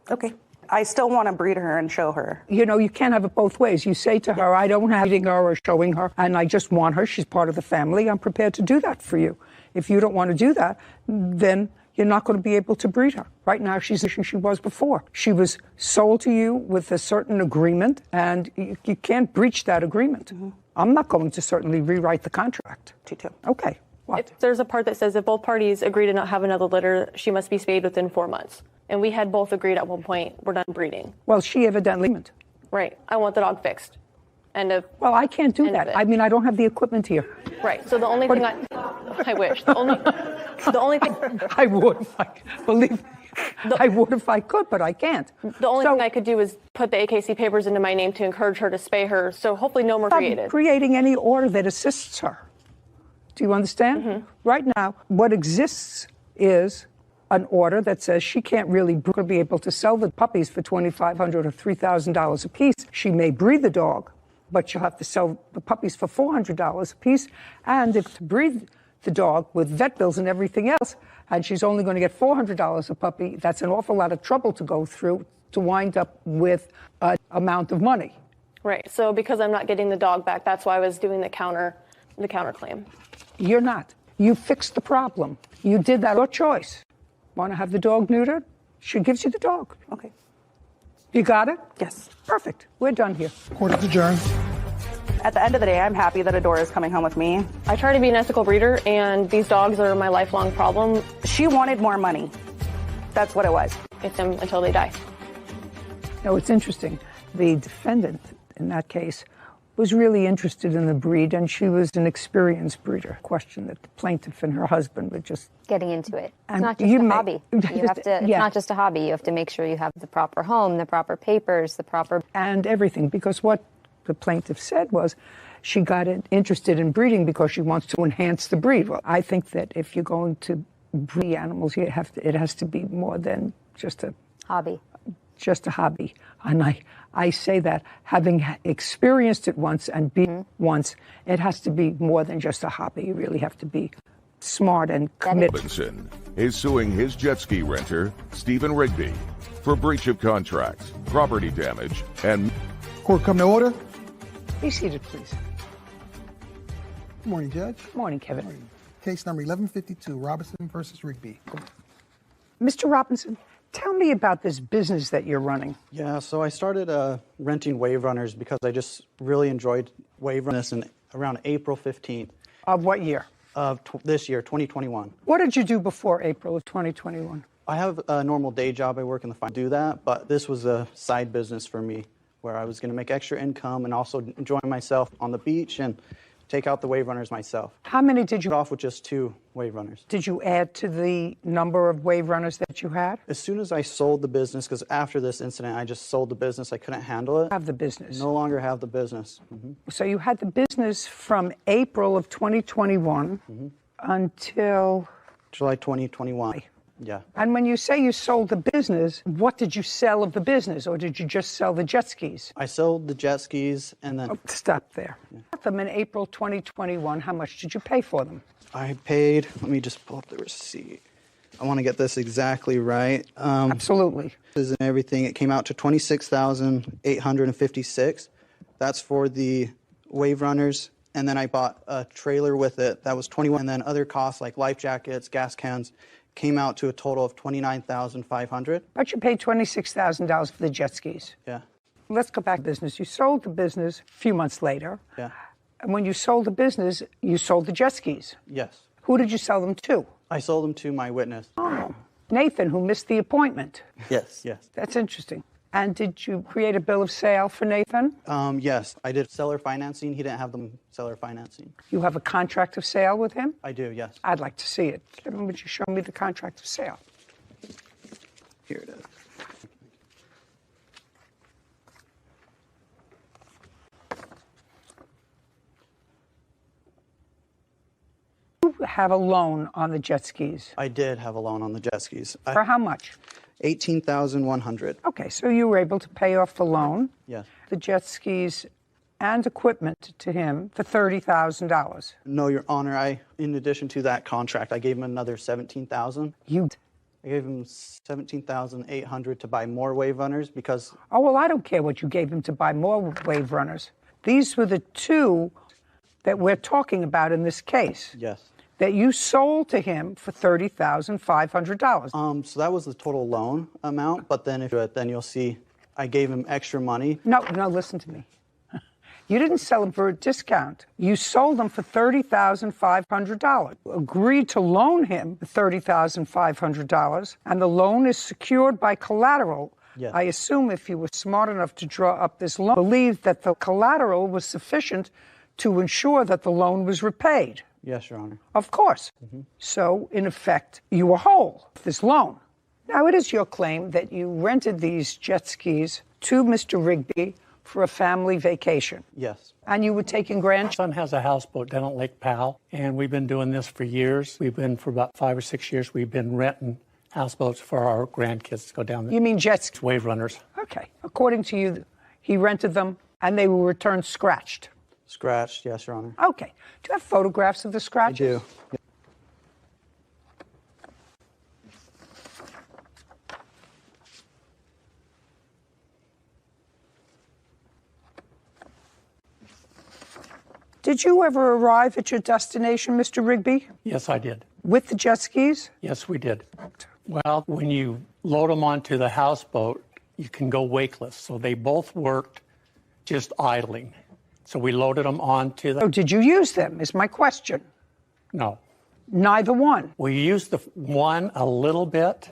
[SPEAKER 2] Okay. I still want to breed her and show her.
[SPEAKER 8] You know, you can't have it both ways. You say to her, I don't have breeding her or showing her, and I just want her. She's part of the family. I'm prepared to do that for you. If you don't want to do that, then you're not going to be able to breed her. Right now, she's the she was before. She was sold to you with a certain agreement, and you can't breach that agreement. I'm not going to certainly rewrite the contract. Okay. What?
[SPEAKER 19] If there's a part that says if both parties agree to not have another litter, she must be spayed within 4 months. And we had both agreed at one point, we're done breeding.
[SPEAKER 8] Well, she evidently didn't.
[SPEAKER 19] Right. I want the dog fixed.
[SPEAKER 8] Well, I can't do that. I mean, I don't have the equipment here.
[SPEAKER 19] Right. So the only thing I wish. The only thing.
[SPEAKER 8] I would if I, believe me. I would if I could, but I can't.
[SPEAKER 19] The only thing I could do is put the AKC papers into my name to encourage her to spay her. So hopefully no more created.
[SPEAKER 8] Creating any order that assists her. Do you understand? Right now, what exists is an order that says she can't really be able to sell the puppies for $2,500 or $3,000 a piece. She may breed the dog, but she'll have to sell the puppies for $400 a piece. And if to breed the dog with vet bills and everything else, and she's only going to get $400 a puppy, that's an awful lot of trouble to go through to wind up with an amount of money.
[SPEAKER 19] Right. So because I'm not getting the dog back, that's why I was doing the counterclaim.
[SPEAKER 8] You're not. You fixed the problem. You did that. Your choice. Want to have the dog neutered? She gives you the dog.
[SPEAKER 2] Okay.
[SPEAKER 8] You got it?
[SPEAKER 2] Yes.
[SPEAKER 8] Perfect. We're done here.
[SPEAKER 23] Court is adjourned.
[SPEAKER 2] At the end of the day, I'm happy that Adora is coming home with me.
[SPEAKER 19] I try to be an ethical breeder, and these dogs are my lifelong problem.
[SPEAKER 2] She wanted more money. That's what it was.
[SPEAKER 19] Get them until they die.
[SPEAKER 8] No, it's interesting. The defendant in that case was really interested in the breed, and she was an experienced breeder. Question that the plaintiff and her husband were just
[SPEAKER 9] getting into it. It's
[SPEAKER 8] and
[SPEAKER 9] not just a hobby. You have to. It's not just a hobby. You have to make sure you have the proper home, the proper papers, the proper
[SPEAKER 8] and everything. Because what the plaintiff said was, she got interested in breeding because she wants to enhance the breed. Well, I think that if you're going to breed animals, you have to. It has to be more than just a
[SPEAKER 9] hobby.
[SPEAKER 8] Just a hobby. And I say that having experienced it once and been once, it has to be more than just a hobby. You really have to be smart and committed.
[SPEAKER 4] Robinson is suing his jet ski renter, Stephen Rigby, for breach of contract, property damage, and...
[SPEAKER 23] Court come to order.
[SPEAKER 8] Be seated, please.
[SPEAKER 23] Good morning, Judge.
[SPEAKER 8] Good morning, Kevin.
[SPEAKER 23] Morning. Case number 1152, Robinson versus Rigby.
[SPEAKER 8] Mr. Robinson, tell me about this business that you're running.
[SPEAKER 20] Yeah, so I started renting wave runners because I just really enjoyed wave runners in around April 15th.
[SPEAKER 8] Of what year?
[SPEAKER 20] Of this year, 2021.
[SPEAKER 8] What did you do before April of 2021?
[SPEAKER 20] I have a normal day job. I work in the finance. Do that, but this was a side business for me where I was going to make extra income and also enjoy myself on the beach and take out the wave runners myself.
[SPEAKER 8] How many did you...
[SPEAKER 20] off with just 2 wave runners.
[SPEAKER 8] Did you add to the number of wave runners that you had?
[SPEAKER 20] As soon as I sold the business, because after this incident, I just sold the business. I couldn't handle it.
[SPEAKER 8] Have the business.
[SPEAKER 20] No longer have the business.
[SPEAKER 8] So you had the business from April of 2021 until...
[SPEAKER 20] July 2021. Yeah.
[SPEAKER 8] And when you say you sold the business, what did you sell of the business, or did you just sell the jet skis?
[SPEAKER 20] I sold the jet skis and then...
[SPEAKER 8] Oh, stop there. Yeah. Them in April 2021, how much did you pay for them?
[SPEAKER 20] I paid, let me just pull up the receipt. I want to get this exactly right.
[SPEAKER 8] Absolutely.
[SPEAKER 20] And everything, it came out to $26,856. That's for the wave runners. And then I bought a trailer with it. That was $21,000. And then other costs like life jackets, gas cans, came out to a total of $29,500.
[SPEAKER 8] But you paid $26,000 for the jet skis.
[SPEAKER 20] Yeah.
[SPEAKER 8] Let's go back to business. You sold the business a few months later.
[SPEAKER 20] Yeah.
[SPEAKER 8] And when you sold the business, you sold the jet skis.
[SPEAKER 20] Yes.
[SPEAKER 8] Who did you sell them to?
[SPEAKER 20] I sold them to my witness.
[SPEAKER 8] Oh, Nathan, who missed the appointment.
[SPEAKER 20] Yes. Yes.
[SPEAKER 8] That's interesting. And did you create a bill of sale for Nathan?
[SPEAKER 20] Yes, I did seller financing. He didn't have the seller financing.
[SPEAKER 8] You have a contract of sale with him?
[SPEAKER 20] I do, yes.
[SPEAKER 8] I'd like to see it. Would you show me the contract of sale?
[SPEAKER 20] Here it is.
[SPEAKER 8] You have a loan on the jet skis.
[SPEAKER 20] I did have a loan on the jet skis.
[SPEAKER 8] For how much?
[SPEAKER 20] $18,100.
[SPEAKER 8] Okay, so you were able to pay off the loan.
[SPEAKER 20] Yes.
[SPEAKER 8] The jet skis and equipment to him for $30,000.
[SPEAKER 20] No, Your Honor. In addition to that contract, I gave him another $17,000. I gave him $17,800 to buy more wave runners because.
[SPEAKER 8] Oh, well, I don't care what you gave him to buy more wave runners. These were the two that we're talking about in this case.
[SPEAKER 20] Yes.
[SPEAKER 8] That you sold to him for $30,500.
[SPEAKER 20] So that was the total loan amount, but then then you'll see I gave him extra money.
[SPEAKER 8] No, listen to me. You didn't sell them for a discount. You sold them for $30,500. Agreed to loan him $30,500, and the loan is secured by collateral.
[SPEAKER 20] Yes.
[SPEAKER 8] I assume if you were smart enough to draw up this loan, believed that the collateral was sufficient to ensure that the loan was repaid.
[SPEAKER 20] Yes, Your Honor.
[SPEAKER 8] Of course. So, in effect, you were whole with this loan. Now, it is your claim that you rented these jet skis to Mr. Rigby for a family vacation.
[SPEAKER 20] Yes.
[SPEAKER 8] And you were taking grandchildren.
[SPEAKER 18] My son has a houseboat down at Lake Powell, and we've been doing this for years. For about 5 or 6 years, we've been renting houseboats for our grandkids to go down there.
[SPEAKER 8] You mean jet skis?
[SPEAKER 18] Wave runners.
[SPEAKER 8] Okay. According to you, he rented them, and they were returned scratched.
[SPEAKER 20] Scratched, yes, Your Honor.
[SPEAKER 8] Okay. Do you have photographs of the scratches?
[SPEAKER 20] I do. Yeah.
[SPEAKER 8] Did you ever arrive at your destination, Mr. Rigby?
[SPEAKER 18] Yes, I did.
[SPEAKER 8] With the jet skis?
[SPEAKER 18] Yes, we did. Well, when you load them onto the houseboat, you can go wakeless. So they both worked just idling. So we loaded them onto the...
[SPEAKER 8] Oh, did you use them, is my question.
[SPEAKER 18] No.
[SPEAKER 8] Neither one?
[SPEAKER 18] We used the one a little bit.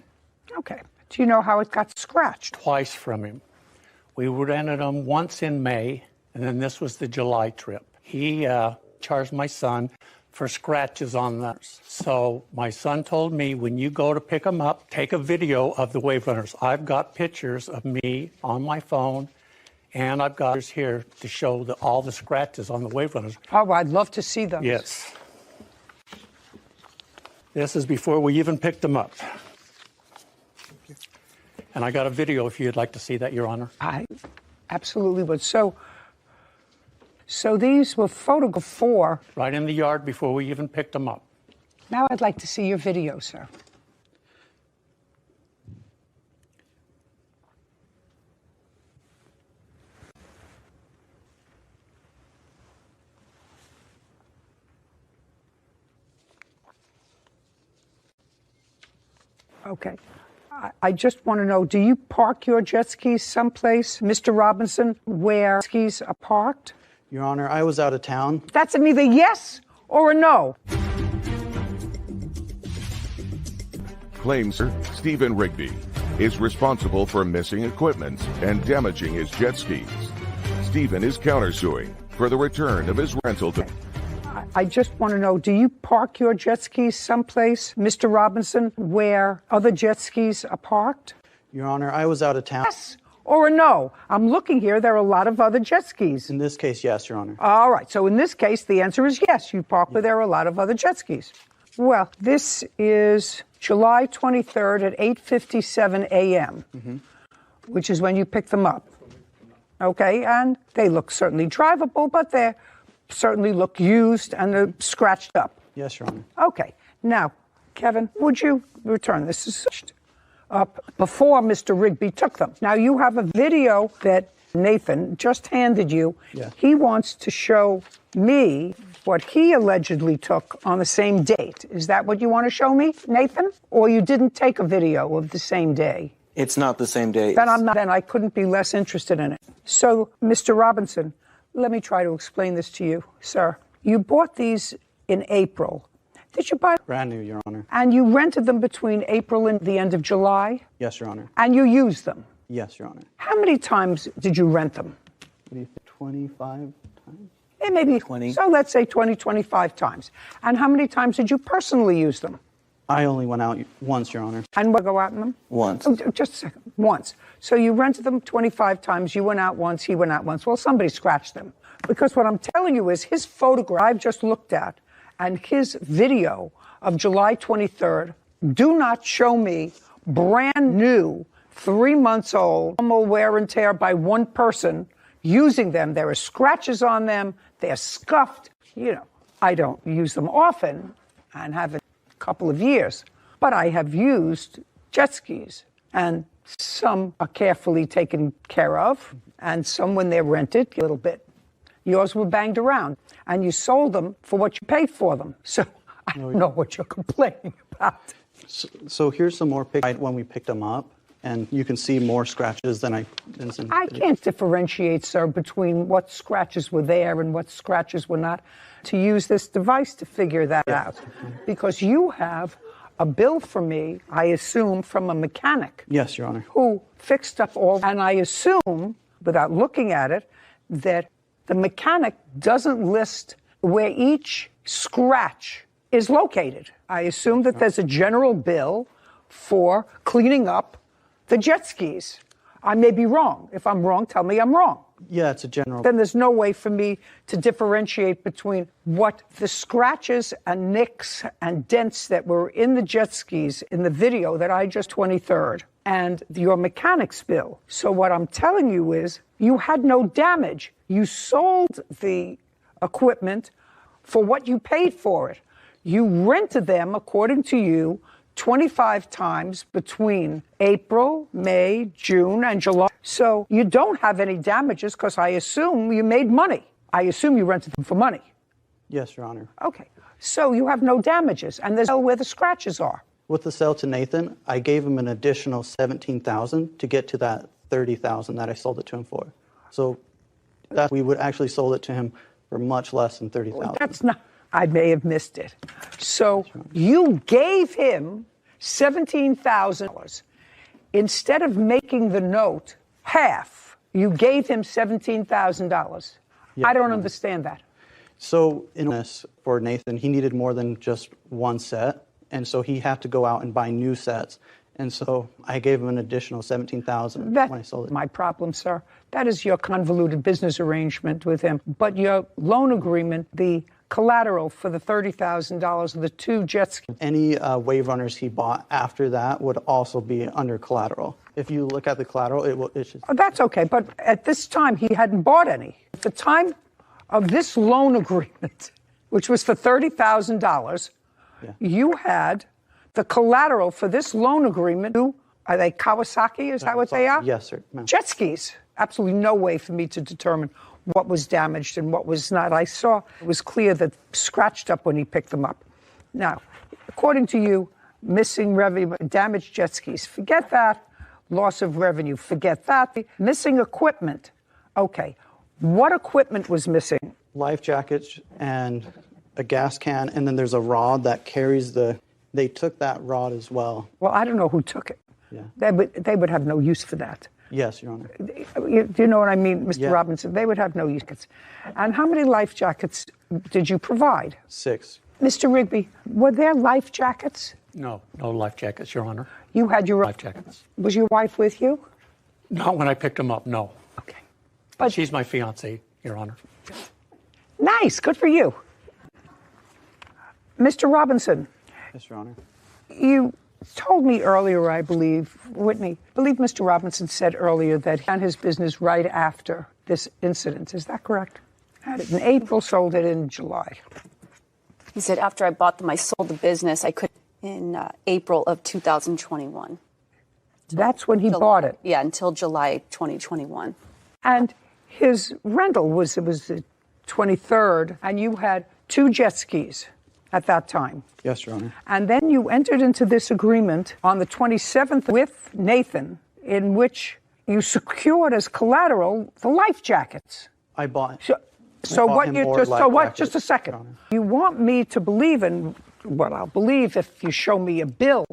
[SPEAKER 8] Okay. Do you know how it got scratched?
[SPEAKER 18] Twice from him. We rented them once in May, and then this was the July trip. He charged my son for scratches on those. So my son told me, when you go to pick them up, take a video of the wave runners. I've got pictures of me on my phone, and I've got pictures here to show all the scratches on the wave runners.
[SPEAKER 8] Oh, I'd love to see those.
[SPEAKER 18] Yes. This is before we even picked them up. And I got a video if you'd like to see that, Your Honor.
[SPEAKER 8] I absolutely would. So these were photographed for...
[SPEAKER 18] Right in the yard before we even picked them up.
[SPEAKER 8] Now I'd like to see your video, sir. Okay. I just want to know, do you park your jet skis someplace, Mr. Robinson, where skis are parked?
[SPEAKER 20] Your Honor, I was out of town.
[SPEAKER 8] That's an either yes or a no.
[SPEAKER 4] Claims Stephen Rigby is responsible for missing equipment and damaging his jet skis. Stephen is countersuing for the return of his rental to...
[SPEAKER 8] I just want to know, do you park your jet skis someplace, Mr. Robinson, where other jet skis are parked?
[SPEAKER 20] Your Honor, I was out of town.
[SPEAKER 8] Yes or a no? I'm looking here. There are a lot of other jet skis.
[SPEAKER 20] In this case, yes, Your Honor.
[SPEAKER 8] All right. So in this case, the answer is yes. You park where there are a lot of other jet skis. Well, this is July 23rd at 8:57 a.m., which is when you pick them up. Okay. And they look certainly drivable, but they certainly look used and they're scratched up.
[SPEAKER 20] Yes, Your Honor.
[SPEAKER 8] Okay. Now, Kevin, would you return this? Is up before Mr. Rigby took them. Now, you have a video that Nathan just handed you.
[SPEAKER 20] Yeah.
[SPEAKER 8] He wants to show me what he allegedly took on the same date. Is that what you want to show me, Nathan? Or you didn't take a video of the same day?
[SPEAKER 21] It's not the same day.
[SPEAKER 8] Then I couldn't be less interested in it. So, Mr. Robinson, let me try to explain this to you, sir. You bought these in April. Did you buy?
[SPEAKER 20] Brand new, Your Honor.
[SPEAKER 8] And you rented them between April and the end of July?
[SPEAKER 20] Yes, Your Honor.
[SPEAKER 8] And you used them?
[SPEAKER 20] Yes, Your Honor.
[SPEAKER 8] How many times did you rent them?
[SPEAKER 20] What do you think, 25 times?
[SPEAKER 8] Yeah, maybe
[SPEAKER 21] 20.
[SPEAKER 8] So let's say 20, 25 times. And how many times did you personally use them?
[SPEAKER 20] I only went out once, Your Honor.
[SPEAKER 8] And what go out in them?
[SPEAKER 21] Once.
[SPEAKER 8] Oh, just a second. Once. So you rented them 25 times. You went out once. He went out once. Well, somebody scratched them. Because what I'm telling you is his photograph I've just looked at, and his video of July 23rd, do not show me brand new, 3 months old, normal wear and tear by one person using them. There are scratches on them. They're scuffed. You know, I don't use them often and have a couple of years, but I have used jet skis, and some are carefully taken care of, and some, when they're rented, a little bit. Yours were banged around, and you sold them for what you paid for them. So I don't know what you're complaining about.
[SPEAKER 20] So here's some more pictures when we picked them up, and you can see more scratches than I
[SPEAKER 8] can't differentiate, sir, between what scratches were there and what scratches were not, to use this device to figure that out. Because you have a bill for me, I assume, from a mechanic.
[SPEAKER 20] Yes, Your Honor.
[SPEAKER 8] Who fixed up all, and I assume, without looking at it, that the mechanic doesn't list where each scratch is located. I assume that there's a general bill for cleaning up the jet skis. I may be wrong. If I'm wrong, tell me I'm wrong.
[SPEAKER 20] Yeah, it's a general.
[SPEAKER 8] Then there's no way for me to differentiate between what the scratches and nicks and dents that were in the jet skis in the video that I just 23rd and your mechanic's bill. So what I'm telling you is you had no damage. You sold the equipment for what you paid for it. You rented them, according to you, 25 times between April, May, June, and July. So you don't have any damages because I assume you made money. I assume you rented them for money.
[SPEAKER 20] Yes, Your Honor.
[SPEAKER 8] Okay. So you have no damages, and there's no where the scratches are.
[SPEAKER 20] With the sale to Nathan, I gave him an additional $17,000 to get to that $30,000 that I sold it to him for. So that we would actually sold it to him for much less than $30,000.
[SPEAKER 8] That's not. I may have missed it. So you gave him $17,000. Instead of making the note half, you gave him $17,000.
[SPEAKER 20] Yes,
[SPEAKER 8] I don't understand that.
[SPEAKER 20] So in this, for Nathan, he needed more than just one set, and so he had to go out and buy new sets. And so I gave him an additional $17,000 when I sold it.
[SPEAKER 8] My problem, sir. That is your convoluted business arrangement with him. But your loan agreement, the collateral for the $30,000 of the 2 jet skis.
[SPEAKER 20] Any wave runners he bought after that would also be under collateral. If you look at the collateral, it should...
[SPEAKER 8] Oh, that's okay, but at this time, he hadn't bought any. At the time of this loan agreement, which was for $30,000, you had the collateral for this loan agreement. Are they Kawasaki? Is that what they are?
[SPEAKER 20] Yes, sir.
[SPEAKER 8] Jet skis. Absolutely no way for me to determine what was damaged and what was not. I saw it was clear that scratched up when he picked them up. Now, according to you, missing revenue, damaged jet skis, forget that. Loss of revenue, forget that. Missing equipment. Okay. What equipment was missing?
[SPEAKER 20] Life jackets and a gas can, and then there's a rod that carries the... They took that rod as well.
[SPEAKER 8] Well, I don't know who took it.
[SPEAKER 20] Yeah.
[SPEAKER 8] They would have no use for that.
[SPEAKER 20] Yes, Your Honor.
[SPEAKER 8] Do you know what I mean, Mr. Robinson? They would have no use. And how many life jackets did you provide?
[SPEAKER 20] 6.
[SPEAKER 8] Mr. Rigby, were there life jackets?
[SPEAKER 18] No life jackets, Your Honor.
[SPEAKER 8] You had your
[SPEAKER 18] life jackets.
[SPEAKER 8] Was your wife with you?
[SPEAKER 18] Not when I picked them up, no.
[SPEAKER 8] Okay.
[SPEAKER 18] But she's my fiancée, Your Honor.
[SPEAKER 8] Nice, good for you. Mr. Robinson.
[SPEAKER 20] Yes, Your Honor.
[SPEAKER 8] You told me earlier, I believe, Whitney, I believe Mr. Robinson said earlier that he ran his business right after this incident. Is that correct? Had it in April, sold it in July.
[SPEAKER 7] He said after I bought them, I sold the business. I could in April of 2021.
[SPEAKER 8] That's when he bought it?
[SPEAKER 7] Yeah, until July 2021.
[SPEAKER 8] And his rental was the 23rd, and you had 2 jet skis at that time.
[SPEAKER 20] Yes, Your Honor.
[SPEAKER 8] And then you entered into this agreement on the 27th with Nathan, in which you secured as collateral the life jackets.
[SPEAKER 20] I bought.
[SPEAKER 8] So what you just so what? Just a second. You want me to believe in what I'll believe if you show me a bill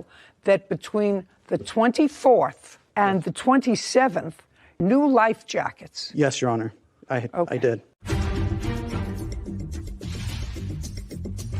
[SPEAKER 8] that between the 24th and the 27th, new life jackets.
[SPEAKER 20] Yes, Your Honor. I did.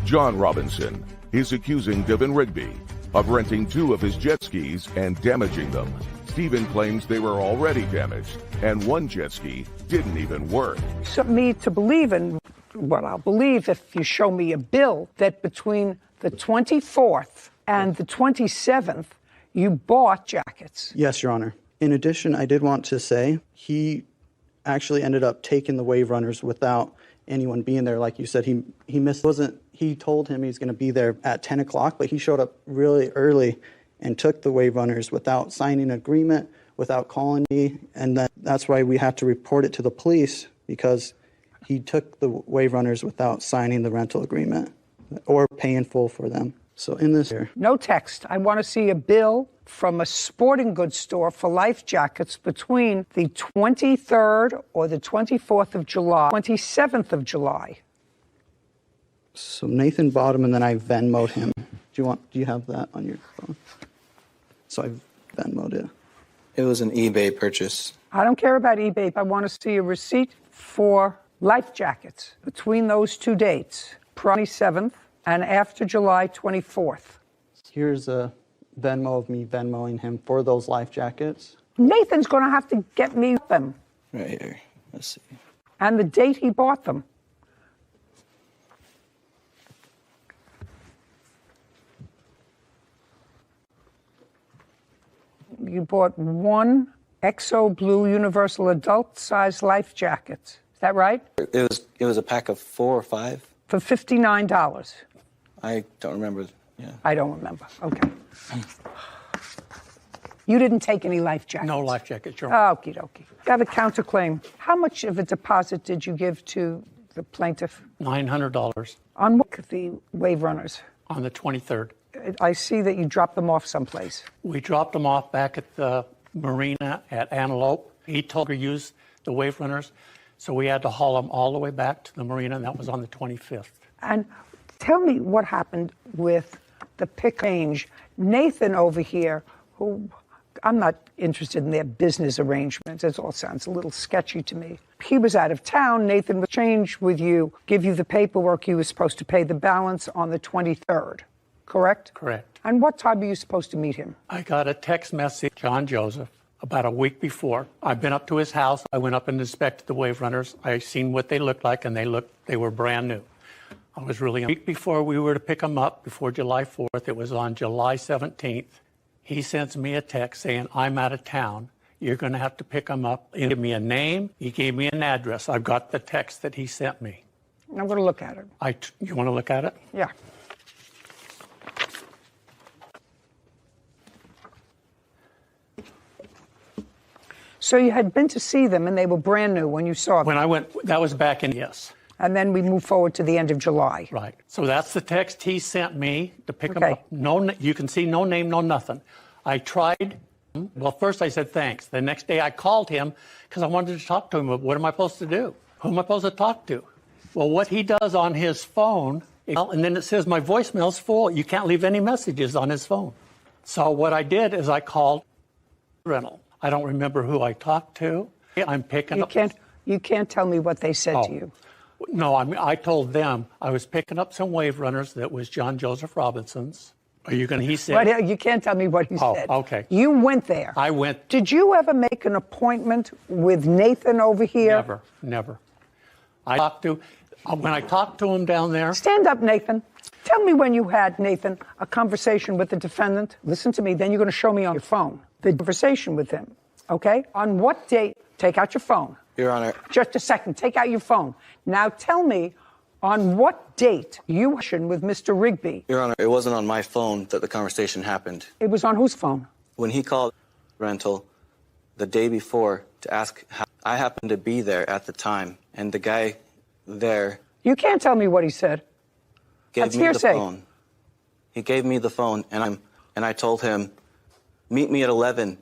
[SPEAKER 4] John Robinson is accusing Devin Rigby of renting 2 of his jet skis and damaging them. Stephen claims they were already damaged, and one jet ski didn't even work.
[SPEAKER 8] So me to believe in well, I'll believe if you show me a bill that between the 24th and the 27th, you bought jackets.
[SPEAKER 20] Yes, Your Honor. In addition, I did want to say he actually ended up taking the wave runners without anyone being there. Like you said, he missed. He told him he's going to be there at 10 o'clock, but he showed up really early and took the wave runners without signing an agreement, without calling me. And that's why we had to report it to the police, because he took the wave runners without signing the rental agreement or paying full for them. So in this here.
[SPEAKER 8] No text. I want to see a bill from a sporting goods store for life jackets between the 23rd or the 24th of July, 27th of July.
[SPEAKER 20] So Nathan bought him, and then I Venmo'd him. Do you have that on your phone? So I Venmo'd it.
[SPEAKER 12] It was an eBay purchase.
[SPEAKER 8] I don't care about eBay. I want to see a receipt for life jackets between those two dates, 27th and after July 24th.
[SPEAKER 20] Here's a Venmo of me Venmoing him for those life jackets.
[SPEAKER 8] Nathan's going to have to get me them.
[SPEAKER 12] Right here. Let's see.
[SPEAKER 8] And the date he bought them. You bought one Exo Blue Universal Adult Size Life Jackets. Is that right?
[SPEAKER 12] It was a pack of 4 or 5.
[SPEAKER 8] For $59.
[SPEAKER 12] I don't remember. Yeah.
[SPEAKER 8] I don't remember. Okay. You didn't take any life jackets?
[SPEAKER 18] No life jackets, Your Honor.
[SPEAKER 8] Okie dokie. Got a counterclaim. How much of a deposit did you give to the plaintiff?
[SPEAKER 18] $900.
[SPEAKER 8] On what, the wave runners?
[SPEAKER 18] On the 23rd.
[SPEAKER 8] I see that you dropped them off someplace.
[SPEAKER 18] We dropped them off back at the marina at Antelope. He told her to use the wave runners, so we had to haul them all the way back to the marina, and that was on the 25th.
[SPEAKER 8] And tell me what happened with the pick range. Nathan over here, who I'm not interested in their business arrangements. It all sounds a little sketchy to me. He was out of town. Nathan would change with you, give you the paperwork. He was supposed to pay the balance on the 23rd, correct?
[SPEAKER 18] Correct.
[SPEAKER 8] And what time were you supposed to meet him?
[SPEAKER 18] I got a text message, John Joseph, about a week before. I've been up to his house. I went up and inspected the wave runners. I seen what they looked like, and they were brand new. I was really, a week before we were to pick them up, before July 4th, it was on July 17th. He sends me a text saying, I'm out of town. You're going to have to pick them up. He gave me a name. He gave me an address. I've got the text that he sent me.
[SPEAKER 8] I'm going to look at it.
[SPEAKER 18] You want to look at it?
[SPEAKER 8] Yeah. So you had been to see them, and they were brand new when you saw them?
[SPEAKER 18] When I went, that was back in, yes.
[SPEAKER 8] And then we move forward to the end of July.
[SPEAKER 18] Right. So that's the text he sent me to pick them up. No, you can see no name, no nothing. I tried. Well, first I said thanks. The next day I called him because I wanted to talk to him. What am I supposed to do? Who am I supposed to talk to? Well, what he does on his phone, and then it says my voicemail's full. You can't leave any messages on his phone. So what I did is I called rental. I don't remember who I talked to. I'm picking up.
[SPEAKER 8] You can't tell me what they said to you.
[SPEAKER 18] No, I told them I was picking up some wave runners that was John Joseph Robinson's. Are you going to, he said.
[SPEAKER 8] But you can't tell me what he said.
[SPEAKER 18] Oh, okay.
[SPEAKER 8] You went there.
[SPEAKER 18] I went.
[SPEAKER 8] Did you ever make an appointment with Nathan over here?
[SPEAKER 18] Never. When I talked to him down there.
[SPEAKER 8] Stand up, Nathan. Tell me when you had, Nathan, a conversation with the defendant. Listen to me, then you're going to show me on your phone the conversation with him, okay? On what date? Take out your phone.
[SPEAKER 12] Your Honor.
[SPEAKER 8] Just a second. Take out your phone. Now tell me on what date you were with Mr. Rigby.
[SPEAKER 12] Your Honor, it wasn't on my phone that the conversation happened.
[SPEAKER 8] It was on whose phone?
[SPEAKER 12] When he called rental the day before to ask how, I happened to be there at the time, and the guy there.
[SPEAKER 8] You can't tell me what he said.
[SPEAKER 12] That's hearsay. The phone. He gave me the phone, and I told him, meet me at 11.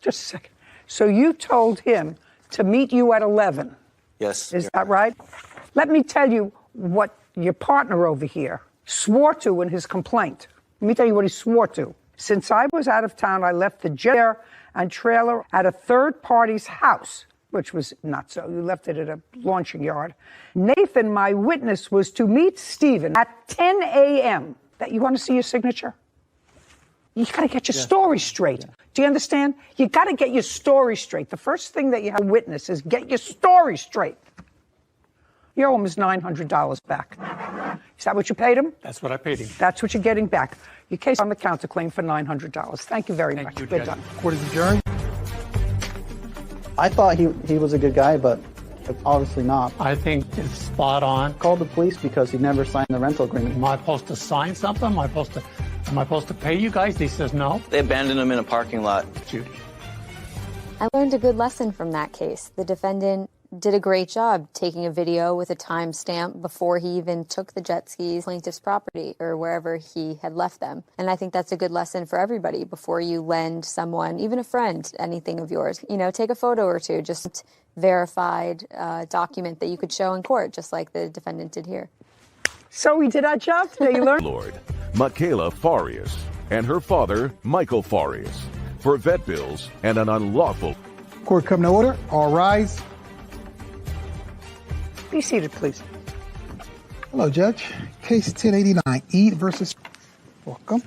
[SPEAKER 8] Just a second. So you told him to meet you at 11.
[SPEAKER 12] Yes.
[SPEAKER 8] Is that right? Let me tell you what your partner over here swore to in his complaint. Let me tell you what he swore to. Since I was out of town, I left the chair and trailer at a third party's house, which was not so. You left it at a launching yard. Nathan, my witness, was to meet Stephen at 10 a.m. That you want to see your signature? You got to get your story straight. Yeah. Do you understand? You got to get your story straight. The first thing that you have to witness is get your story straight. You owe him his $900 back. Is that what you paid him?
[SPEAKER 18] That's what I paid him.
[SPEAKER 8] That's what you're getting back. Your case on the counterclaim for $900. Thank you very much. We're done.
[SPEAKER 23] Court is adjourned.
[SPEAKER 20] I thought he was a good guy, but obviously not.
[SPEAKER 18] I think it's spot on.
[SPEAKER 20] Called the police because he never signed the rental agreement.
[SPEAKER 18] Am I supposed to sign something? Am I supposed to pay you guys? He says no.
[SPEAKER 12] They abandoned him in a parking lot.
[SPEAKER 18] Judy.
[SPEAKER 9] I learned a good lesson from that case. The defendant did a great job taking a video with a timestamp before he even took the jet skis plaintiff's property or wherever he had left them. And I think that's a good lesson for everybody before you lend someone, even a friend, anything of yours. You know, take a photo or two, just verified document that you could show in court, just like the defendant did here.
[SPEAKER 8] So we did our job today. You learned.
[SPEAKER 4] Lord, Michaela Farias and her father, Michael Farias, for vet bills and an unlawful.
[SPEAKER 23] Court come to order. All rise.
[SPEAKER 8] Be seated, please.
[SPEAKER 23] Hello, Judge. Case 1089, Eid versus. Welcome.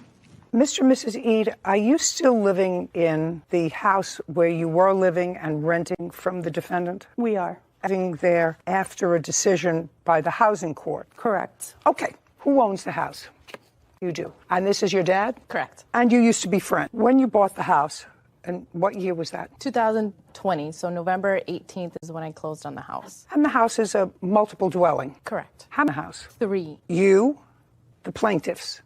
[SPEAKER 8] Mr. and Mrs. Eid, are you still living in the house where you were living and renting from the defendant?
[SPEAKER 2] We are.
[SPEAKER 8] Living there after a decision by the housing court?
[SPEAKER 2] Correct.
[SPEAKER 8] Okay. Who owns the house? You do. And this is your dad?
[SPEAKER 11] Correct.
[SPEAKER 8] And you used to be friends. When you bought the house, and what year was that?
[SPEAKER 11] 2020. So November 18th is when I closed on the house.
[SPEAKER 8] And the house is a multiple dwelling?
[SPEAKER 11] Correct.
[SPEAKER 8] How many house?
[SPEAKER 11] 3.
[SPEAKER 8] You, the plaintiffs,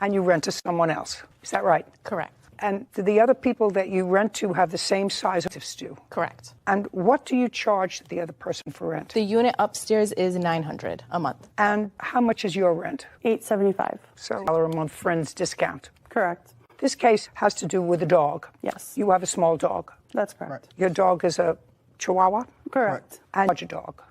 [SPEAKER 8] and you rent to someone else. Is that right?
[SPEAKER 11] Correct.
[SPEAKER 8] And do the other people that you rent to have the same size as plaintiffs do?
[SPEAKER 11] Correct.
[SPEAKER 8] And what do you charge the other person for rent?
[SPEAKER 11] The unit upstairs is $900 a month.
[SPEAKER 8] And how much is your rent?
[SPEAKER 2] $875.
[SPEAKER 8] So $1 a month friends discount.
[SPEAKER 2] Correct.
[SPEAKER 8] This case has to do with a dog.
[SPEAKER 2] Yes.
[SPEAKER 8] You have a small dog.
[SPEAKER 2] That's correct.
[SPEAKER 8] Your dog is a Chihuahua?
[SPEAKER 2] Correct.
[SPEAKER 8] And a larger dog.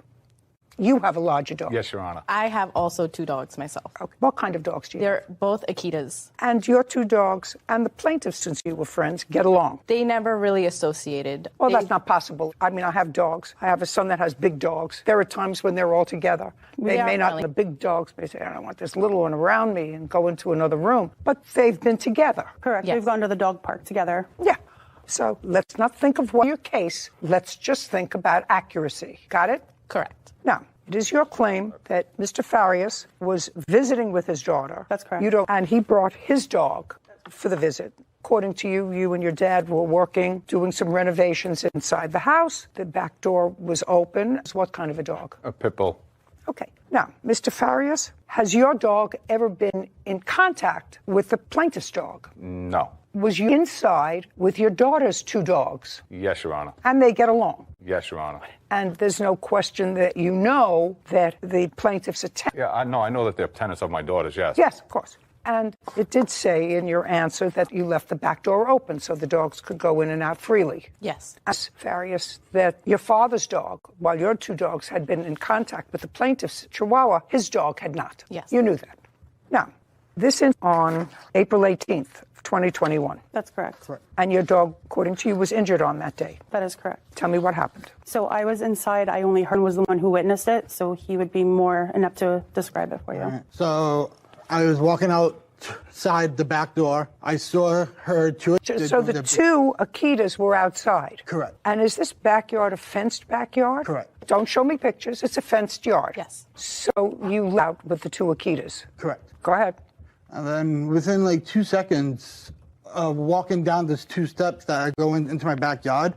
[SPEAKER 8] You have a larger dog.
[SPEAKER 21] Yes, Your Honor.
[SPEAKER 11] I have also 2 dogs myself.
[SPEAKER 8] Okay. What kind of dogs do you
[SPEAKER 11] They're both Akitas.
[SPEAKER 8] And your 2 dogs and the plaintiffs, since you were friends, get along?
[SPEAKER 11] They never really associated.
[SPEAKER 8] Well, that's not possible. I mean, I have dogs. I have a son that has big dogs. There are times when they're all together. They may not, the big dogs may say, I don't want this little one around me, and go into another room. But they've been together.
[SPEAKER 2] Correct.
[SPEAKER 11] Yes.
[SPEAKER 2] We've gone to the dog park together.
[SPEAKER 8] Yeah. So let's not think of your case. Let's just think about accuracy. Got it?
[SPEAKER 11] Correct.
[SPEAKER 8] Now, it is your claim that Mr. Farias was visiting with his daughter.
[SPEAKER 2] That's correct.
[SPEAKER 8] And he brought his dog for the visit. According to you, you and your dad were working, doing some renovations inside the house. The back door was open. What kind of a dog?
[SPEAKER 21] A pit bull.
[SPEAKER 8] Okay. Now, Mr. Farias, has your dog ever been in contact with the plaintiff's dog?
[SPEAKER 21] No.
[SPEAKER 8] Was you inside with your daughter's 2 dogs?
[SPEAKER 21] Yes, Your Honor.
[SPEAKER 8] And they get along?
[SPEAKER 21] Yes, Your Honor.
[SPEAKER 8] And there's no question that you know that the plaintiff's
[SPEAKER 21] Yeah, I know that they're tenants of my daughter's, yes.
[SPEAKER 8] Yes, of course. And it did say in your answer that you left the back door open so the dogs could go in and out freely.
[SPEAKER 11] Yes.
[SPEAKER 8] As Farias, that your father's dog, while your 2 dogs had been in contact with the plaintiff's Chihuahua, his dog had not.
[SPEAKER 11] Yes.
[SPEAKER 8] You knew that. Now, this is on April 18th, 2021.
[SPEAKER 2] That's correct.
[SPEAKER 8] And your dog, according to you, was injured on that day.
[SPEAKER 2] That is correct.
[SPEAKER 8] Tell me what happened.
[SPEAKER 2] So I was inside. I only heard was the one who witnessed it, so he would be more inept to describe it for you.
[SPEAKER 22] Right. So I was walking outside the back door. I saw her 2.
[SPEAKER 8] So the 2 Akitas were outside?
[SPEAKER 22] Correct.
[SPEAKER 8] And is this backyard a fenced backyard?
[SPEAKER 22] Correct.
[SPEAKER 8] Don't show me pictures. It's a fenced yard.
[SPEAKER 11] Yes.
[SPEAKER 8] So you lived out with the 2 Akitas?
[SPEAKER 22] Correct.
[SPEAKER 8] Go ahead.
[SPEAKER 22] And then within like 2 seconds of walking down these 2 steps that I go into my backyard,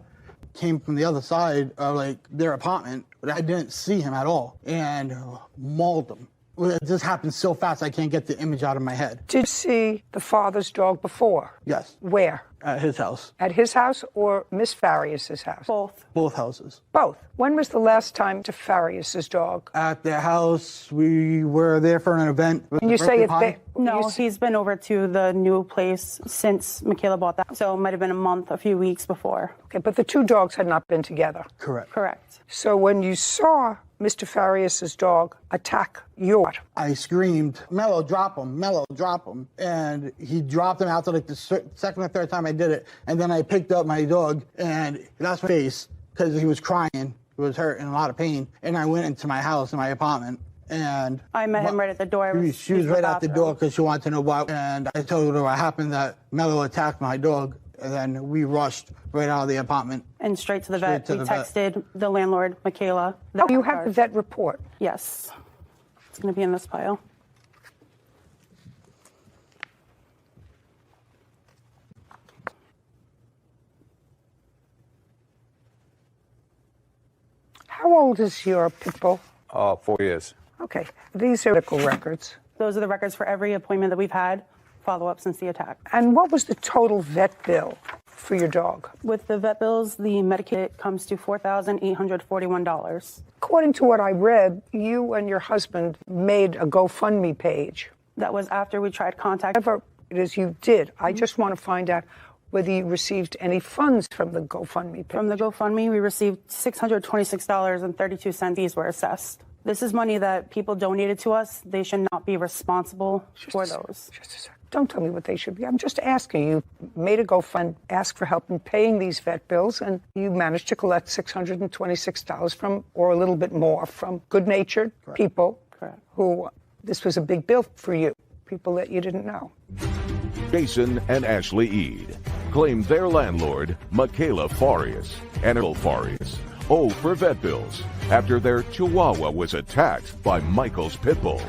[SPEAKER 22] came from the other side of like their apartment, but I didn't see him at all, and mauled him. It just happened so fast I can't get the image out of my head.
[SPEAKER 8] Did you see the father's dog before?
[SPEAKER 22] Yes.
[SPEAKER 8] Where?
[SPEAKER 22] At his house.
[SPEAKER 8] At his house or Miss Farias's house?
[SPEAKER 2] Both.
[SPEAKER 22] Both houses.
[SPEAKER 8] Both. When was the last time to Farias's dog?
[SPEAKER 22] At their house. We were there for an event.
[SPEAKER 8] And you say
[SPEAKER 2] No, he's been over to the new place since Michaela bought that. So it might have been a few weeks before.
[SPEAKER 8] Okay, but the 2 dogs had not been together.
[SPEAKER 22] Correct.
[SPEAKER 2] Correct.
[SPEAKER 8] So when you saw Mr. Farias's dog attack your...
[SPEAKER 22] I screamed, Mello, drop him, Mello, drop him. And he dropped him after like the second or third time I did it. And then I picked up my dog and that's my face because he was crying. He was hurt and in a lot of pain. And I went into my house, in my apartment. And
[SPEAKER 2] I met him right at the door.
[SPEAKER 22] She was right out the door because she wanted to know why. And I told her what happened, that Mello attacked my dog. And then we rushed right out of the apartment.
[SPEAKER 2] And straight to the vet.
[SPEAKER 22] Straight to
[SPEAKER 2] We
[SPEAKER 22] the vet.
[SPEAKER 2] texted the landlord, Michaela.
[SPEAKER 8] Oh, you have the vet report?
[SPEAKER 2] Yes. It's going to be in this pile.
[SPEAKER 8] How old is your pit bull?
[SPEAKER 21] 4 years.
[SPEAKER 8] Okay, these are medical records.
[SPEAKER 2] Those are the records for every appointment that we've had, follow-up since the attack.
[SPEAKER 8] And what was the total vet bill for your dog?
[SPEAKER 2] With the vet bills, the Medicaid comes to $4,841.
[SPEAKER 8] According to what I read, you and your husband made a GoFundMe page.
[SPEAKER 2] That was after we tried contact.
[SPEAKER 8] Whatever it is you did, I just want to find out whether you received any funds from the GoFundMe page.
[SPEAKER 2] From the GoFundMe, we received $626.32. These were assessed. This is money that people donated to us. They should not be responsible for those.
[SPEAKER 8] Just a second. Don't tell me what they should be. I'm just asking you. Made a GoFund, asked for help in paying these vet bills, and you managed to collect $626 from, or a little bit more, from good-natured people who, this was a big bill for you, people that you didn't know.
[SPEAKER 4] Jason and Ashley Eade claimed their landlord, Michaela Farias, and Earl Farias, owe for vet bills after their Chihuahua was attacked by Michael's pit bull.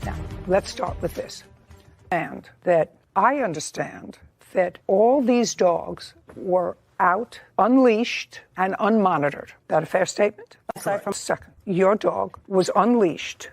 [SPEAKER 8] Now, let's start with this. And that I understand that all these dogs were out, unleashed, and unmonitored. Is that a fair statement? Aside from second, your dog was unleashed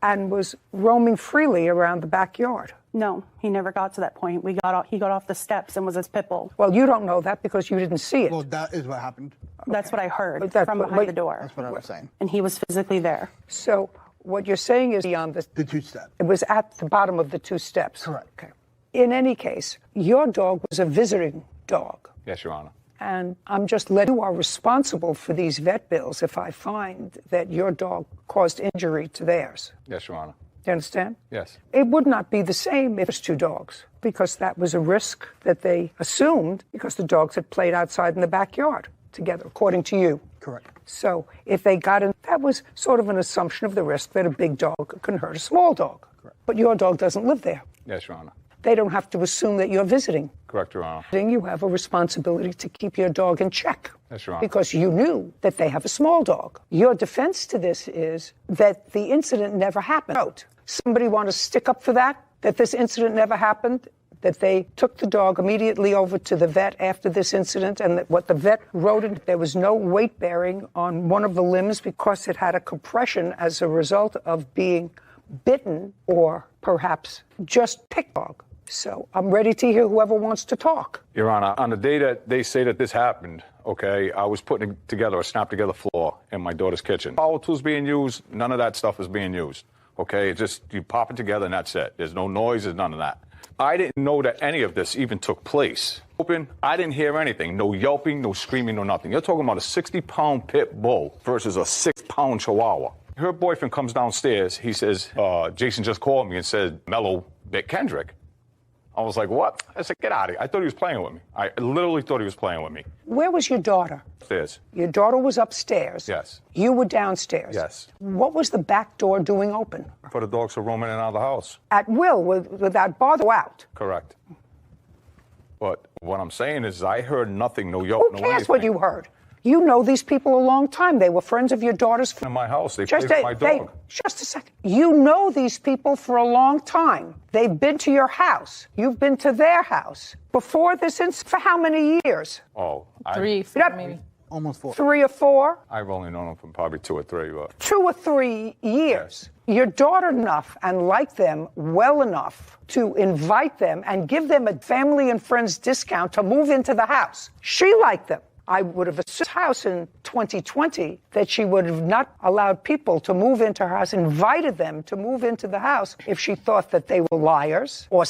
[SPEAKER 8] and was roaming freely around the backyard.
[SPEAKER 2] No, he never got to that point. He got off the steps and was his pit bull.
[SPEAKER 8] Well, you don't know that because you didn't see it.
[SPEAKER 22] Well, that is what happened.
[SPEAKER 2] That's what I heard
[SPEAKER 8] That's
[SPEAKER 2] from
[SPEAKER 8] what-
[SPEAKER 2] behind the door.
[SPEAKER 22] That's what I was saying.
[SPEAKER 2] And he was physically there.
[SPEAKER 8] So what you're saying is beyond
[SPEAKER 22] the two steps.
[SPEAKER 8] It was at the bottom of the two steps.
[SPEAKER 22] Correct.
[SPEAKER 8] Okay. In any case, your dog was a visiting dog.
[SPEAKER 21] Yes, Your Honor.
[SPEAKER 8] And I'm just letting you are responsible for these vet bills if I find that your dog caused injury to theirs.
[SPEAKER 21] Yes, Your Honor.
[SPEAKER 8] You understand?
[SPEAKER 21] Yes.
[SPEAKER 8] It would not be the same if it was two dogs, because that was a risk that they assumed because the dogs had played outside in the backyard together, according to you.
[SPEAKER 22] Correct.
[SPEAKER 8] So if they got in, that was sort of an assumption of the risk that a big dog can hurt a small dog.
[SPEAKER 21] Correct.
[SPEAKER 8] But your dog doesn't live there.
[SPEAKER 21] Yes, Your Honor.
[SPEAKER 8] They don't have to assume that you're visiting.
[SPEAKER 21] Correct, Your Honor.
[SPEAKER 8] You have a responsibility to keep your dog in check.
[SPEAKER 21] Yes, Your Honor.
[SPEAKER 8] Because you knew that they have a small dog. Your defense to this is that the incident never happened. Somebody want to stick up for that this incident never happened, that they took the dog immediately over to the vet after this incident, and that what the vet wrote, there was no weight bearing on one of the limbs because it had a compression as a result of being bitten or perhaps just picked dog. So I'm ready to hear whoever wants to talk.
[SPEAKER 21] Your Honor, on the day that they say that this happened, okay, I was putting together a snap-together floor in my daughter's kitchen. Power tools being used, none of that stuff is being used, okay? It's just you pop it together and that's it. There's no noise, there's none of that. I didn't know that any of this even took place. I didn't hear anything. No yelping, no screaming, no nothing. You're talking about a 60-pound pit bull versus a 6-pound Chihuahua. Her boyfriend comes downstairs. He says, Jason just called me and said, Mello bit Kendrick. I was like, what? I said, get out of here. I thought he was playing with me. I literally thought he was playing with me.
[SPEAKER 8] Where was your daughter?
[SPEAKER 21] Upstairs.
[SPEAKER 8] Your daughter was upstairs.
[SPEAKER 21] Yes.
[SPEAKER 8] You were downstairs.
[SPEAKER 21] Yes.
[SPEAKER 8] What was the back door doing open?
[SPEAKER 21] For the dogs to roam in and out of the house.
[SPEAKER 8] At will, without bother out.
[SPEAKER 21] Correct. But what I'm saying is I heard nothing, no yelp,
[SPEAKER 8] Who cares what you heard? You know these people a long time. They were friends of your daughter's.
[SPEAKER 21] In my house, they played with my dog.
[SPEAKER 8] Just a second. You know these people for a long time. They've been to your house. You've been to their house. Before this incident, for how many years?
[SPEAKER 21] Oh,
[SPEAKER 11] 3, 4, maybe.
[SPEAKER 22] Almost 4.
[SPEAKER 8] 3 or 4?
[SPEAKER 21] I've only known them for probably 2 or 3. But
[SPEAKER 8] 2 or 3 years. Your daughter enough and like them well enough to invite them and give them a family and friends discount to move into the house. She liked them. I would have assumed house in 2020 that she would have not allowed people to move into her house, invited them to move into the house if she thought that they were liars or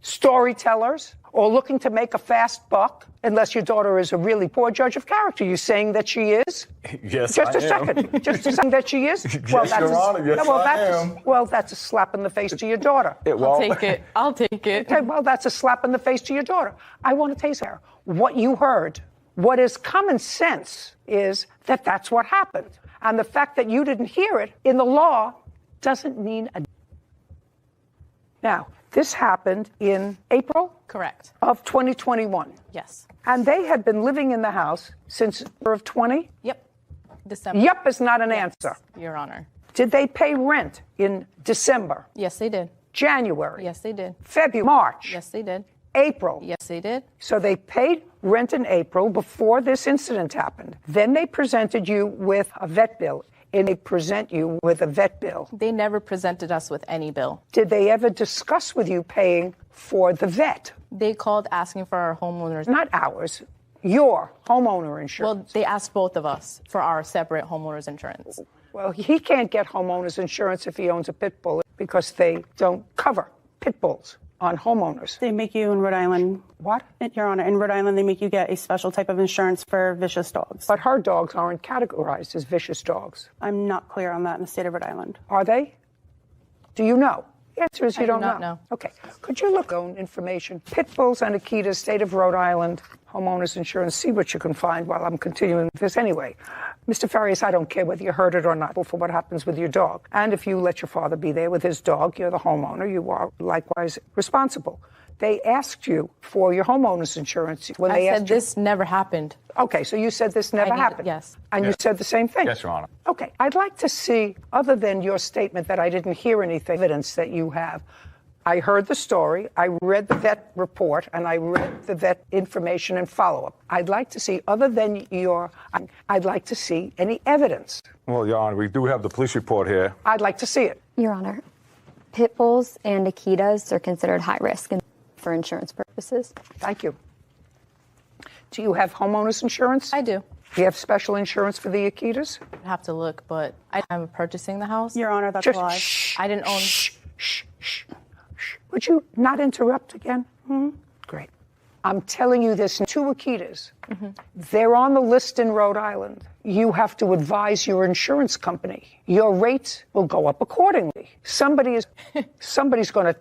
[SPEAKER 8] storytellers or looking to make a fast buck, unless your daughter is a really poor judge of character. You saying that she is?
[SPEAKER 21] Yes,
[SPEAKER 8] Just
[SPEAKER 21] I
[SPEAKER 8] a second.
[SPEAKER 21] am.
[SPEAKER 8] Just a second that she is?
[SPEAKER 21] Yes, Your Honor. Yes, I am.
[SPEAKER 8] Well, that's a slap in the face to your daughter.
[SPEAKER 11] I'll take it. I'll take it.
[SPEAKER 8] Okay, well, that's a slap in the face to your daughter. I want to tell you, Sarah, what you heard. What is common sense is that that's what happened. And the fact that you didn't hear it in the law doesn't mean a... Now, This happened in April?
[SPEAKER 11] Correct.
[SPEAKER 8] Of 2021.
[SPEAKER 11] Yes.
[SPEAKER 8] And they had been living in the house since of 20?
[SPEAKER 11] Yep. December.
[SPEAKER 8] Yep is not an answer.
[SPEAKER 11] Your Honor.
[SPEAKER 8] Did they pay rent in December?
[SPEAKER 11] Yes, they did.
[SPEAKER 8] January?
[SPEAKER 11] Yes, they did.
[SPEAKER 8] February? March?
[SPEAKER 11] Yes, they did.
[SPEAKER 8] April?
[SPEAKER 11] Yes, they did.
[SPEAKER 8] So they paid rent in April before this incident happened. Then they presented you with a vet bill. And they present you with a vet bill.
[SPEAKER 11] They never presented us with any bill.
[SPEAKER 8] Did they ever discuss with you paying for the vet?
[SPEAKER 11] They called asking for our homeowners.
[SPEAKER 8] Not ours, your homeowner insurance.
[SPEAKER 11] Well, they asked both of us for our separate homeowners insurance.
[SPEAKER 8] Well, he can't get homeowners insurance if he owns a pit bull because they don't cover pit bulls on homeowners.
[SPEAKER 5] They make you in Rhode Island.
[SPEAKER 8] What?
[SPEAKER 5] Your Honor, in Rhode Island, they make you get a special type of insurance for vicious dogs.
[SPEAKER 8] But her dogs aren't categorized as vicious dogs.
[SPEAKER 5] I'm not clear on that in the state of Rhode Island.
[SPEAKER 8] Are they? Do you know? The answer is you
[SPEAKER 11] I do
[SPEAKER 8] don't
[SPEAKER 11] not know.
[SPEAKER 8] Okay. Could you look on information? Pit bulls and Akitas, state of Rhode Island, homeowners insurance. See what you can find while I'm continuing this anyway. Mr. Farias, I don't care whether you heard it or not for what happens with your dog. And if you let your father be there with his dog, you're the homeowner. You are likewise responsible. They asked you for your homeowner's insurance when they asked you.
[SPEAKER 11] This never happened.
[SPEAKER 8] Okay, so you said this never happened.
[SPEAKER 11] Yes.
[SPEAKER 8] And you said the same thing?
[SPEAKER 21] Yes, Your Honor.
[SPEAKER 8] Okay, I'd like to see, other than your statement that I didn't hear anything, evidence that you have. I heard the story, I read the vet report, and I read the vet information and follow-up. I'd like to see, other than I'd like to see any evidence.
[SPEAKER 21] Well, Your Honor, we do have the police report here.
[SPEAKER 8] I'd like to see it.
[SPEAKER 9] Your Honor, pit bulls and Akitas are considered high risk for insurance purposes.
[SPEAKER 8] Thank you. Do you have homeowners insurance?
[SPEAKER 11] I do.
[SPEAKER 8] Do you have special insurance for the Akitas?
[SPEAKER 11] I'd have to look, but I'm purchasing the house.
[SPEAKER 5] Your Honor, that's
[SPEAKER 8] Just
[SPEAKER 5] a lie.
[SPEAKER 11] I didn't own.
[SPEAKER 8] Would you not interrupt again? Great. I'm telling you this, two Akitas. They're on the list in Rhode Island. You have to advise your insurance company. Your rates will go up accordingly. Somebody's going to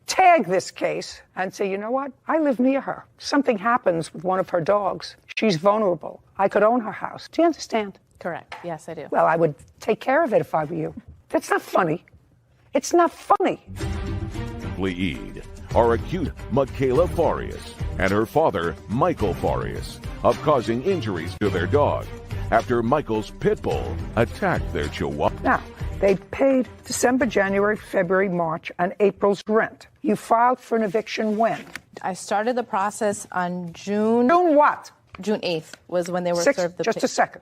[SPEAKER 8] tag this case and say, you know what? I live near her. Something happens with one of her dogs. She's vulnerable. I could own her house. Do you understand?
[SPEAKER 11] Correct. Yes, I do.
[SPEAKER 8] Well, I would take care of it if I were you. That's not funny. It's not funny.
[SPEAKER 4] Lead are accused Michaela Farias and her father, Michael Farias, of causing injuries to their dog after Michael's pit bull attacked their chihuahua.
[SPEAKER 8] Now, they paid December, January, February, March, and April's rent. You filed for an eviction when?
[SPEAKER 11] I started the process on June.
[SPEAKER 8] June what?
[SPEAKER 11] June 8th was when they were served the
[SPEAKER 8] Just a second.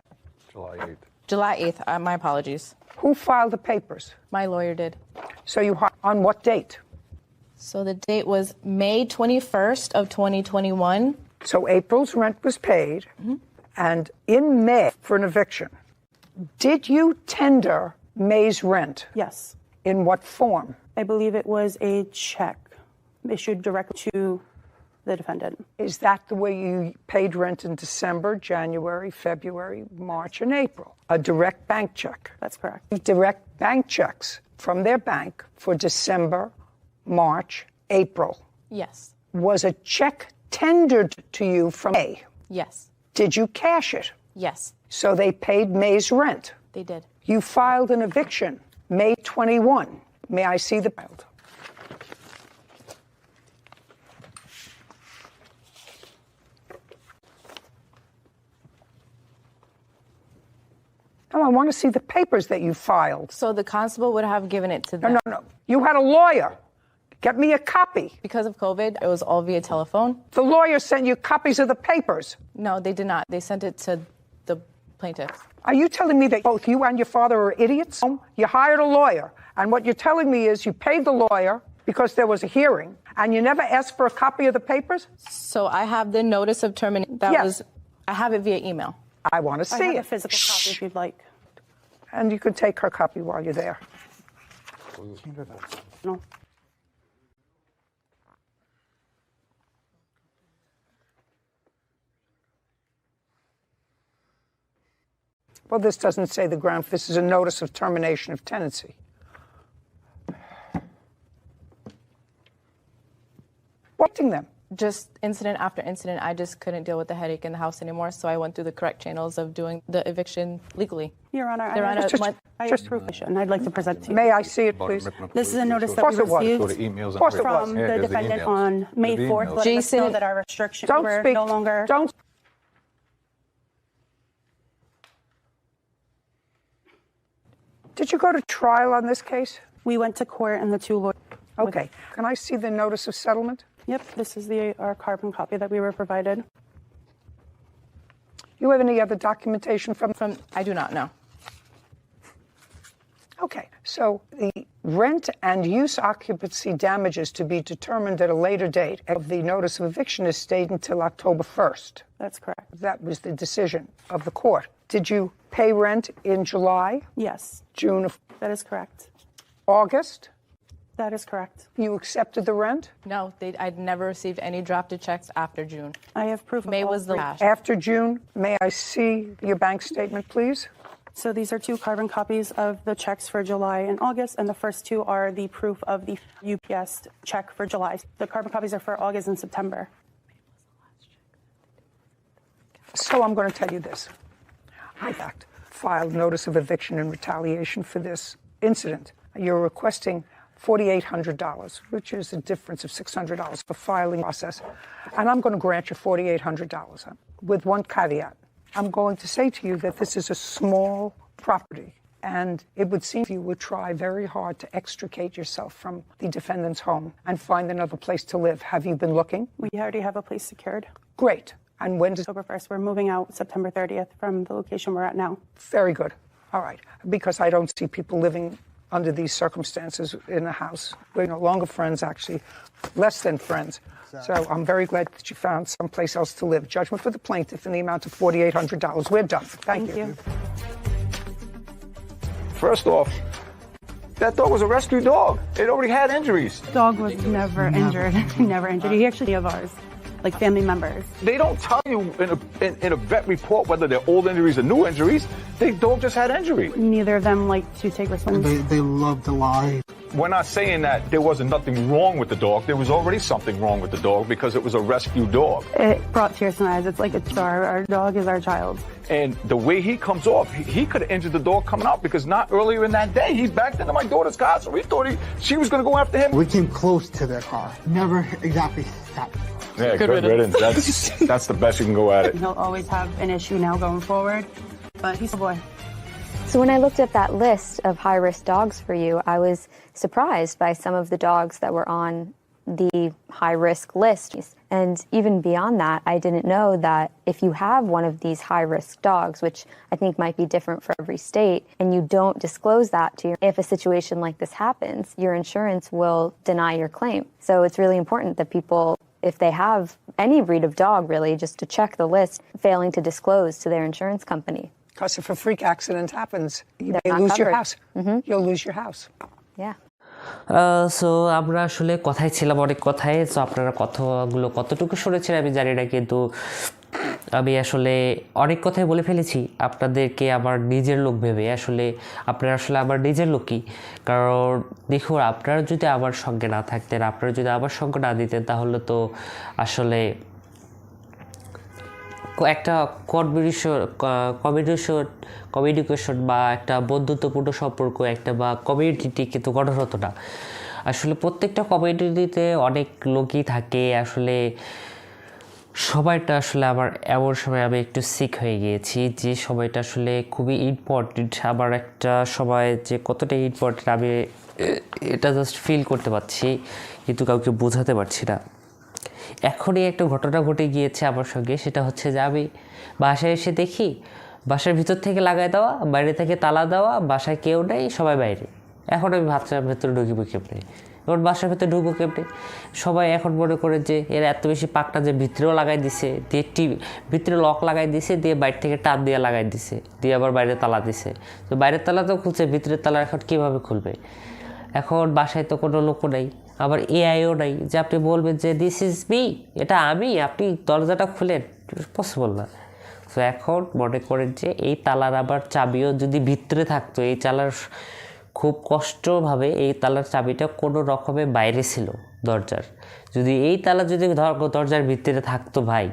[SPEAKER 21] July 8th.
[SPEAKER 11] July 8th. My apologies.
[SPEAKER 8] Who filed the papers?
[SPEAKER 11] My lawyer did.
[SPEAKER 8] So you on what date?
[SPEAKER 11] So the date was May 21st of 2021.
[SPEAKER 8] So April's rent was paid, and in May for an eviction. Did you tender May's rent?
[SPEAKER 5] Yes.
[SPEAKER 8] In what form?
[SPEAKER 5] I believe it was a check issued directly to the defendant.
[SPEAKER 8] Is that the way you paid rent in December, January, February, March, and April? A direct bank check?
[SPEAKER 5] That's correct.
[SPEAKER 8] Direct bank checks from their bank for December, March, April.
[SPEAKER 11] Yes.
[SPEAKER 8] Was a check tendered to you from May?
[SPEAKER 11] Yes.
[SPEAKER 8] Did you cash it?
[SPEAKER 11] Yes.
[SPEAKER 8] So they paid May's rent?
[SPEAKER 11] They did.
[SPEAKER 8] You filed an eviction, May 21. May I see the child? No, I want to see the papers that you filed.
[SPEAKER 11] So the constable would have given it to them.
[SPEAKER 8] No. You had a lawyer. Get me a copy.
[SPEAKER 11] Because of COVID, it was all via telephone.
[SPEAKER 8] The lawyer sent you copies of the papers.
[SPEAKER 11] No, they did not. They sent it to the plaintiffs.
[SPEAKER 8] Are you telling me that both you and your father are idiots? You hired a lawyer, and what you're telling me is you paid the lawyer because there was a hearing, and you never asked for a copy of the papers?
[SPEAKER 11] So I have the notice of termination. I have it via email.
[SPEAKER 8] I want to see
[SPEAKER 5] I have
[SPEAKER 8] it.
[SPEAKER 5] a physical copy if you'd like.
[SPEAKER 8] And you can take her copy while you're there.
[SPEAKER 5] No.
[SPEAKER 8] Well, this doesn't say the ground. This is a notice of termination of tenancy. Wanting them.
[SPEAKER 11] just incident after incident, I just couldn't deal with the headache in the house anymore. So I went through the correct channels of doing the eviction legally.
[SPEAKER 5] Your Honor,
[SPEAKER 11] They're on a
[SPEAKER 5] I have proof, and I'd like to present to you.
[SPEAKER 8] May I see it, please?
[SPEAKER 5] This is a notice
[SPEAKER 8] Of
[SPEAKER 5] that
[SPEAKER 8] course
[SPEAKER 5] we
[SPEAKER 8] it was.
[SPEAKER 5] received
[SPEAKER 8] Of course it was.
[SPEAKER 5] from the defendant on May 4th, letting us know that our restrictions
[SPEAKER 8] Don't
[SPEAKER 5] were
[SPEAKER 8] speak.
[SPEAKER 5] no longer.
[SPEAKER 8] Don't. Did you go to trial on this case?
[SPEAKER 5] We went to court and the two lawyers.
[SPEAKER 8] Okay. Can I see the notice of settlement?
[SPEAKER 5] Yep, this is our carbon copy that we were provided.
[SPEAKER 8] You have any other documentation from?
[SPEAKER 11] I do not know.
[SPEAKER 8] Okay, so the rent and use occupancy damages to be determined at a later date of the notice of eviction is stayed until October 1st.
[SPEAKER 5] That's correct.
[SPEAKER 8] That was the decision of the court. Did you pay rent in July?
[SPEAKER 5] Yes.
[SPEAKER 8] June of?
[SPEAKER 5] That is correct.
[SPEAKER 8] August?
[SPEAKER 5] That is correct.
[SPEAKER 8] You accepted the rent?
[SPEAKER 11] No, I'd never received any drafted checks after June.
[SPEAKER 5] I have proof of
[SPEAKER 11] May
[SPEAKER 5] all
[SPEAKER 11] was the
[SPEAKER 5] three.
[SPEAKER 11] last.
[SPEAKER 8] After June, may I see your bank statement, please?
[SPEAKER 5] So these are two carbon copies of the checks for July and August, and the first two are the proof of the UPS check for July. The carbon copies are for August and September.
[SPEAKER 8] So I'm going to tell you this. I, in fact, filed notice of eviction in retaliation for this incident. You're requesting $4,800, which is a difference of $600 for filing process. And I'm going to grant you $4,800 with one caveat. I'm going to say to you that this is a small property, and it would seem you would try very hard to extricate yourself from the defendant's home and find another place to live. Have you been looking?
[SPEAKER 5] We already have a place secured.
[SPEAKER 8] Great. And when does...
[SPEAKER 5] October 1st. We're moving out September 30th from the location we're at now.
[SPEAKER 8] Very good. All right. Because I don't see people living under these circumstances in the house. We're no longer friends, actually, less than friends. So I'm very glad that you found someplace else to live. Judgment for the plaintiff in the amount of $4,800. We're done. Thank you.
[SPEAKER 21] First off, that dog was a rescue dog. It already had injuries.
[SPEAKER 5] Dog was never injured. Never injured. He actually of ours, like family members.
[SPEAKER 21] They don't tell you in a vet report whether they're old injuries or new injuries. The dog just had injury.
[SPEAKER 5] Neither of them like to take responsibility.
[SPEAKER 22] They love to lie.
[SPEAKER 21] We're not saying that there wasn't nothing wrong with the dog. There was already something wrong with the dog because it was a rescue dog.
[SPEAKER 5] It brought tears to my eyes. It's like our dog is our child.
[SPEAKER 21] And the way he comes off, he could have injured the dog coming out because not earlier in that day, he backed into my daughter's car, so we thought she was going to go after him.
[SPEAKER 22] We came close to their car. Never exactly stopped.
[SPEAKER 21] Yeah, good riddance. That's the best you can go at it.
[SPEAKER 5] He'll always have an issue now going forward, but he's a boy.
[SPEAKER 9] So when I looked at that list of high-risk dogs for you, I was surprised by some of the dogs that were on the high-risk list. And even beyond that, I didn't know that if you have one of these high-risk dogs, which I think might be different for every state, and you don't disclose that to you, if a situation like this happens, your insurance will deny your claim. So it's really important that people, if they have any breed of dog really, just to check the list, failing to disclose to their insurance company.
[SPEAKER 8] Because if a freak accident happens, you
[SPEAKER 9] They're
[SPEAKER 8] may
[SPEAKER 9] not
[SPEAKER 8] lose your
[SPEAKER 9] covered.
[SPEAKER 8] house. You'll lose your house.
[SPEAKER 9] Yeah.
[SPEAKER 10] So আমরা আসলে কথাই ছিলাম অনেক কথায়। So আপনারা কথাগুলো কতটুকু শুনেছেন আমি জানি না, কিন্তু আমি আসলে অনেক কথাই বলে ফেলেছি আপনাদেরকে আমার নিজের লোক ভেবে। আসলে আপনারা আসলে আমার নিজের লোকই, কারণ দেখুন আপনারা যদি আমার সঙ্গে না থাকতেন, আপনারা যদি আমার সঙ্গে না দিতেন, তাহলে তো আসলে একটা কমিউনিকেশন বা একটা বন্ধুত্বপূর্ণ সম্পর্ক একটা বা কমিউনিটি কিন্তু গঠন হতো না। আসলে প্রত্যেকটা কমিউনিটিতে অনেক লোকই থাকে। আসলে সময়টা আসলে আমার এমন সময় আমি একটু সিক হয়ে গিয়েছি, যে সময়টা আসলে খুবই ইম্পর্টেন্ট। আমার একটা সময় যে কতটা ইম্পর্টেন্ট আমি এটা জাস্ট ফিল করতে পারছি, কিন্তু কাউকে বোঝাতে পারছি না। এখনই একটা ঘটনা ঘটে গিয়েছে আমার সঙ্গে, সেটা হচ্ছে যে আমি বাসায় এসে দেখি বাসার ভিতর থেকে লাগাই দেওয়া, বাইরে থেকে তালা দেওয়া, বাসায় কেউ নেই, সবাই বাইরে। এখন আমি বাচ্চার ভেতরে ঢুকিব কেমনে, এবার বাসার ভেতরে ঢুকবো কেমনে? সবাই এখন মনে করে যে এরা এত বেশি পাকটা যে ভিতরেও লাগাই দিছে, দিয়ে ভিতরে লক লাগাই দিছে, দিয়ে বাইরে থেকে টাপ দিয়ে লাগাই দিছে, দিয়ে আবার বাইরে তালা দিছে। তো বাইরের তালা তো খুলছে, ভিতরের তালা এখন কীভাবে খুলবে? এখন বাসায় তো কোনো লোকও নেই, আবার এআইও নাই যে আপনি বলবেন যে দিস ইজ মি, এটা আমি, আপনি দরজাটা খুলেন, পসিবল না। তো এখন মনে করেন যে এই তালার আবার চাবিও যদি ভিতরে থাকতো, এই তালার খুব কষ্টভাবে এই তালার চাবিটা কোনো রকমে বাইরে ছিল, দরজার। যদি এই তালা যদি দরজার ভিতরে থাকতো ভাই,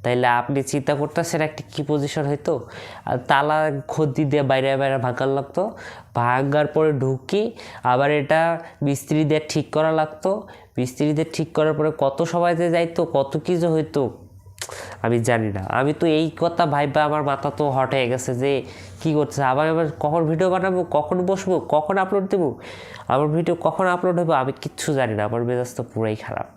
[SPEAKER 10] তাইলে আপনি চিন্তা করতেছেন একটা কী পজিশন হইতো। আর তালা খদ্দি দিয়ে বাইরে বাইরে ভাঙার লাগতো, ভাঙার পরে ঢুকি আবার এটা মিস্ত্রি দিয়ে ঠিক করা লাগতো, মিস্ত্রি দিয়ে ঠিক করার পরে কত সময়তে যাইতো, কত কিছু হইতো আমি জানি না। আমি তো এই কথা ভাইবা আমার মাথা তো হট হয়ে গেছে যে কী করছে, আবার কখন ভিডিও বানাবো, কখন বসবো, কখন আপলোড দেবো, আমার ভিডিও কখন আপলোড হবে আমি কিচ্ছু জানি না। আমার মেজাজ তো পুরাই খারাপ।